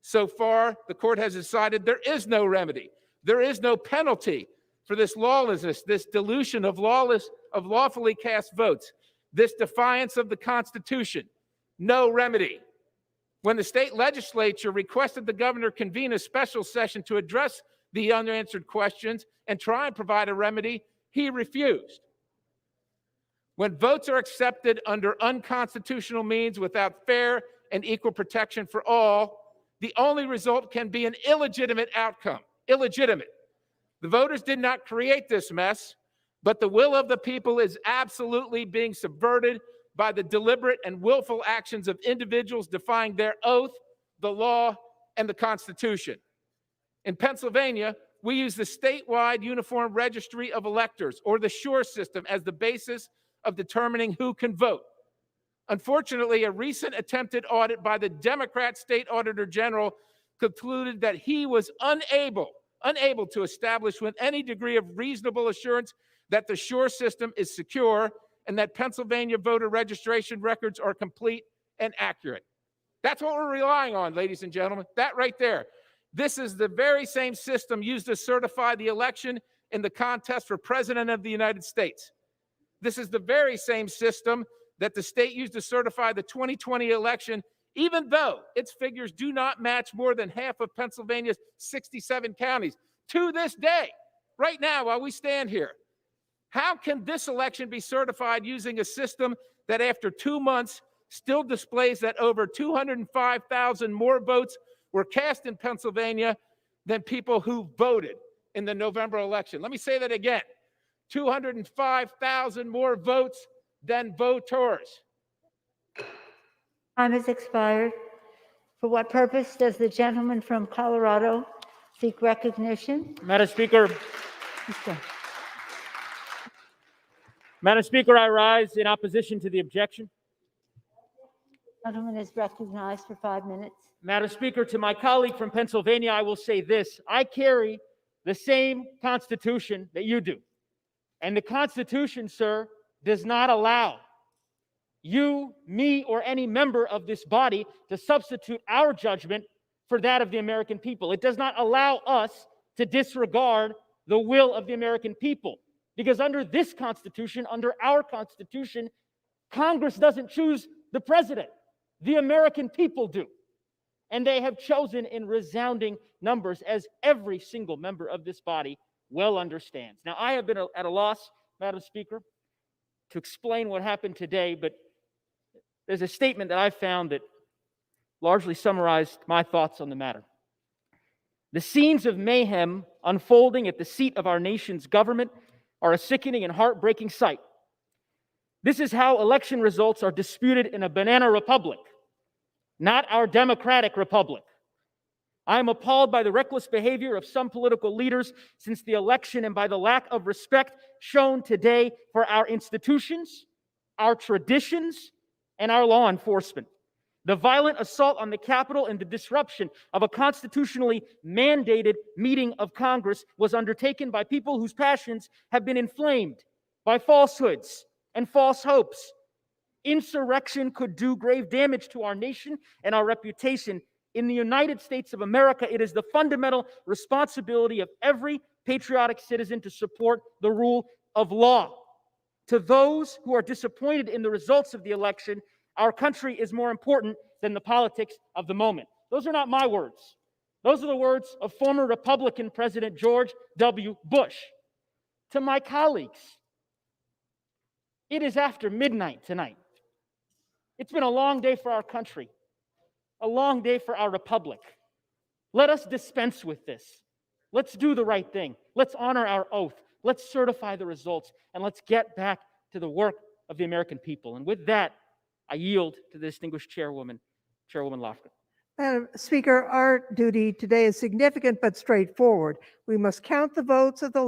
So far, the court has decided there is no remedy. There is no penalty for this lawlessness, this dilution of lawfully cast votes, this defiance of the Constitution. No remedy. When the state legislature requested the governor convene a special session to address the unanswered questions and try and provide a remedy, he refused. When votes are accepted under unconstitutional means without fair and equal protection for all, the only result can be an illegitimate outcome. Illegitimate. The voters did not create this mess, but the will of the people is absolutely being subverted by the deliberate and willful actions of individuals defying their oath, the law, and the Constitution. In Pennsylvania, we use the statewide Uniform Registry of Electors, or the SURE system, as the basis of determining who can vote. Unfortunately, a recent attempted audit by the Democrat State Auditor General concluded that he was unable to establish with any degree of reasonable assurance that the SURE system is secure and that Pennsylvania voter registration records are complete and accurate. That's what we're relying on, ladies and gentlemen. That right there. This is the very same system used to certify the election in the contest for President of the United States. This is the very same system that the state used to certify the 2020 election, even though its figures do not match more than half of Pennsylvania's 67 counties. To this day, right now, while we stand here, how can this election be certified using a system that after 2 months still displays that over 205,000 more votes were cast in Pennsylvania than people who voted in the November election? Let me say that again. 205,000 more votes than voters.
Time has expired. For what purpose does the gentleman from Colorado seek recognition?
Madam Speaker, Madam Speaker, I rise in opposition to the objection.
Gentleman is recognized for 5 minutes.
Madam Speaker, to my colleague from Pennsylvania, I will say this. I carry the same Constitution that you do. And the Constitution, sir, does not allow you, me, or any member of this body to substitute our judgment for that of the American people. It does not allow us to disregard the will of the American people. Because under this Constitution, under our Constitution, Congress doesn't choose the president. The American people do. And they have chosen in resounding numbers, as every single member of this body well understands. Now, I have been at a loss, Madam Speaker, to explain what happened today, but there's a statement that I found that largely summarized my thoughts on the matter. The scenes of mayhem unfolding at the seat of our nation's government are a sickening and heartbreaking sight. This is how election results are disputed in a banana republic, not our democratic republic. I am appalled by the reckless behavior of some political leaders since the election and by the lack of respect shown today for our institutions, our traditions, and our law enforcement. The violent assault on the Capitol and the disruption of a constitutionally mandated meeting of Congress was undertaken by people whose passions have been inflamed by falsehoods and false hopes. Insurrection could do grave damage to our nation and our reputation. In the United States of America, it is the fundamental responsibility of every patriotic citizen to support the rule of law. To those who are disappointed in the results of the election, our country is more important than the politics of the moment. Those are not my words. Those are the words of former Republican President George W. Bush. To my colleagues, it is after midnight tonight. It's been a long day for our country, a long day for our republic. Let us dispense with this. Let's do the right thing. Let's honor our oath. Let's certify the results, and let's get back to the work of the American people. And with that, I yield to the distinguished Chairwoman Lofgren.
Madam Speaker, our duty today is significant but straightforward. We must count the votes of the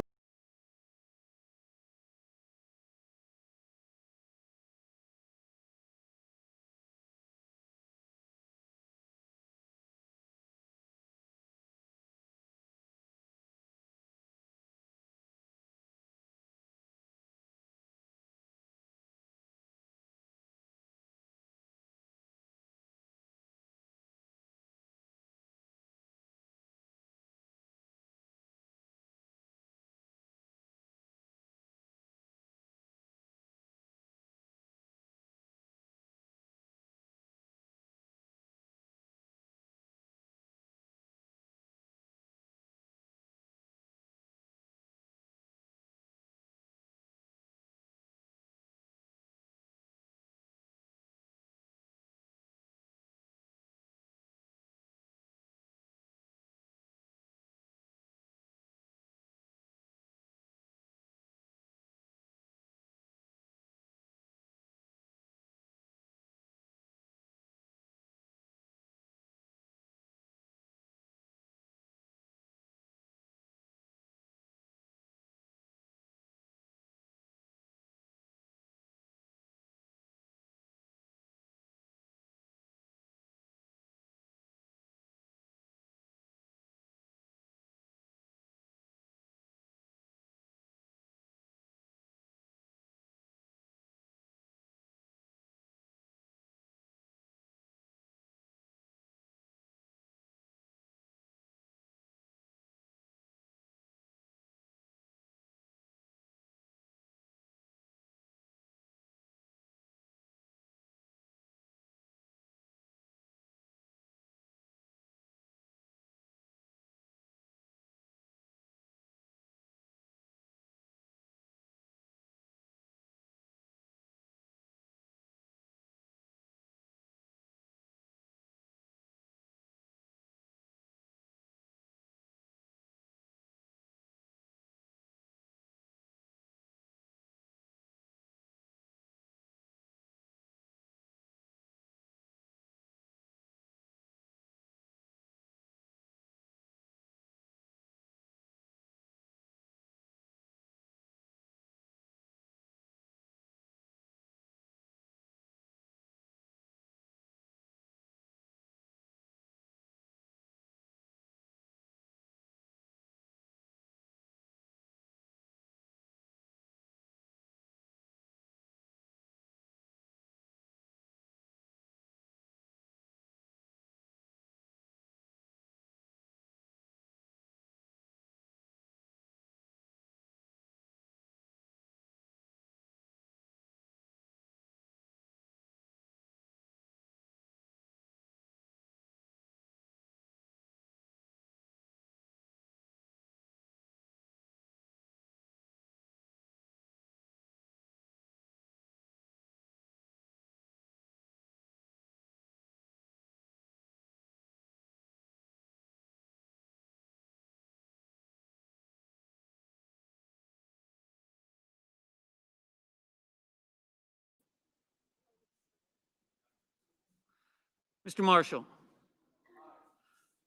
Mr. Marshall.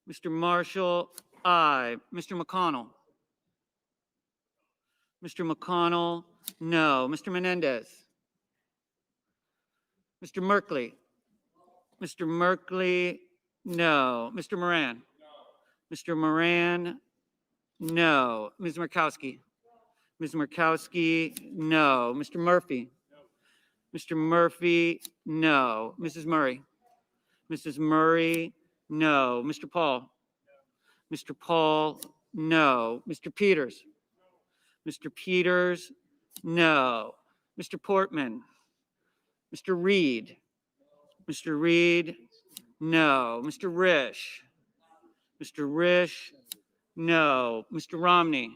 Mr. Marshall, aye. Mr. McConnell. Mr. McConnell, no. Mr. Menendez. Mr. Merkley. Mr. Merkley, no. Mr. Moran. Mr. Moran, no. Ms. Murkowski. Ms. Murkowski, no. Mr. Murphy. Mr. Murphy, no. Mrs. Murray. Mrs. Murray, no. Mr. Paul. Mr. Paul, no. Mr. Peters. Mr. Peters, no. Mr. Portman. Mr. Reed. Mr. Reed, no. Mr. Risch. Mr. Risch, no. Mr. Romney.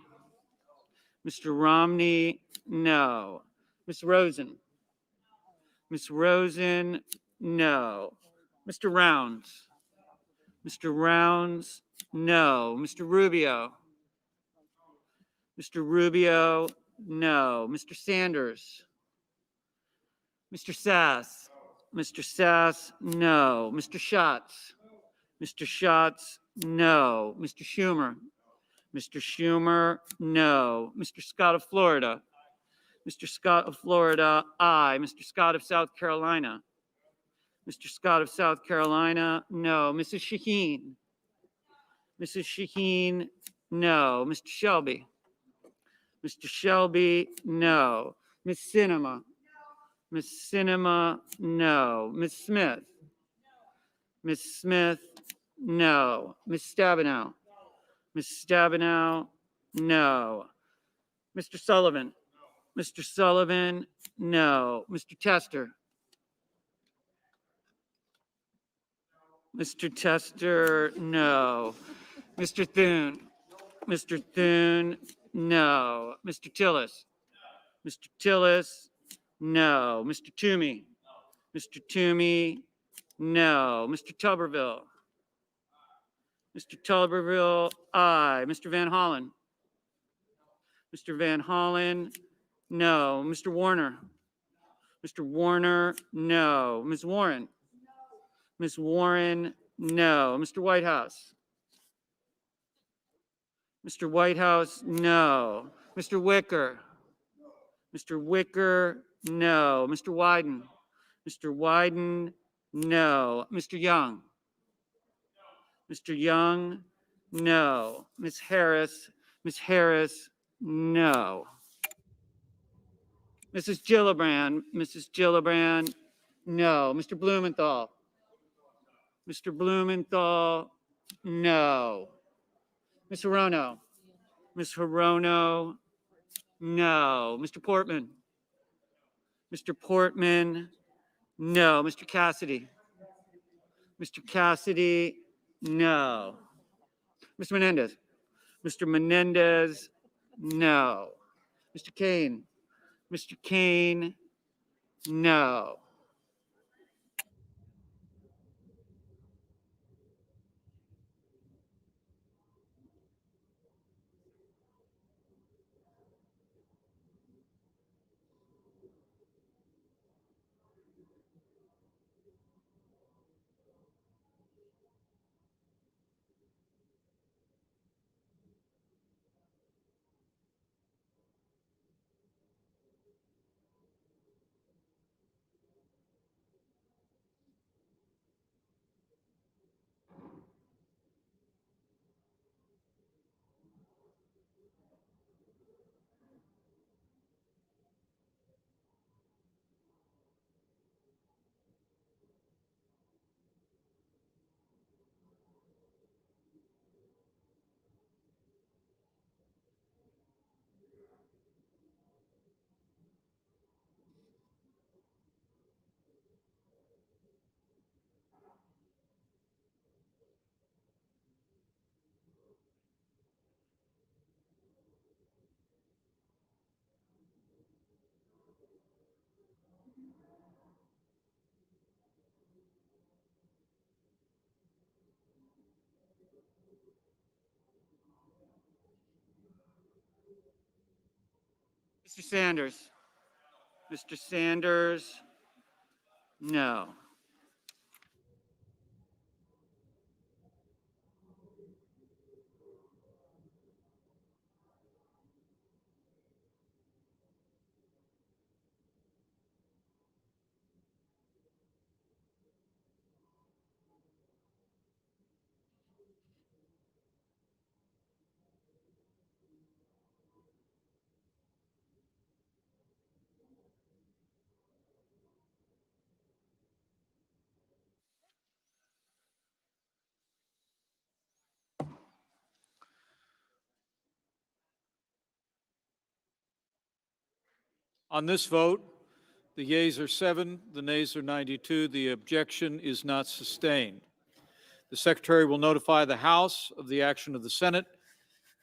Mr. Romney, no. Ms. Rosen. Ms. Rosen, no. Mr. Rounds. Mr. Rounds, no. Mr. Rubio. Mr. Rubio, no. Mr. Sanders. Mr. Sass. Mr. Sass, no. Mr. Schatz. Mr. Schatz, no. Mr. Schumer. Mr. Schumer, no. Mr. Scott of Florida. Mr. Scott of Florida, aye. Mr. Scott of South Carolina. Mr. Scott of South Carolina, no. Mrs. Shaheen. Mrs. Shaheen, no. Mr. Shelby. Mr. Shelby, no. Ms. Sinema. Ms. Sinema, no. Ms. Smith. Ms. Smith, no. Ms. Stabenow. Ms. Stabenow, no. Mr. Sullivan. Mr. Sullivan, no. Mr. Tester. Mr. Tester, no. Mr. Thune. Mr. Thune, no. Mr. Tillis. Mr. Tillis, no. Mr. Toomey. Mr. Toomey, no. Mr. Tuberville. Mr. Tuberville, aye. Mr. Van Hollen. Mr. Van Hollen, no. Mr. Warner. Mr. Warner, no. Ms. Warren. Ms. Warren, no. Mr. Whitehouse. Mr. Whitehouse, no. Mr. Wicker. Mr. Wicker, no. Mr. Wyden. Mr. Wyden, no. Mr. Young. Mr. Young, no. Ms. Harris. Ms. Harris, no. Mrs. Gillibrand. Mrs. Gillibrand, no. Mr. Blumenthal. Mr. Blumenthal, no. Ms. Hirono. Ms. Hirono, no. Mr. Portman. Mr. Portman, no. Mr. Cassidy. Mr. Cassidy, no. Mr. Menendez. Mr. Menendez, no. Mr. Kane. Mr. Kane, no. Mr. Sanders. Mr. Sanders, no.
On this vote, the yeas are 7, the nays are 92. The objection is not sustained. The Secretary will notify the House of the action of the Senate,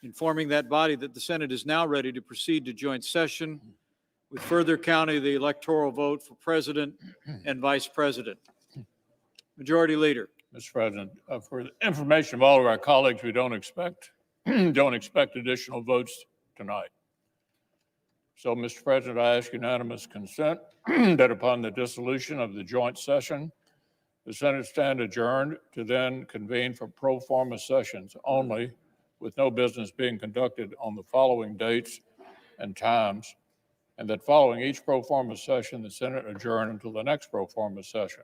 informing that body that the Senate is now ready to proceed to joint session with further counting of the electoral vote for President and Vice President. Majority Leader.
Mr. President, for the information of all of our colleagues, we don't expect additional votes tonight. So, Mr. President, I ask unanimous consent that upon the dissolution of the joint session, the Senate stand adjourned to then convene for pro forma sessions only, with no business being conducted on the following dates and times, and that following each pro forma session, the Senate adjourn until the next pro forma session.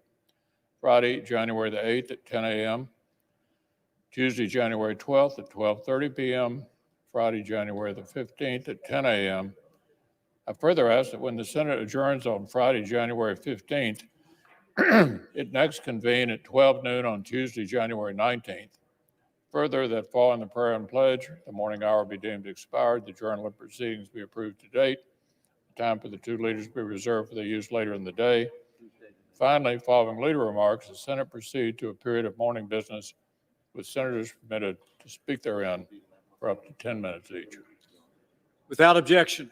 Friday, January the 8th at 10 a.m., Tuesday, January 12th at 12:30 p.m., Friday, January the 15th at 10 a.m. I further ask that when the Senate adjourns on Friday, January 15th, it next convene at 12 noon on Tuesday, January 19th. Further, that following the prayer and pledge, the morning hour be deemed expired, the journal of proceedings be approved to date, the time for the two leaders be reserved for their use later in the day. Finally, following leader remarks, the Senate proceed to a period of morning business with senators permitted to speak therein for up to 10 minutes each.
Without objection.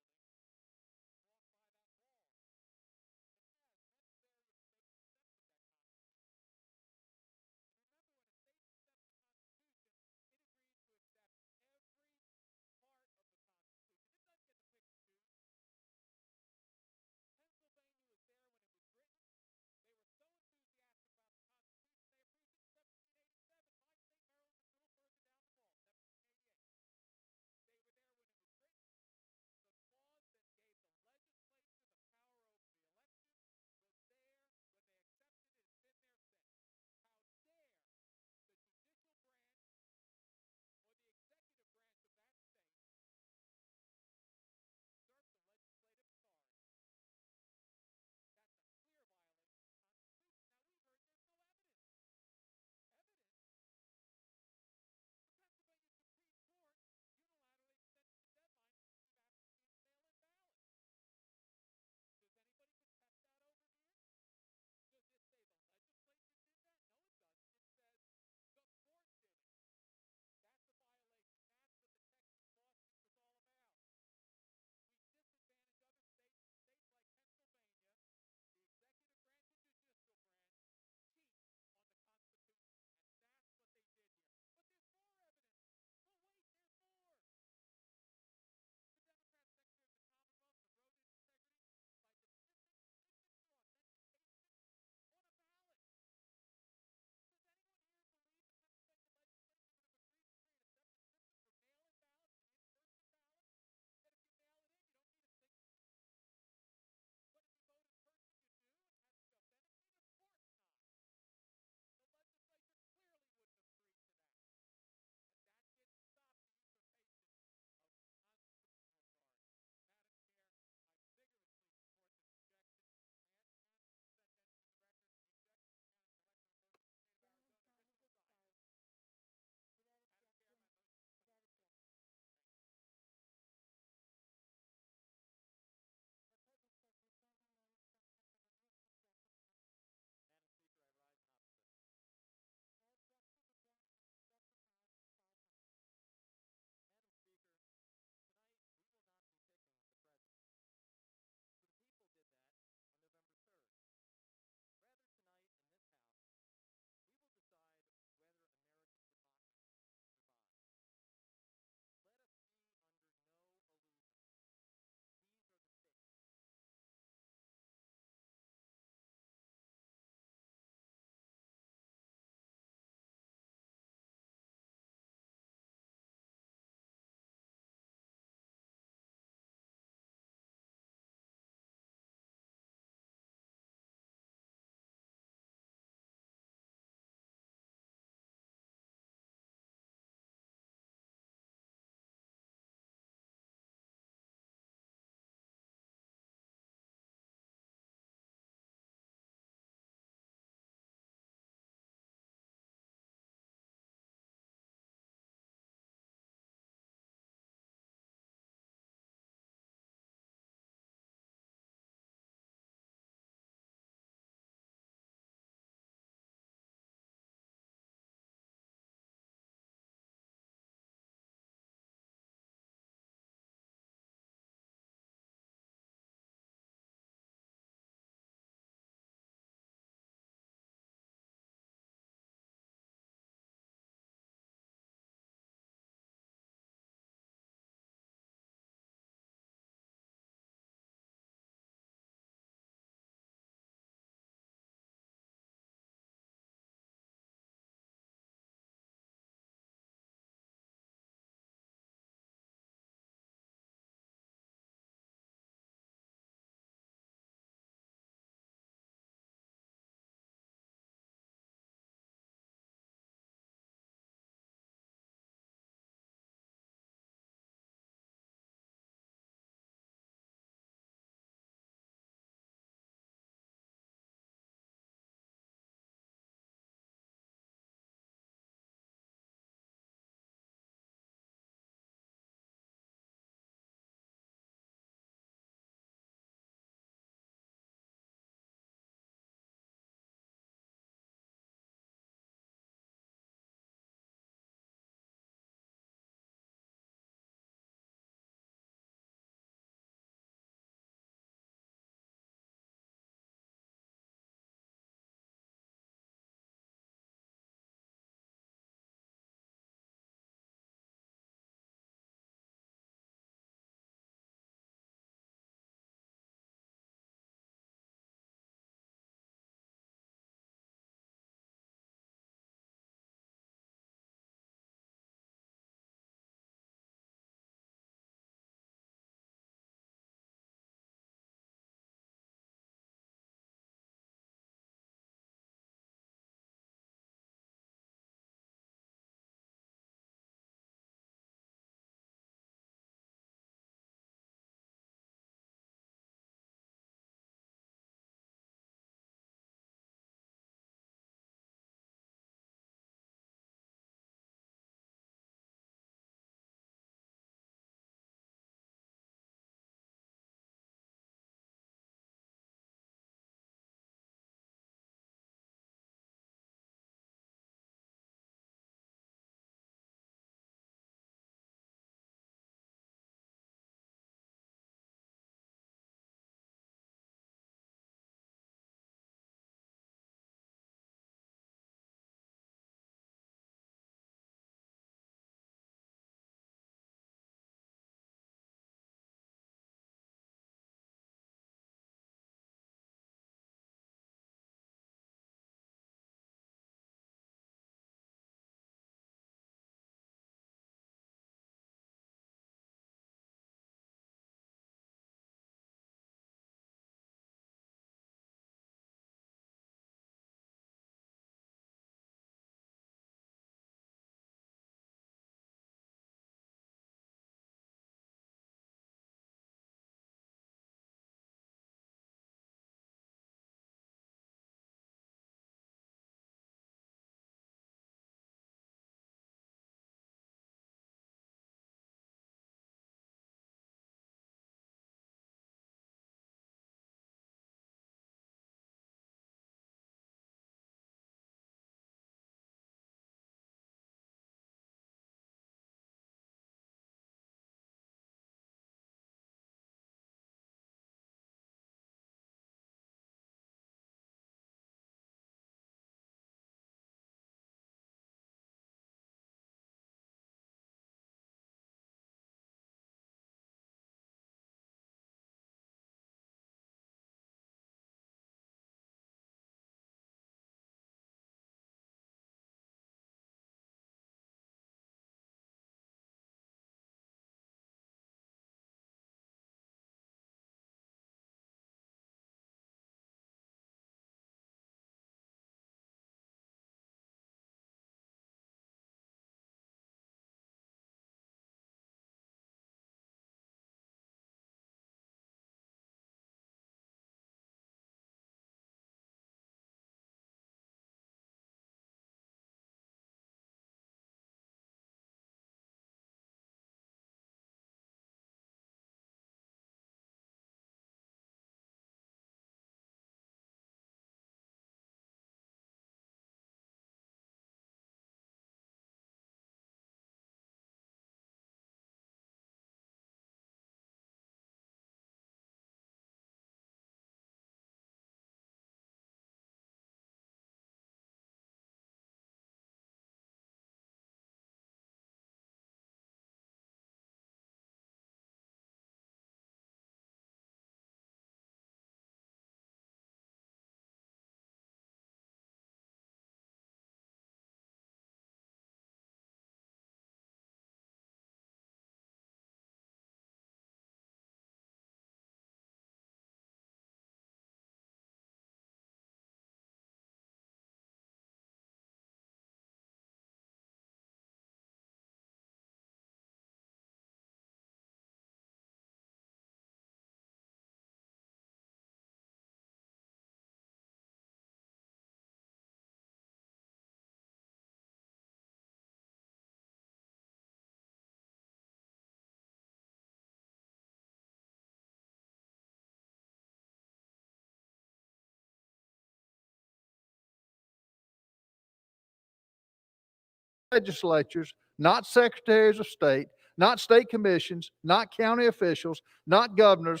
legislatures, not secretaries of state, not state commissions, not county officials, not governors,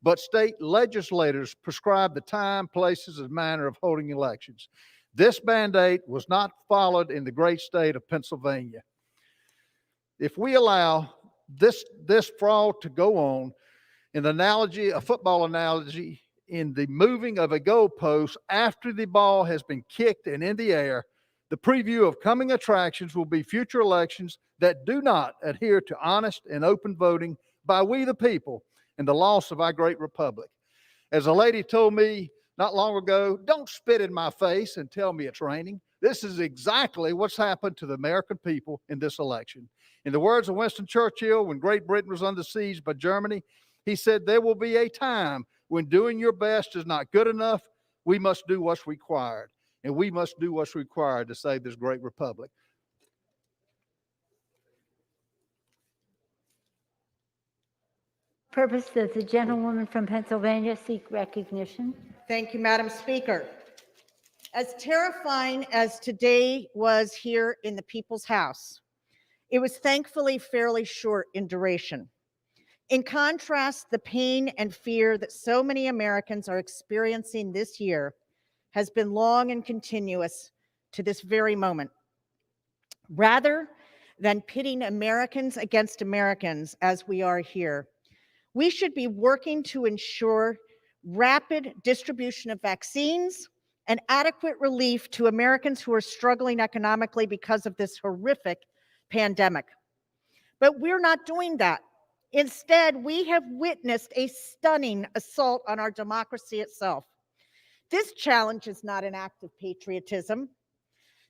but state legislators prescribe the time, places, and manner of holding elections. This mandate was not followed in the great state of Pennsylvania. If we allow this fraud to go on, in the analogy, a football analogy, in the moving of a goalpost after the ball has been kicked and in the air, the preview of coming attractions will be future elections that do not adhere to honest and open voting by we the people and the loss of our great republic. As a lady told me not long ago, don't spit in my face and tell me it's raining. This is exactly what's happened to the American people in this election. In the words of Winston Churchill, when Great Britain was under siege by Germany, he said, there will be a time when doing your best is not good enough. We must do what's required. And we must do what's required to save this great republic.
Purpose that the gentlewoman from Pennsylvania seek recognition.
Thank you, Madam Speaker. As terrifying as today was here in the People's House, it was thankfully fairly short in duration. In contrast, the pain and fear that so many Americans are experiencing this year has been long and continuous to this very moment. Rather than pitting Americans against Americans as we are here, we should be working to ensure rapid distribution of vaccines and adequate relief to Americans who are struggling economically because of this horrific pandemic. But we're not doing that. Instead, we have witnessed a stunning assault on our democracy itself. This challenge is not an act of patriotism.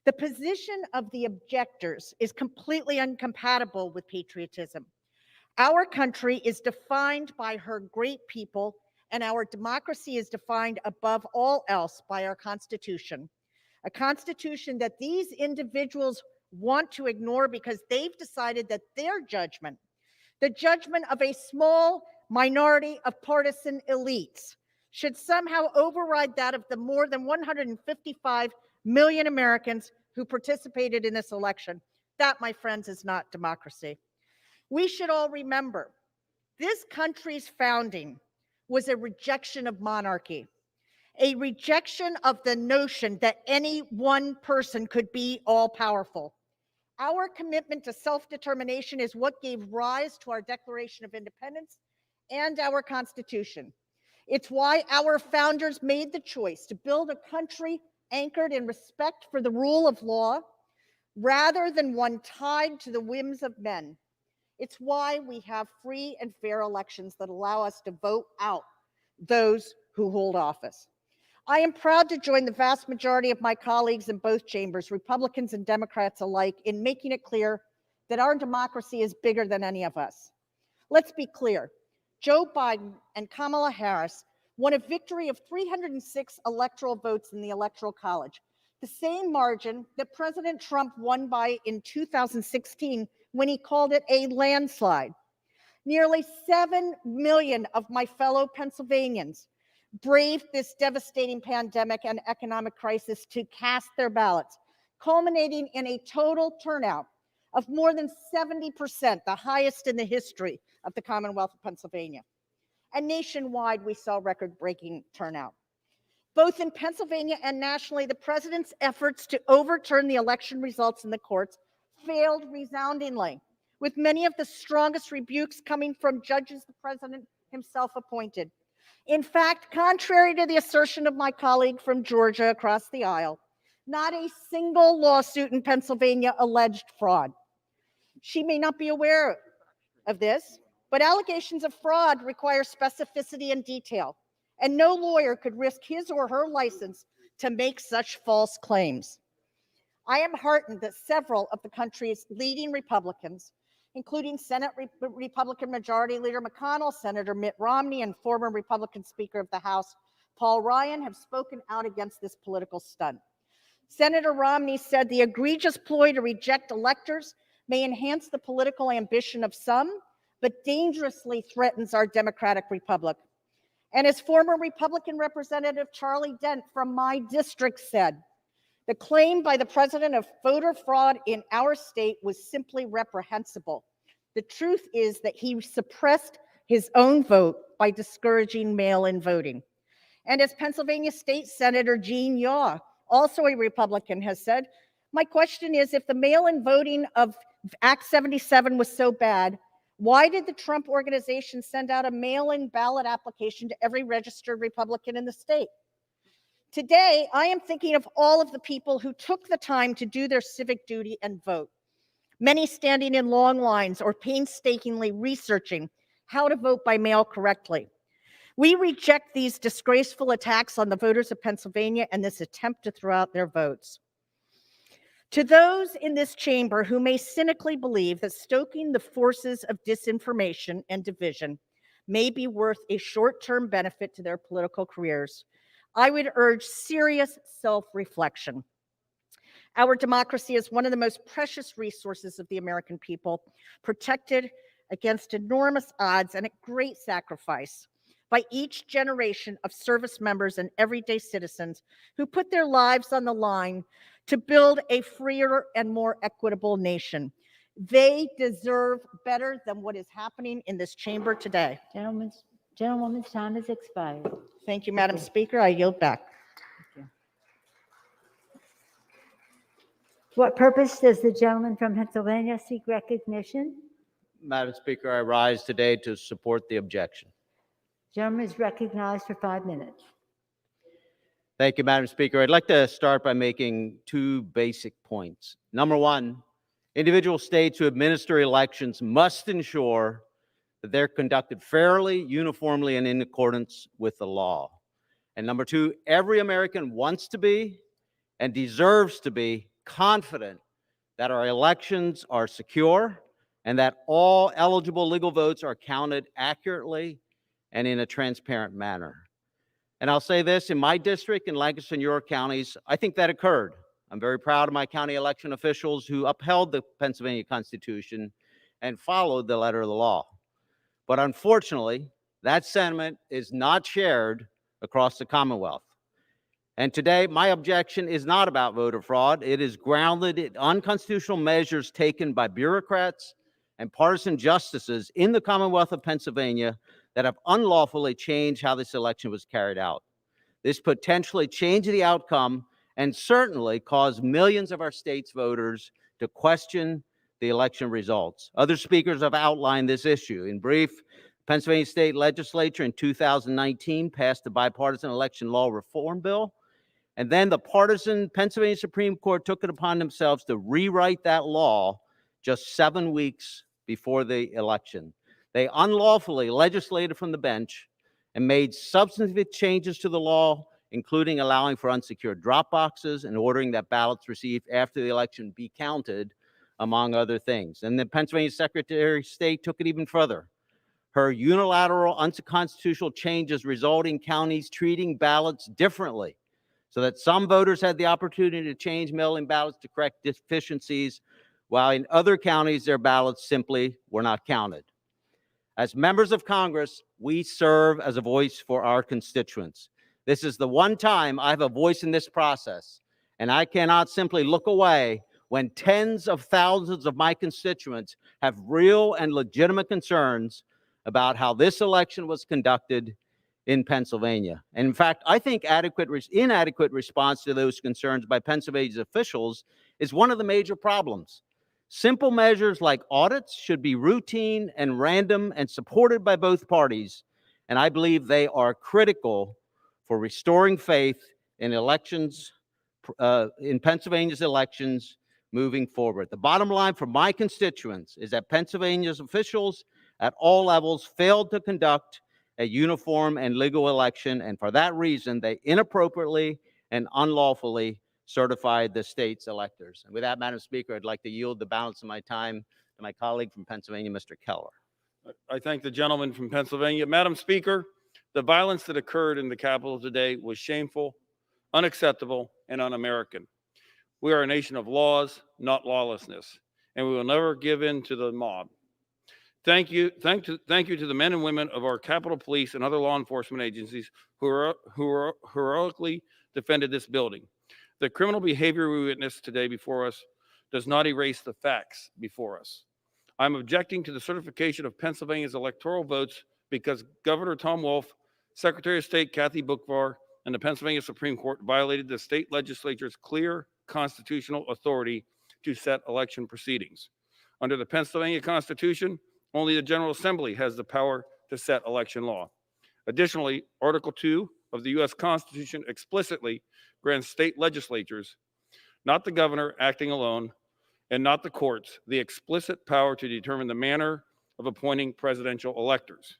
The position of the objectors is completely incompatible with patriotism. Our country is defined by her great people, and our democracy is defined above all else by our Constitution. A Constitution that these individuals want to ignore because they've decided that their judgment, the judgment of a small minority of partisan elites, should somehow override that of the more than 155 million Americans who participated in this election. That, my friends, is not democracy. We should all remember, this country's founding was a rejection of monarchy, a rejection of the notion that any one person could be all-powerful. Our commitment to self-determination is what gave rise to our Declaration of Independence and our Constitution. It's why our founders made the choice to build a country anchored in respect for the rule of law, rather than one tied to the whims of men. It's why we have free and fair elections that allow us to vote out those who hold office. I am proud to join the vast majority of my colleagues in both chambers, Republicans and Democrats alike, in making it clear that our democracy is bigger than any of us. Let's be clear. Joe Biden and Kamala Harris won a victory of 306 electoral votes in the Electoral College, the same margin that President Trump won by in 2016 when he called it a landslide. Nearly 7 million of my fellow Pennsylvanians braved this devastating pandemic and economic crisis to cast their ballots, culminating in a total turnout of more than 70%, the highest in the history of the Commonwealth of Pennsylvania. And nationwide, we saw record-breaking turnout. Both in Pennsylvania and nationally, the president's efforts to overturn the election results in the courts failed resoundingly, with many of the strongest rebukes coming from judges the president himself appointed. In fact, contrary to the assertion of my colleague from Georgia across the aisle, not a single lawsuit in Pennsylvania alleged fraud. She may not be aware of this, but allegations of fraud require specificity and detail, and no lawyer could risk his or her license to make such false claims. I am heartened that several of the country's leading Republicans, including Senate Republican Majority Leader McConnell, Senator Mitt Romney, and former Republican Speaker of the House, Paul Ryan, have spoken out against this political stunt. Senator Romney said the egregious ploy to reject electors may enhance the political ambition of some, but dangerously threatens our democratic republic. And as former Republican Representative Charlie Dent from my district said, The claim by the president of voter fraud in our state was simply reprehensible. The truth is that he suppressed his own vote by discouraging mail-in voting. And as Pennsylvania State Senator Gene Yaw, also a Republican, has said, my question is, if the mail-in voting of Act 77 was so bad, why did the Trump organization send out a mail-in ballot application to every registered Republican in the state? Today, I am thinking of all of the people who took the time to do their civic duty and vote, many standing in long lines or painstakingly researching how to vote by mail correctly. We reject these disgraceful attacks on the voters of Pennsylvania and this attempt to throw out their votes. To those in this chamber who may cynically believe that stoking the forces of disinformation and division may be worth a short-term benefit to their political careers, I would urge serious self-reflection. Our democracy is one of the most precious resources of the American people, protected against enormous odds and at great sacrifice by each generation of service members and everyday citizens who put their lives on the line to build a freer and more equitable nation. They deserve better than what is happening in this chamber today.
Gentlewoman's time has expired.
Thank you, Madam Speaker. I yield back.
For what purpose does the gentleman from Pennsylvania seek recognition?
Madam Speaker, I rise today to support the objection.
Gentleman is recognized for 5 minutes.
Thank you, Madam Speaker. I'd like to start by making 2 basic points. Number 1, individual states who administer elections must ensure that they're conducted fairly, uniformly, and in accordance with the law. And number 2, every American wants to be and deserves to be confident that our elections are secure and that all eligible legal votes are counted accurately and in a transparent manner. And I'll say this, in my district, in Lancaster and York counties, I think that occurred. I'm very proud of my county election officials who upheld the Pennsylvania Constitution and followed the letter of the law. But unfortunately, that sentiment is not shared across the Commonwealth. And today, my objection is not about voter fraud. It is grounded in unconstitutional measures taken by bureaucrats and partisan justices in the Commonwealth of Pennsylvania that have unlawfully changed how this election was carried out. This potentially changed the outcome and certainly caused millions of our state's voters to question the election results. Other speakers have outlined this issue. In brief, Pennsylvania State Legislature in 2019 passed the bipartisan election law reform bill, and then the partisan Pennsylvania Supreme Court took it upon themselves to rewrite that law just 7 weeks before the election. They unlawfully legislated from the bench and made substantive changes to the law, including allowing for unsecured drop boxes and ordering that ballots received after the election be counted, among other things. And the Pennsylvania Secretary of State took it even further. Her unilateral unconstitutional changes resulting in counties treating ballots differently, so that some voters had the opportunity to change mail-in ballots to correct deficiencies, while in other counties their ballots simply were not counted. As members of Congress, we serve as a voice for our constituents. This is the one time I have a voice in this process, and I cannot simply look away when tens of thousands of my constituents have real and legitimate concerns about how this election was conducted in Pennsylvania. And in fact, I think inadequate response to those concerns by Pennsylvania's officials is one of the major problems. Simple measures like audits should be routine and random and supported by both parties, and I believe they are critical for restoring faith in elections, in Pennsylvania's elections moving forward. The bottom line for my constituents is that Pennsylvania's officials at all levels failed to conduct a uniform and legal election, and for that reason, they inappropriately and unlawfully certified the state's electors. And with that, Madam Speaker, I'd like to yield the balance of my time to my colleague from Pennsylvania, Mr. Keller.
I thank the gentleman from Pennsylvania. Madam Speaker, the violence that occurred in the Capitol today was shameful, unacceptable, and un-American. We are a nation of laws, not lawlessness, and we will never give in to the mob. Thank you to the men and women of our Capitol Police and other law enforcement agencies who heroically defended this building. The criminal behavior we witnessed today before us does not erase the facts before us. I'm objecting to the certification of Pennsylvania's electoral votes because Governor Tom Wolf, Secretary of State Kathy Boockvar, and the Pennsylvania Supreme Court violated the state legislature's clear constitutional authority to set election proceedings. Under the Pennsylvania Constitution, only the General Assembly has the power to set election law. Additionally, Article 2 of the U.S. Constitution explicitly grants state legislatures, not the governor acting alone, and not the courts, the explicit power to determine the manner of appointing presidential electors.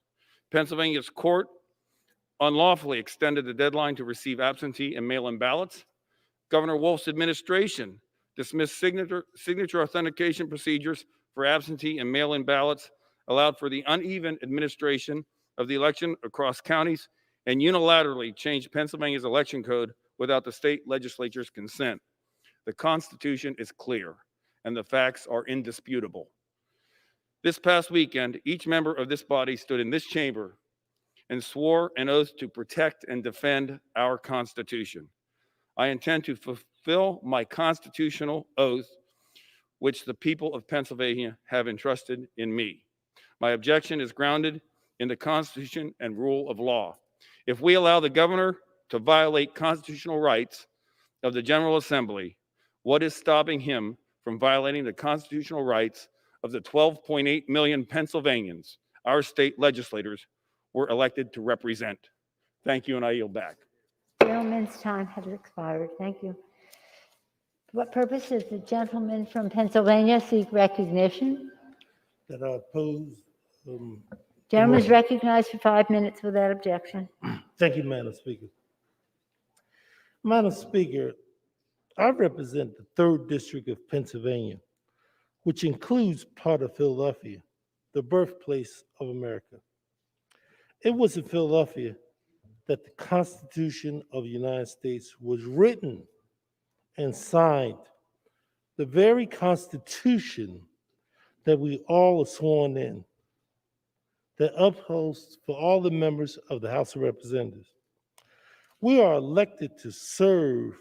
Pennsylvania's court unlawfully extended the deadline to receive absentee and mail-in ballots. Governor Wolf's administration dismissed signature authentication procedures for absentee and mail-in ballots, allowed for the uneven administration of the election across counties, and unilaterally changed Pennsylvania's election code without the state legislature's consent. The Constitution is clear, and the facts are indisputable. This past weekend, each member of this body stood in this chamber and swore an oath to protect and defend our Constitution. I intend to fulfill my constitutional oath, which the people of Pennsylvania have entrusted in me. My objection is grounded in the Constitution and rule of law. If we allow the governor to violate constitutional rights of the General Assembly, what is stopping him from violating the constitutional rights of the 12.8 million Pennsylvanians our state legislators were elected to represent? Thank you, and I yield back.
Gentleman's time has expired. Thank you. For what purpose does the gentleman from Pennsylvania seek recognition?
That I oppose.
Gentleman is recognized for 5 minutes without objection.
Thank you, Madam Speaker. Madam Speaker, I represent the 3rd District of Pennsylvania, which includes part of Philadelphia, the birthplace of America. It was in Philadelphia that the Constitution of the United States was written and signed, the very Constitution that we all are sworn in, that upholds for all the members of the House of Representatives. We are elected to serve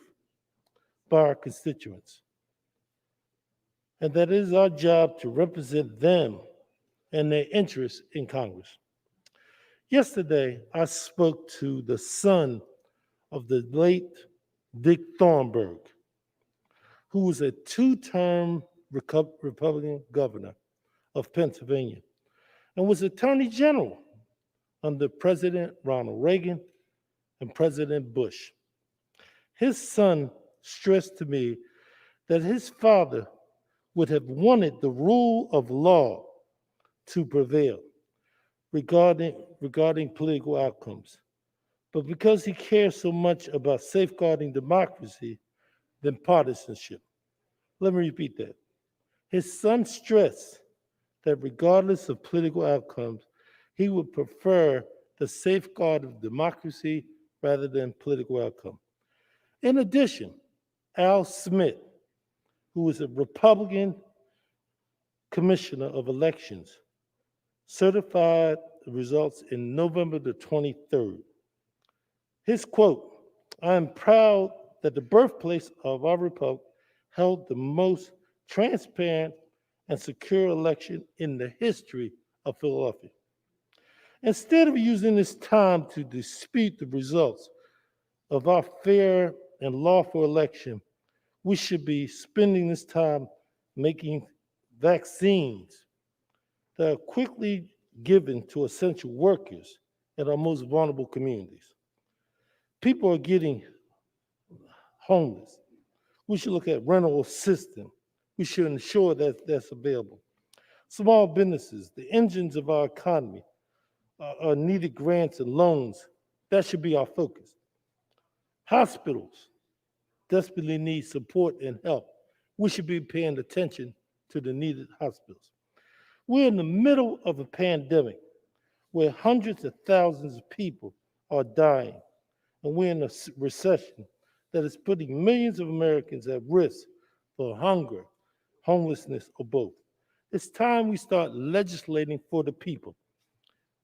by our constituents, and that it is our job to represent them and their interests in Congress. Yesterday, I spoke to the son of the late Dick Thornburgh, who was a 2-term Republican governor of Pennsylvania and was Attorney General under President Ronald Reagan and President Bush. His son stressed to me that his father would have wanted the rule of law to prevail regarding political outcomes. But because he cares so much about safeguarding democracy than partisanship. Let me repeat that. His son stressed that regardless of political outcomes, he would prefer the safeguard of democracy rather than political outcome. In addition, Al Smith, who is a Republican commissioner of elections, certified the results in November the 23rd. His quote, "I am proud that the birthplace of our republic held the most transparent and secure election in the history of Philadelphia. Instead of using this time to dispute the results of our fair and lawful election, we should be spending this time making vaccines that are quickly given to essential workers in our most vulnerable communities. People are getting homeless. We should look at rental assistance. We should ensure that that's available. Small businesses, the engines of our economy, are needed grants and loans. That should be our focus. Hospitals desperately need support and help. We should be paying attention to the needed hospitals. We're in the middle of a pandemic where hundreds of thousands of people are dying, and we're in a recession that is putting millions of Americans at risk for hunger, homelessness, or both. It's time we start legislating for the people.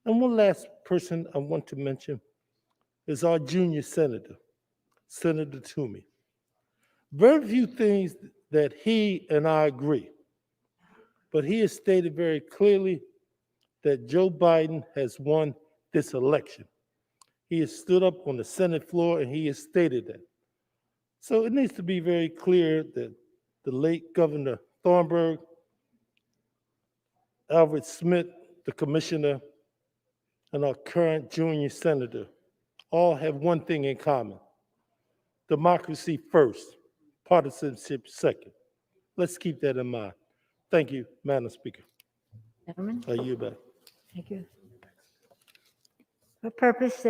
And one last person I want to mention is our junior senator, Senator Toomey. Very few things that he and I agree, but he has stated very clearly that Joe Biden has won this election. He has stood up on the Senate floor and he has stated that. So it needs to be very clear that the late Governor Thornburg, Alfred Smith, the commissioner, and our current junior senator all have one thing in common: democracy first, partisanship second. Let's keep that in mind. Thank you, Madam Speaker.
Gentlemen,
I yield back.
thank you. For purpose,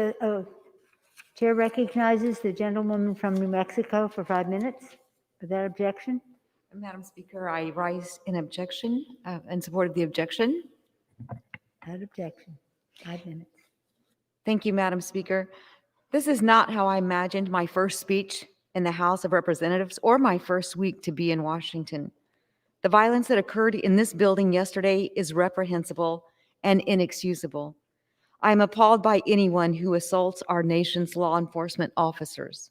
Chair recognizes the gentlewoman from New Mexico for 5 minutes. Without objection?
Madam Speaker, I rise in objection, in support of the objection.
Without objection. 5 minutes.
Thank you, Madam Speaker. This is not how I imagined my first speech in the House of Representatives or my first week to be in Washington. The violence that occurred in this building yesterday is reprehensible and inexcusable. I am appalled by anyone who assaults our nation's law enforcement officers.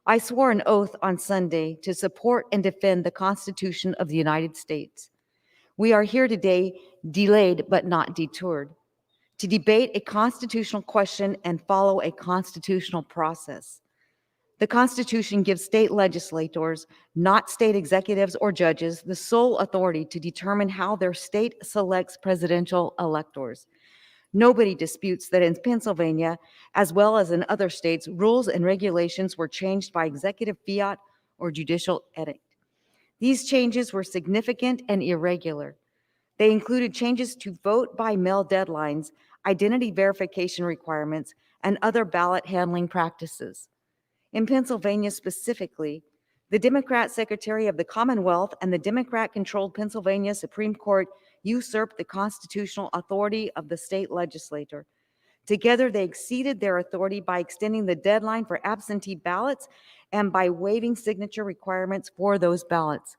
I swore an oath on Sunday to support and defend the Constitution of the United States. We are here today, delayed but not deterred, to debate a constitutional question and follow a constitutional process. The Constitution gives state legislators, not state executives or judges, the sole authority to determine how their state selects presidential electors. Nobody disputes that in Pennsylvania, as well as in other states, rules and regulations were changed by executive fiat or judicial edict. These changes were significant and irregular. They included changes to vote by mail deadlines, identity verification requirements, and other ballot handling practices. In Pennsylvania specifically, the Democrat Secretary of the Commonwealth and the Democrat-controlled Pennsylvania Supreme Court usurped the constitutional authority of the state legislature. Together, they exceeded their authority by extending the deadline for absentee ballots and by waiving signature requirements for those ballots.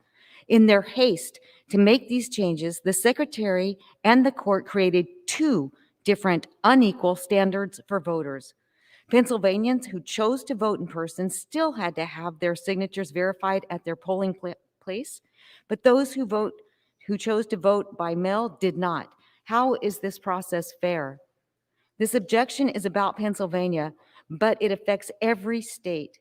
In their haste to make these changes, the Secretary and the court created two different unequal standards for voters. Pennsylvanians who chose to vote in person still had to have their signatures verified at their polling place, but those who chose to vote by mail did not. How is this process fair? This objection is about Pennsylvania, but it affects every state.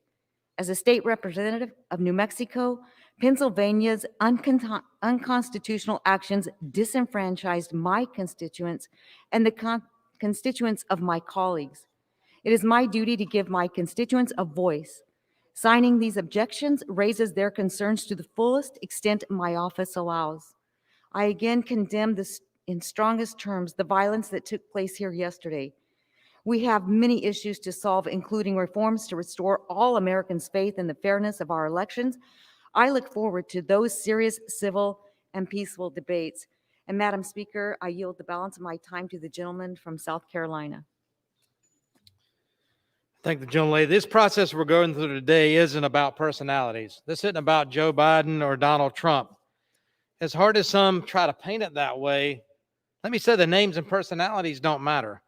As a state representative of New Mexico, Pennsylvania's unconstitutional actions disenfranchised my constituents and the constituents of my colleagues. It is my duty to give my constituents a voice. Signing these objections raises their concerns to the fullest extent my office allows. I again condemn this in strongest terms the violence that took place here yesterday. We have many issues to solve, including reforms to restore all Americans' faith in the fairness of our elections. I look forward to those serious, civil, and peaceful debates. And Madam Speaker, I yield the balance of my time to the gentleman from South Carolina.
Thank the gentlelady. This process we're going through today isn't about personalities. This isn't about Joe Biden or Donald Trump. As hard as some try to paint it that way, let me say the names and personalities don't matter.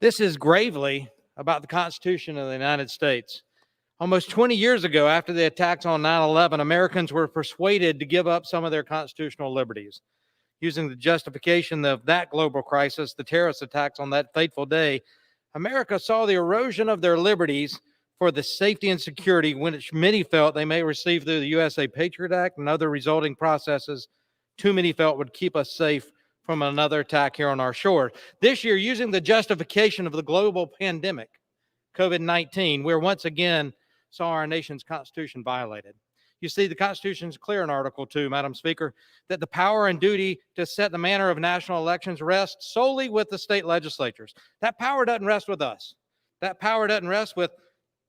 This is gravely about the Constitution of the United States. Almost 20 years ago, after the attacks on 9/11, Americans were persuaded to give up some of their constitutional liberties. Using the justification of that global crisis, the terrorist attacks on that fateful day, America saw the erosion of their liberties for the safety and security which many felt they may receive through the USA Patriot Act and other resulting processes too many felt would keep us safe from another attack here on our shore. This year, using the justification of the global pandemic, COVID-19, we're once again saw our nation's Constitution violated. You see, the Constitution is clear in Article 2, Madam Speaker, that the power and duty to set the manner of national elections rests solely with the state legislatures. That power doesn't rest with us. That power doesn't rest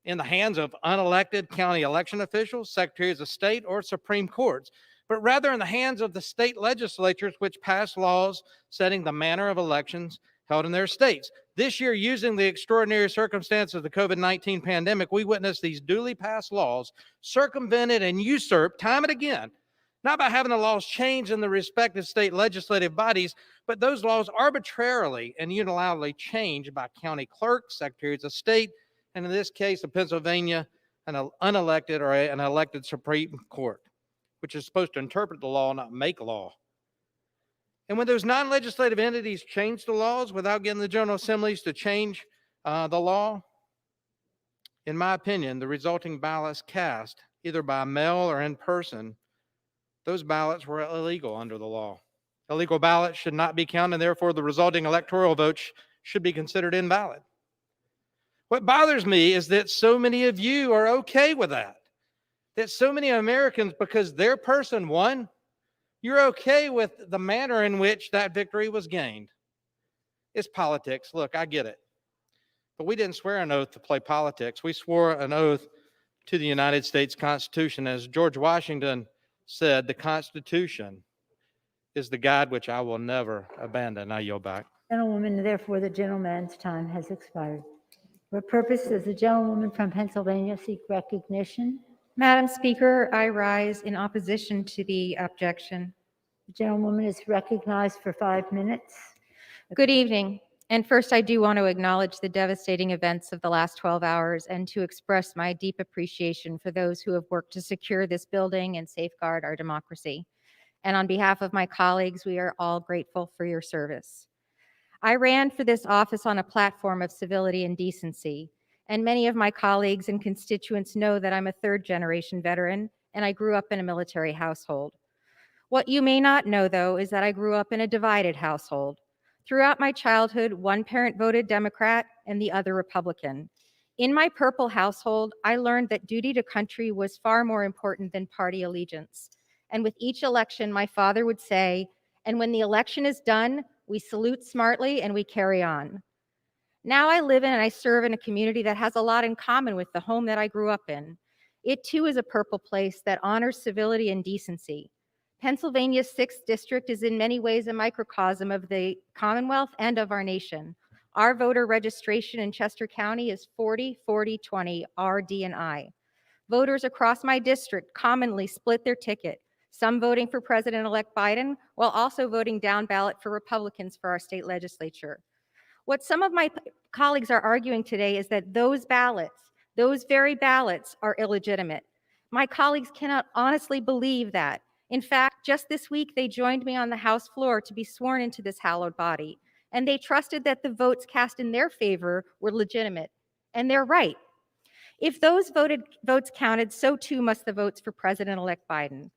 in the hands of unelected county election officials, secretaries of state, or Supreme Courts, but rather in the hands of the state legislatures which pass laws setting the manner of elections held in their states. This year, using the extraordinary circumstances of the COVID-19 pandemic, we witnessed these duly passed laws circumvented and usurped time and again, not by having the laws changed in the respective state legislative bodies, but those laws arbitrarily and unilaterally changed by county clerks, secretaries of state, and in this case, the Pennsylvania an unelected or an elected Supreme Court, which is supposed to interpret the law, not make law. And when those non-legislative entities change the laws without getting the General Assemblies to change the law, in my opinion, the resulting ballots cast, either by mail or in person, those ballots were illegal under the law. Illegal ballots should not be counted, and therefore the resulting electoral votes should be considered invalid. What bothers me is that so many of you are okay with that. That so many Americans, because their person won, you're okay with the manner in which that victory was gained. It's politics. Look, I get it. But we didn't swear an oath to play politics. We swore an oath to the United States Constitution. As George Washington said, the Constitution is the guide which I will never abandon. I yield back.
Gentlewoman, therefore the gentleman's time has expired. For purpose does the gentlewoman from Pennsylvania seek recognition?
Madam Speaker, I rise in opposition to the objection.
The gentlewoman is recognized for 5 minutes.
Good evening. And first, I do want to acknowledge the devastating events of the last 12 hours and to express my deep appreciation for those who have worked to secure this building and safeguard our democracy. And on behalf of my colleagues, we are all grateful for your service. I ran for this office on a platform of civility and decency, and many of my colleagues and constituents know that I'm a third-generation veteran, and I grew up in a military household. What you may not know, though, is that I grew up in a divided household. Throughout my childhood, one parent voted Democrat and the other Republican. In my purple household, I learned that duty to country was far more important than party allegiance. And with each election, my father would say, "And when the election is done, we salute smartly and we carry on." Now I live in and I serve in a community that has a lot in common with the home that I grew up in. It too is a purple place that honors civility and decency. Pennsylvania's 6th district is in many ways a microcosm of the Commonwealth and of our nation. Our voter registration in Chester County is 40-40-20 RD and I. Voters across my district commonly split their ticket, some voting for President-elect Biden while also voting down ballot for Republicans for our state legislature. What some of my colleagues are arguing today is that those ballots, those very ballots, are illegitimate. My colleagues cannot honestly believe that. In fact, just this week, they joined me on the House floor to be sworn into this hallowed body, and they trusted that the votes cast in their favor were legitimate, and they're right. If those votes counted, so too must the votes for President-elect Biden.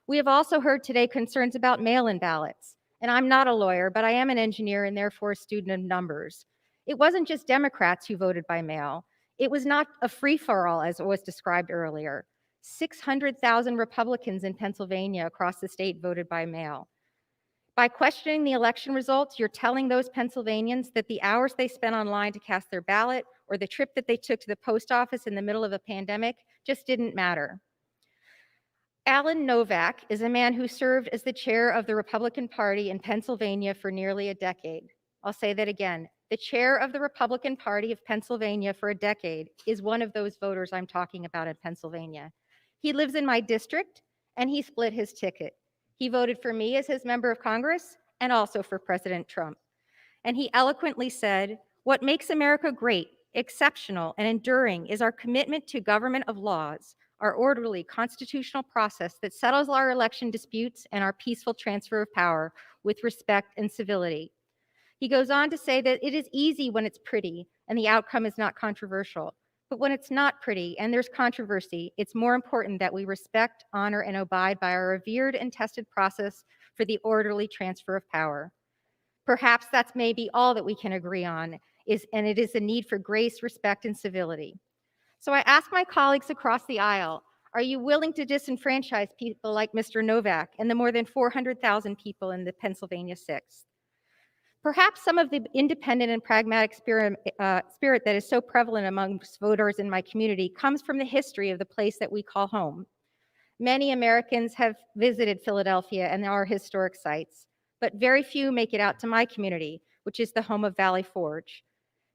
We have also heard today concerns about mail-in ballots, and I'm not a lawyer, but I am an engineer and therefore a student of numbers. It wasn't just Democrats who voted by mail. It was not a free-for-all, as was described earlier. 600,000 Republicans in Pennsylvania across the state voted by mail. By questioning the election results, you're telling those Pennsylvanians that the hours they spent online to cast their ballot or the trip that they took to the post office in the middle of a pandemic just didn't matter. Alan Novak is a man who served as the chair of the Republican Party in Pennsylvania for nearly a decade. I'll say that again. The chair of the Republican Party of Pennsylvania for a decade is one of those voters I'm talking about in Pennsylvania. He lives in my district, and he split his ticket. He voted for me as his member of Congress and also for President Trump. And he eloquently said, "What makes America great, exceptional, and enduring is our commitment to government of laws, our orderly constitutional process that settles our election disputes and our peaceful transfer of power with respect and civility." He goes on to say that it is easy when it's pretty and the outcome is not controversial. But when it's not pretty and there's controversy, it's more important that we respect, honor, and abide by our revered and tested process for the orderly transfer of power. Perhaps that's maybe all that we can agree on, and it is the need for grace, respect, and civility. So I ask my colleagues across the aisle, are you willing to disenfranchise people like Mr. Novak and the more than 400,000 people in the Pennsylvania 6th? Perhaps some of the independent and pragmatic spirit that is so prevalent amongst voters in my community comes from the history of the place that we call home. Many Americans have visited Philadelphia and our historic sites, but very few make it out to my community, which is the home of Valley Forge.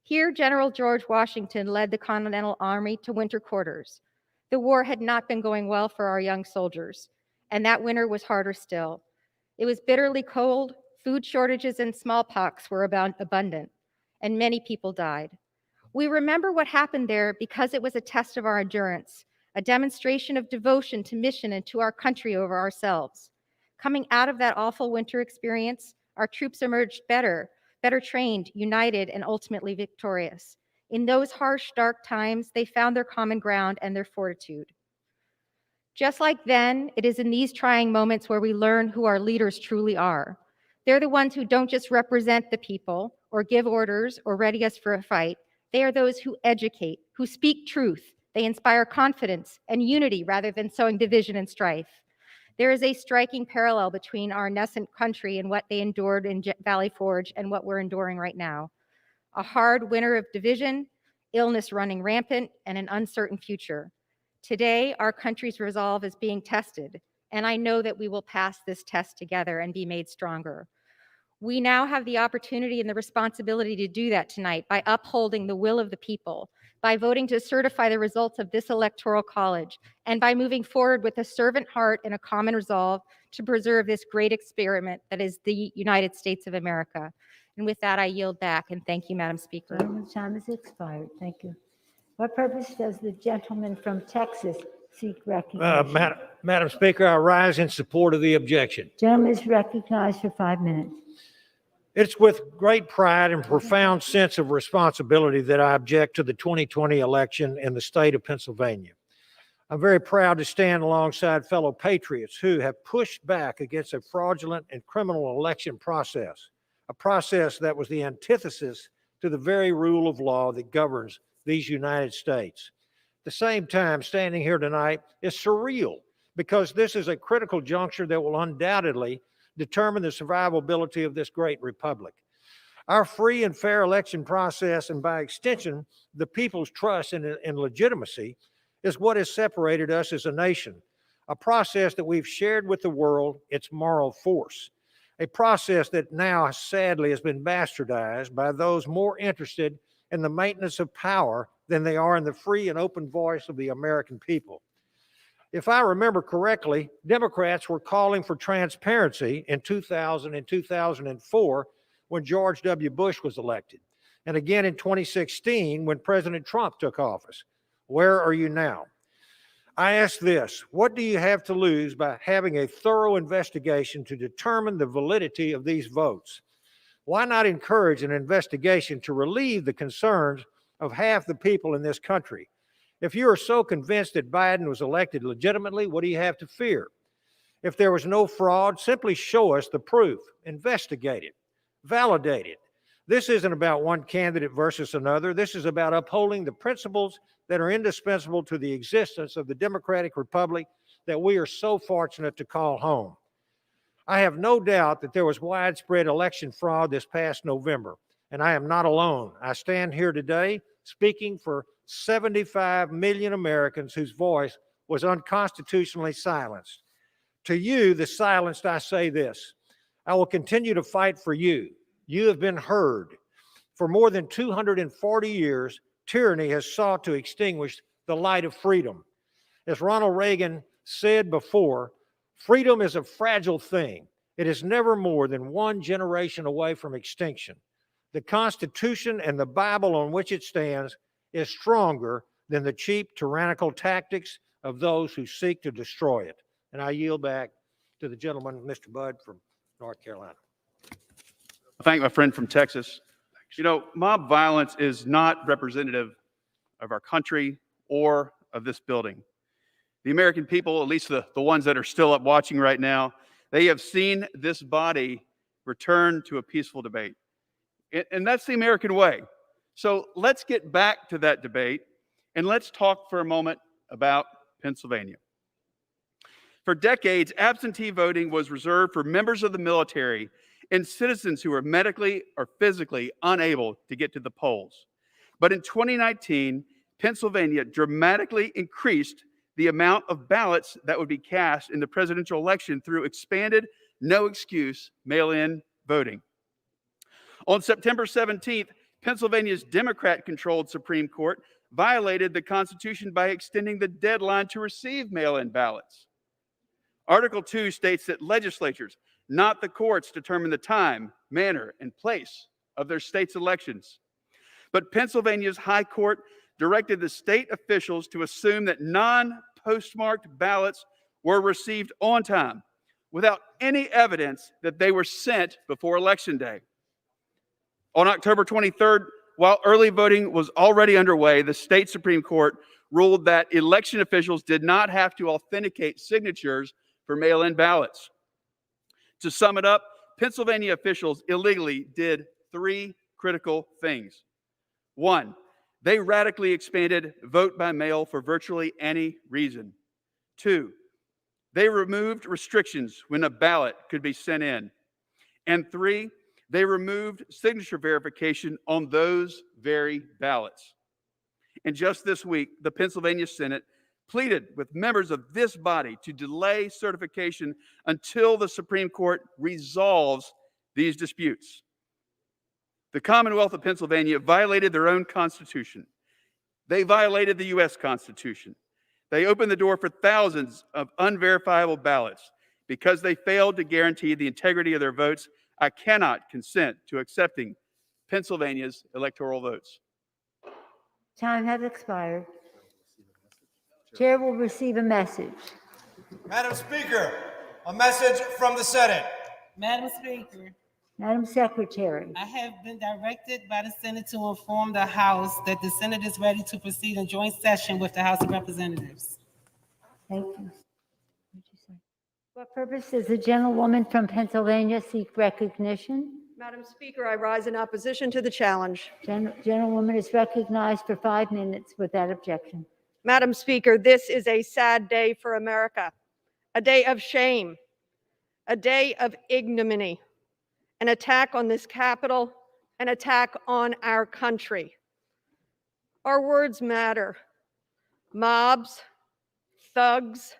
Here, General George Washington led the Continental Army to winter quarters. The war had not been going well for our young soldiers, and that winter was harder still. It was bitterly cold, food shortages and smallpox were abundant, and many people died.
We remember what happened there because it was a test of our endurance, a demonstration of devotion to mission and to our country over ourselves. Coming out of that awful winter experience, our troops emerged better trained, united, and ultimately victorious. In those harsh, dark times, they found their common ground and their fortitude. Just like then, it is in these trying moments where we learn who our leaders truly are. They're the ones who don't just represent the people or give orders or ready us for a fight. They are those who educate, who speak truth. They inspire confidence and unity rather than sowing division and strife. There is a striking parallel between our nascent country and what they endured in Valley Forge and what we're enduring right now. A hard winter of division, illness running rampant, and an uncertain future. Today, our country's resolve is being tested, and I know that we will pass this test together and be made stronger. We now have the opportunity and the responsibility to do that tonight by upholding the will of the people, by voting to certify the results of this electoral college, and by moving forward with a servant heart and a common resolve to preserve this great experiment that is the United States of America. And with that, I yield back, and thank you, Madam Speaker.
Gentleman's time has expired. Thank you. What purpose does the gentleman from Texas seek recognition?
Madam Speaker, I rise in support of the objection.
Gentleman is recognized for 5 minutes.
It's with great pride and profound sense of responsibility that I object to the 2020 election in the state of Pennsylvania. I'm very proud to stand alongside fellow patriots who have pushed back against a fraudulent and criminal election process, a process that was the antithesis to the very rule of law that governs these United States. At the same time, standing here tonight is surreal because this is a critical juncture that will undoubtedly determine the survivability of this great republic. Our free and fair election process, and by extension, the people's trust in legitimacy, is what has separated us as a nation, a process that we've shared with the world its moral force, a process that now sadly has been bastardized by those more interested in the maintenance of power than they are in the free and open voice of the American people. If I remember correctly, Democrats were calling for transparency in 2000 and 2004 when George W. Bush was elected, and again in 2016 when President Trump took office. Where are you now? I ask this: what do you have to lose by having a thorough investigation to determine the validity of these votes? Why not encourage an investigation to relieve the concerns of half the people in this country? If you are so convinced that Biden was elected legitimately, what do you have to fear? If there was no fraud, simply show us the proof, investigate it, validate it. This isn't about one candidate versus another. This is about upholding the principles that are indispensable to the existence of the democratic republic that we are so fortunate to call home. I have no doubt that there was widespread election fraud this past November, and I am not alone. I stand here today speaking for 75 million Americans whose voice was unconstitutionally silenced. To you, the silenced, I say this: I will continue to fight for you. You have been heard. For more than 240 years, tyranny has sought to extinguish the light of freedom. As Ronald Reagan said before, freedom is a fragile thing. It is never more than one generation away from extinction. The Constitution and the Bible on which it stands is stronger than the cheap tyrannical tactics of those who seek to destroy it. And I yield back to the gentleman, Mr. Budd from North Carolina.
I thank my friend from Texas. You know, mob violence is not representative of our country or of this building. The American people, at least the ones that are still up watching right now, they have seen this body return to a peaceful debate. And that's the American way. So let's get back to that debate and let's talk for a moment about Pennsylvania. For decades, absentee voting was reserved for members of the military and citizens who were medically or physically unable to get to the polls. But in 2019, Pennsylvania dramatically increased the amount of ballots that would be cast in the presidential election through expanded, no-excuse mail-in voting. On September 17th, Pennsylvania's Democrat-controlled Supreme Court violated the Constitution by extending the deadline to receive mail-in ballots. Article 2 states that legislatures, not the courts, determine the time, manner, and place of their state's elections. But Pennsylvania's High Court directed the state officials to assume that non-postmarked ballots were received on time without any evidence that they were sent before Election Day. On October 23rd, while early voting was already underway, the state Supreme Court ruled that election officials did not have to authenticate signatures for mail-in ballots. To sum it up, Pennsylvania officials illegally did three critical things. One, they radically expanded vote by mail for virtually any reason. Two, they removed restrictions when a ballot could be sent in. And three, they removed signature verification on those very ballots. And just this week, the Pennsylvania Senate pleaded with members of this body to delay certification until the Supreme Court resolves these disputes. The Commonwealth of Pennsylvania violated their own constitution. They violated the U.S. Constitution. They opened the door for thousands of unverifiable ballots. Because they failed to guarantee the integrity of their votes, I cannot consent to accepting Pennsylvania's electoral votes.
Time has expired. Chair will receive a message.
Madam Speaker, a message from the Senate.
Madam Speaker,
Madam Secretary.
I have been directed by the Senate to inform the House that the Senate is ready to proceed in joint session with the House of Representatives.
Thank you. What purpose does the gentlewoman from Pennsylvania seek recognition?
Madam Speaker, I rise in opposition to the challenge.
Gentlewoman is recognized for 5 minutes without objection.
Madam Speaker, this is a sad day for America, a day of shame, a day of ignominy, an attack on this Capitol, an attack on our country. Our words matter. Mobs, thugs,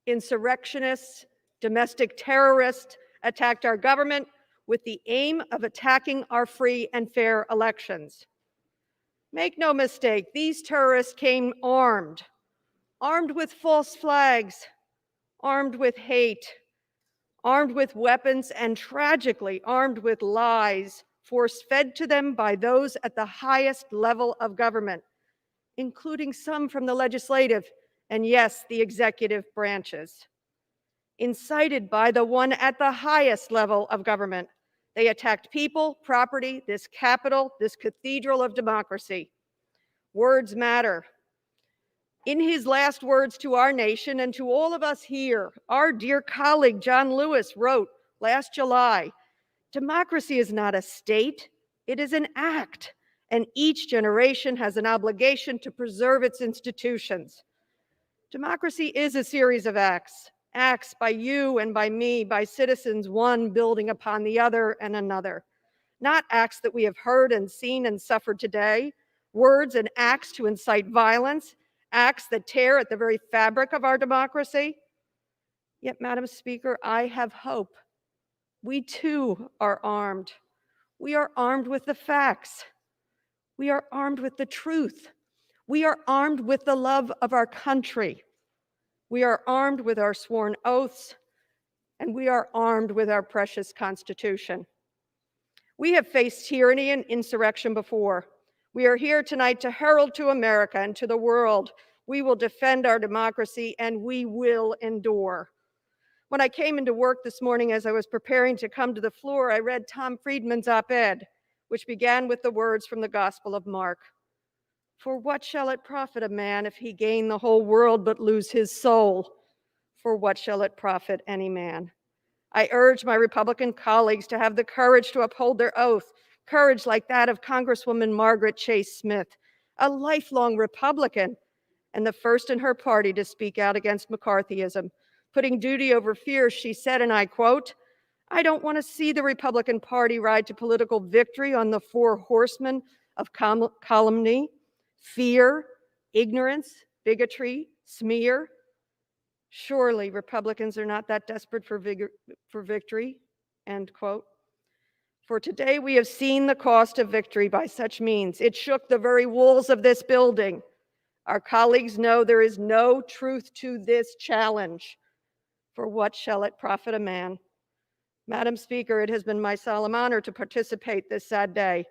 insurrectionists, domestic terrorists attacked our government with the aim of attacking our free and fair elections. Make no mistake, these terrorists came armed with false flags, armed with hate, armed with weapons, and tragically armed with lies force-fed to them by those at the highest level of government, including some from the legislative and, yes, the executive branches. Incited by the one at the highest level of government, they attacked people, property, this Capitol, this cathedral of democracy. Words matter. In his last words to our nation and to all of us here, our dear colleague John Lewis wrote last July, "Democracy is not a state, it is an act, and each generation has an obligation to preserve its institutions." Democracy is a series of acts by you and by me, by citizens, one building upon the other and another. Not acts that we have heard and seen and suffered today, words and acts to incite violence, acts that tear at the very fabric of our democracy. Yet, Madam Speaker, I have hope. We too are armed. We are armed with the facts. We are armed with the truth. We are armed with the love of our country. We are armed with our sworn oaths, and we are armed with our precious Constitution. We have faced tyranny and insurrection before. We are here tonight to herald to America and to the world, we will defend our democracy and we will endure. When I came into work this morning as I was preparing to come to the floor, I read Tom Friedman's op-ed, which began with the words from the Gospel of Mark. "For what shall it profit a man if he gain the whole world but lose his soul? For what shall it profit any man?" I urge my Republican colleagues to have the courage to uphold their oath, courage like that of Congresswoman Margaret Chase Smith, a lifelong Republican and the first in her party to speak out against McCarthyism. Putting duty over fear, she said, and I quote, "I don't want to see the Republican Party ride to political victory on the 4 horsemen of calumny, fear, ignorance, bigotry, smear. Surely Republicans are not that desperate for victory," end quote. For today we have seen the cost of victory by such means. It shook the very walls of this building. Our colleagues know there is no truth to this challenge. For what shall it profit a man? Madam Speaker, it has been my solemn honor to participate this sad day.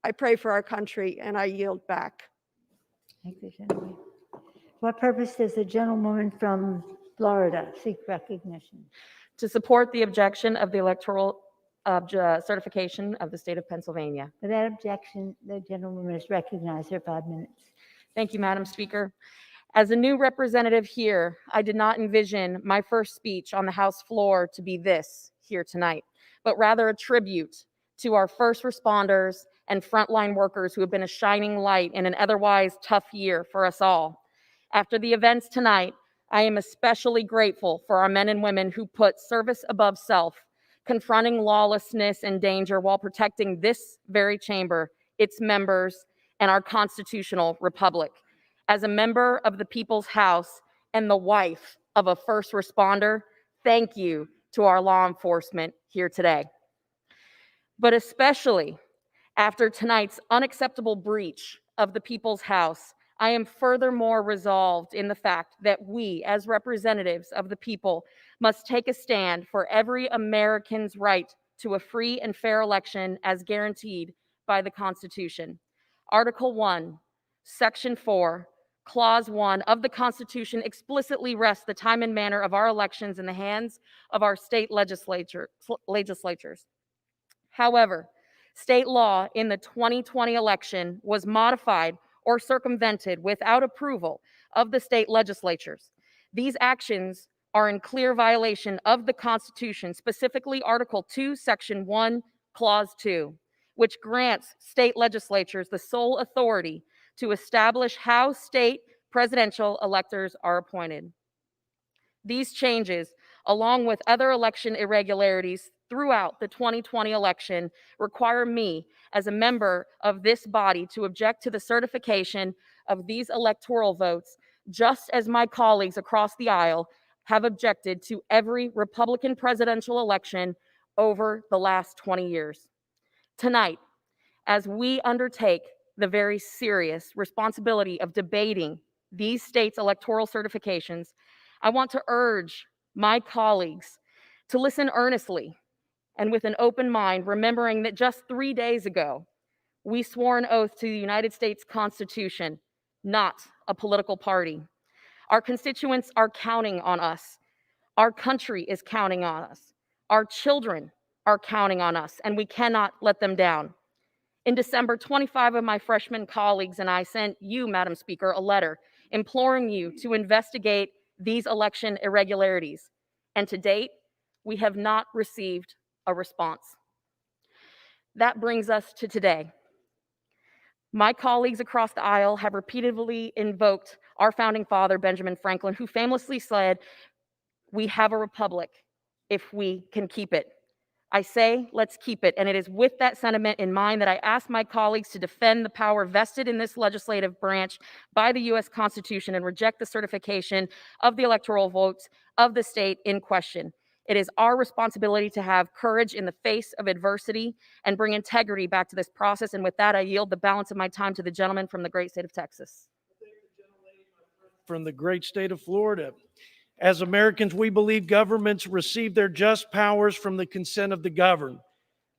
I pray for our country, and I yield back.
Thank you, gentleman. What purpose does the gentlewoman from Florida seek recognition?
To support the objection of the electoral certification of the state of Pennsylvania.
Without objection, the gentlewoman is recognized for 5 minutes.
Thank you, Madam Speaker. As a new representative here, I did not envision my first speech on the House floor to be this here tonight, but rather a tribute to our first responders and frontline workers who have been a shining light in an otherwise tough year for us all. After the events tonight, I am especially grateful for our men and women who put service above self, confronting lawlessness and danger while protecting this very chamber, its members, and our constitutional republic. As a member of the People's House and the wife of a first responder, thank you to our law enforcement here today. But especially after tonight's unacceptable breach of the People's House, I am furthermore resolved in the fact that we, as representatives of the people, must take a stand for every American's right to a free and fair election as guaranteed by the Constitution. Article 1, Section 4, Clause 1 of the Constitution explicitly rests the time and manner of our elections in the hands of our state legislatures. However, state law in the 2020 election was modified or circumvented without approval of the state legislatures. These actions are in clear violation of the Constitution, specifically Article 2, Section 1, Clause 2, which grants state legislatures the sole authority to establish how state presidential electors are appointed. These changes, along with other election irregularities throughout the 2020 election, require me, as a member of this body, to object to the certification of these electoral votes, just as my colleagues across the aisle have objected to every Republican presidential election over the last 20 years. Tonight, as we undertake the very serious responsibility of debating these states' electoral certifications, I want to urge my colleagues to listen earnestly and with an open mind, remembering that just 3 days ago, we swore an oath to the United States Constitution, not a political party. Our constituents are counting on us. Our country is counting on us. Our children are counting on us, and we cannot let them down. In December, 25 of my freshman colleagues and I sent you, Madam Speaker, a letter imploring you to investigate these election irregularities. And to date, we have not received a response. That brings us to today. My colleagues across the aisle have repeatedly invoked our founding father, Benjamin Franklin, who famously said, "We have a republic if we can keep it." I say, let's keep it. And it is with that sentiment in mind that I ask my colleagues to defend the power vested in this legislative branch by the U.S. Constitution and reject the certification of the electoral votes of the state in question. It is our responsibility to have courage in the face of adversity and bring integrity back to this process. And with that, I yield the balance of my time to the gentleman from the great state of Texas.
From the great state of Florida. As Americans, we believe governments receive their just powers from the consent of the governed.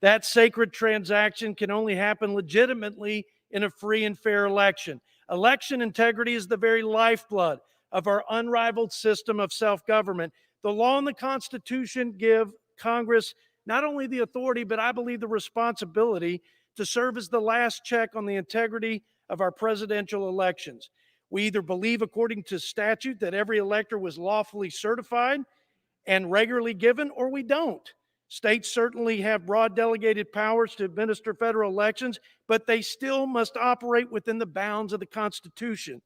That sacred transaction can only happen legitimately in a free and fair election. Election integrity is the very lifeblood of our unrivaled system of self-government. The law and the Constitution give Congress not only the authority, but I believe the responsibility to serve as the last check on the integrity of our presidential elections. We either believe, according to statute, that every elector was lawfully certified and regularly given, or we don't. States certainly have broad delegated powers to administer federal elections, but they still must operate within the bounds of the Constitution.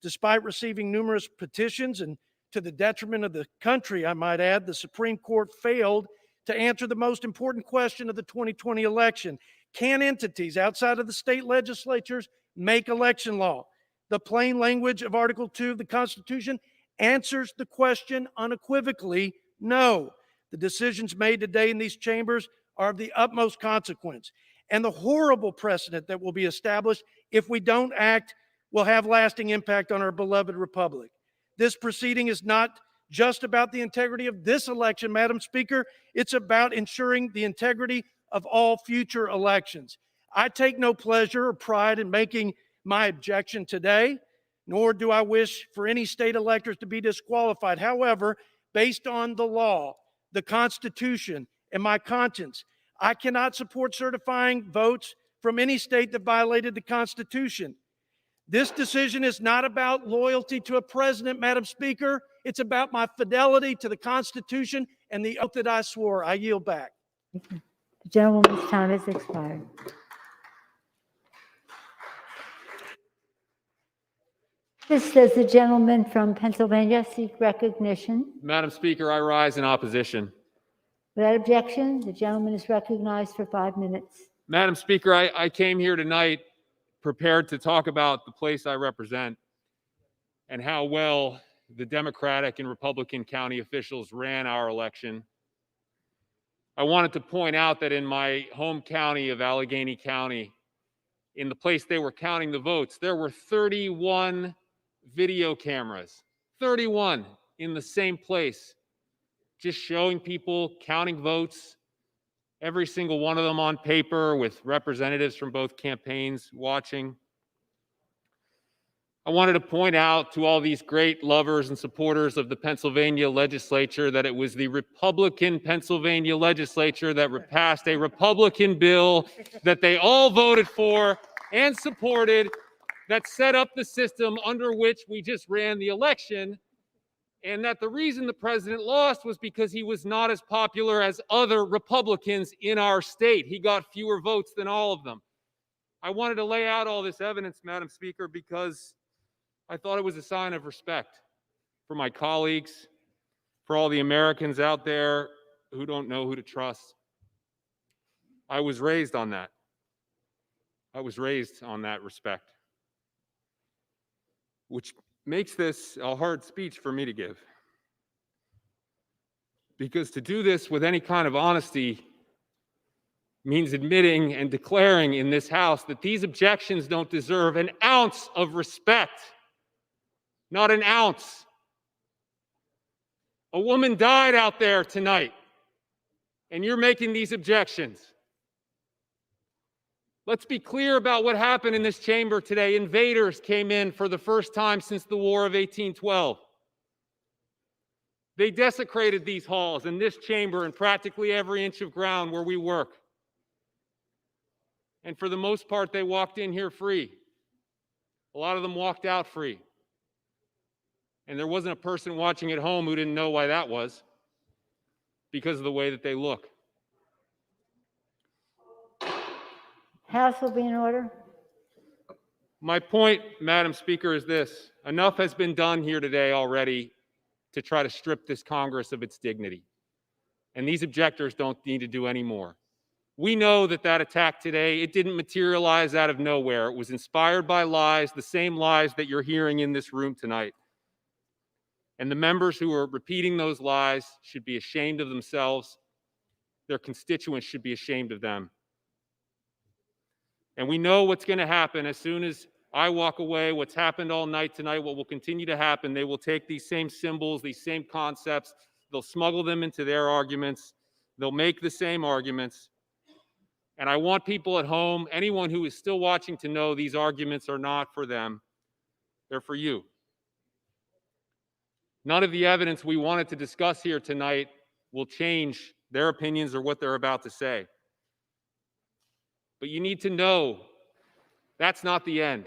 Despite receiving numerous petitions, and to the detriment of the country, I might add, the Supreme Court failed to answer the most important question of the 2020 election. Can entities outside of the state legislatures make election law? The plain language of Article 2 of the Constitution answers the question unequivocally, no. The decisions made today in these chambers are of the utmost consequence, and the horrible precedent that will be established if we don't act will have lasting impact on our beloved republic. This proceeding is not just about the integrity of this election, Madam Speaker. It's about ensuring the integrity of all future elections. I take no pleasure or pride in making my objection today, nor do I wish for any state electors to be disqualified. However, based on the law, the Constitution, and my conscience, I cannot support certifying votes from any state that violated the Constitution. This decision is not about loyalty to a president, Madam Speaker. It's about my fidelity to the Constitution and the oath that I swore. I yield back.
The gentlewoman's time has expired. Does the gentleman from Pennsylvania seek recognition?
Madam Speaker, I rise in opposition.
Without objection, the gentleman is recognized for 5 minutes.
Madam Speaker, I came here tonight prepared to talk about the place I represent and how well the Democratic and Republican county officials ran our election. I wanted to point out that in my home county of Allegheny County, in the place they were counting the votes, there were 31 video cameras, 31 in the same place, just showing people counting votes, every single one of them on paper with representatives from both campaigns watching. I wanted to point out to all these great lovers and supporters of the Pennsylvania legislature that it was the Republican Pennsylvania legislature that passed a Republican bill that they all voted for and supported, that set up the system under which we just ran the election, and that the reason the president lost was because he was not as popular as other Republicans in our state. He got fewer votes than all of them. I wanted to lay out all this evidence, Madam Speaker, because I thought it was a sign of respect for my colleagues, for all the Americans out there who don't know who to trust. I was raised on that. I was raised on that respect, which makes this a hard speech for me to give. Because to do this with any kind of honesty means admitting and declaring in this House that these objections don't deserve an ounce of respect. Not an ounce. A woman died out there tonight, and you're making these objections. Let's be clear about what happened in this chamber today. Invaders came in for the first time since the War of 1812. They desecrated these halls and this chamber and practically every inch of ground where we work. And for the most part, they walked in here free. A lot of them walked out free. And there wasn't a person watching at home who didn't know why that was, because of the way that they look.
House will be in order.
My point, Madam Speaker, is this. Enough has been done here today already to try to strip this Congress of its dignity. And these objectors don't need to do any more. We know that that attack today, it didn't materialize out of nowhere. It was inspired by lies, the same lies that you're hearing in this room tonight. And the members who are repeating those lies should be ashamed of themselves. Their constituents should be ashamed of them. And we know what's going to happen as soon as I walk away, what's happened all night tonight, what will continue to happen. They will take these same symbols, these same concepts, they'll smuggle them into their arguments, they'll make the same arguments. And I want people at home, anyone who is still watching, to know these arguments are not for them, they're for you. None of the evidence we wanted to discuss here tonight will change their opinions or what they're about to say. But you need to know that's not the end.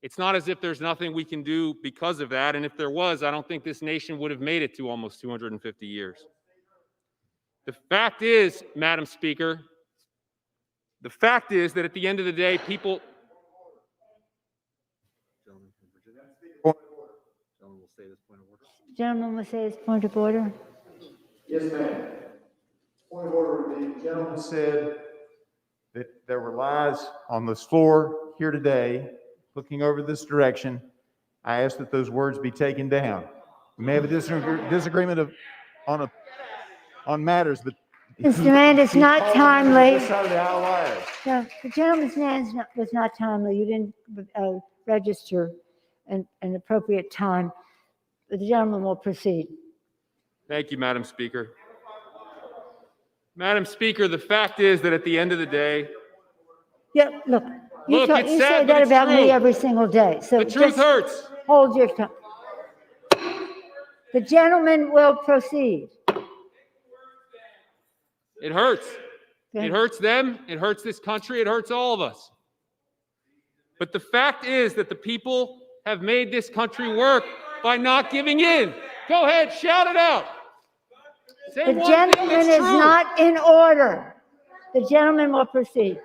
It's not as if there's nothing we can do because of that. And if there was, I don't think this nation would have made it to almost 250 years. The fact is, Madam Speaker, the fact is that at the end of the day, people...
Gentleman will say his point of order.
Yes, ma'am. Point of order. The gentleman said that there were lies on this floor here today, looking over this direction. I asked that those words be taken down. We may have a disagreement on matters, but
Mr. Rand, it's not timely.
This side of the aisle liars.
No, the gentleman's hand was not timely. You didn't register an appropriate time. The gentleman will proceed.
Thank you, Madam Speaker. Madam Speaker, the fact is that at the end of the day,
Yeah, look,
Look, it's
you say
sad, but
that
it's
about me
true.
every single day. So
The truth
just
hurts.
hold your tongue. The gentleman will proceed.
It hurts.
Go ahead.
It hurts them. It hurts this country. It hurts all of us. But the fact is that the people have made this country work by not giving in. Go ahead, shout it out. Say
The
one thing
gentleman
that's
is
true.
not in order. The gentleman will proceed.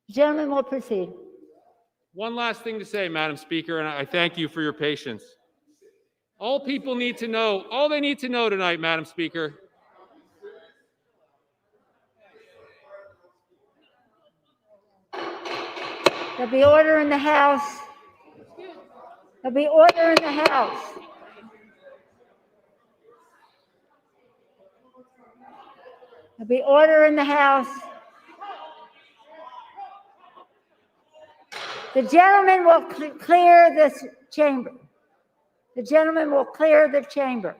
The gentleman will proceed.
One last thing to say, Madam Speaker, and I thank you for your patience. All people need to know, all they need to know tonight, Madam Speaker,
There'll be order in the House. There'll be order in the House. There'll be order in the House. The gentleman will clear this chamber. The gentleman will clear the chamber.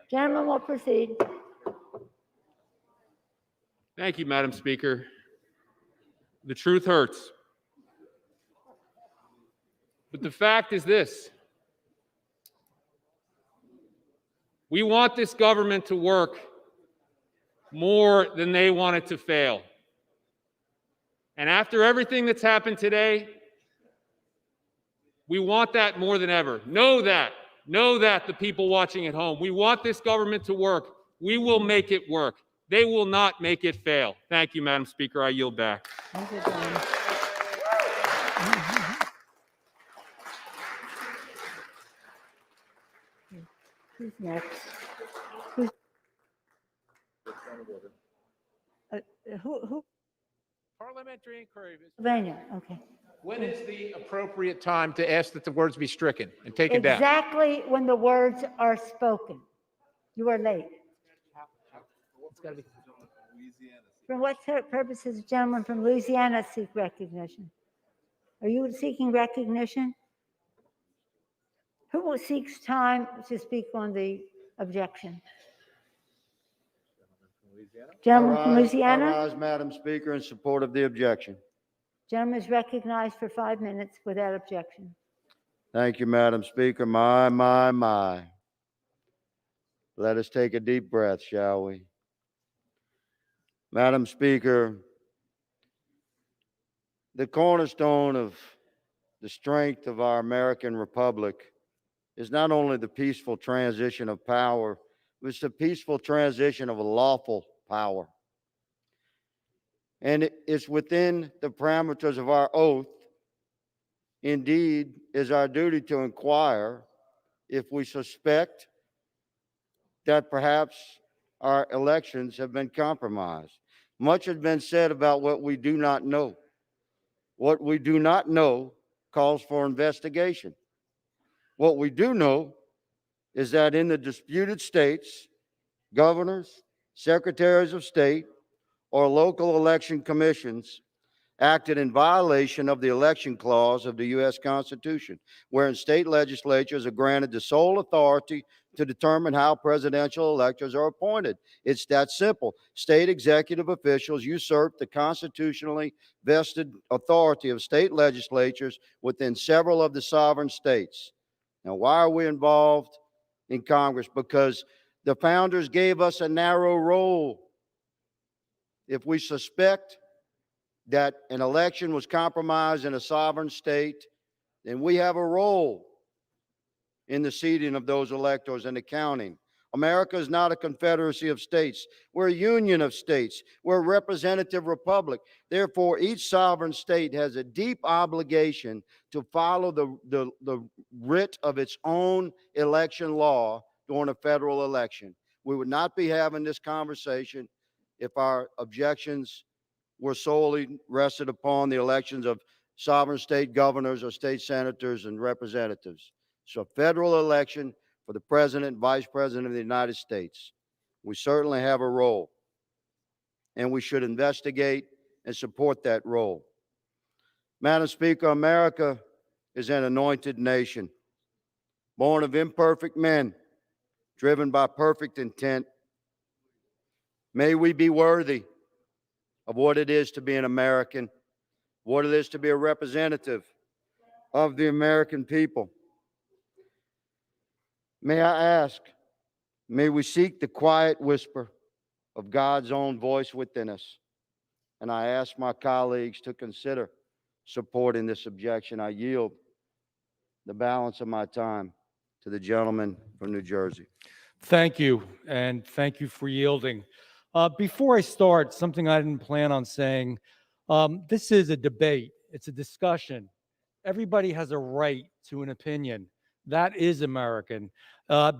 Gentleman will proceed.
thank you, Madam Speaker. The truth hurts. But the fact is this. We want this government to work more than they want it to fail. And after everything that's happened today, we want that more than ever. Know that, the people watching at home. We want this government to work. We will make it work. They will not make it fail. Thank you, Madam Speaker. I yield back.
Thank you, John. Who's next? Who's, who?
Parliamentary inquiry.
Pennsylvania, okay.
When is the appropriate time to ask that the words be stricken and taken down?
Exactly when the words are spoken. You are late.
It's gotta be-
For what purposes, the gentleman from Louisiana seek recognition? Are you seeking recognition? Who seeks time to speak on the objection? Gentleman from Louisiana?
I rise, Madam Speaker, in support of the objection.
Gentleman is recognized for 5 minutes without objection.
Thank you, Madam Speaker. My. Let us take a deep breath, shall we? Madam Speaker, the cornerstone of the strength of our American Republic is not only the peaceful transition of power, but it's the peaceful transition of a lawful power. And it's within the parameters of our oath, indeed, is our duty to inquire if we suspect that perhaps our elections have been compromised. Much has been said about what we do not know. What we do not know calls for investigation. What we do know is that in the disputed states, governors, secretaries of state, or local election commissions acted in violation of the election clause of the U.S. Constitution, wherein state legislatures are granted the sole authority to determine how presidential electors are appointed. It's that simple. State executive officials usurp the constitutionally vested authority of state legislatures within several of the sovereign states. Now, why are we involved in Congress? Because the founders gave us a narrow role. If we suspect that an election was compromised in a sovereign state, then we have a role in the seating of those electors and the counting. America is not a confederacy of states. We're a union of states. We're a representative republic. Therefore, each sovereign state has a deep obligation to follow the writ of its own election law during a federal election. We would not be having this conversation if our objections were solely rested upon the elections of sovereign state governors or state senators and representatives. So a federal election for the president and vice president of the United States. We certainly have a role, and we should investigate and support that role. Madam Speaker, America is an anointed nation, born of imperfect men, driven by perfect intent, May we be worthy of what it is to be an American, what it is to be a representative of the American people. May I ask, may we seek the quiet whisper of God's own voice within us. And I ask my colleagues to consider supporting this objection. I yield the balance of my time to the gentleman from New Jersey.
Thank you, and thank you for yielding. Before I start, something I didn't plan on saying. This is a debate. It's a discussion. Everybody has a right to an opinion. That is American.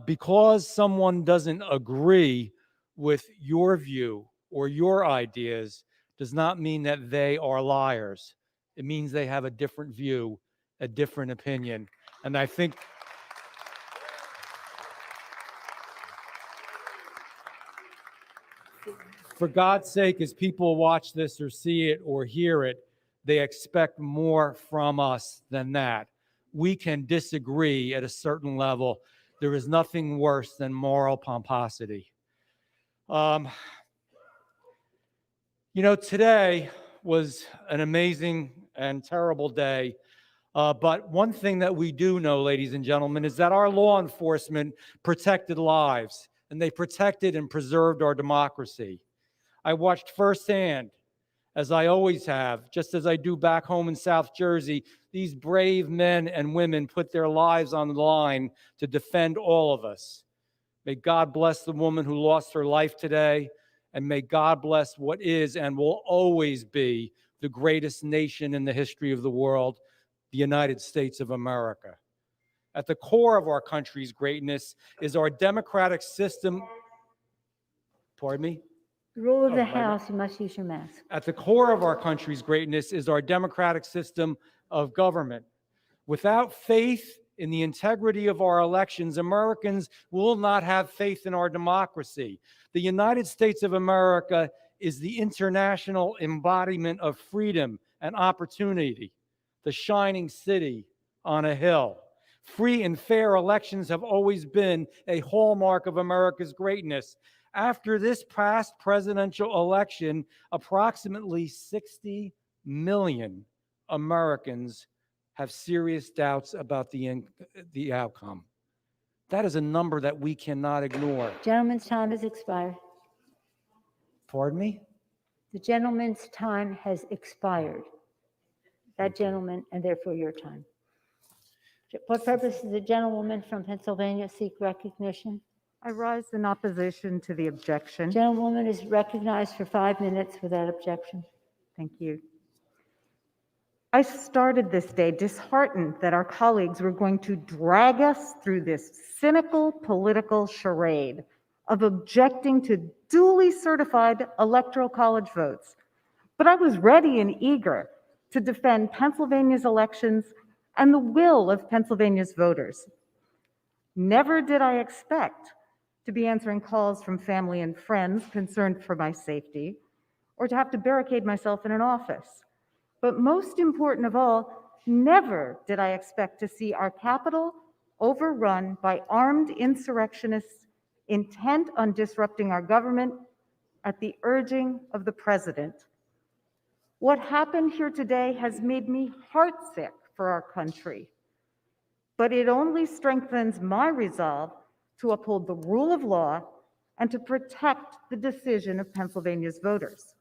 Because someone doesn't agree with your view or your ideas does not mean that they are liars. It means they have a different view, a different opinion. And I think for God's sake, as people watch this or see it or hear it, they expect more from us than that. We can disagree at a certain level. There is nothing worse than moral pomposity. Today was an amazing and terrible day. But one thing that we do know, ladies and gentlemen, is that our law enforcement protected lives, and they protected and preserved our democracy. I watched firsthand, as I always have, just as I do back home in South Jersey, these brave men and women put their lives on the line to defend all of us. May God bless the woman who lost her life today, and may God bless what is and will always be the greatest nation in the history of the world, the United States of America. At the core of our country's greatness is our democratic system. Pardon me?
The rule of the
my-
House, you must use your mask.
At the core of our country's greatness is our democratic system of government. Without faith in the integrity of our elections, Americans will not have faith in our democracy. The United States of America is the international embodiment of freedom and opportunity, the shining city on a hill. Free and fair elections have always been a hallmark of America's greatness. After this past presidential election, approximately 60 million Americans have serious doubts about the outcome. That is a number that we cannot ignore.
Gentleman's time has expired.
Pardon me?
The gentleman's time has expired. That gentleman, and therefore your time. What purpose does the gentlewoman from Pennsylvania seek recognition?
I rise in opposition to the objection.
Gentlewoman is recognized for 5 minutes without objection.
Thank you. I started this day disheartened that our colleagues were going to drag us through this cynical political charade of objecting to duly certified electoral college votes. But I was ready and eager to defend Pennsylvania's elections and the will of Pennsylvania's voters. Never did I expect to be answering calls from family and friends concerned for my safety, or to have to barricade myself in an office. But most important of all, never did I expect to see our Capitol overrun by armed insurrectionists intent on disrupting our government at the urging of the president. What happened here today has made me heartsick for our country, but it only strengthens my resolve to uphold the rule of law and to protect the decision of Pennsylvania's voters.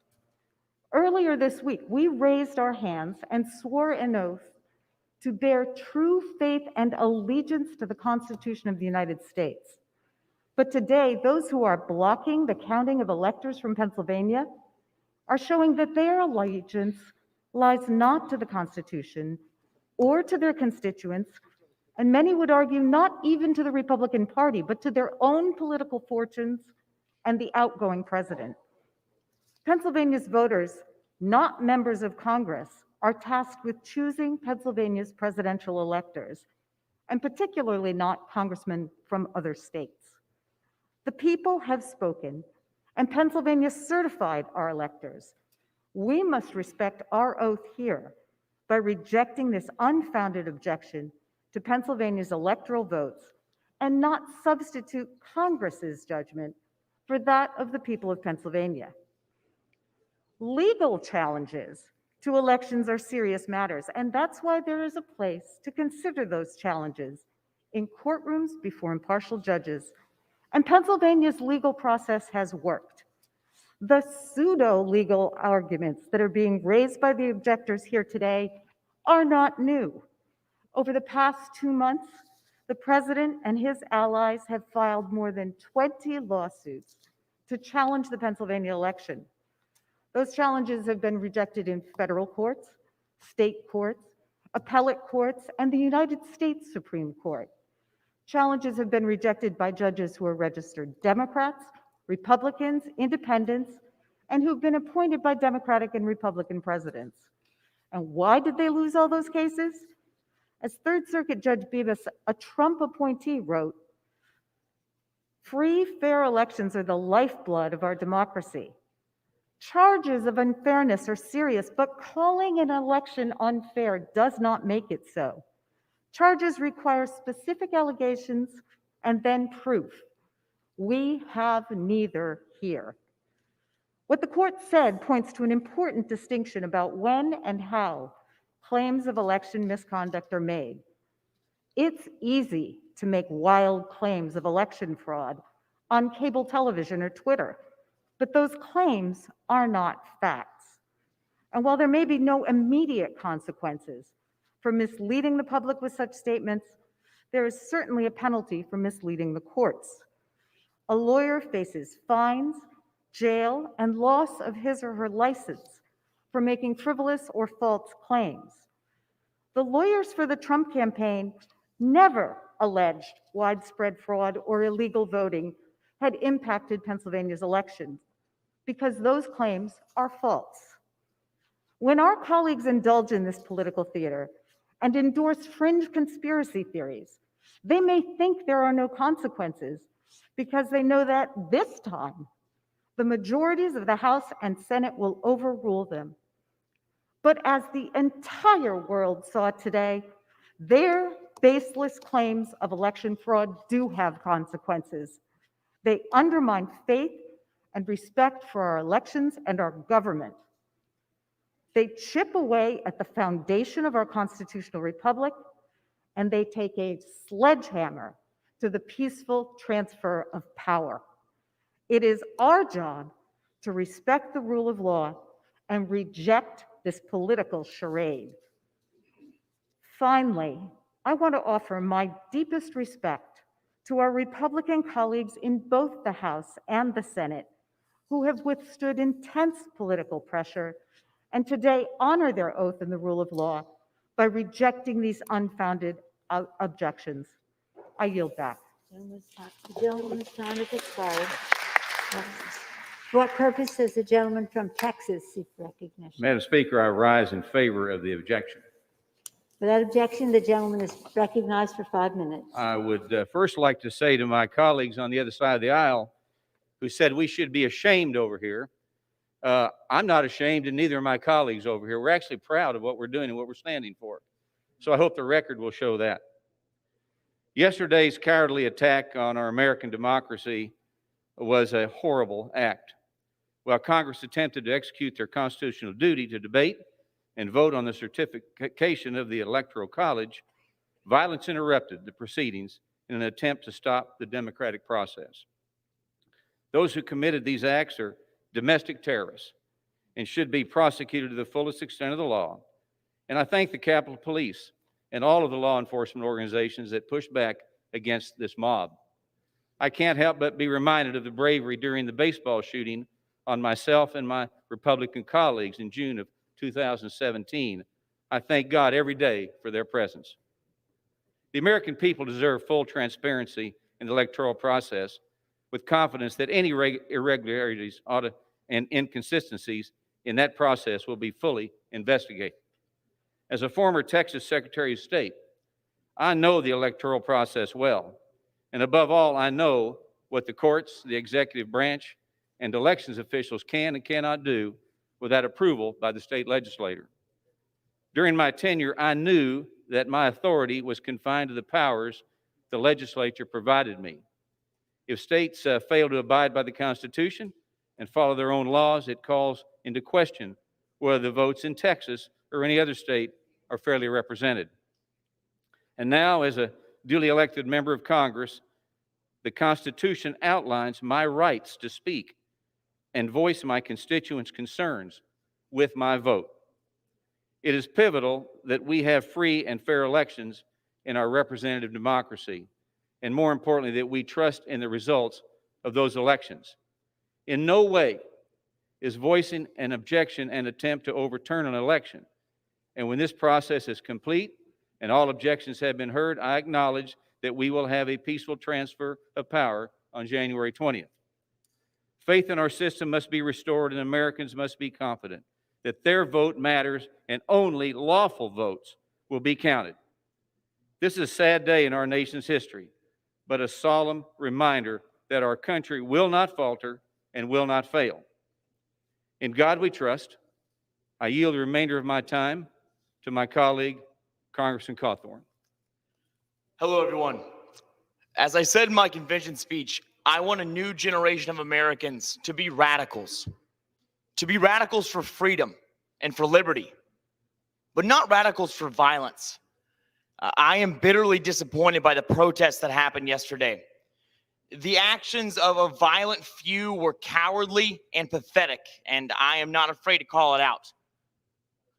Earlier this week, we raised our hands and swore an oath to bear true faith and allegiance to the Constitution of the United States. But today, those who are blocking the counting of electors from Pennsylvania are showing that their allegiance lies not to the Constitution or to their constituents, and many would argue not even to the Republican Party, but to their own political fortunes and the outgoing president. Pennsylvania's voters, not members of Congress, are tasked with choosing Pennsylvania's presidential electors, and particularly not congressmen from other states. The people have spoken, and Pennsylvania certified our electors. We must respect our oath here by rejecting this unfounded objection to Pennsylvania's electoral votes and not substitute Congress's judgment for that of the people of Pennsylvania. Legal challenges to elections are serious matters, and that's why there is a place to consider those challenges in courtrooms before impartial judges. And Pennsylvania's legal process has worked. The pseudo-legal arguments that are being raised by the objectors here today are not new. Over the past 2 months, the president and his allies have filed more than 20 lawsuits to challenge the Pennsylvania election. Those challenges have been rejected in federal courts, state courts, appellate courts, and the United States Supreme Court. Challenges have been rejected by judges who are registered Democrats, Republicans, Independents, and who've been appointed by Democratic and Republican presidents. And why did they lose all those cases? As Third Circuit Judge Bibas, a Trump appointee, wrote, "Free, fair elections are the lifeblood of our democracy. Charges of unfairness are serious, but calling an election unfair does not make it so. Charges require specific allegations and then proof. We have neither here." What the court said points to an important distinction about when and how claims of election misconduct are made. It's easy to make wild claims of election fraud on cable television or Twitter, but those claims are not facts. And while there may be no immediate consequences for misleading the public with such statements, there is certainly a penalty for misleading the courts. A lawyer faces fines, jail, and loss of his or her license for making frivolous or false claims. The lawyers for the Trump campaign never alleged widespread fraud or illegal voting had impacted Pennsylvania's elections because those claims are false. When our colleagues indulge in this political theater and endorse fringe conspiracy theories, they may think there are no consequences because they know that this time, the majorities of the House and Senate will overrule them. But as the entire world saw today, their baseless claims of election fraud do have consequences. They undermine faith and respect for our elections and our government. They chip away at the foundation of our constitutional republic, and they take a sledgehammer to the peaceful transfer of power. It is our job to respect the rule of law and reject this political charade. Finally, I want to offer my deepest respect to our Republican colleagues in both the House and the Senate who have withstood intense political pressure and today honor their oath in the rule of law by rejecting these unfounded objections. I yield back.
The gentleman's time has expired. For what purpose does the gentleman from Texas seek recognition?
Madam Speaker, I rise in favor of the objection.
Without objection, the gentleman is recognized for 5 minutes.
I would first like to say to my colleagues on the other side of the aisle who said we should be ashamed over here, I'm not ashamed, and neither are my colleagues over here. We're actually proud of what we're doing and what we're standing for. So I hope the record will show that. Yesterday's cowardly attack on our American democracy was a horrible act. While Congress attempted to execute their constitutional duty to debate and vote on the certification of the Electoral College, violence interrupted the proceedings in an attempt to stop the democratic process. Those who committed these acts are domestic terrorists and should be prosecuted to the fullest extent of the law. And I thank the Capitol Police and all of the law enforcement organizations that pushed back against this mob. I can't help but be reminded of the bravery during the baseball shooting on myself and my Republican colleagues in June of 2017. I thank God every day for their presence. The American people deserve full transparency in the electoral process with confidence that any irregularities and inconsistencies in that process will be fully investigated. As a former Texas Secretary of State, I know the electoral process well. And above all, I know what the courts, the executive branch, and elections officials can and cannot do without approval by the state legislator. During my tenure, I knew that my authority was confined to the powers the legislature provided me. If states fail to abide by the Constitution and follow their own laws, it calls into question whether the votes in Texas or any other state are fairly represented. And now, as a duly elected member of Congress, the Constitution outlines my rights to speak and voice my constituents' concerns with my vote. It is pivotal that we have free and fair elections in our representative democracy, and more importantly, that we trust in the results of those elections. In no way is voicing an objection an attempt to overturn an election. And when this process is complete and all objections have been heard, I acknowledge that we will have a peaceful transfer of power on January 20th. Faith in our system must be restored, and Americans must be confident that their vote matters and only lawful votes will be counted. This is a sad day in our nation's history, but a solemn reminder that our country will not falter and will not fail. In God we trust. I yield the remainder of my time to my colleague, Congressman Cawthorn.
Hello, everyone. As I said in my convention speech, I want a new generation of Americans to be radicals for freedom and for liberty, but not radicals for violence. I am bitterly disappointed by the protests that happened yesterday. The actions of a violent few were cowardly and pathetic, and I am not afraid to call it out.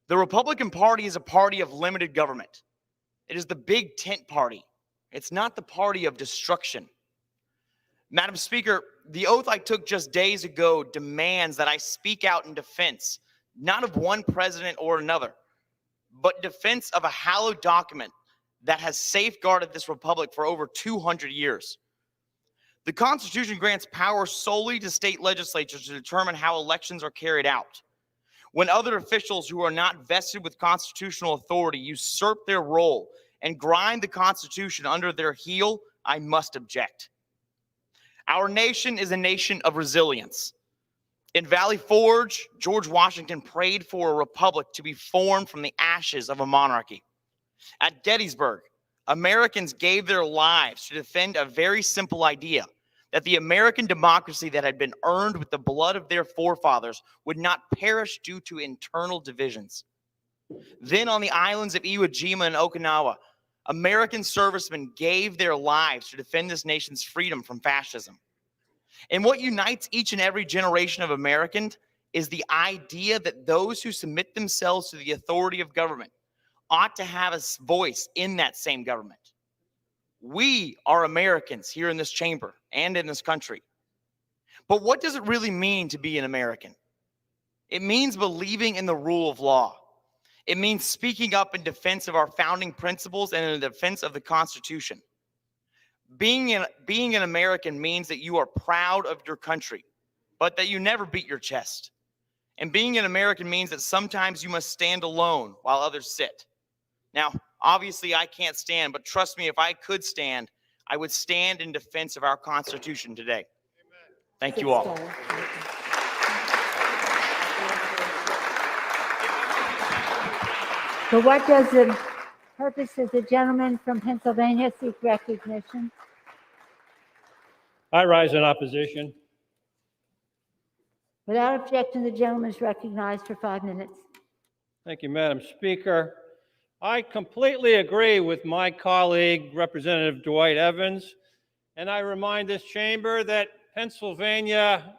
The Republican Party is a party of limited government. It is the big tent party. It's not the party of destruction. Madam Speaker, the oath I took just days ago demands that I speak out in defense, not of one president or another, but defense of a hallowed document that has safeguarded this republic for over 200 years. The Constitution grants power solely to state legislatures to determine how elections are carried out. When other officials who are not vested with constitutional authority usurp their role and grind the Constitution under their heel, I must object. Our nation is a nation of resilience. In Valley Forge, George Washington prayed for a republic to be formed from the ashes of a monarchy. At Gettysburg, Americans gave their lives to defend a very simple idea, that the American democracy that had been earned with the blood of their forefathers would not perish due to internal divisions. Then on the islands of Iwo Jima and Okinawa, American servicemen gave their lives to defend this nation's freedom from fascism. And what unites each and every generation of Americans is the idea that those who submit themselves to the authority of government ought to have a voice in that same government. We are Americans here in this chamber and in this country. But what does it really mean to be an American? It means believing in the rule of law. It means speaking up in defense of our founding principles and in defense of the Constitution. Being an American means that you are proud of your country, but that you never beat your chest. And being an American means that sometimes you must stand alone while others sit. Now, obviously I can't stand, but trust me, if I could stand, I would stand in defense of our Constitution today. Thank you all.
For what does the purpose of the gentleman from Pennsylvania seek recognition?
I rise in opposition.
Without objection, the gentleman is recognized for 5 minutes.
Thank you, Madam Speaker. I completely agree with my colleague, Representative Dwight Evans, and I remind this chamber that Pennsylvania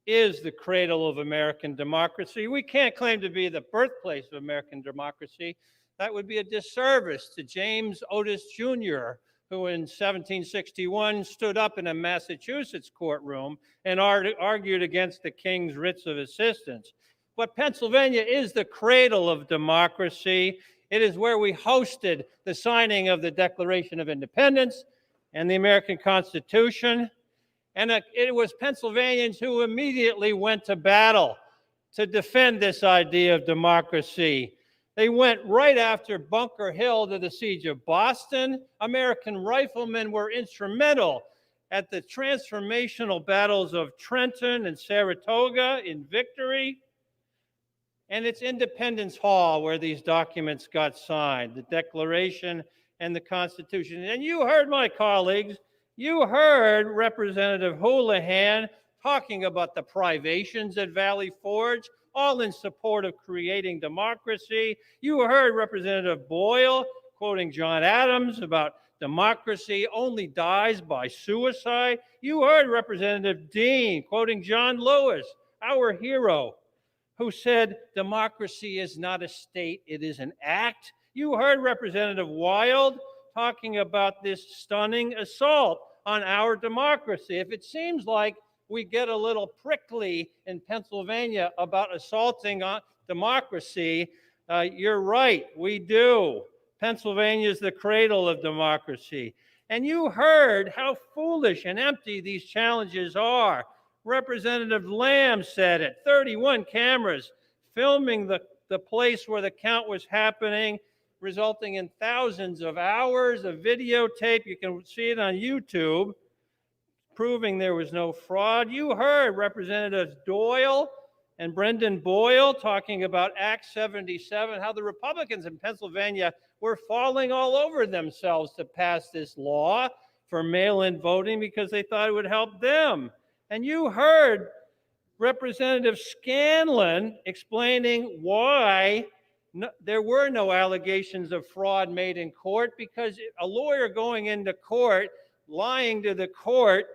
is the cradle of American democracy. We can't claim to be the birthplace of American democracy. That would be a disservice to James Otis Jr., who in 1761 stood up in a Massachusetts courtroom and argued against the king's writs of assistance. But Pennsylvania is the cradle of democracy. It is where we hosted the signing of the Declaration of Independence and the American Constitution. And it was Pennsylvanians who immediately went to battle to defend this idea of democracy. They went right after Bunker Hill to the siege of Boston. American riflemen were instrumental at the transformational battles of Trenton and Saratoga in victory. And it's Independence Hall where these documents got signed, the Declaration and the Constitution. And you heard my colleagues
You heard Representative Houlihan talking about the privations at Valley Forge, all in support of creating democracy. You heard Representative Boyle quoting John Adams about democracy only dies by suicide. You heard Representative Dean quoting John Lewis, our hero, who said democracy is not a state, it is an act. You heard Representative Wild talking about this stunning assault on our democracy. If it seems like we get a little prickly in Pennsylvania about assaulting on democracy, you're right, we do. Pennsylvania is the cradle of democracy. And you heard how foolish and empty these challenges are. Representative Lamb said it, 31 cameras filming the place where the count was happening, resulting in thousands of hours of videotape. You can see it on YouTube, proving there was no fraud. You heard Representatives Doyle and Brendan Boyle talking about Act 77, how the Republicans in Pennsylvania were falling all over themselves to pass this law for mail-in voting because they thought it would help them. And you heard Representative Scanlon explaining why there were no allegations of fraud made in court, because a lawyer going into court, lying to the court,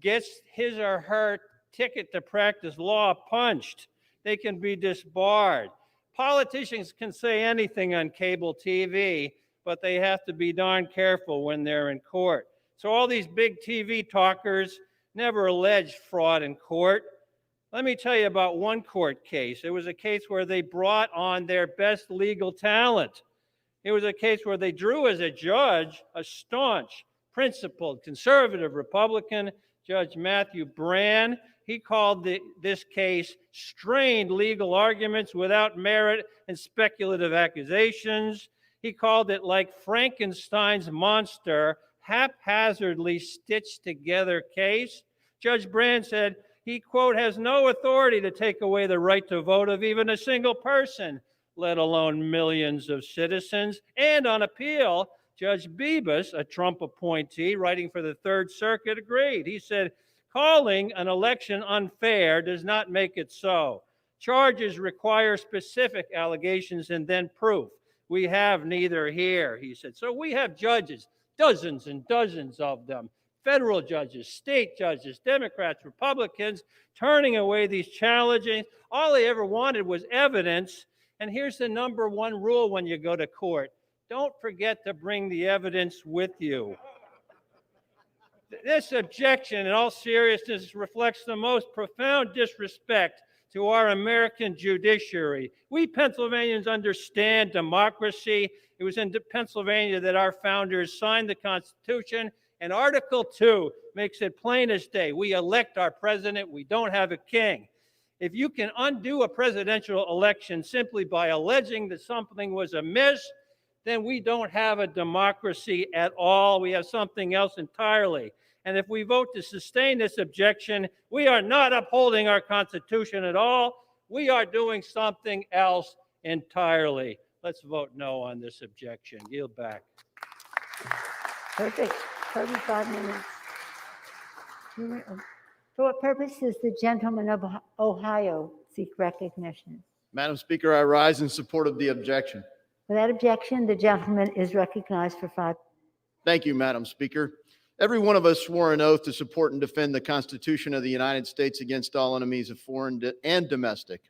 gets his or her ticket to practice law punched. They can be disbarred. Politicians can say anything on cable TV, but they have to be darn careful when they're in court. So all these big TV talkers never alleged fraud in court. Let me tell you about one court case. It was a case where they brought on their best legal talent. It was a case where they drew as a judge a staunch, principled, conservative Republican, Judge Matthew Brann. He called this case strained legal arguments without merit and speculative accusations. He called it like Frankenstein's monster, haphazardly stitched together case. Judge Brann said he, quote, has no authority to take away the right to vote of even a single person, let alone millions of citizens. And on appeal, Judge Bibas, a Trump appointee writing for the Third Circuit, agreed. He said, calling an election unfair does not make it so. Charges require specific allegations and then proof. We have neither here, he said. So we have judges, dozens and dozens of them, federal judges, state judges, Democrats, Republicans, turning away these challenges. All they ever wanted was evidence. And here's the number one rule when you go to court. Don't forget to bring the evidence with you. This objection, in all seriousness, reflects the most profound disrespect to our American judiciary. We Pennsylvanians understand democracy. It was in Pennsylvania that our founders signed the Constitution, and Article 2 makes it plain as day. We elect our president. We don't have a king. If you can undo a presidential election simply by alleging that something was amiss, then we don't have a democracy at all. We have something else entirely. And if we vote to sustain this objection, we are not upholding our Constitution at all. We are doing something else entirely. Let's vote no on this objection. Yield back.
Perfect. 35 minutes. For what purpose does the gentleman of Ohio seek recognition?
Madam Speaker, I rise in support of the objection.
Without objection, the gentleman is recognized for 5 minutes.
Thank you, Madam Speaker. Every one of us swore an oath to support and defend the Constitution of the United States against all enemies of foreign and domestic.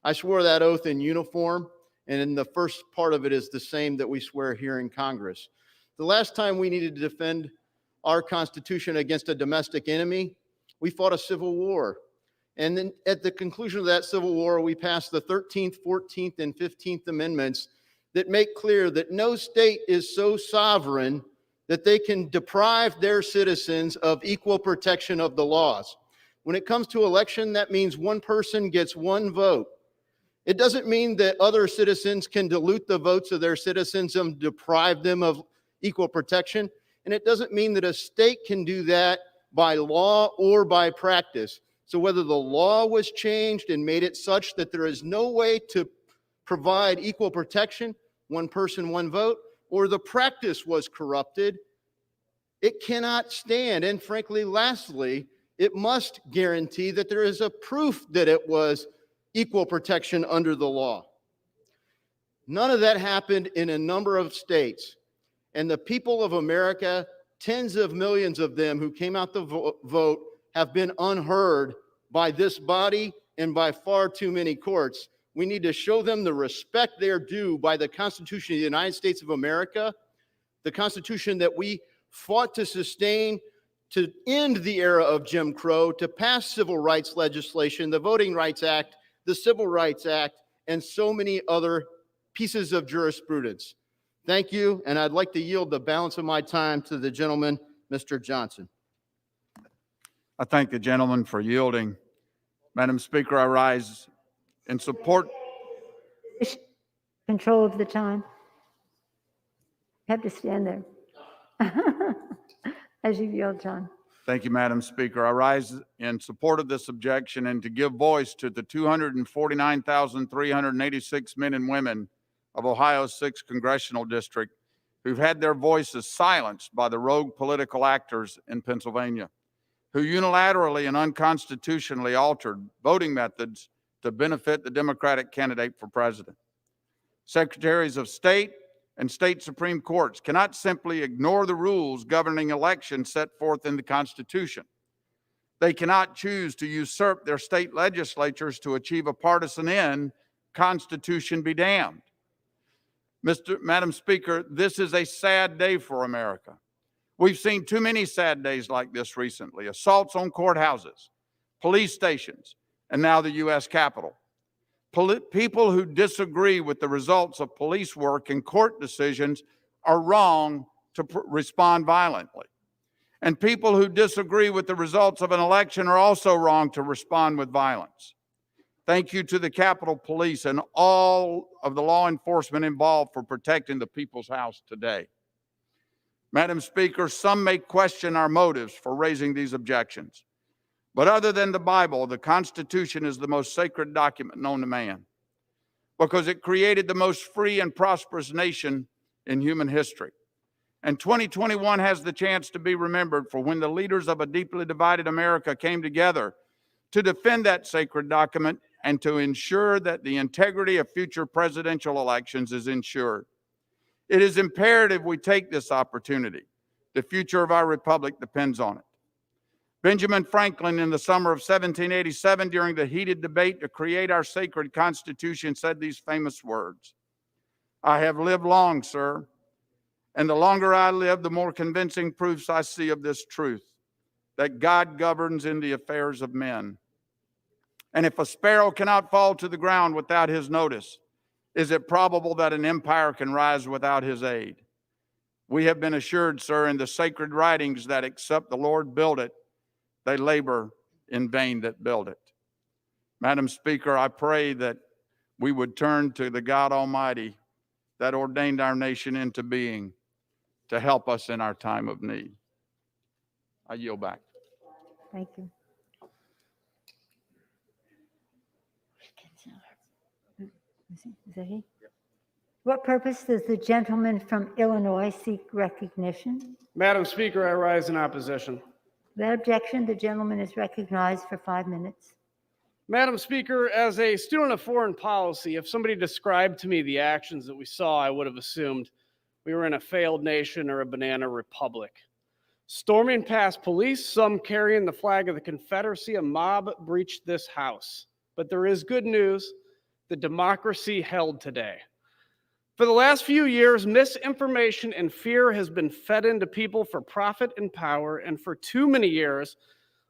I swore that oath in uniform, and in the first part of it is the same that we swear here in Congress. The last time we needed to defend our Constitution against a domestic enemy, we fought a civil war. And then at the conclusion of that civil war, we passed the 13th, 14th, and 15th Amendments that make clear that no state is so sovereign that they can deprive their citizens of equal protection of the laws. When it comes to election, that means one person gets one vote. It doesn't mean that other citizens can dilute the votes of their citizens and deprive them of equal protection. And it doesn't mean that a state can do that by law or by practice. So whether the law was changed and made it such that there is no way to provide equal protection, one person, one vote, or the practice was corrupted, It cannot stand. And frankly, lastly, it must guarantee that there is a proof that it was equal protection under the law. None of that happened in a number of states. And the people of America, tens of millions of them who came out to vote, have been unheard by this body and by far too many courts. We need to show them the respect they're due by the Constitution of the United States of America, the Constitution that we fought to sustain, to end the era of Jim Crow, to pass civil rights legislation, the Voting Rights Act, the Civil Rights Act, and so many other pieces of jurisprudence. Thank you, and I'd like to yield the balance of my time to the gentleman, Mr. Johnson.
I thank the gentleman for yielding. Madam Speaker, I rise in support.
Control of the time. You have to stand there. As you yield, John.
Thank you, Madam Speaker. I rise in support of this objection and to give voice to the 249,386 men and women of Ohio's 6th Congressional District who've had their voices silenced by the rogue political actors in Pennsylvania, who unilaterally and unconstitutionally altered voting methods to benefit the Democratic candidate for president. Secretaries of State and state Supreme Courts cannot simply ignore the rules governing elections set forth in the Constitution. They cannot choose to usurp their state legislatures to achieve a partisan end. Constitution be damned. Madam Speaker, this is a sad day for America. We've seen too many sad days like this recently: assaults on courthouses, police stations, and now the U.S. Capitol. People who disagree with the results of police work and court decisions are wrong to respond violently. And people who disagree with the results of an election are also wrong to respond with violence. Thank you to the Capitol Police and all of the law enforcement involved for protecting the people's house today. Madam Speaker, some may question our motives for raising these objections. But other than the Bible, the Constitution is the most sacred document known to man because it created the most free and prosperous nation in human history. And 2021 has the chance to be remembered for when the leaders of a deeply divided America came together to defend that sacred document and to ensure that the integrity of future presidential elections is ensured. It is imperative we take this opportunity. The future of our republic depends on it. Benjamin Franklin, in the summer of 1787, during the heated debate to create our sacred Constitution, said these famous words: "I have lived long, sir, and the longer I live, the more convincing proofs I see of this truth, that God governs in the affairs of men. And if a sparrow cannot fall to the ground without his notice, is it probable that an empire can rise without his aid? We have been assured, sir, in the sacred writings that except the Lord build it, they labor in vain that build it." Madam Speaker, I pray that we would turn to the God Almighty that ordained our nation into being to help us in our time of need. I yield back.
Thank you. Is that he? What purpose does the gentleman from Illinois seek recognition?
Madam Speaker, I rise in opposition.
Without objection, the gentleman is recognized for 5 minutes.
Madam Speaker, as a student of foreign policy, if somebody described to me the actions that we saw, I would have assumed we were in a failed nation or a banana republic. Storming past police, some carrying the flag of the Confederacy, a mob breached this House. But there is good news: the democracy held today. For the last few years, misinformation and fear has been fed into people for profit and power, and for too many years,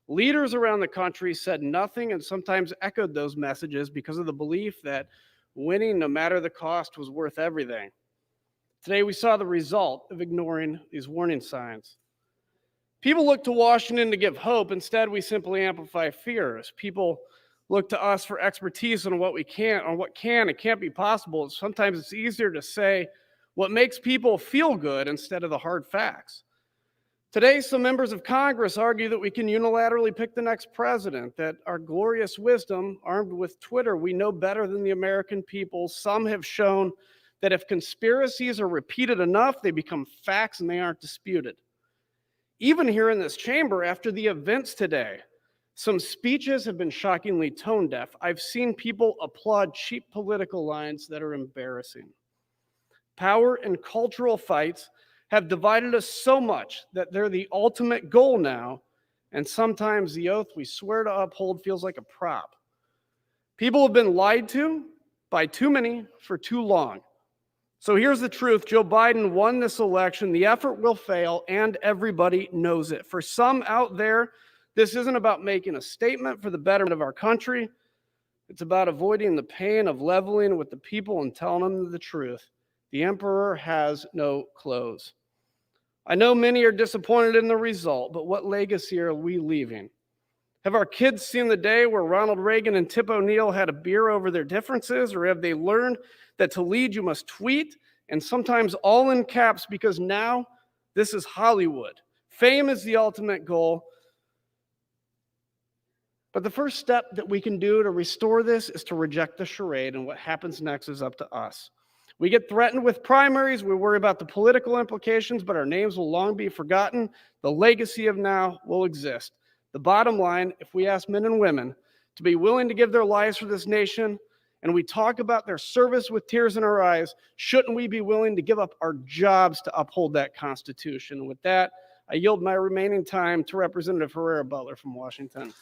leaders around the country said nothing and sometimes echoed those messages because of the belief that winning, no matter the cost, was worth everything. Today, we saw the result of ignoring these warning signs. People look to Washington to give hope. Instead, we simply amplify fears. People look to us for expertise on what can and can't be possible. Sometimes it's easier to say what makes people feel good instead of the hard facts. Today, some members of Congress argue that we can unilaterally pick the next president, that our glorious wisdom, armed with Twitter, we know better than the American people. Some have shown that if conspiracies are repeated enough, they become facts and they aren't disputed. Even here in this chamber after the events today, some speeches have been shockingly tone deaf. I've seen people applaud cheap political lines that are embarrassing. Power and cultural fights have divided us so much that they're the ultimate goal now, and sometimes the oath we swear to uphold feels like a prop. People have been lied to by too many for too long. So here's the truth. Joe Biden won this election. The effort will fail, and everybody knows it. For some out there, this isn't about making a statement for the betterment of our country. It's about avoiding the pain of leveling with the people and telling them the truth. The emperor has no clothes. I know many are disappointed in the result, but what legacy are we leaving? Have our kids seen the day where Ronald Reagan and Tip O'Neill had a beer over their differences, or have they learned that to lead you must tweet, and sometimes all in caps, because now this is Hollywood. Fame is the ultimate goal. But the first step that we can do to restore this is to reject the charade, and what happens next is up to us. We get threatened with primaries, we worry about the political implications, but our names will long be forgotten. The legacy of now will exist. The bottom line, if we ask men and women to be willing to give their lives for this nation, and we talk about their service with tears in our eyes, shouldn't we be willing to give up our jobs to uphold that Constitution? And with that, I yield my remaining time to Representative Herrera Butler from Washington.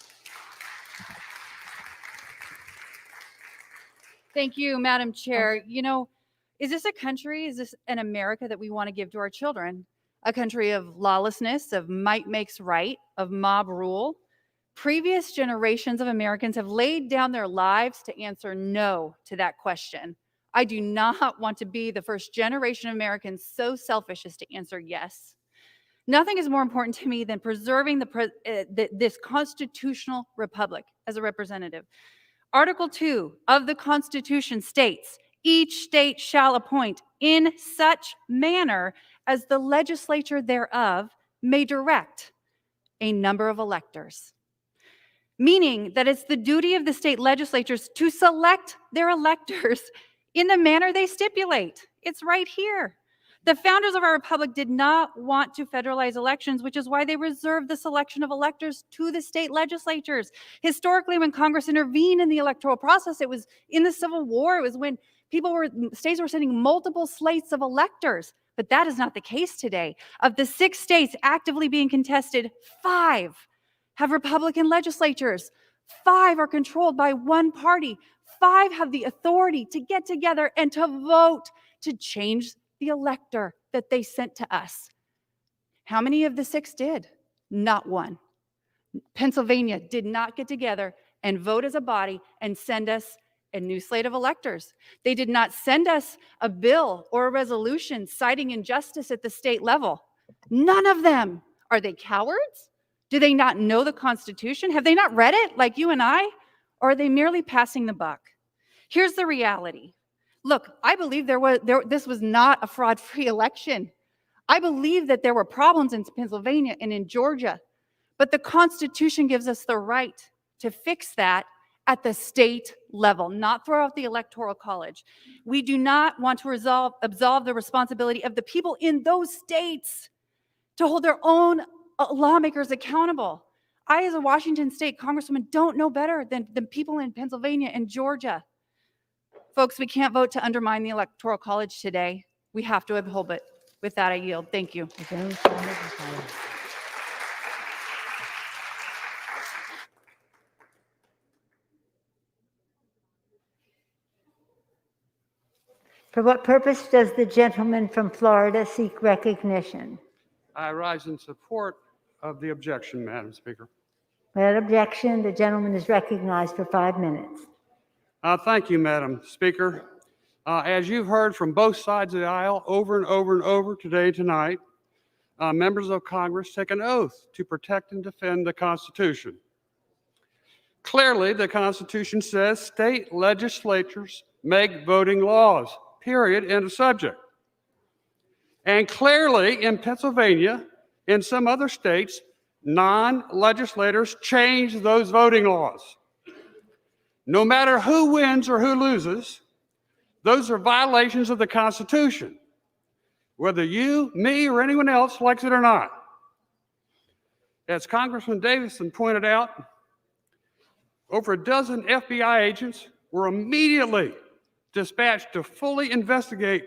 Thank you, Madam Chair. You know, is this an America that we want to give to our children? A country of lawlessness, of might makes right, of mob rule? Previous generations of Americans have laid down their lives to answer no to that question. I do not want to be the first generation of Americans so selfish as to answer yes. Nothing is more important to me than preserving this constitutional republic as a representative. Article 2 of the Constitution states, each state shall appoint in such manner as the legislature thereof may direct a number of electors. Meaning that it's the duty of the state legislatures to select their electors in the manner they stipulate. It's right here. The founders of our republic did not want to federalize elections, which is why they reserved the selection of electors to the state legislatures. Historically, when Congress intervened in the electoral process, it was in the Civil War, it was when states were sending multiple slates of electors. But that is not the case today. Of the 6 states actively being contested, 5 have Republican legislatures. 5 are controlled by one party. 5 have the authority to get together and to vote to change the elector that they sent to us. How many of the 6 did? Not one. Pennsylvania did not get together and vote as a body and send us a new slate of electors. They did not send us a bill or a resolution citing injustice at the state level. None of them. Are they cowards? Do they not know the Constitution? Have they not read it like you and I? Or are they merely passing the buck? Here's the reality. Look, I believe this was not a fraud-free election. I believe that there were problems in Pennsylvania and in Georgia, but the Constitution gives us the right to fix that at the state level, not throw out the Electoral College. We do not want to absolve the responsibility of the people in those states to hold their own lawmakers accountable. I, as a Washington State Congresswoman, don't know better than the people in Pennsylvania and Georgia. Folks, we can't vote to undermine the Electoral College today. We have to uphold it. With that, I yield. Thank you.
For what purpose does the gentleman from Florida seek recognition?
I rise in support of the objection, Madam Speaker.
Without objection, the gentleman is recognized for 5 minutes.
Thank you, Madam Speaker. As you've heard from both sides of the aisle over and over and over tonight, members of Congress take an oath to protect and defend the Constitution. Clearly, the Constitution says state legislatures make voting laws, period, end of subject. And clearly, in Pennsylvania, in some other states, non-legislators change those voting laws. No matter who wins or who loses, those are violations of the Constitution, whether you, me, or anyone else likes it or not. As Congressman Davison pointed out, over a dozen FBI agents were immediately dispatched to fully investigate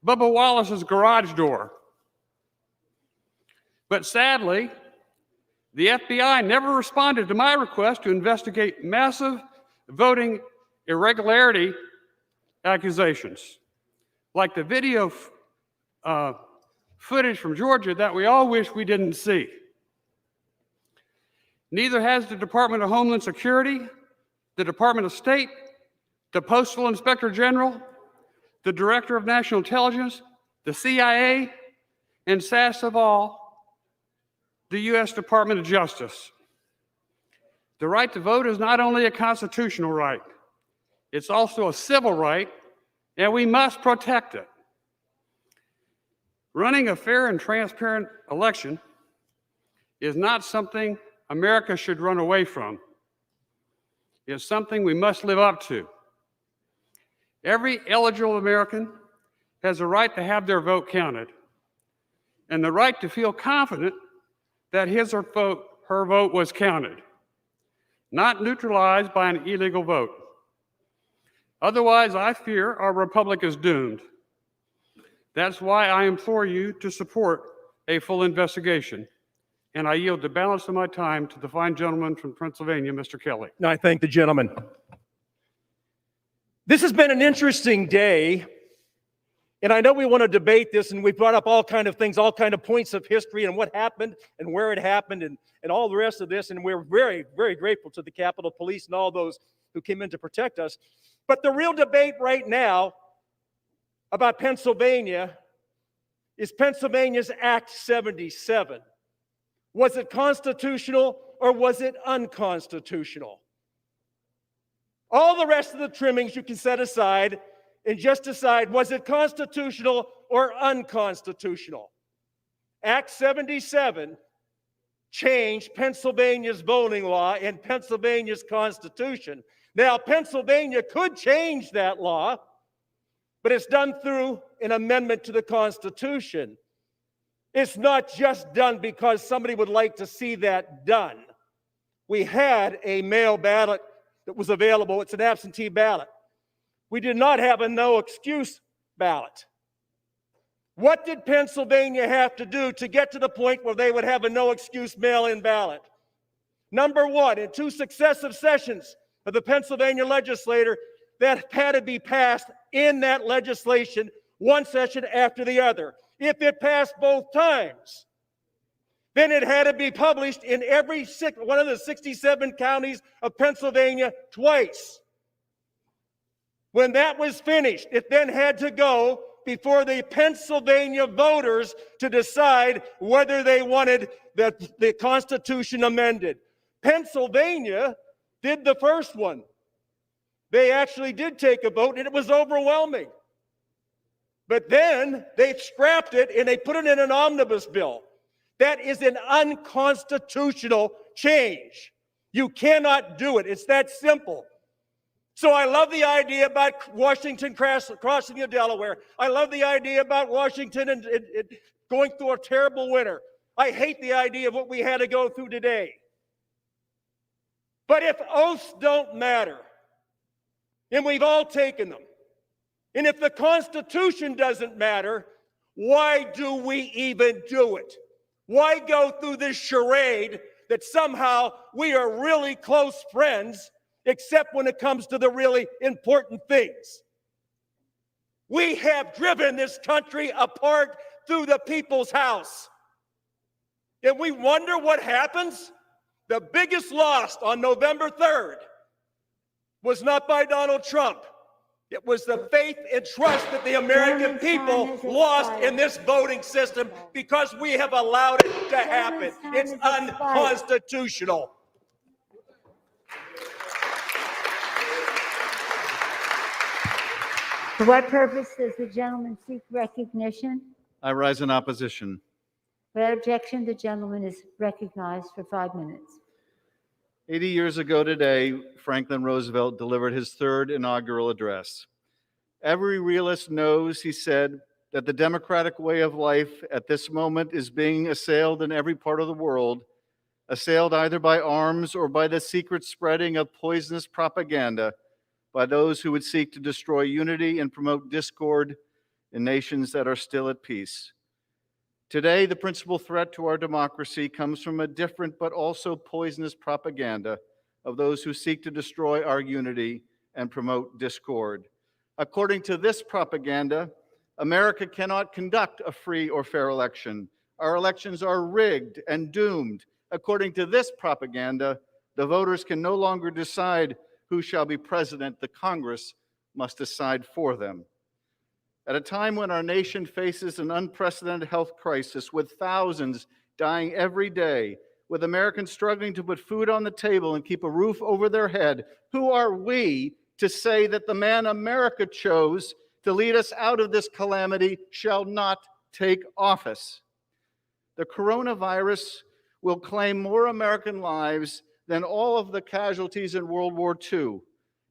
Bubba Wallace's garage door. But sadly, the FBI never responded to my request to investigate massive voting irregularity accusations, like the video footage from Georgia that we all wish we didn't see. Neither has the Department of Homeland Security, the Department of State, the Postal Inspector General, the Director of National Intelligence, the CIA, and last of all, the U.S. Department of Justice. The right to vote is not only a constitutional right, it's also a civil right, and we must protect it. Running a fair and transparent election is not something America should run away from. It's something we must live up to. Every eligible American has a right to have their vote counted and the right to feel confident that his or her vote was counted, not neutralized by an illegal vote. Otherwise, I fear our republic is doomed. That's why I implore you to support a full investigation. And I yield the balance of my time to the fine gentleman from Pennsylvania, Mr. Kelly.
I thank the gentleman. This has been an interesting day, and I know we want to debate this, and we brought up all kind of things, all kind of points of history and what happened and where it happened and all the rest of this, and we're very, very grateful to the Capitol Police and all those who came in to protect us. But the real debate right now about Pennsylvania is Pennsylvania's Act 77. Was it constitutional or was it unconstitutional? All the rest of the trimmings you can set aside and just decide, was it constitutional or unconstitutional? Act 77 changed Pennsylvania's voting law and Pennsylvania's constitution. Now, Pennsylvania could change that law, but it's done through an amendment to the Constitution. It's not just done because somebody would like to see that done. We had a mail ballot that was available. It's an absentee ballot. We did not have a no excuse ballot. What did Pennsylvania have to do to get to the point where they would have a no excuse mail-in ballot? Number one, in 2 successive sessions of the Pennsylvania legislature, that had to be passed in that legislation, one session after the other. If it passed both times, then it had to be published in every one of the 67 counties of Pennsylvania twice. When that was finished, it then had to go before the Pennsylvania voters to decide whether they wanted the Constitution amended. Pennsylvania did the first one. They actually did take a vote, and it was overwhelming. But then they scrapped it and they put it in an omnibus bill. That is an unconstitutional change. You cannot do it. It's that simple. So I love the idea about Washington crossing the Delaware. I love the idea about Washington and going through a terrible winter. I hate the idea of what we had to go through today. But if oaths don't matter, and we've all taken them, and if the Constitution doesn't matter, why do we even do it? Why go through this charade that somehow we are really close friends, except when it comes to the really important things? We have driven this country apart through the people's house. And we wonder what happens? The biggest loss on November 3rd was not by Donald Trump. It was the faith and trust that the American people lost in this voting system because we have allowed it to happen. It's unconstitutional.
For what purpose does the gentleman seek recognition?
I rise in opposition.
Without objection, the gentleman is recognized for 5 minutes.
80 years ago today, Franklin Roosevelt delivered his 3rd inaugural address. Every realist knows, he said, that the democratic way of life at this moment is being assailed in every part of the world assailed either by arms or by the secret spreading of poisonous propaganda by those who would seek to destroy unity and promote discord in nations that are still at peace. Today, the principal threat to our democracy comes from a different but also poisonous propaganda of those who seek to destroy our unity and promote discord. According to this propaganda, America cannot conduct a free or fair election. Our elections are rigged and doomed. According to this propaganda, the voters can no longer decide who shall be president. The Congress must decide for them. At a time when our nation faces an unprecedented health crisis with thousands dying every day, with Americans struggling to put food on the table and keep a roof over their head, who are we to say that the man America chose to lead us out of this calamity shall not take office? The coronavirus will claim more American lives than all of the casualties in World War II.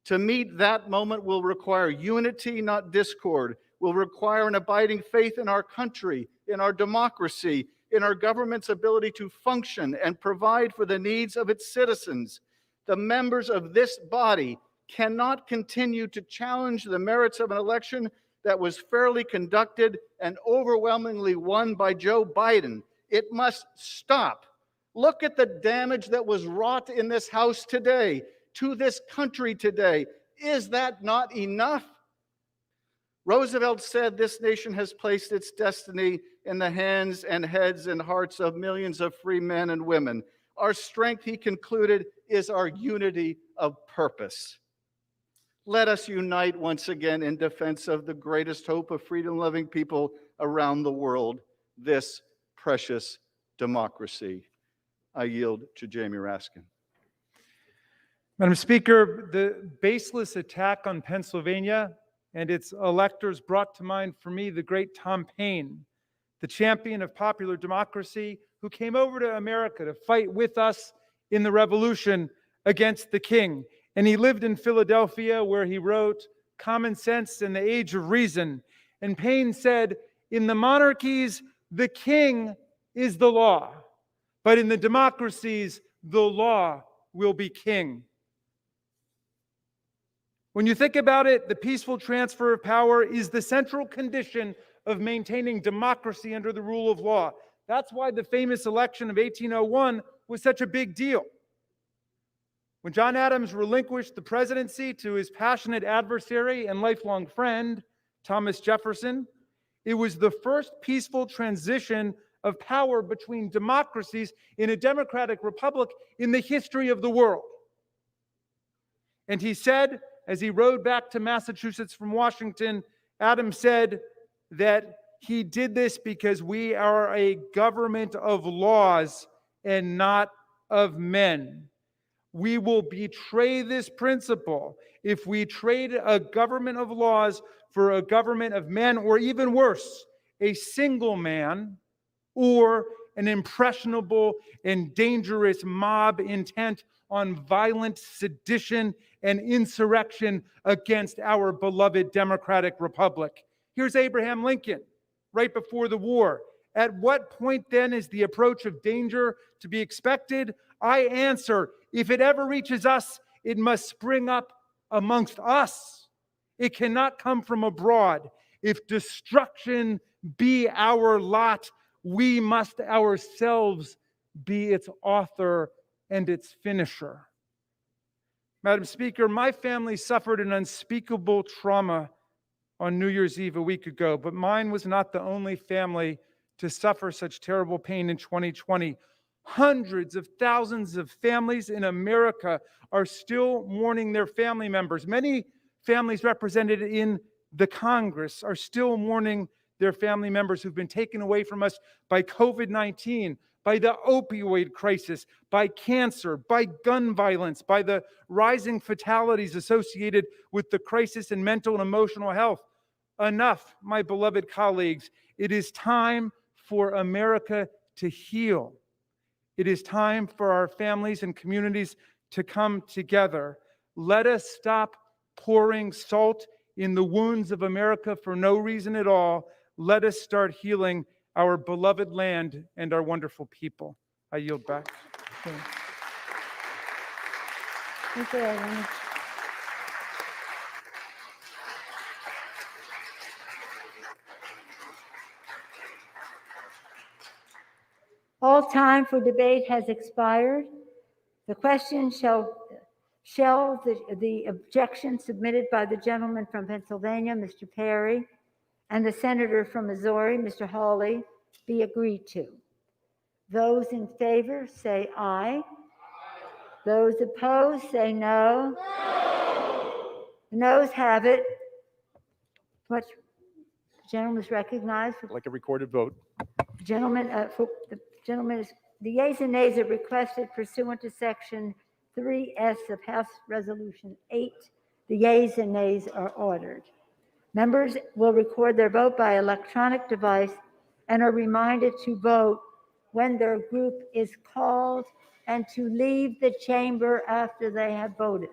To meet that moment will require unity, not discord, will require an abiding faith in our country, in our democracy, in our government's ability to function and provide for the needs of its citizens. The members of this body cannot continue to challenge the merits of an election that was fairly conducted and overwhelmingly won by Joe Biden. It must stop. Look at the damage that was wrought in this House today, to this country today. Is that not enough? Roosevelt said this nation has placed its destiny in the hands and heads and hearts of millions of free men and women. Our strength, he concluded, is our unity of purpose. Let us unite once again in defense of the greatest hope of freedom-loving people around the world, this precious democracy. I yield to Jamie Raskin.
Madam Speaker, the baseless attack on Pennsylvania and its electors brought to mind for me the great Tom Paine, the champion of popular democracy who came over to America to fight with us in the revolution against the king. And he lived in Philadelphia, where he wrote Common Sense in the Age of Reason. And Paine said, in the monarchies, the king is the law, but in the democracies, the law will be king. When you think about it, the peaceful transfer of power is the central condition of maintaining democracy under the rule of law. That's why the famous election of 1801 was such a big deal. When John Adams relinquished the presidency to his passionate adversary and lifelong friend, Thomas Jefferson, it was the first peaceful transition of power between democracies in a democratic republic in the history of the world. And he said, as he rode back to Massachusetts from Washington, Adams said that he did this because we are a government of laws and not of men. We will betray this principle if we trade a government of laws for a government of men, or even worse, a single man or an impressionable and dangerous mob intent on violent sedition and insurrection against our beloved democratic republic. Here's Abraham Lincoln, right before the war. At what point then is the approach of danger to be expected? I answer, if it ever reaches us, it must spring up amongst us. It cannot come from abroad. If destruction be our lot, we must ourselves be its author and its finisher. Madam Speaker, my family suffered an unspeakable trauma on New Year's Eve a week ago, but mine was not the only family to suffer such terrible pain in 2020. Hundreds of thousands of families in America are still mourning their family members. Many families represented in the Congress are still mourning their family members who've been taken away from us by COVID-19, by the opioid crisis, by cancer, by gun violence, by the rising fatalities associated with the crisis in mental and emotional health. Enough, my beloved colleagues. It is time for America to heal. It is time for our families and communities to come together. Let us stop pouring salt in the wounds of America for no reason at all. Let us start healing our beloved land and our wonderful people. I yield back.
Thank you, Ellen. All time for debate has expired. The question shall the objection submitted by the gentleman from Pennsylvania, Mr. Perry, and the senator from Missouri, Mr. Hawley, be agreed to. Those in favor say aye. Those opposed say no. The noes have it. What the gentleman is recognized.
Like a recorded vote.
The gentleman is, the yeas and nays are requested pursuant to section 3S of House Resolution 8. The yeas and nays are ordered. Members will record their vote by electronic device and are reminded to vote when their group is called and to leave the chamber after they have voted.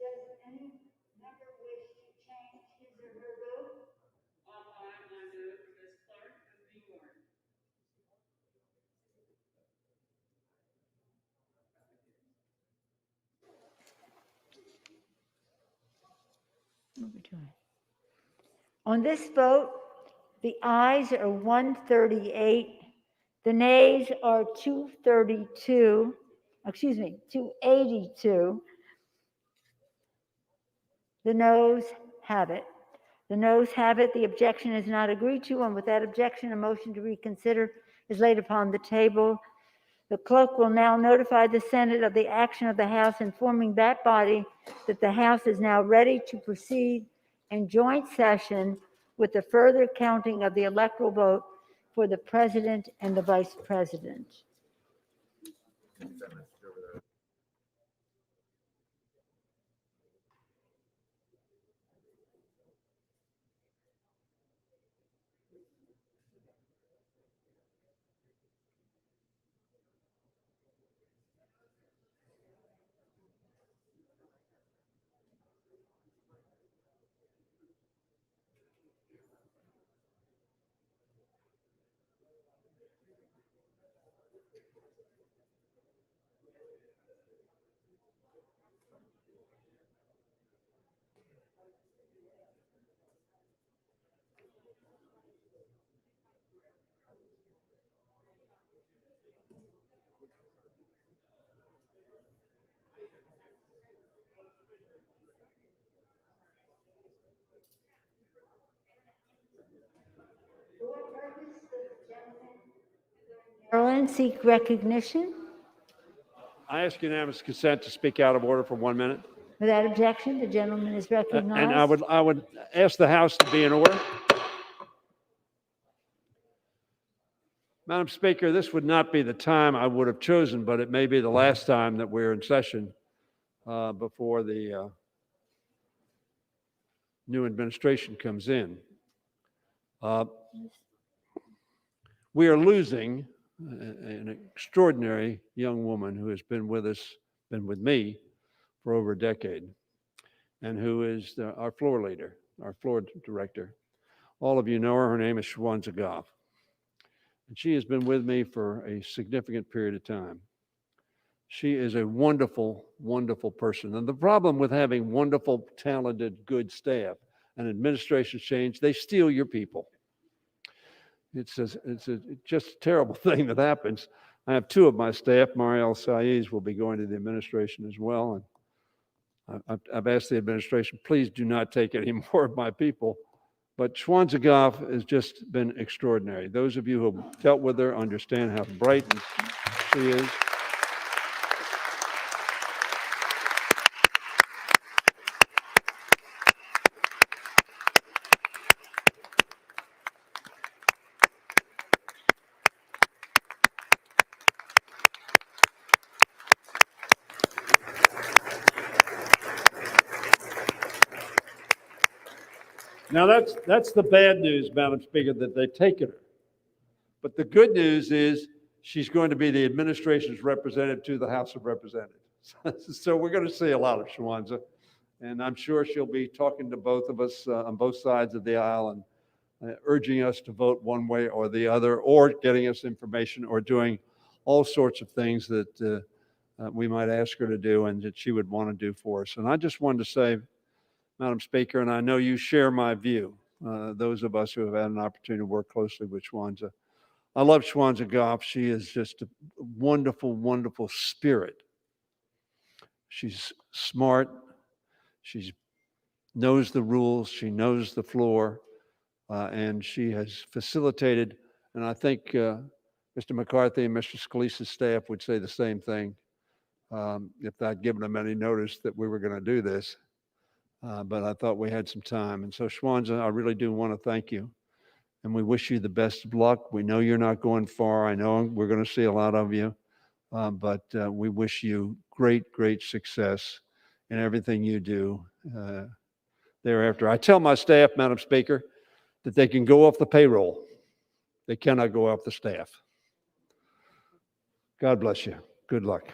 Does any member wish to change his or her vote? On this vote, the ayes are 138, the nays are 232, 282. The noes have it. The noes have it. The objection is not agreed to, and with that objection, a motion to reconsider is laid upon the table. The clerk will now notify the Senate of the action of the House, informing that body that the House is now ready to proceed in joint session with the further counting of the electoral vote for the president and the vice president. Maryland, seek recognition.
I ask unanimous consent to speak out of order for 1 minute.
Without objection, the gentleman is recognized.
And I would ask the House to be in order. Madam Speaker, this would not be the time I would have chosen, but it may be the last time that we're in session before the new administration comes in. We are losing an extraordinary young woman who has been with us, been with me for over a decade, and who is our floor leader, our floor director. All of you know her. Her name is Shwanza Goff. And she has been with me for a significant period of time. She is a wonderful, wonderful person. And the problem with having wonderful, talented, good staff and administrations change, they steal your people. It's just a terrible thing that happens. I have two of my staff. Mariel Saez will be going to the administration as well. And I've asked the administration, please do not take any more of my people. But Shwanza Goff has just been extraordinary. Those of you who have dealt with her understand how bright she is. Now that's the bad news, Madam Speaker, that they've taken her. But the good news is she's going to be the administration's representative to the House of Representatives. So we're going to see a lot of Shwanza, and I'm sure she'll be talking to both of us on both sides of the aisle and urging us to vote one way or the other, or getting us information, or doing all sorts of things that we might ask her to do and that she would want to do for us. And I just wanted to say, Madam Speaker, and I know you share my view, those of us who have had an opportunity to work closely with Shwanza. I love Shwanza Goff. She is just a wonderful, wonderful spirit. She's smart. She knows the rules. She knows the floor. And she has facilitated, and I think Mr. McCarthy and Mr. Scalise's staff would say the same thing if I'd given them any notice that we were going to do this. But I thought we had some time. And so, Shwanza, I really do want to thank you. And we wish you the best of luck. We know you're not going far. I know we're going to see a lot of you. But we wish you great, great success in everything you do thereafter. I tell my staff, Madam Speaker, that they can go off the payroll. They cannot go off the staff. God bless you. Good luck.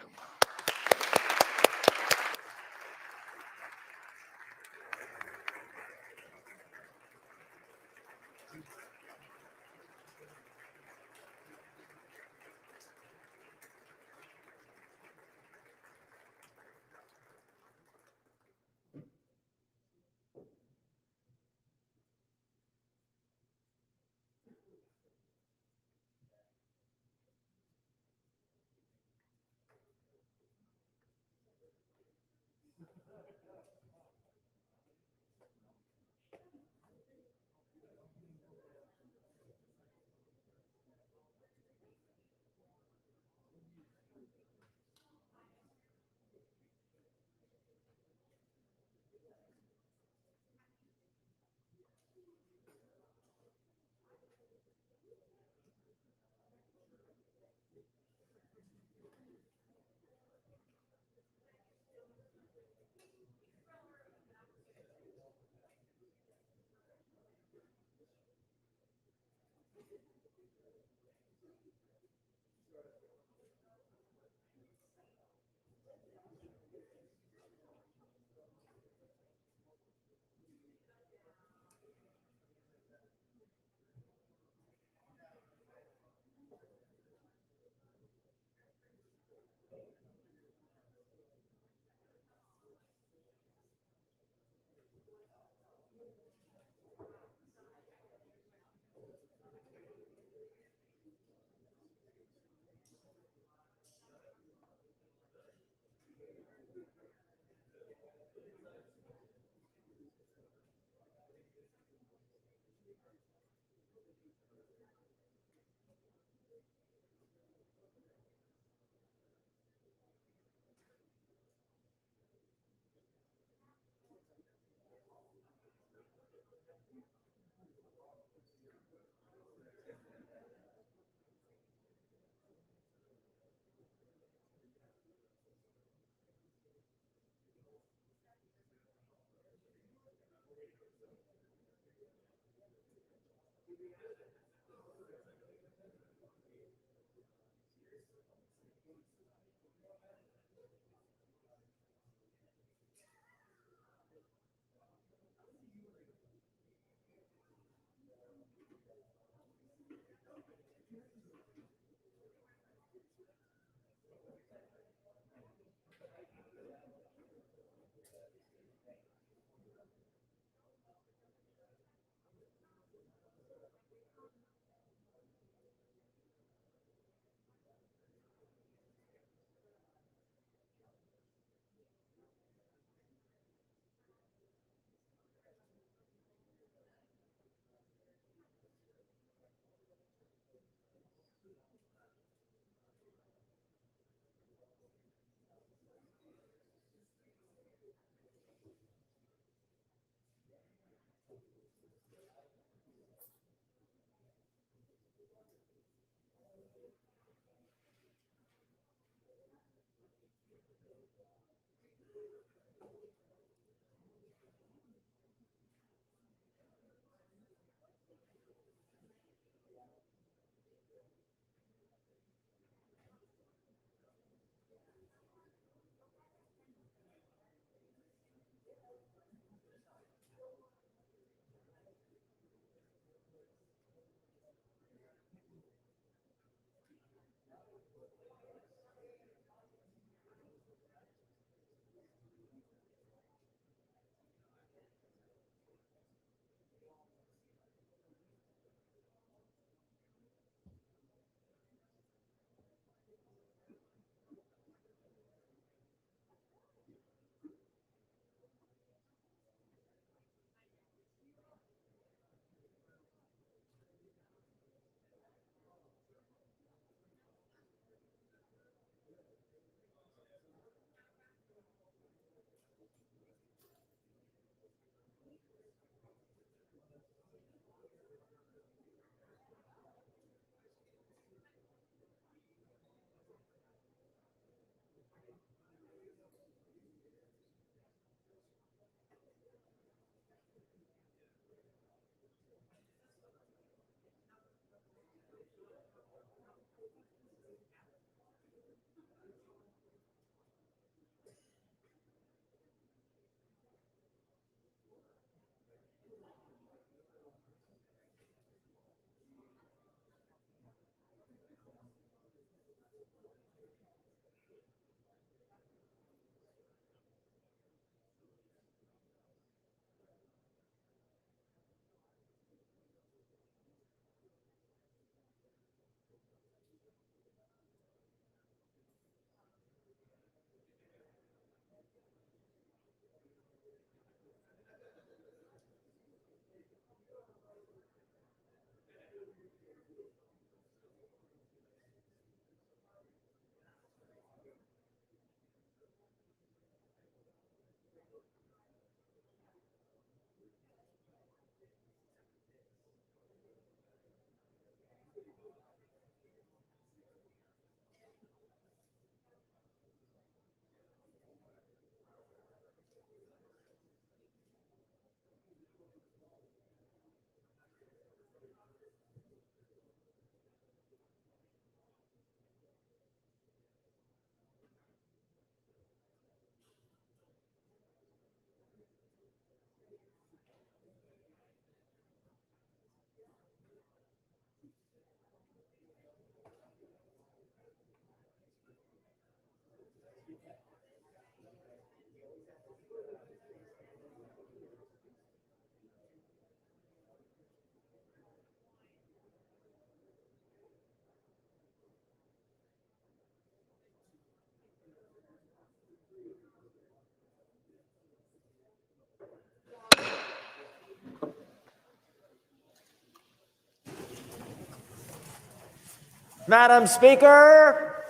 Madam Speaker,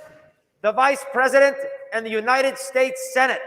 the Vice President and the United States Senate.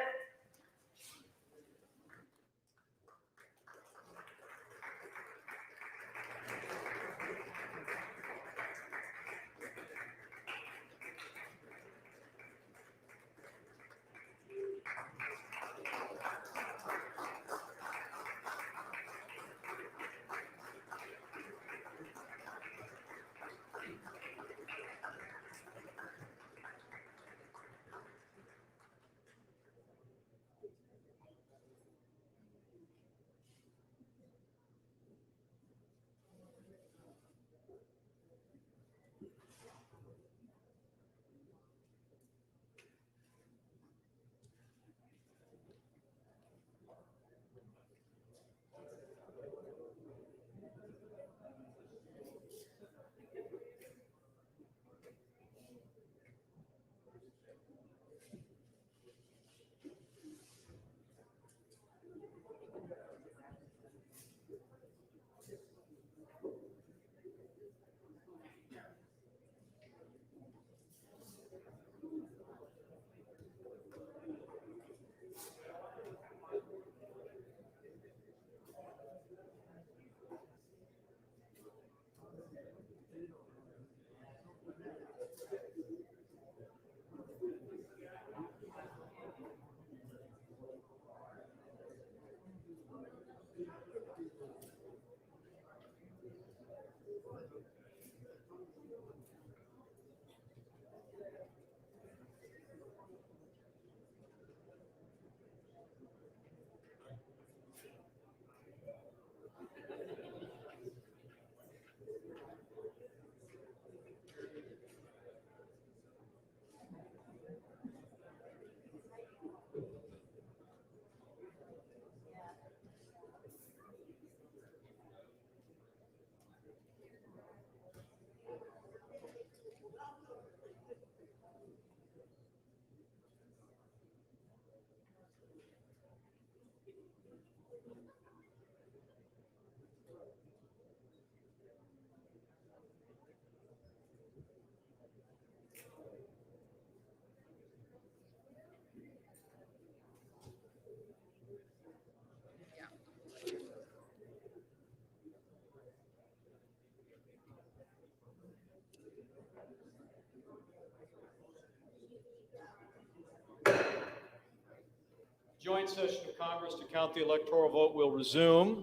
Joint session of Congress to count the electoral vote will resume.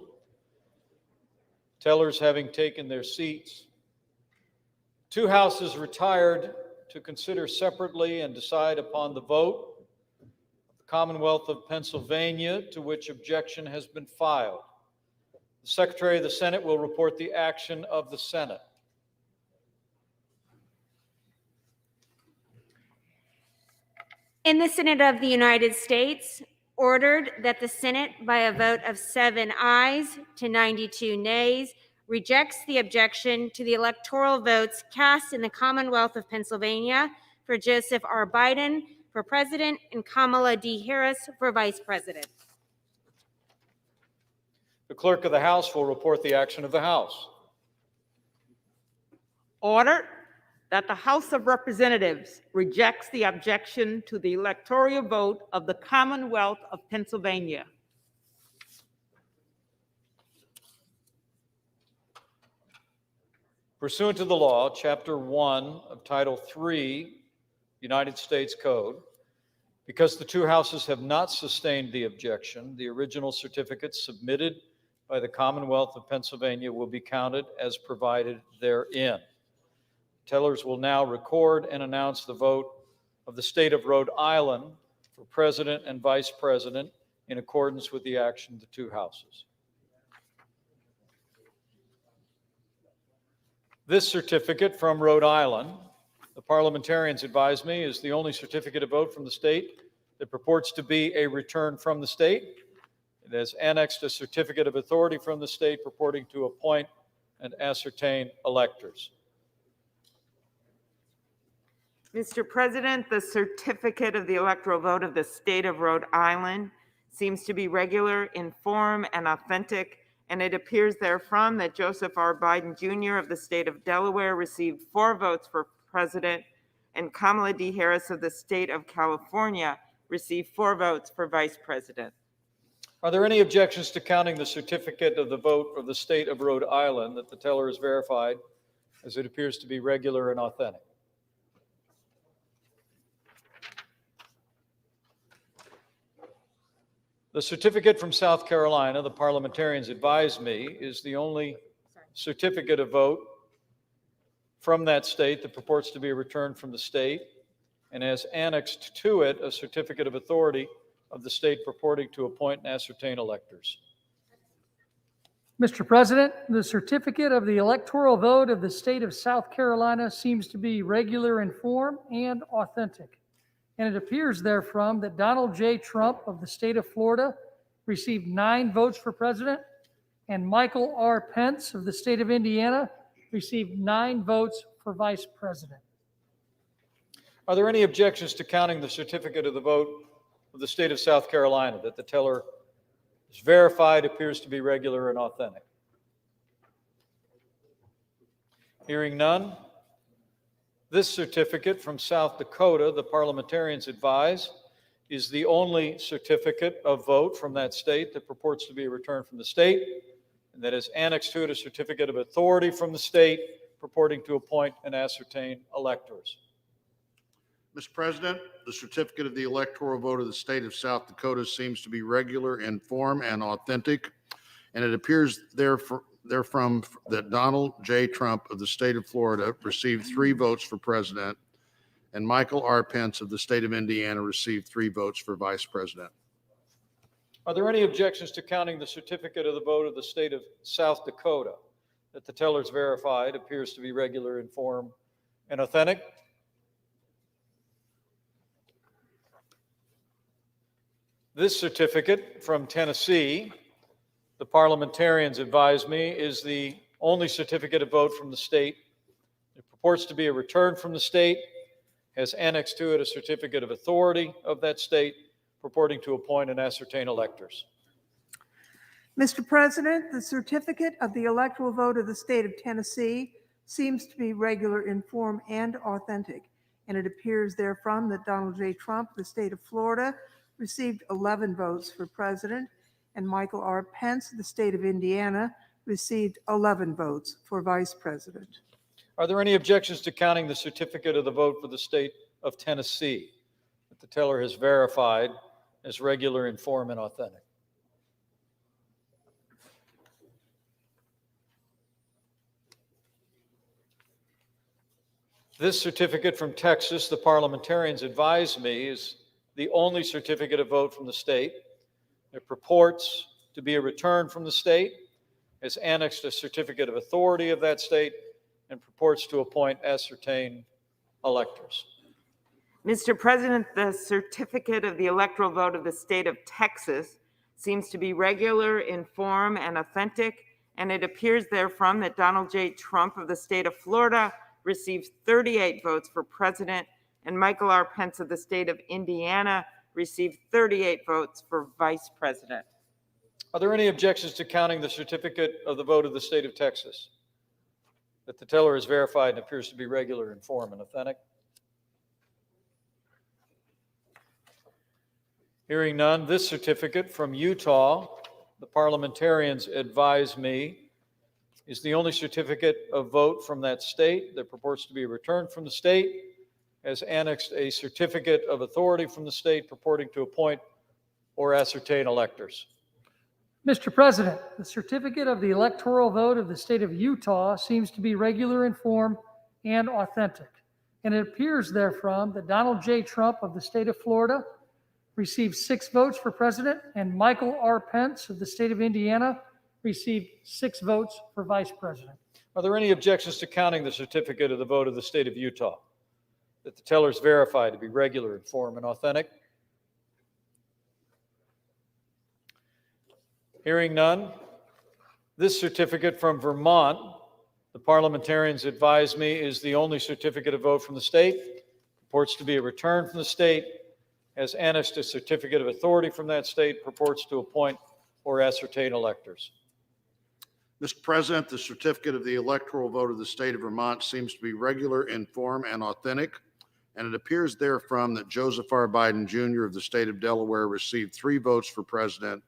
Tellers having taken their seats. Two houses retired to consider separately and decide upon the vote of the Commonwealth of Pennsylvania to which objection has been filed. The Secretary of the Senate will report the action of the Senate.
In the Senate of the United States, ordered that the Senate, by a vote of 7 ayes to 92 nays, rejects the objection to the electoral votes cast in the Commonwealth of Pennsylvania for Joseph R. Biden for president and Kamala D. Harris for vice president.
The Clerk of the House will report the action of the House.
Ordered that the House of Representatives rejects the objection to the electoral vote of the Commonwealth of Pennsylvania.
Pursuant to the law, Chapter 1 of Title 3, United States Code, because the two houses have not sustained the objection, the original certificates submitted by the Commonwealth of Pennsylvania will be counted as provided therein. Tellers will now record and announce the vote of the state of Rhode Island for president and vice president in accordance with the action of the two houses. This certificate from Rhode Island, the parliamentarians advise me, is the only certificate of vote from the state that purports to be a return from the state. It has annexed a certificate of authority from the state purporting to appoint and ascertain electors.
Mr. President, the certificate of the electoral vote of the state of Rhode Island seems to be regular in form and authentic, and it appears therefrom that Joseph R. Biden Jr. of the state of Delaware received 4 votes for president, and Kamala D. Harris of the state of California received 4 votes for vice president.
Are there any objections to counting the certificate of the vote of the state of Rhode Island that the teller is verified, as it appears to be regular and authentic? The certificate from South Carolina, the parliamentarians advise me, is the only certificate of vote from that state that purports to be a return from the state and has annexed to it a certificate of authority of the state purporting to appoint and ascertain electors.
Mr. President, the certificate of the electoral vote of the state of South Carolina seems to be regular in form and authentic. And it appears therefrom that Donald J. Trump of the state of Florida received 9 votes for president, and Michael R. Pence of the state of Indiana received 9 votes for vice president.
Are there any objections to counting the certificate of the vote of the state of South Carolina that the teller is verified, appears to be regular and authentic? Hearing none, this certificate from South Dakota, the parliamentarians advise, is the only certificate of vote from that state that purports to be a return from the state, and that is annexed to it a certificate of authority from the state purporting to appoint and ascertain electors.
Mr. President, the certificate of the electoral vote of the state of South Dakota seems to be regular in form and authentic, and it appears therefrom that Donald J. Trump of the state of Florida received 3 votes for president, and Michael R. Pence of the state of Indiana received 3 votes for vice president.
Are there any objections to counting the certificate of the vote of the state of South Dakota that the teller is verified, appears to be regular in form and authentic? This certificate from Tennessee, the parliamentarians advise me, is the only certificate of vote from the state. It purports to be a return from the state, has annexed to it a certificate of authority of that state, purporting to appoint and ascertain electors.
Mr. President, the certificate of the electoral vote of the state of Tennessee seems to be regular in form and authentic, and it appears therefrom that Donald J. Trump, the state of Florida, received 11 votes for president, and Michael R. Pence, the state of Indiana, received 11 votes for vice president.
Are there any objections to counting the certificate of the vote for the state of Tennessee that the teller has verified as regular in form and authentic? This certificate from Texas, the parliamentarians advise me, is the only certificate of vote from the state. It purports to be a return from the state, has annexed a certificate of authority of that state, and purports to appoint, ascertain electors.
Mr. President, the certificate of the electoral vote of the state of Texas seems to be regular in form and authentic, and it appears therefrom that Donald J. Trump of the state of Florida received 38 votes for president, and Michael R. Pence of the state of Indiana received 38 votes for vice president.
Are there any objections to counting the certificate of the vote of the state of Texas that the teller is verified and appears to be regular in form and authentic? Hearing none, this certificate from Utah, the parliamentarians advise me, is the only certificate of vote from that state that purports to be returned from the state, has annexed a certificate of authority from the state purporting to appoint or ascertain electors.
Mr. President, the certificate of the electoral vote of the state of Utah seems to be regular in form and authentic, and it appears therefrom that Donald J. Trump of the state of Florida received 6 votes for president, and Michael R. Pence of the state of Indiana received 6 votes for vice president.
Are there any objections to counting the certificate of the vote of the state of Utah that the teller is verified to be regular in form and authentic? Hearing none, this certificate from Vermont, the parliamentarians advise me, is the only certificate of vote from the state, purports to be a return from the state, has annexed a certificate of authority from that state, purports to appoint or ascertain electors.
Mr. President, the certificate of the electoral vote of the state of Vermont seems to be regular in form and authentic, and it appears therefrom that Joseph R. Biden Jr. of the state of Delaware received 3 votes for president,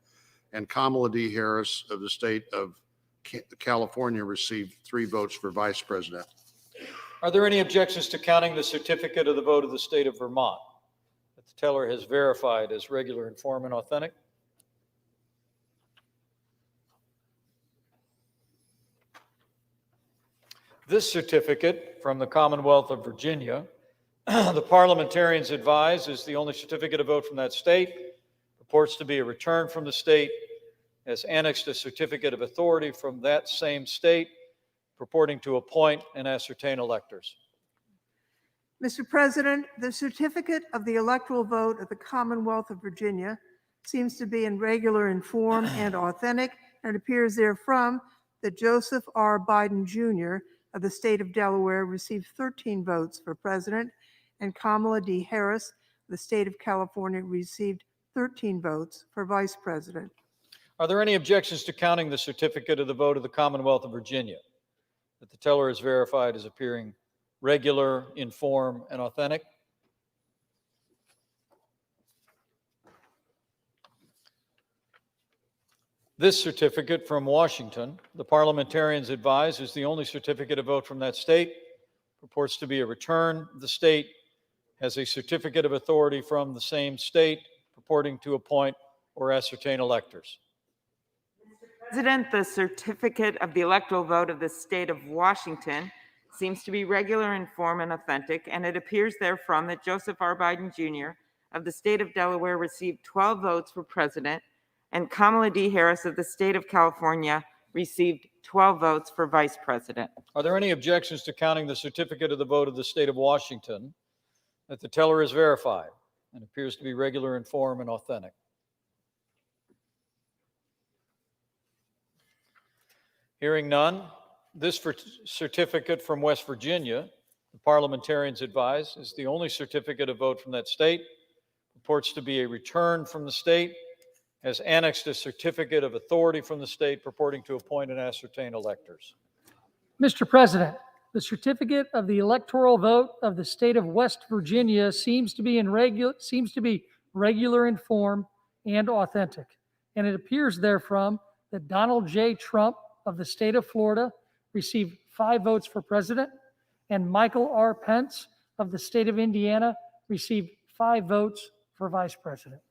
and Kamala D. Harris of the state of California received 3 votes for vice president.
Are there any objections to counting the certificate of the vote of the state of Vermont that the teller has verified as regular in form and authentic? This certificate from the Commonwealth of Virginia, the parliamentarians advise, is the only certificate of vote from that state, purports to be a return from the state, has annexed a certificate of authority from that same state, purporting to appoint and ascertain electors.
Mr. President, the certificate of the electoral vote of the Commonwealth of Virginia seems to be regular in form and authentic, and it appears therefrom that Joseph R. Biden Jr. of the state of Delaware received 13 votes for president, and Kamala D. Harris of the state of California received 13 votes for vice president.
Are there any objections to counting the certificate of the vote of the Commonwealth of Virginia that the teller is verified as appearing regular in form and authentic? This certificate from Washington, the parliamentarians advise, is the only certificate of vote from that state, purports to be a return of the state, has a certificate of authority from the same state, purporting to appoint or ascertain electors.
President, the certificate of the electoral vote of the state of Washington seems to be regular in form and authentic, and it appears therefrom that Joseph R. Biden Jr. of the state of Delaware received 12 votes for president, and Kamala D. Harris of the state of California received 12 votes for vice president.
Are there any objections to counting the certificate of the vote of the state of Washington that the teller is verified and appears to be regular in form and authentic? Hearing none, this certificate from West Virginia, the parliamentarians advise, is the only certificate of vote from that state, purports to be a return from the state, has annexed a certificate of authority from the state, purporting to appoint and ascertain electors.
Mr. President, the certificate of the electoral vote of the state of West Virginia seems to be regular in form and authentic, and it appears therefrom that Donald J. Trump of the state of Florida received 5 votes for president, and Michael R. Pence of the state of Indiana received 5 votes for vice president.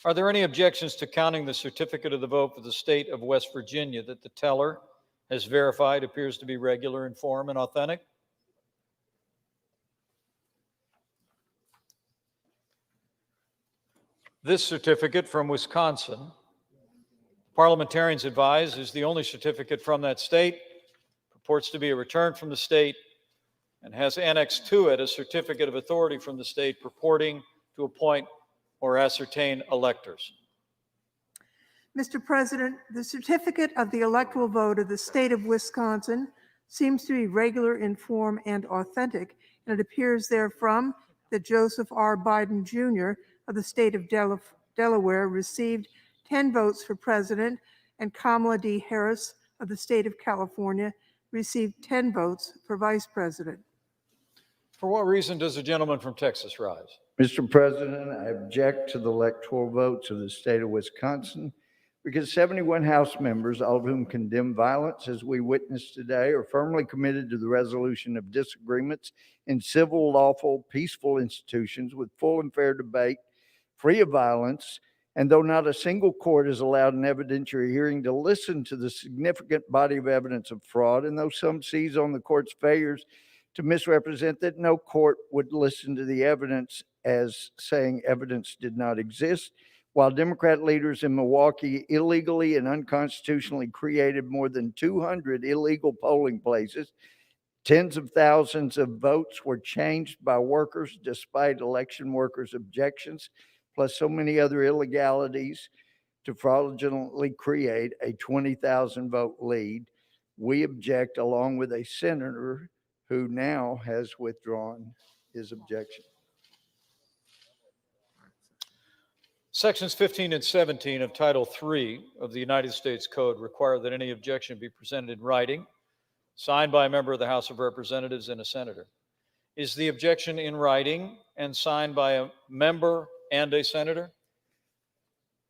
Are there any objections to counting the certificate of the vote for the state of West Virginia that the teller has verified appears to be regular in form and authentic? This certificate from Wisconsin, parliamentarians advise, is the only certificate from that state, purports to be a return from the state, and has annexed to it a certificate of authority from the state purporting to appoint or ascertain electors.
Mr. President, the certificate of the electoral vote of the state of Wisconsin seems to be regular in form and authentic, and it appears therefrom that Joseph R. Biden Jr. of the state of Delaware received 10 votes for president, and Kamala D. Harris of the state of California received 10 votes for vice president.
For what reason does the gentleman from Texas rise?
Mr. President, I object to the electoral votes of the state of Wisconsin because 71 House members, all of whom condemn violence as we witnessed today, are firmly committed to the resolution of disagreements in civil, lawful, peaceful institutions with full and fair debate, free of violence. And though not a single court has allowed an evidentiary hearing to listen to the significant body of evidence of fraud, and though some seize on the court's failures to misrepresent that, no court would listen to the evidence as saying evidence did not exist, while Democrat leaders in Milwaukee illegally and unconstitutionally created more than 200 illegal polling places. Tens of thousands of votes were changed by workers despite election workers' objections, plus so many other illegalities to fraudulently create a 20,000 vote lead. We object, along with a senator who now has withdrawn his objection.
Sections 15 and 17 of Title III of the United States Code require that any objection be presented in writing, signed by a member of the House of Representatives and a senator. Is the objection in writing and signed by a member and a senator?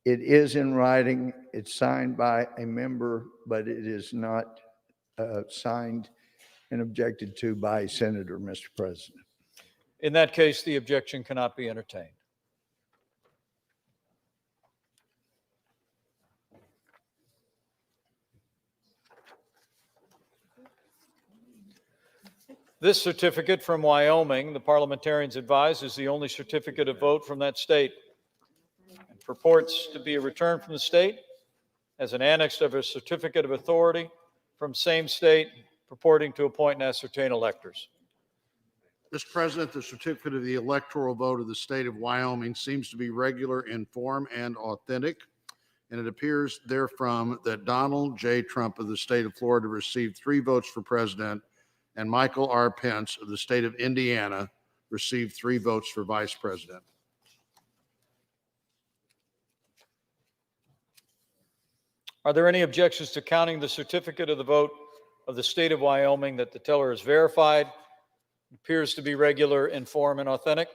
It is in writing. It's signed by a member, but it is not signed and objected to by a senator, Mr. President.
In that case, the objection cannot be entertained. This certificate from Wyoming, the parliamentarians advise, is the only certificate of vote from that state. It purports to be a return from the state as an annex of a certificate of authority from same state purporting to appoint and ascertain electors.
Mr. President, the certificate of the electoral vote of the state of Wyoming seems to be regular in form and authentic, and it appears therefrom that Donald J. Trump of the state of Florida received 3 votes for president, and Michael R. Pence of the state of Indiana received 3 votes for vice president.
Are there any objections to counting the certificate of the vote of the state of Wyoming that the teller is verified, appears to be regular in form and authentic?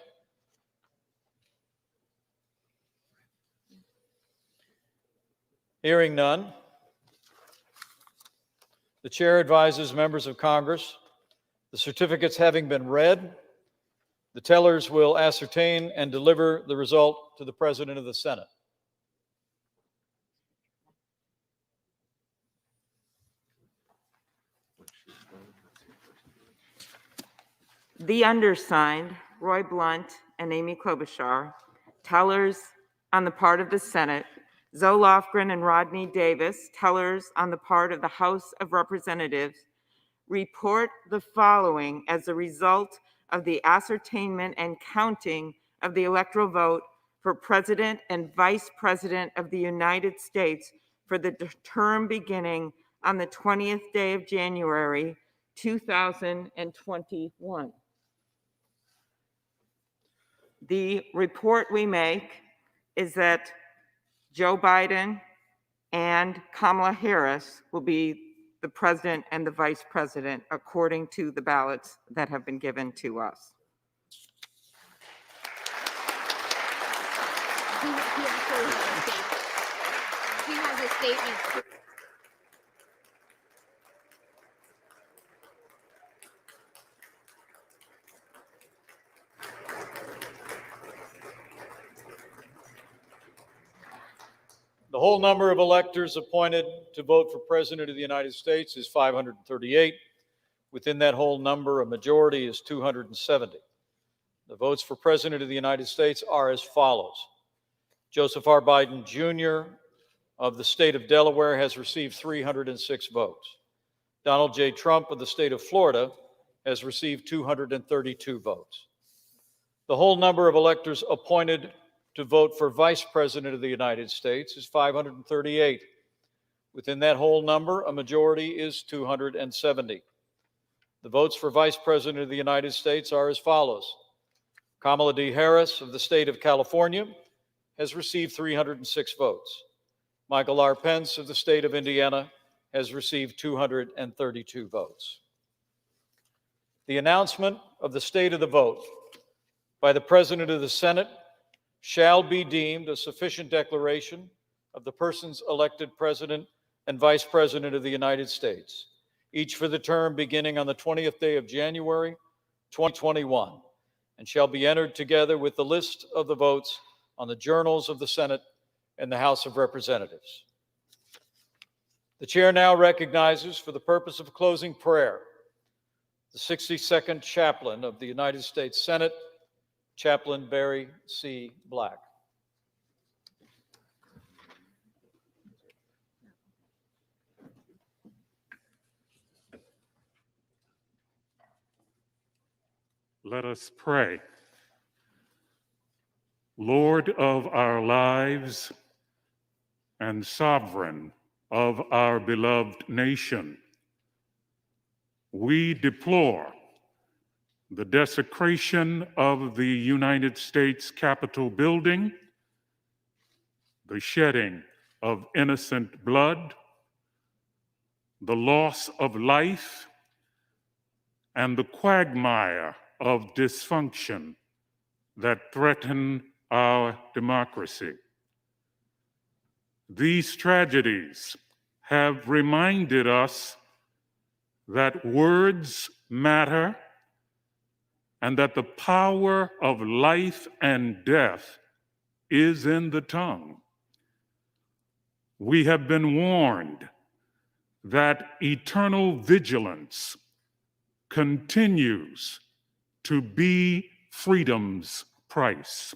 Hearing none, the chair advises members of Congress, the certificates having been read, the tellers will ascertain and deliver the result to the President of the Senate.
The undersigned, Roy Blunt and Amy Klobuchar, tellers on the part of the Senate, Zoe Lofgren and Rodney Davis, tellers on the part of the House of Representatives, report the following as a result of the ascertainment and counting of the electoral vote for President and Vice President of the United States for the term beginning on the 20th day of January, 2021. The report we make is that Joe Biden and Kamala Harris will be the president and the vice president according to the ballots that have been given to us.
He has a statement.
The whole number of electors appointed to vote for President of the United States is 538. Within that whole number, a majority is 270. The votes for President of the United States are as follows. Joseph R. Biden, Jr. of the state of Delaware has received 306 votes. Donald J. Trump of the state of Florida has received 232 votes. The whole number of electors appointed to vote for Vice President of the United States is 538. Within that whole number, a majority is 270. The votes for Vice President of the United States are as follows. Kamala D. Harris of the state of California has received 306 votes. Michael R. Pence of the state of Indiana has received 232 votes. The announcement of the state of the vote by the President of the Senate shall be deemed a sufficient declaration of the persons elected President and Vice President of the United States, each for the term beginning on the 20th day of January, 2021, and shall be entered together with the list of the votes on the journals of the Senate and the House of Representatives. The chair now recognizes, for the purpose of closing prayer, the 62nd chaplain of the United States Senate, Chaplain Barry C. Black.
Let us pray. Lord of our lives and sovereign of our beloved nation, we deplore the desecration of the United States Capitol building the shedding of innocent blood, the loss of life, and the quagmire of dysfunction that threaten our democracy. These tragedies have reminded us that words matter and that the power of life and death is in the tongue. We have been warned that eternal vigilance continues to be freedom's price.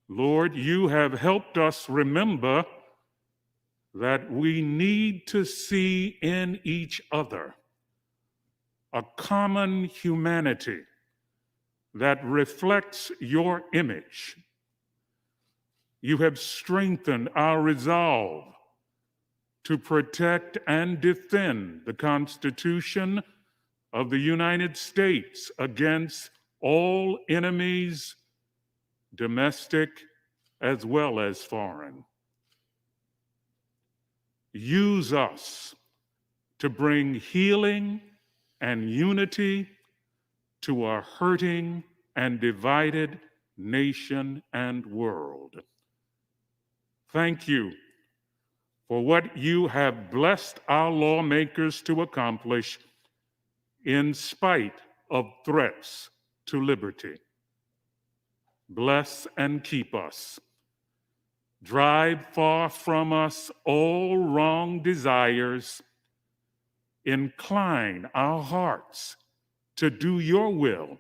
Lord, you have helped us remember that we need to see in each other a common humanity that reflects your image. You have strengthened our resolve to protect and defend the Constitution of the United States against all enemies, domestic as well as foreign. Use us to bring healing and unity to a hurting and divided nation and world. Thank you for what you have blessed our lawmakers to accomplish in spite of threats to liberty. Bless and keep us. Drive far from us all wrong desires. Incline our hearts to do your will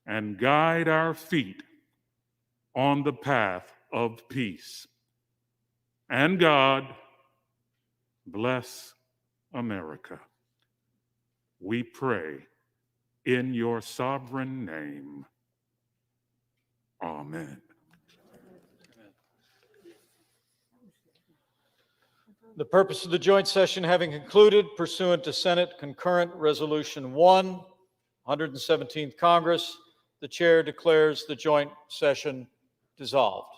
and guide our feet on the path of peace. And God, bless America. We pray in your sovereign name. Amen.
The purpose of the joint session having concluded, pursuant to Senate Concurrent Resolution 1, 117th Congress, the chair declares the joint session dissolved.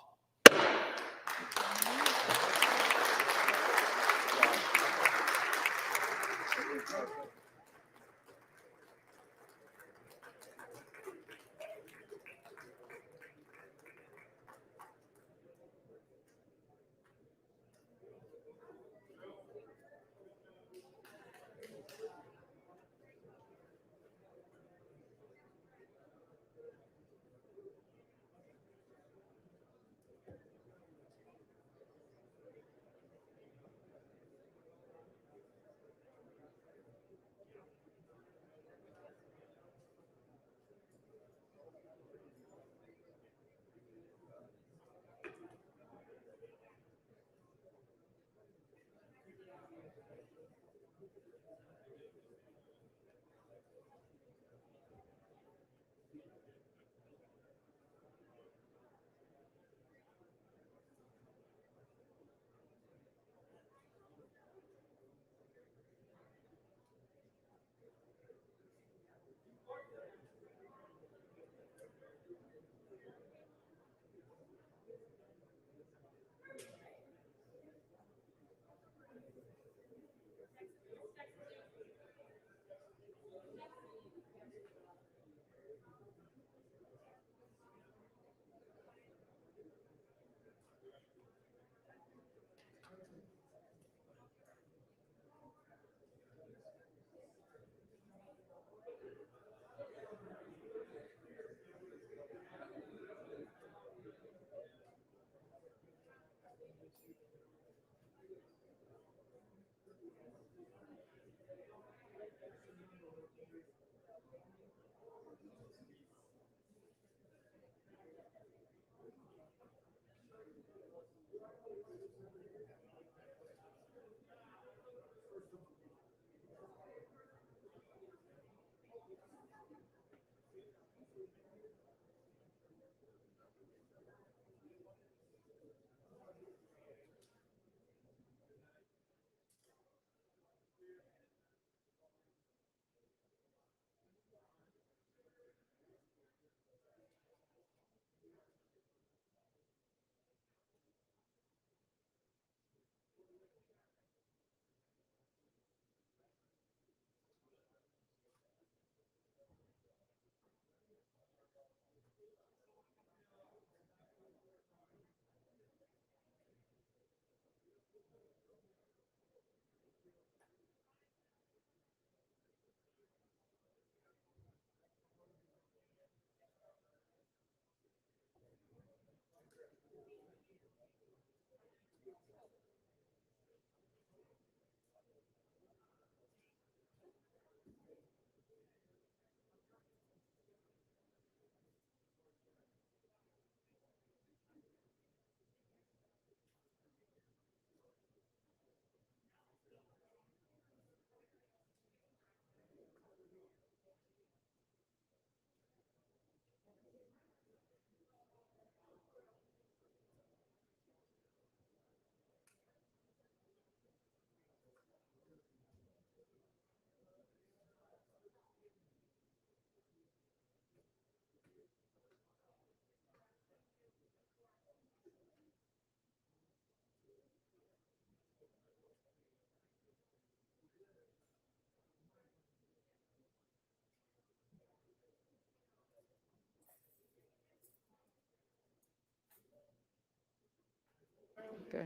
Okay.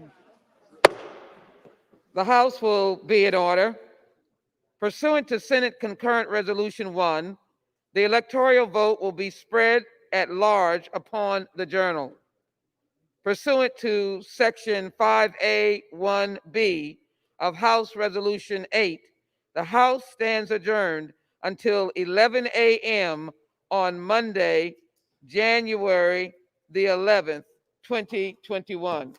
The House will be in order. Pursuant to Senate Concurrent Resolution 1, the electoral vote will be spread at large upon the journal. Pursuant to Section 5A1B of House Resolution 8, the House stands adjourned until 11 a.m. on Monday, January the 11th, 2021.